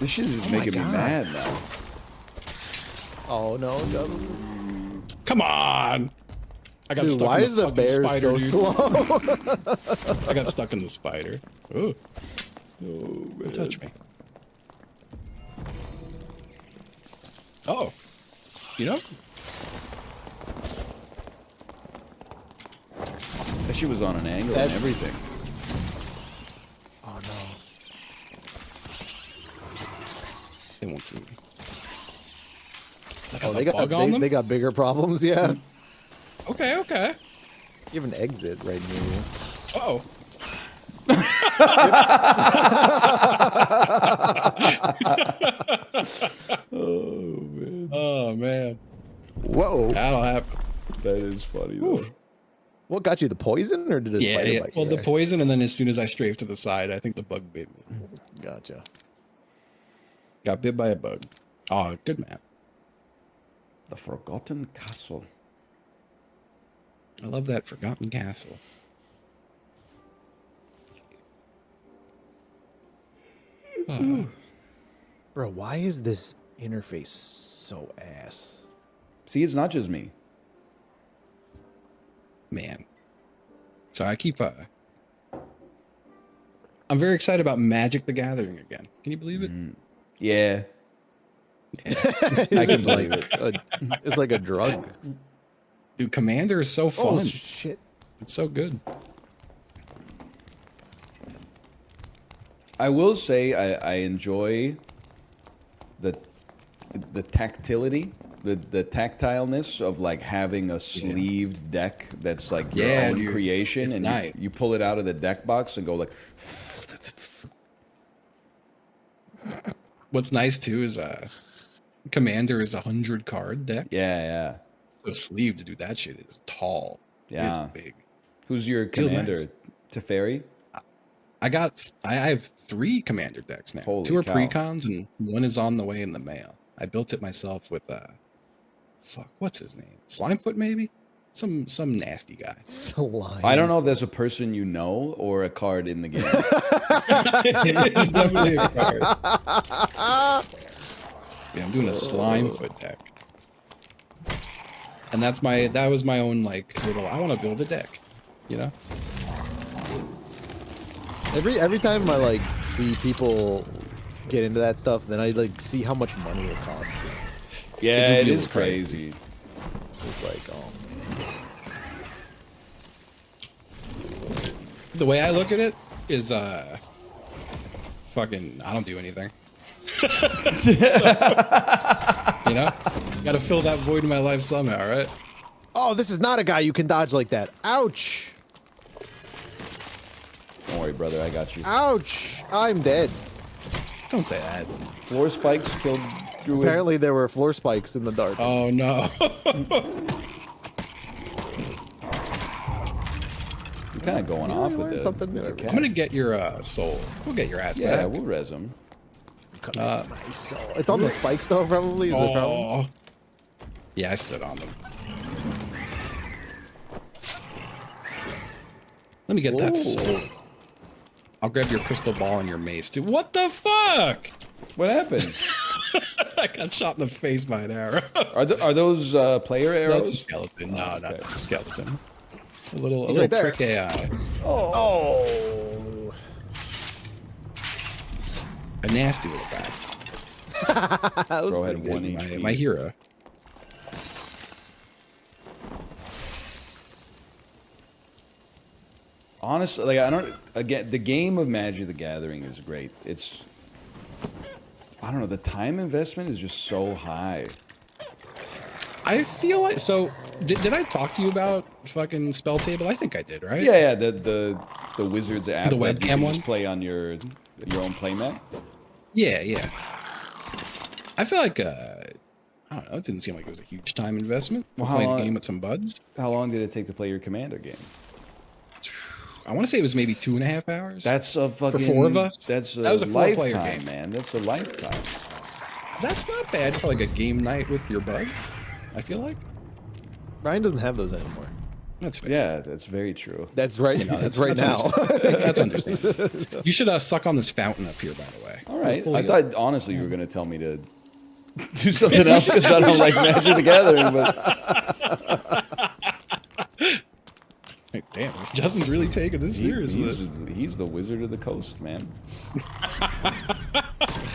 this shit is Oh my making me God. mad now. Oh no, it doesn't. Come on. I got Dude, stuck why in is the fucking bear spider, so dude. slow? I got stuck in the spider. Ooh. Oh, Don't touch me. Oh. You know? That shit was on an angle and That's- everything. Oh no. They won't see me. Look Oh, at they the got bug on them? they got bigger problems. Yeah. Okay, okay. You have an exit right near you. Uh-oh. Oh, man. Whoa. That'll happen. That is funny though. What got you, the poison, or did a Yeah, spider yeah. bite Well, you? the poison, and then as soon as I strafed to the side, I think the bug bit me. Gotcha. Got bit by a bug. Oh, good map. The Forgotten Castle. I love that Forgotten Castle. Bro, why is this interface so ass? See, it's not just me. Man. So I keep I'm very excited about Magic the Gathering again. Can you believe it? Yeah. I can believe it. It's like a drug. Dude, Commander is so fun. Oh shit. It's so good. I will say I enjoy the tactility, the tactileness of like having a sleeved deck that's like your Yeah, own dude. creation, It's and nice. you pull it out of the deck box and go like, What's nice too is Commander is 100 card deck. yeah. So sleeve to do that shit is tall. Yeah. It's big. Who's your Feels commander? nice. Teferi? I have 3 Commander decks now. Holy 2 are cow. precons and 1 is on the way in the mail. I built it myself with fuck, what's his name? Slimefoot maybe? Some nasty guy. Slime. I don't know if that's a person you know or a card in the game. It's definitely a card. Yeah, I'm doing a Slimefoot deck. And that was my own like little I want to build a deck, you know? Every time I like see people get into that stuff, then I like see how much money it costs. Yeah, it reveals is crazy. It's like, oh, The way I look at it is fucking I don't do anything. You know? Gotta fill that void in my life somehow, right? oh, this is not a guy you can dodge like that. Ouch! Don't worry, brother, I got you. Ouch! I'm dead. Don't say that. Floor spikes killed Druid. Apparently there were floor spikes in the dark. Oh no. You're kind of going You off learned with it. something with new the every cat. I'm gonna get your soul. We'll get your ass Yeah, back. we'll res him. My soul. It's on the spikes though, probably. Is the problem? Oh. Yeah, I stood on them. Let me get that soul. I'll grab your crystal ball and your mace too. What the fuck? What happened? I got shot in the face by an arrow. Are those player That's a arrows? skeleton. No, Okay. not a skeleton. A little right there. trick AI. Oh. A nasty little guy. That was Bro had pretty good. 1 HP. My hero. Honestly, like I don't. Again, the game of Magic the Gathering is great. It's. I don't know. The time investment is just so high. I feel like so. Did I talk to you about fucking Spell Table? I think I did, right? Yeah. The Wizards app The that you webcam can one? just play on your own playmat. Yeah. I feel like I don't know. It didn't seem like it was a huge time investment. Well, We're how playing long- a game with some buds. How long did it take to play your Commander game? I want to say it was maybe 2.5 hours. That's a fucking. four of us? That's a, That was a four-player lifetime, game. man. That's a lifetime. That's not bad for like a game night with your buds. I feel like Ryan doesn't have those anymore. that's fair. Yeah, that's very true. That's right. You know, that's right now. That's understandable. You should suck on this fountain up here, by the way. All right. Fully I thought honestly you were gonna tell me to do something else because I don't like Magic the Gathering, but Like, damn, Justin's really taking this seriously. he's the wizard of the coast, man.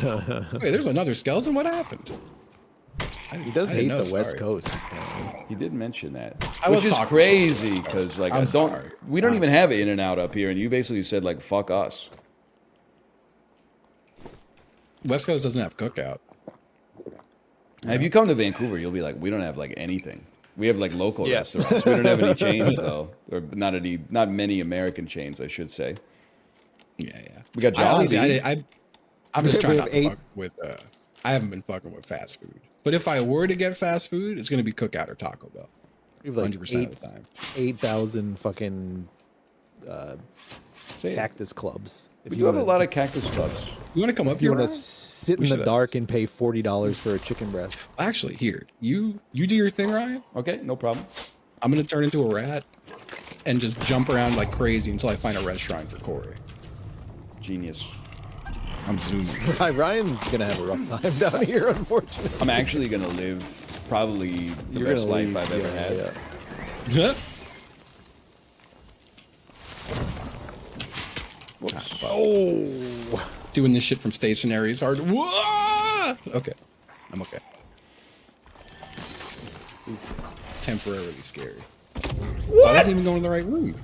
Wait, there's another skeleton. What happened? He does I hate didn't the know, West sorry. Coast. He did mention that, I which was is talking crazy because like I'm I don't. sorry. We don't even have In and Out up here, and you basically said like fuck us. West Coast doesn't have cookout. If you come to Vancouver, you'll be like, we don't have like anything. We have like local Yeah. restaurants. We don't have any chains though, or not many American chains, I should say. Yeah, yeah. We got Jollibee. I'm just We trying have not to fuck with. I haven't been fucking with fast food. But if I were to get fast food, it's gonna be Cookout or Taco Bell. We have like 100% of the time. 8,000 fucking Say it. cactus clubs. If We you do have a wanna- lot of cactus clubs. You want to come up If you here? want to Ryan? sit We in the should- dark and pay $40 for a chicken breast. Actually, here you do your thing, Ryan. Okay, no problem. I'm gonna turn into a rat and just jump around like crazy until I find a restaurant for Corey. Genius. I'm zooming. Ryan's gonna have a rough time down here, unfortunately. I'm actually gonna live probably the You're best gonna life leave, I've ever yeah, had. yeah. Whoops. Oh, Doing this shit from stationary is hard. Whoa! Okay, I'm okay. It's temporarily scary. I wasn't even going to the right room.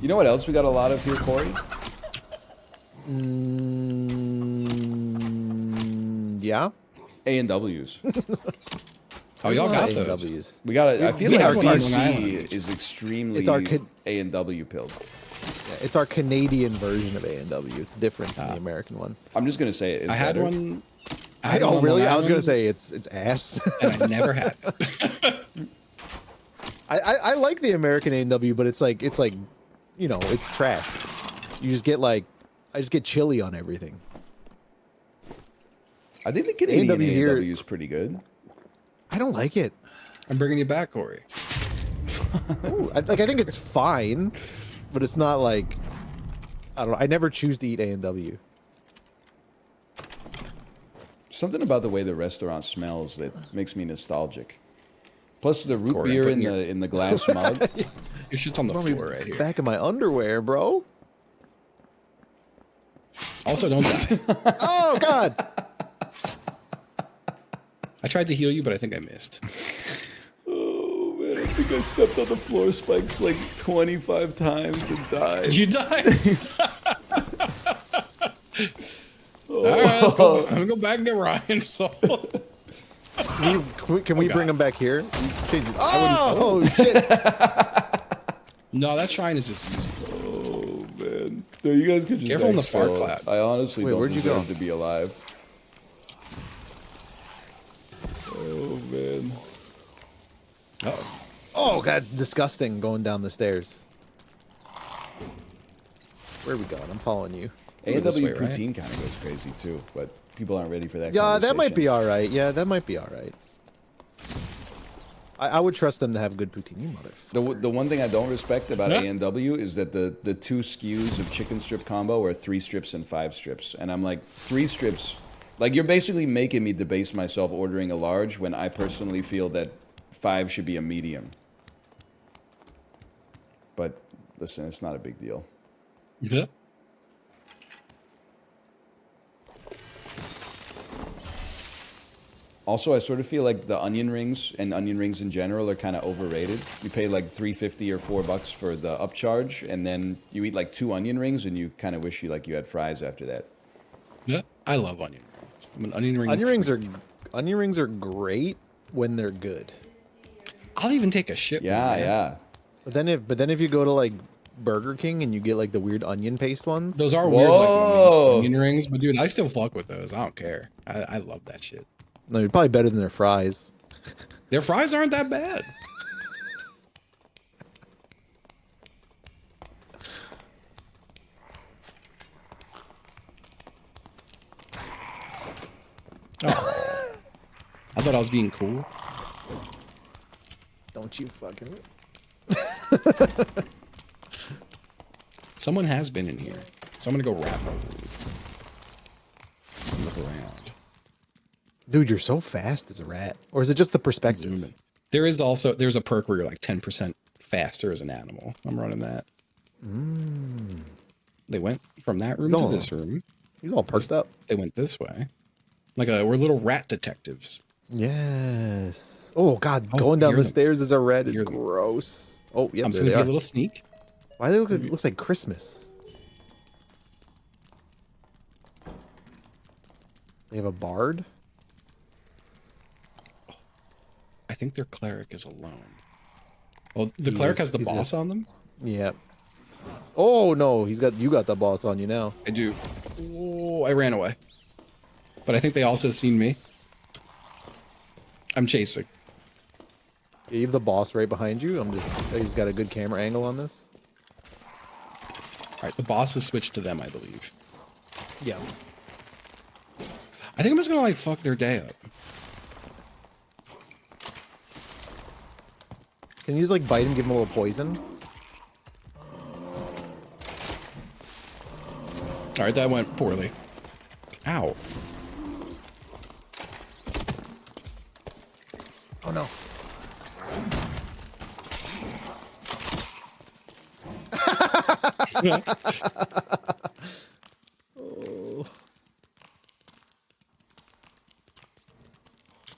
You know what else we got a lot of here, Corey? yeah. A&Ws. Oh, y'all got There's a lot of those. AWs. We got. I feel we like have one on Long BC Island. is extremely It's our A&W pilled. Yeah, it's our Canadian version of A&W. It's different than the American one. I'm just gonna say it. It's I had better. one. I had one don't on really. Long I was gonna Island, say it's ass. and I never had it. I like the American A&W, but it's like you know, it's trash. You just get like I just get chili on everything. I think the Canadian A&W here- A&W is pretty good. I don't like it. I'm bringing you back, Corey. Ooh, I think it's fine, but it's not like I don't know. I never choose to eat A&W. Something about the way the restaurant smells that makes me nostalgic. Plus the root Corey, I'm beer putting in the glass mug. Your shit's on the floor right here. Back in my underwear, bro. Also, don't die. Oh God. I tried to heal you, but I think I missed. Oh man, I think I stepped on the floor spikes like 25 times and died. You died. All right, let's go. I'm gonna go back and get Ryan's soul. Can we God. bring him back here? Oh shit. No, that shrine is just used. Oh man, no, you guys could just Careful in the fart exhale. cloud. I honestly Wait, don't where'd you deserve go? to be alive. Oh man. Oh, Oh God, it's disgusting going down the stairs. Where are we going? I'm following you. A&W this way, right? poutine kind of goes crazy too, but people aren't ready for that. Yeah, that might be conversation. all right. Yeah, that might be all right. I would trust them to have good poutine, you motherfucker. The one thing I don't respect about Yeah. A&W is that the two SKUs of chicken strip combo are 3 strips and 5 strips, and I'm like 3 strips. Like you're basically making me debase myself ordering a large when I personally feel that 5 should be a medium. But listen, it's not a big deal. yeah. Also, I sort of feel like the onion rings and onion rings in general are kind of overrated. You pay like $3.50 or $4 for the upcharge, and then you eat like 2 onion rings, and you kind of wish you had fries after that. Yeah. I love onion rings. I'm an onion ring. Onion rings are great when they're good. I'll even take a shit. Yeah, one, man. yeah. But then if you go to like Burger King and you get like the weird onion paste ones, Those are weird, like Whoa. onion rings, but dude, I still fuck with those. I don't care. I love that shit. no, you're probably better than their fries. Their fries aren't that bad. thought I was being cool. Don't you fucking. Someone has been in here. So I'm gonna go rat mode. Look around. Dude, you're so fast as a rat. Or is it just the perspective? Zoom in. There's a perk where you're like 10% faster as an animal. I'm running that. They went from that room to this room. He's all perked up. They went this way. We're little rat detectives. Yes. Oh God, going down the stairs as a rat is gross. Oh yeah, I'm just gonna be a little sneak. Why do they look? It looks like Christmas. They have a bard. I think their cleric is alone. Oh, the cleric has the boss on them? Yep. Oh no, you got the boss on you now. I do. Oh, I ran away. But I think they also seen me. I'm chasing. Yeah, you have the boss right behind you. He's got a good camera angle on this. Alright, the boss has switched to them, I believe. Yeah. I think I'm just gonna fuck their day up. Can you just bite him, give him a little poison? Alright, that went poorly. Ow. Oh no. Oh.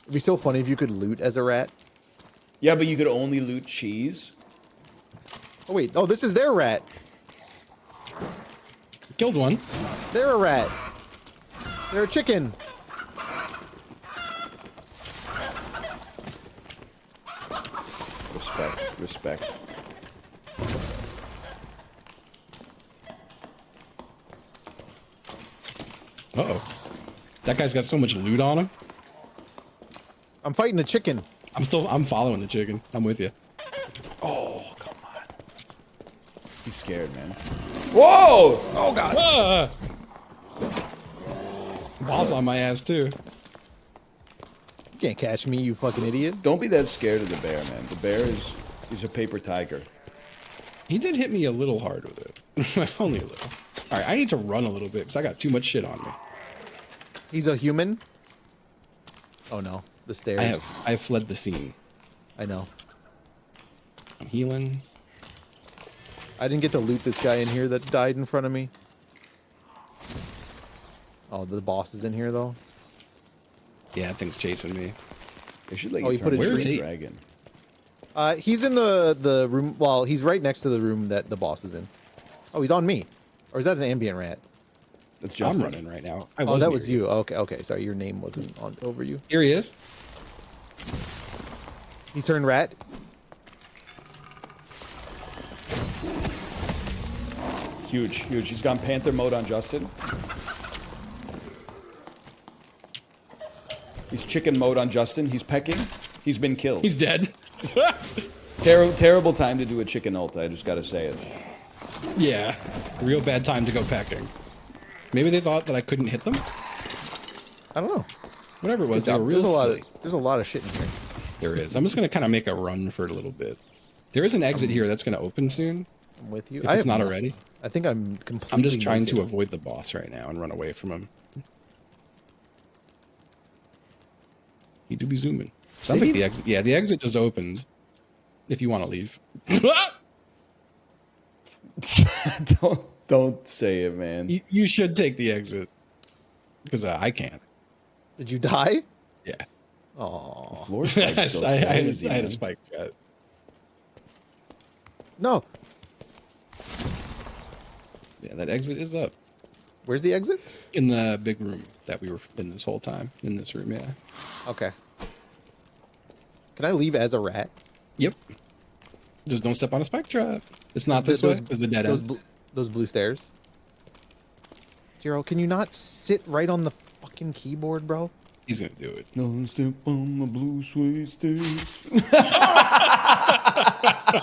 It'd be so funny if you could loot as a rat. Yeah, but you could only loot cheese. Oh wait, oh this is their rat. Killed one. They're a rat. They're a chicken. Respect. Uh-oh. That guy's got so much loot on him. I'm fighting a chicken. I'm following the chicken. I'm with you. Oh, come on. He's scared, man. Whoa! Oh, God. Ah! Boss on my ass, too. You can't catch me, you fucking idiot. Don't be that scared of the bear, man. The bear is a paper tiger. He did hit me a little hard with it. But only a little. Alright, I need to run a little bit because I got too much shit on me. He's a human? Oh no, the stairs. I have fled the scene. I know. I'm healing. I didn't get to loot this guy in here that died in front of me. Oh, the boss is in here though. Yeah, that thing's chasing me. They should let Oh, you you put turn a into tree? a dragon. He's in the room. Well, he's right next to the room that the boss is in. Oh, he's on me. Or is that an ambient rat? That's just I'm running right now. Oh, that was you. Okay, okay. Sorry, your name wasn't on over you. Here he is. He's turned rat. Huge. He's gone Panther mode on Justin. He's chicken mode on Justin. He's pecking. He's been killed. He's dead. Terrible time to do a chicken ult. I just gotta say it. Yeah. Real bad time to go pecking. Maybe they thought that I couldn't hit them? I don't know. Whatever it was, they were real silly. There's a lot of shit in here. There is. I'm just going to kind of make a run for a little bit. There is an exit here that's going to open soon. I'm with you. If it's not already. I think I'm completely. I'm just trying to naked. avoid the boss right now and run away from him. You do be zooming. Sounds like the exit. Yeah, the exit just opened. If you want to leave. Don't say it, man. You should take the exit. Because I can't. Did you die? Yeah. Oh Floor I spike's so crazy, had a man. spike shot. no. Yeah, that exit is up. Where's the exit? In the big room that we were in this whole time. In this room, yeah. Okay. Can I leave as a rat? Yep. Just don't step on a spike trap. It's not this way. It's a dead end. Those blue stairs. Jiro, can you not sit right on the fucking keyboard, bro? He's gonna do it. No step on the blue suede stairs.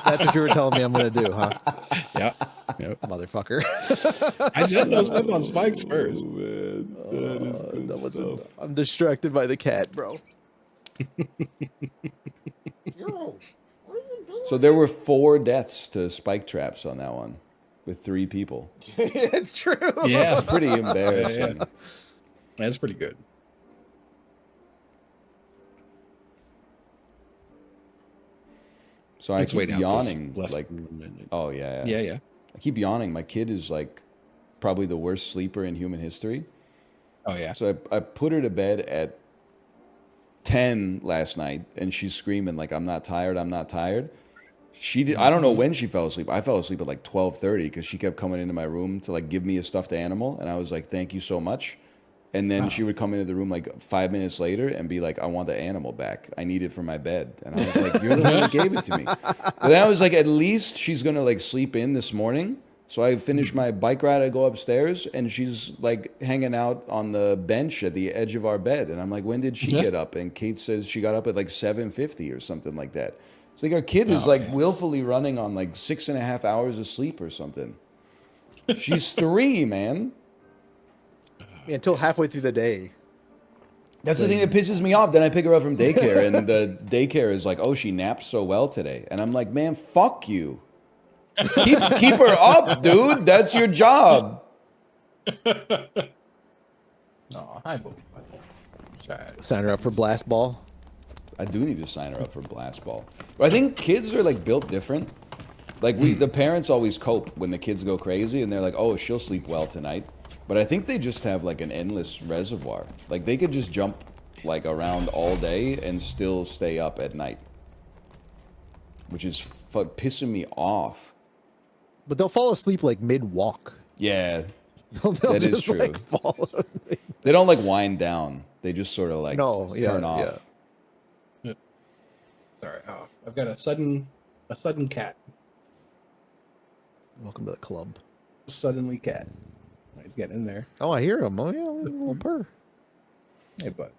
That's what you were telling me I'm gonna do, huh? Yeah. Yep. Motherfucker. I said no step on spikes first. Man, that is good stuff. I'm distracted by the cat, bro. So there were 4 deaths to spike traps on that one, with 3 people. It's true. Yeah, It's pretty embarrassing. that's pretty good. So I Let's keep wait out yawning. this less Like, than a minute. oh yeah, Yeah. I keep yawning. My kid is like probably the worst sleeper in human history. Oh yeah. So I put her to bed at 10 last night, and she's screaming like, "I'm not tired. I'm not tired." I don't know when she fell asleep. I fell asleep at like 12:30 because she kept coming into my room to like give me a stuffed animal, and I was like, "Thank you so much." And then she would come into the room like 5 minutes later and be like, "I want the animal back. I need it for my bed." And I was like, "You're the one that gave it to me." But then I was like, at least she's gonna like sleep in this morning. So I finish my bike ride, I go upstairs, and she's like hanging out on the bench at the edge of our bed. And I'm like, "When did she get up?" And Kate says she got up at like 7:50 or something like that. It's like our kid is like willfully running on like 6.5 hours of sleep or something. She's 3, man. Yeah, until halfway through the day. That's the thing that pisses me off. Then I pick her up from daycare, and the daycare is like, "Oh, she napped so well today," and I'm like, "Man, fuck you. Keep her up, dude. That's your job." Oh, hi, Boo. Sad. Sign her up for blast ball. I do need to sign her up for blast ball. But I think kids are like built different. Like the parents always cope when the kids go crazy, and they're like, "Oh, she'll sleep well tonight." But I think they just have like an endless reservoir. Like they could just jump like around all day and still stay up at night, which is pissing me off. But they'll fall asleep like mid-walk. Yeah, They'll that is just, true. like, fall. They don't like wind down. They just sort of like turn off. Yeah. Sorry. Oh, I've got a sudden cat. Welcome to the club. Suddenly cat. He's getting in there. Oh, I hear him. Oh, yeah, a little purr. Hey, bud.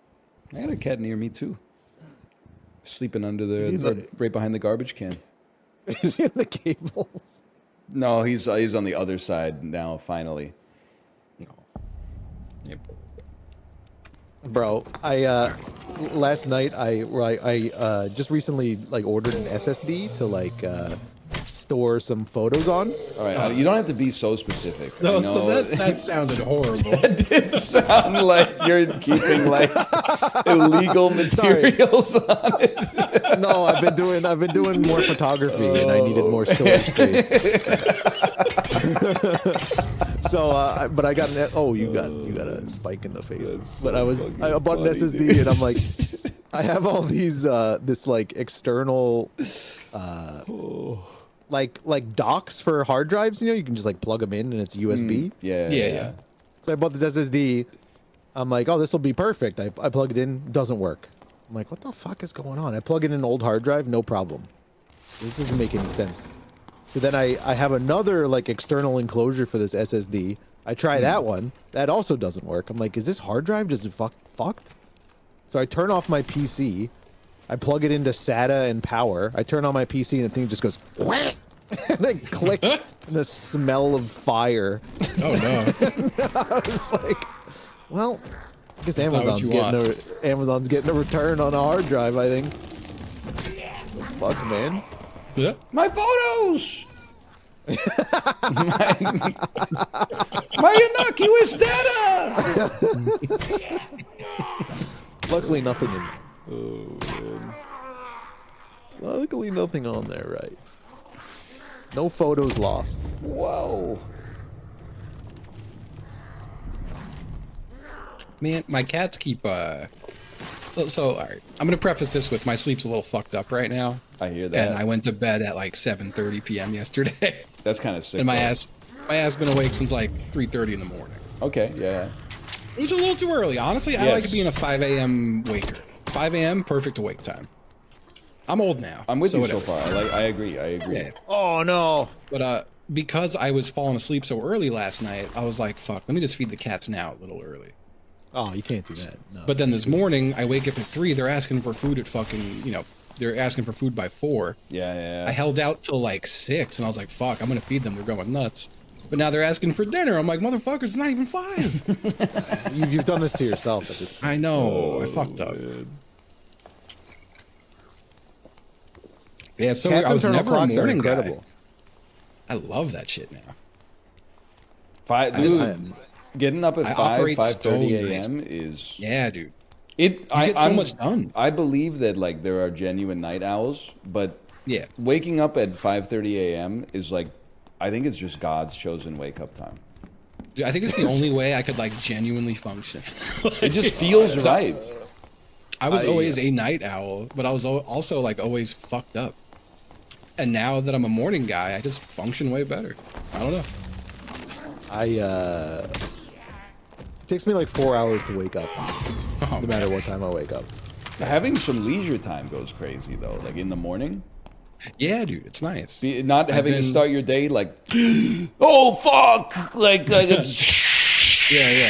I had a cat near me too, sleeping under Is he right behind the garbage can. Is he in the cables? No, he's on the other side now. Finally, No. Hey, bud. Bro, I last night I just recently like ordered an SSD to like store some photos on. all right. You don't have to be so specific. No, I so know- that sounded horrible. It sounds like you're keeping like illegal materials on it. No, I've been doing more photography and I needed more storage space. So, but I got you got a spike in the face. That's But so I bought an fucking SSD funny, dude. and I'm like, I have all these this like external like docks for hard drives. You know, you can just like plug them in and it's USB. Yeah. So I bought this SSD. I'm like, oh, this will be perfect. I plug it in, doesn't work. I'm like, what the fuck is going on? I plug in an old hard drive, no problem. This doesn't make any sense. So then I have another like external enclosure for this SSD. I try that one. That also doesn't work. I'm like, is this hard drive just fucked? So I turn off my PC. I plug it into SATA and power. I turn on my PC and the thing just goes whack, and then click, and the smell of fire. Oh no. I was like, well, I guess That's not what Amazon's getting a return on a hard drive, I think. Fuck, man. Yeah. My photos. my innocuous data. Luckily, nothing in. Oh man. Luckily, nothing on there, right? No photos lost. Whoa. Man, my cats keep so all right. I'm gonna preface this with my sleep's a little fucked up right now. I hear that. And I went to bed at like 7:30 p.m. yesterday. That's kind of sick. And my though. ass been awake since like 3:30 in the morning. Okay, yeah. It was a little too early. Honestly, I Yes. like being a 5 a.m. waker. 5 a.m. perfect awake time. I'm old now. I'm with you whatever. so far. I agree. Yeah. Oh no. But because I was falling asleep so early last night, I was like, fuck, let me just feed the cats now a little early. Oh, you can't do that. No. But then this morning, I wake up at 3. They're asking for food at fucking, they're asking for food by 4. Yeah. I held out till like 6, and I was like, fuck, I'm gonna feed them. They're going nuts. But now they're asking for dinner. I'm like, motherfuckers, it's not even 5. You've done this to yourself at this point. I know. I fucked up. Yeah, so Cat's I was internal never a clocks are morning guy. incredible. I love that shit now. Dude, getting up at I 5, operate so 5:30 nice. a.m. is Yeah, dude. it. You get so much done. I believe that like there are genuine night owls, but Yeah. waking up at 5:30 a.m. is like, I think it's just God's chosen wake up time. Dude, I think it's the only way I could like genuinely function. It just feels right. I was always a night owl, but I was also like always fucked up. And now that I'm a morning guy, I just function way better. I don't know. It takes me like 4 hours to wake up, Oh, no matter what time I wake up. Having some leisure time goes crazy though. Like in the morning, yeah, dude, it's nice. not having to start your day like, oh fuck, like it's Yeah.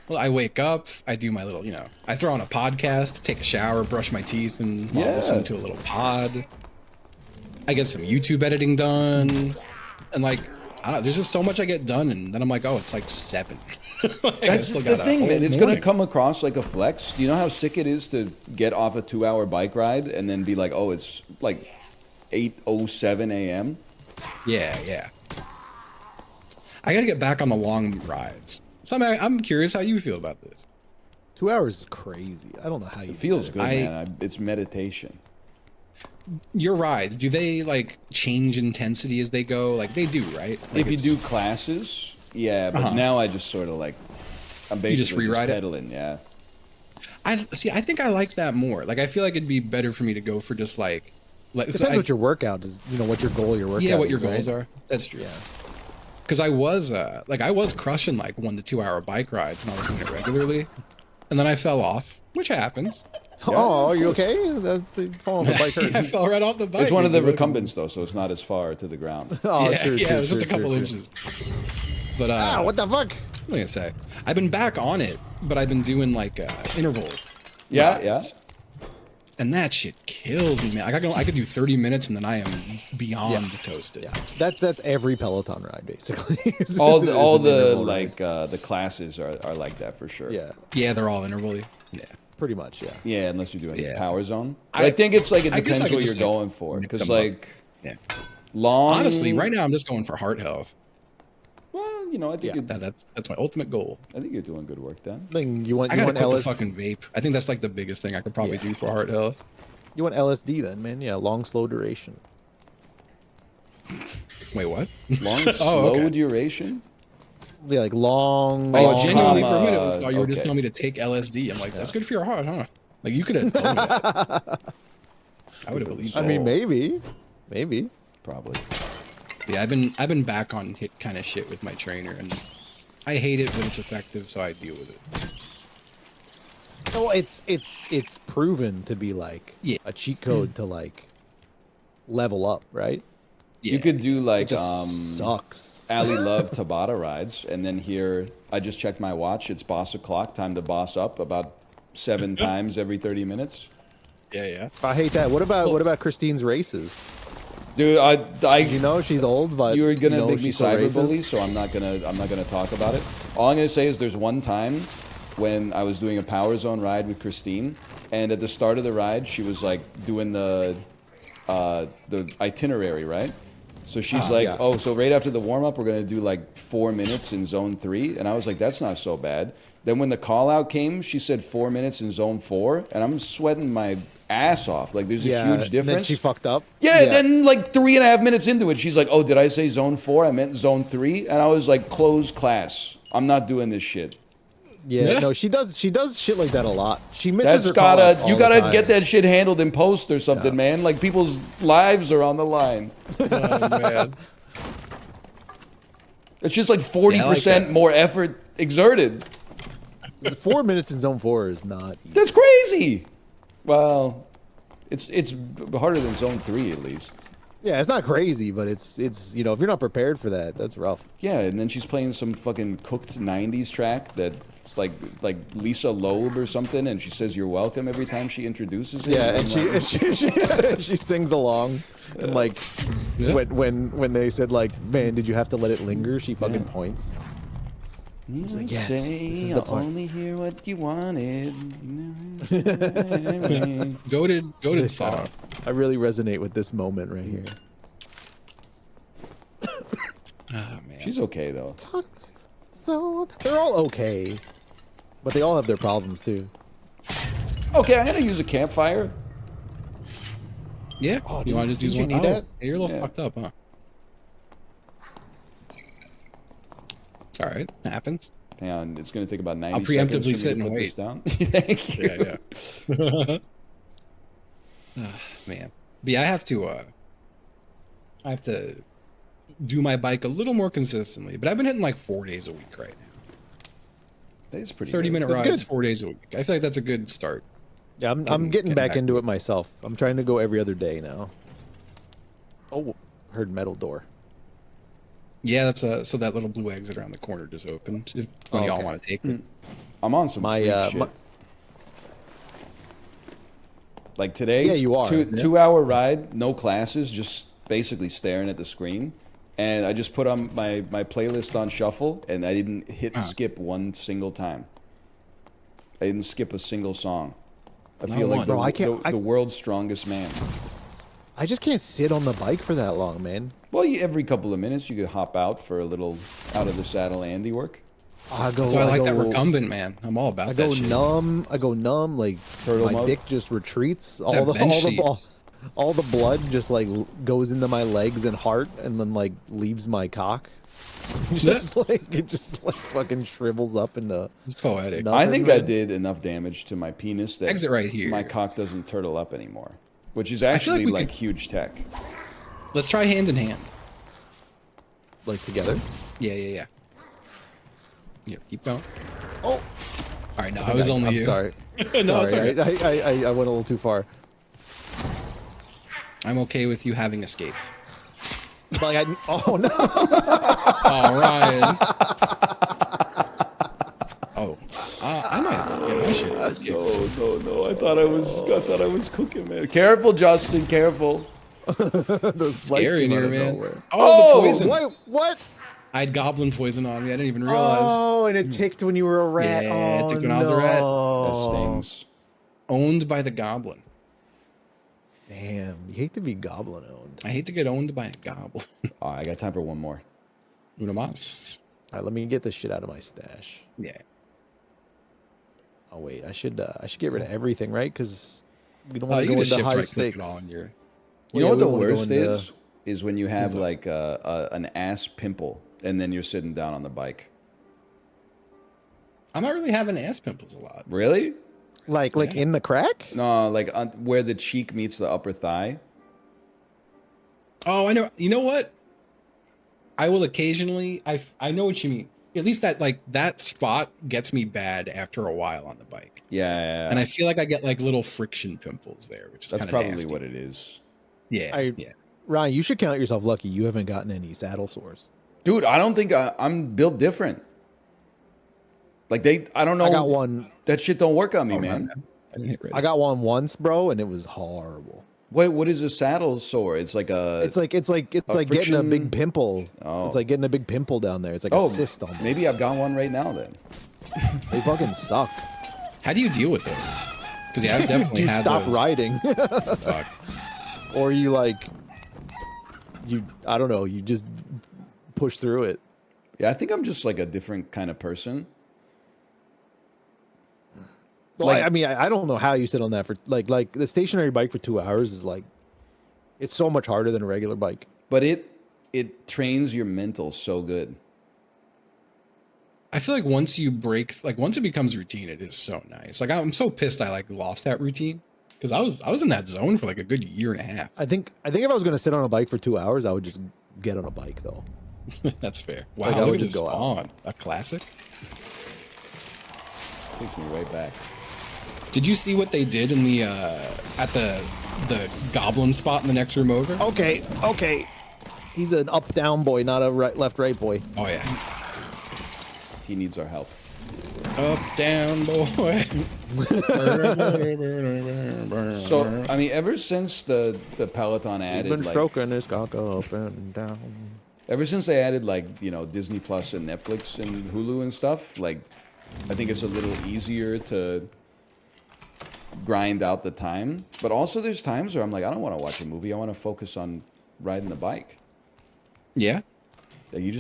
Well, I wake up, I do my little, I throw on a podcast, take a shower, brush my teeth, and listen to a little pod. I get some YouTube editing done, and like, I don't know, there's just so much I get done, and then I'm like, oh, it's like 7. Like, That's the thing, man. It's gonna come across like a flex. Do you know how sick it is to get off a 2-hour bike ride and then be like, oh, it's like 8:07 a.m. Yeah. I gotta get back on the long rides. So I'm curious how you feel about this. 2 hours is crazy. I don't know how you It feels do good, man. It's meditation. Your rides, do they like change intensity as they go? Like they do, right? Like If you do classes, yeah, but now I just sort of like, I'm basically just free ride it? pedaling, yeah. I think I like that more. Like I feel like it'd be better for me to go for just like Depends what your workout is. What your goal, your workout. yeah, what your is, goals right? are. That's true. Yeah. Because I was crushing like 1 to 2 hour bike rides when I was doing it regularly, and then I fell off, which happens. Oh, are you okay? That's falling off the bike hurt. I fell right off the bike. It's one of the dude. recumbents though, so it's not as far to the ground. Oh, yeah, true, it was just a couple true. inches. But What the fuck? what am I gonna say? I've been back on it, but I've been doing like interval. Yeah. rides. And that shit kills me, man. I could do 30 minutes and then I am beyond toasted. Yeah, that's every Peloton ride basically. all It's the, an all the interval ride. like the classes are like that for sure. Yeah, Yeah, they're all interval-y. Yeah. pretty much. Yeah. Yeah, unless you're doing Yeah. power zone. But I think it's like it I guess depends I could what you're just, like, going for. mix Because them up. like Yeah. long. Honestly, right now I'm just going for heart health. Well, I think That's my ultimate goal. I think you're doing good work then. Thing you want I you gotta want quit the LS, fucking vape. I think that's like the biggest thing I could probably do for heart health. you want LSD then, man? Yeah, long slow duration. Wait, what? Long slow okay. duration. Yeah, like long. Oh, long genuinely, for a comma, minute, I thought you were just okay. telling me to take LSD. I'm like, that's good for your heart, huh? Like, you could have told me that. I would have believed I that. mean, maybe. Probably. Yeah, I've been back on hit kind of shit with my trainer, and I hate it, but it's effective, so I deal with it. Well, it's proven to be like Yeah. a cheat code to like level up, right? Yeah. You could do It like just sucks. Ali Love Tabata rides, and then here I just checked my watch. It's boss o'clock. Time to boss up about 7 times every 30 minutes. Yeah. I hate that. What about Christine's races? Dude, You know she's old, but you're gonna make me she still races? cyberbully, so I'm not gonna talk about it. All I'm gonna say is there's one time when I was doing a power zone ride with Christine, and at the start of the ride, she was like doing the itinerary, right? So she's like, yeah. oh, so right after the warm up, we're gonna do like 4 minutes in zone 3, and I was like, that's not so bad. Then when the call out came, she said 4 minutes in zone 4, and I'm sweating my ass off. Like there's a huge and then difference. she fucked up. Yeah, then like 3.5 minutes into it, she's like, "Oh, did I say zone 4? I meant zone 3." And I was like, "Close class. I'm not doing this shit." Yeah, no, she does shit like that a lot. She misses That's her call-outs all you the gotta time. get that shit handled in post or something, man. Like people's lives are on the line. Oh, man. It's just like 40% that. more effort exerted. 4 minutes in zone 4 is not. That's crazy. Well, it's harder than zone 3 at least. Yeah, it's not crazy, but it's if you're not prepared for that, that's rough. Yeah, and then she's playing some fucking cooked 90s track that's like Lisa Loeb or something, and she says you're welcome every time she introduces it. Yeah, and I'm she like, she sings along, and like Yeah. when they said like, man, did you have to let it linger? She fucking points. You like, yes, this is the I'll part. only hear what you wanted. Goated song. I really resonate with this moment right here. Oh man. She's okay though. So they're all okay, but they all have their problems too. Okay, I'm gonna use a campfire. Yeah. Oh, you want to just use did you one? need that? Yeah, you're a little Yeah. fucked up, huh? It's all right. It happens. Hang on, it's gonna take about 90 I'll seconds for me preemptively to sit and put wait. this down. Thank you. Yeah. Man. But yeah, I have to do my bike a little more consistently. But I've been hitting like 4 days a week right now. That's pretty 30-minute That's rides, good. 4 days a week. I feel like that's a good start. Yeah, I'm getting back back into to it myself. I'm trying to go every other day now. Oh, heard metal door. Yeah, that's so that little blue exit around the corner just opened. If when y'all Okay. want to take it. I'm on some My, freak shit. my- Like today, Yeah, you are. Yeah. 2 hour ride, no classes, just basically staring at the screen. And I just put on my playlist on shuffle, and I didn't hit skip one single time. I didn't skip a single song. I Not feel like one. the, Bro, I can't- the world's strongest man. I just can't sit on the bike for that long, man. Well, every couple of minutes you could hop out for a little out of the saddle Andy work. That's why I like that recumbent, man. I'm all about I that go shit. numb. I go numb. Like Turtle my mode? dick just retreats. That bench sheet. All the blood just like goes into my legs and heart, and then like leaves my cock. Just like it just like fucking shrivels up into. It's poetic. nothing, I think I man. did enough damage to my penis that Exit right here. my cock doesn't turtle up anymore, which is feel like actually we like could- huge tech. Let's try hand in hand. Like together. Yeah. Yeah, keep going. Oh, All right, no, I was only I'm you. sorry. No, it's sorry, okay. I went a little too far. I'm okay with you having escaped. Like oh no. All right. Oh, I might. Yeah, I should. Okay. No! I thought I was cooking, man. Careful, Justin. Careful. The spikes Scary in came out here, of man. nowhere. Oh, the poison. What? I had goblin poison on me. I didn't even realize. Oh, and it ticked when you were a rat. Yeah, it oh, ticked when I was a rat. That stings. Owned by the goblin. Damn, you hate to be goblin owned. I hate to get owned by a goblin. Oh, I got time for one more. Uno mas. All right, let me get this shit out of my stash. Yeah. Oh wait, I should get rid of everything, right? Because we don't Oh, want you to can go just into shift high right click stakes. it all in your. You know what we the don't wanna go worst into- is when you have What's up? like an ass pimple and then you're sitting down on the bike. I'm not really having ass pimples a lot. Really? Like Yeah. in the crack. No, like where the cheek meets the upper thigh. Oh, I know. You know what? I will occasionally. I know what you mean. At least that spot gets me bad after a while on the bike, Yeah. and I feel like I get like little friction pimples there, which is That's kinda probably nasty. what it is. Yeah, I- yeah. Ryan, you should count yourself lucky. You haven't gotten any saddle sores. Dude, I don't think I'm built different. Like I don't know. I got one. That shit don't work on me, Oh, my man. bad. I didn't hit ready. I got one once, bro, and it was horrible. Wait, what is a saddle sore? It's like a. It's like getting a friction- big pimple. Oh. It's like getting a big pimple down there. It's like Oh, a cyst almost. maybe I've got one right now then. They fucking suck. How do you deal with those? Because yeah, I've definitely You had stop those. riding, Fuck. or you I don't know. You just push through it. Yeah, I think I'm just like a different kind of person. Well, Like- I mean, I don't know how you sit on that for like the stationary bike for 2 hours is like, it's so much harder than a regular bike. But it trains your mental so good. I feel like once you break, like once it becomes routine, it is so nice. Like I'm so pissed I like lost that routine because I was in that zone for like a good year and a half. I think if I was gonna sit on a bike for 2 hours, I would just get on a bike though. That's fair. Wow, Like, I look would at just this go out. spawn. A classic. Takes me right back. Did you see what they did in the at the goblin spot in the next room over? Okay. He's an up down boy, not a left right boy. Oh yeah. He needs our help. Up down boy. So I mean, ever since the Peloton He's added been like stroking his cock up and down. Ever since they added like, you know, Disney Plus and Netflix and Hulu and stuff, like I think it's a little easier to grind out the time. But also there's times where I'm like, I don't want to watch a movie. I want to focus on riding the bike. Yeah. Like you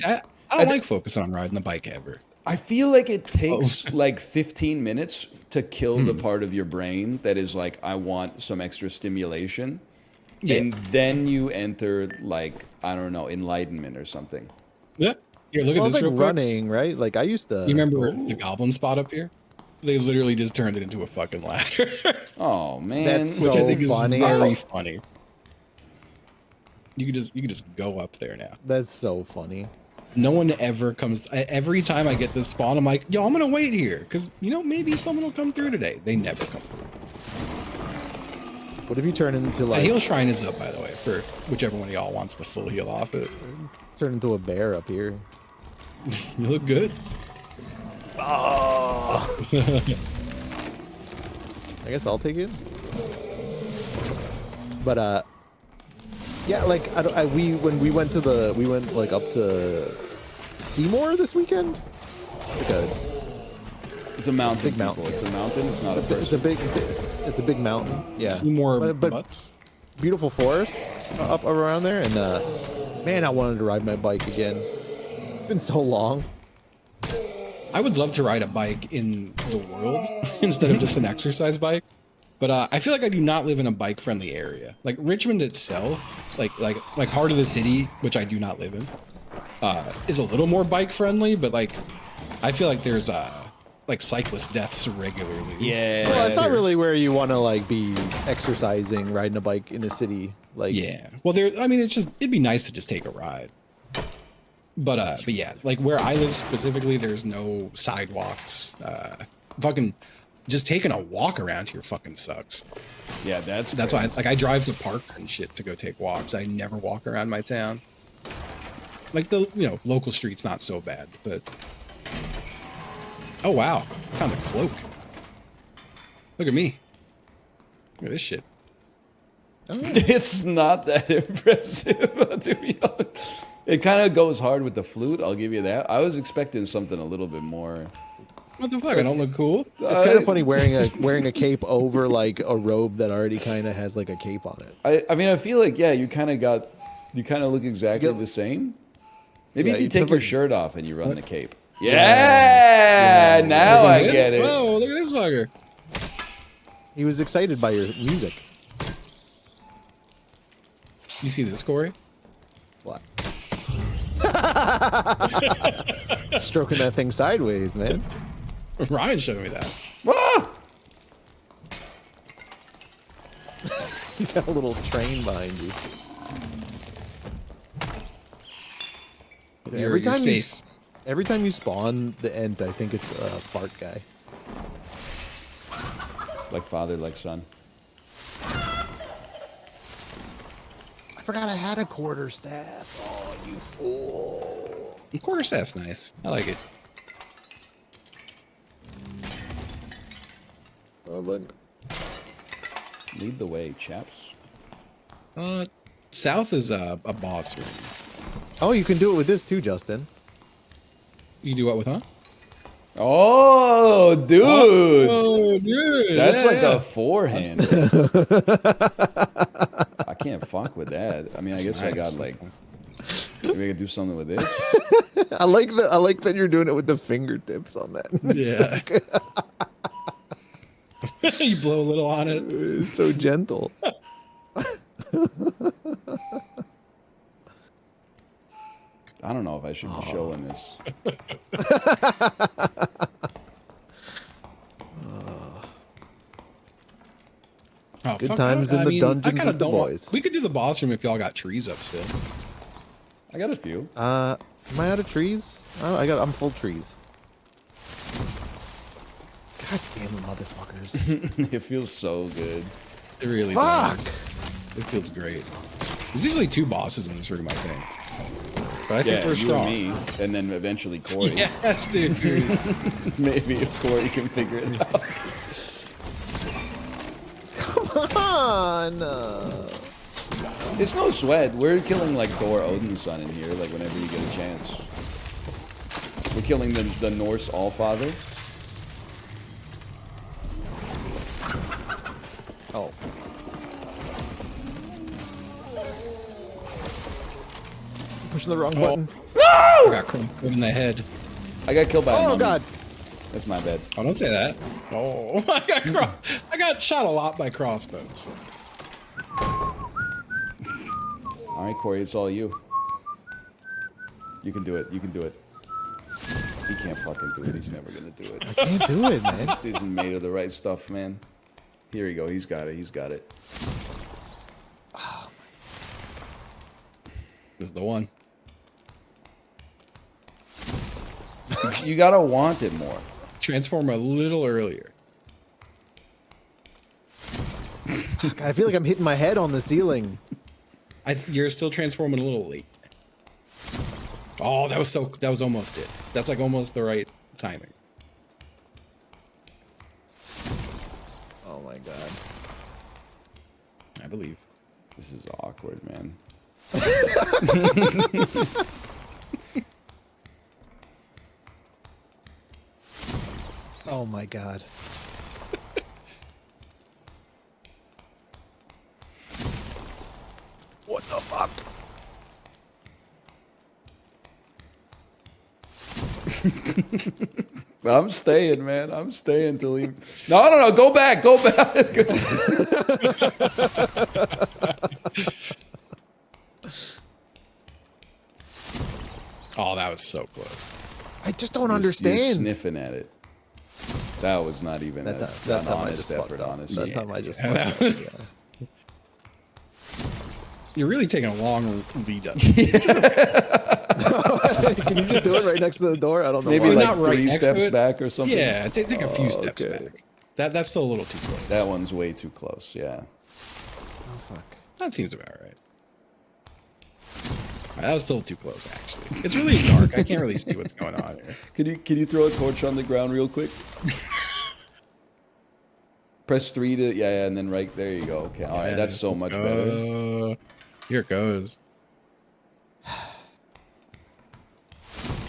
I don't like focusing on riding the bike ever. I feel like it takes like 15 minutes to kill the part of your brain that is like, I want some extra stimulation. Yeah. And then you enter like, I don't know, enlightenment or something. Yeah. Here, look at Well, this it's real like quick. running, right? Like I used to. You remember the goblin spot up here? They literally just turned it into a fucking ladder. Oh man. That's Which I so think is funny. very funny. You could just go up there now. That's so funny. No one ever comes. Every time I get this spawn, I'm like, yo, I'm gonna wait here because you know maybe someone will come through today. They never come through. What if you turn into The like heal shrine is up, by the way, for whichever one of y'all wants the full heal off it. turn into a bear up here? You look good. I guess I'll take it. But yeah, like when we went like up to Seymour this weekend. Like It's a mountain. big mountain. People. It's a mountain. It's not a person. it's a big mountain. Yeah. See more but butts. beautiful forest up around there, and man, I wanted to ride my bike again. It's been so long. I would love to ride a bike in the world instead of just an exercise bike. But I feel like I do not live in a bike-friendly area. Like Richmond itself, like heart of the city, which I do not live in, is a little more bike-friendly. But like, I feel like there's like cyclist deaths regularly. Yeah. Well, it's not really where you want to like be exercising, riding a bike in a city. Like, Yeah. Well, I mean, it'd be nice to just take a ride. But yeah, like where I live specifically, there's no sidewalks. Fucking just taking a walk around here fucking sucks. Yeah, that's why I drive to parks and shit to go take walks. I never walk around my town. Like the local street's not so bad, but oh wow, I found a cloak. Look at me. Look at this shit. It's not that impressive, to be honest. It kind of goes hard with the flute, I'll give you that. I was expecting something a little bit more. What the fuck? I don't look cool. it's kind of funny wearing a cape over like a robe that already kind of has like a cape on it. I mean, I feel like, yeah, you kind of look exactly the same. Maybe Yeah, if you you take took your like- shirt off and you run the cape. Yeah, now I get it. Whoa, look at this fucker. He was excited by your music. You see this, Corey? What? Stroking that thing sideways, man. Ryan showed me that. Ah! You got a little train behind you. You're safe. Every time you spawn the Ent, I think it's a fart guy. Like father, like son. I forgot I had a quarterstaff. Oh, you fool! Quarterstaff's nice. I like it. Oh, look. Lead the way, chaps. South is a boss room. Oh, you can do it with this too, Justin. You do what with, huh? Oh, dude. Oh, dude. That's yeah, like yeah. a forehand. I can't fuck with that. I mean, I guess I got Nice. like, maybe I could do something with this. I like that you're doing it with the fingertips on that. Yeah. You blow a little on it. It's so gentle. I don't know if I should be showing this. Oh, Good fuck, times I in the mean, I dungeons kinda with the don't want- boys. We could do the boss room if y'all got trees up still. I got a few. Am I out of trees? Oh, I'm full trees. God damn it, motherfuckers. It feels so good. It really Fuck! does. It feels great. There's usually 2 bosses in this room, I think. But I think Yeah, we're you strong. and me, and then eventually Corey. Yes, dude. Maybe if Corey can figure it out. Come on! It's no sweat. We're killing like Thor Odin's son in here, like whenever you get a chance. We're killing the Norse Allfather. Oh. I'm pushing the wrong button. I got crunk in the head. I got killed by a Oh mummy. god. That's my bad. Oh, don't say that. Oh, I got shot a lot by crossbows. All right, Corey, it's all you. You can do it. You can do it. He can't fucking do it. He's never gonna do it. I can't do it, man. This isn't made of the right stuff, man. Here we go. He's got it. He's got it. This is the one. You gotta want it more. Transform a little earlier. I feel like I'm hitting my head on the ceiling. You're still transforming a little late. Oh, that was almost it. That's like almost the right timing. Oh my god. I believe. This is awkward, man. Oh my god. What the fuck? I'm staying, man. I'm staying till he. No. Go back. Go back. Oh, that was so close. I just don't You're understand. sniffing at it. That was not even That an time I honest just effort, fucked up. honestly. That time I just That fucked was- up. Yeah. You're really taking a long lead up. Can you just do it right next to the door? I don't know. Maybe why. Well, like not right 3 next to steps it. back or something. Yeah, take a few steps okay. back. That's still a little too close. That one's way too close. Yeah. Oh fuck. That seems about right. That was still too close, actually. It's really dark. I can't really see what's going on here. Can you throw a torch on the ground real quick? Press 3 to yeah, and then right there you go. Okay, all right, that's so much better. Here it goes.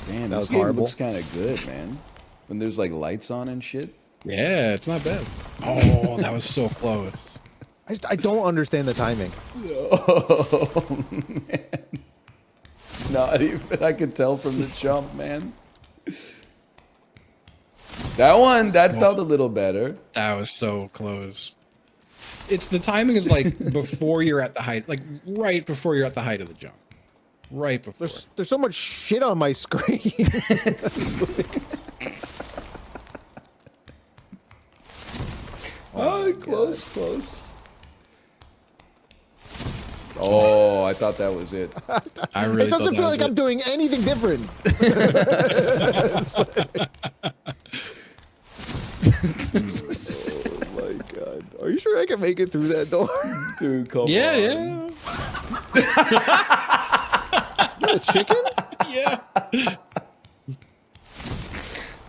Damn, That this was game horrible. looks kind of good, man. When there's like lights on and shit. Yeah, it's not bad. Oh, that was so close. I don't understand the timing. Oh man, not even. I could tell from the jump, man. That felt a little better. That was so close. It's the timing is like before you're at the height, like right before you're at the height of the jump. Right before. There's so much shit on my screen. Oh, close, close. Oh, I thought that was it. I really It doesn't thought feel that like I'm was doing anything different. Oh my god. Are you sure I can make it through that door? Dude, come it. Yeah, on. yeah. Is that a chicken? Yeah.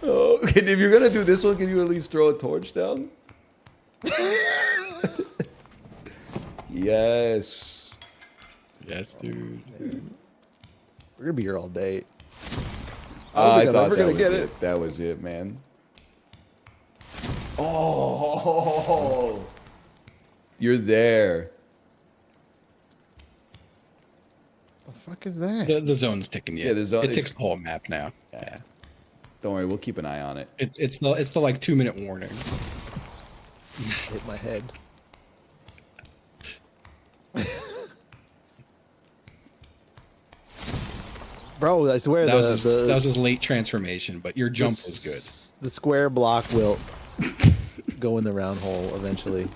Oh, okay, if you're gonna do this one, can you at least throw a torch down? Yes. Yes, dude. We're gonna be here all day. I think I'm thought ever that gonna was get it. it. That was it, man. Oh, you're there. The fuck is that? The zone's ticking. Yeah, Yeah, the zone- It it's- ticks the whole map now. Yeah. Don't worry, we'll keep an eye on it. It's the like 2-minute warning. Hit my head. Bro, I swear That was his late transformation, but your jump was good. The square block will go in the round hole eventually.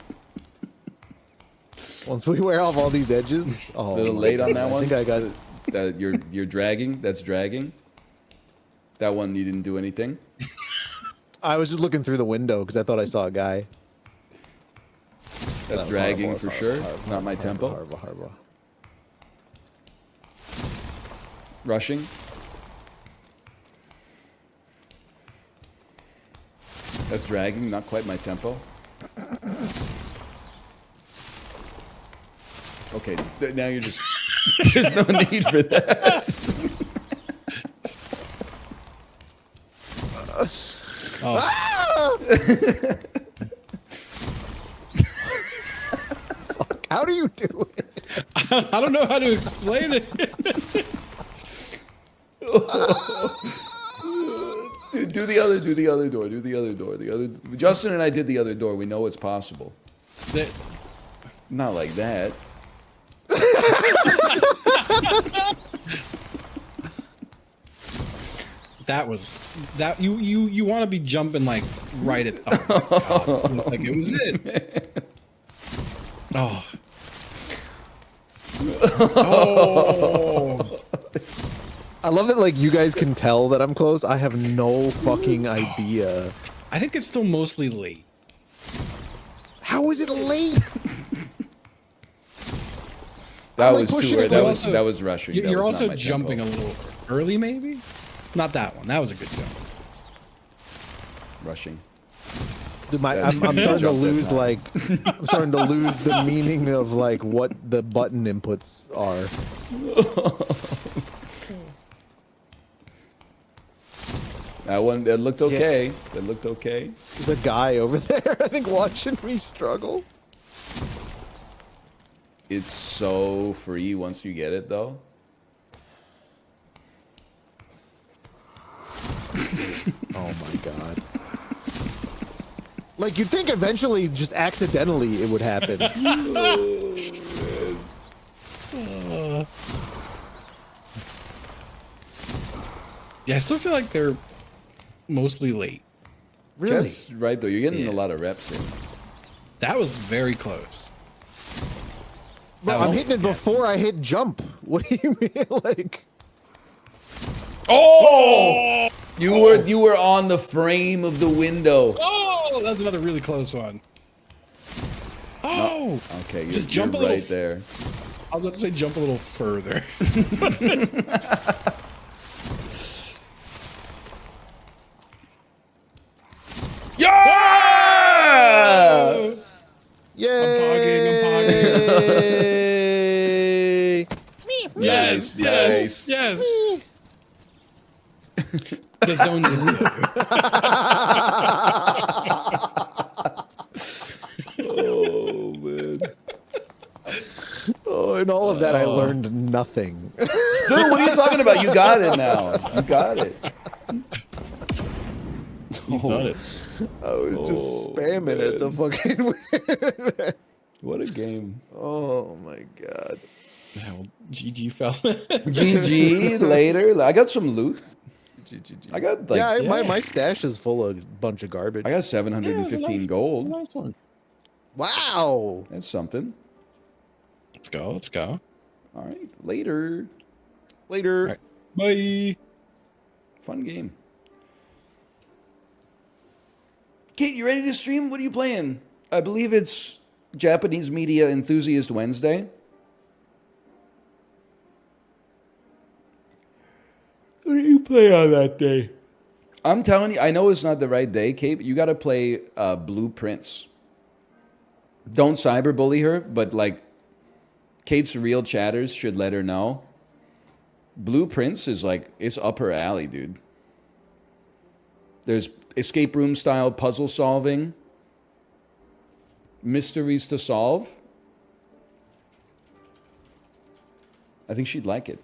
Once we wear off all these edges. Oh, A little my late on God. that one. I think I got it. That you're dragging. That's dragging. That one you didn't do anything. I was just looking through the window because I thought I saw a guy. That's That was dragging horrible. for That's sure. horrible. Not my tempo. Horrible. Rushing. That's dragging. Not quite my tempo. Okay, now you're just... There's no need for that. Oh, How do you do it? I don't know how to explain it. Do the other door. Do the other door. Justin and I did the other door. We know it's possible. That- Not like that. That was that you want to be jumping like right at like it was it. Oh. Oh. I love it. Like you guys can tell that I'm close. I have no fucking idea. I think it's still mostly late. How is it late? That like was too pushing early. it That closer. was rushing. That You're was also not my jumping tempo. a little early, maybe. Not that one. That was a good jump. Rushing. Dude, That's I'm when you starting to jump that lose time. like I'm starting to lose the meaning of like what the button inputs are. That looked okay. That looked okay. There's a guy over there, I think, watching me struggle. It's so free once you get it, though. Oh my god. Like you'd think eventually, just accidentally, it would happen. Yeah, I still feel like they're mostly late. Really? That's right, though. You're getting Yeah. a lot of reps in. That was very close. Bro, That was- I'm hitting it before I hit jump. What do you mean? Like, Oh! You were on the frame of the window. Oh, that was another really close one. Oh, Okay, Just you're jump a little right there. I was about to say jump a little further. Yeah! yay! Yes, Nice. yes. The zone didn't do it. Oh, man. Oh, in all of that, I learned nothing. Dude, what are you talking about? You got it now. You got it. He's done it. I was just Oh, spamming it the fucking. What a game. Oh my god. Yeah, well, GG fell. GG later. I got some loot. I got like Yeah, yeah. my stash is full of a bunch of garbage. I got 715 gold. Nice one. Wow. That's something. Let's go. Let's go. All right, later. Later. All right. Bye. Fun game. Kate, you ready to stream? What are you playing? I believe it's Japanese Media Enthusiast Wednesday. What do you play on that day? I'm telling you, I know it's not the right day, Kate, but you got to play Blueprints. Don't cyberbully her, but like Kate's real chatters should let her know. Blueprints is like, it's up her alley, dude. There's escape room style puzzle solving, mysteries to solve. I think she'd like it.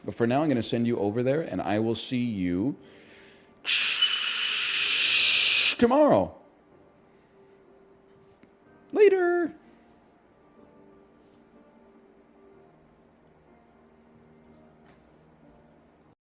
But for now, I'm going to send you over there, and I will see you tomorrow. Later.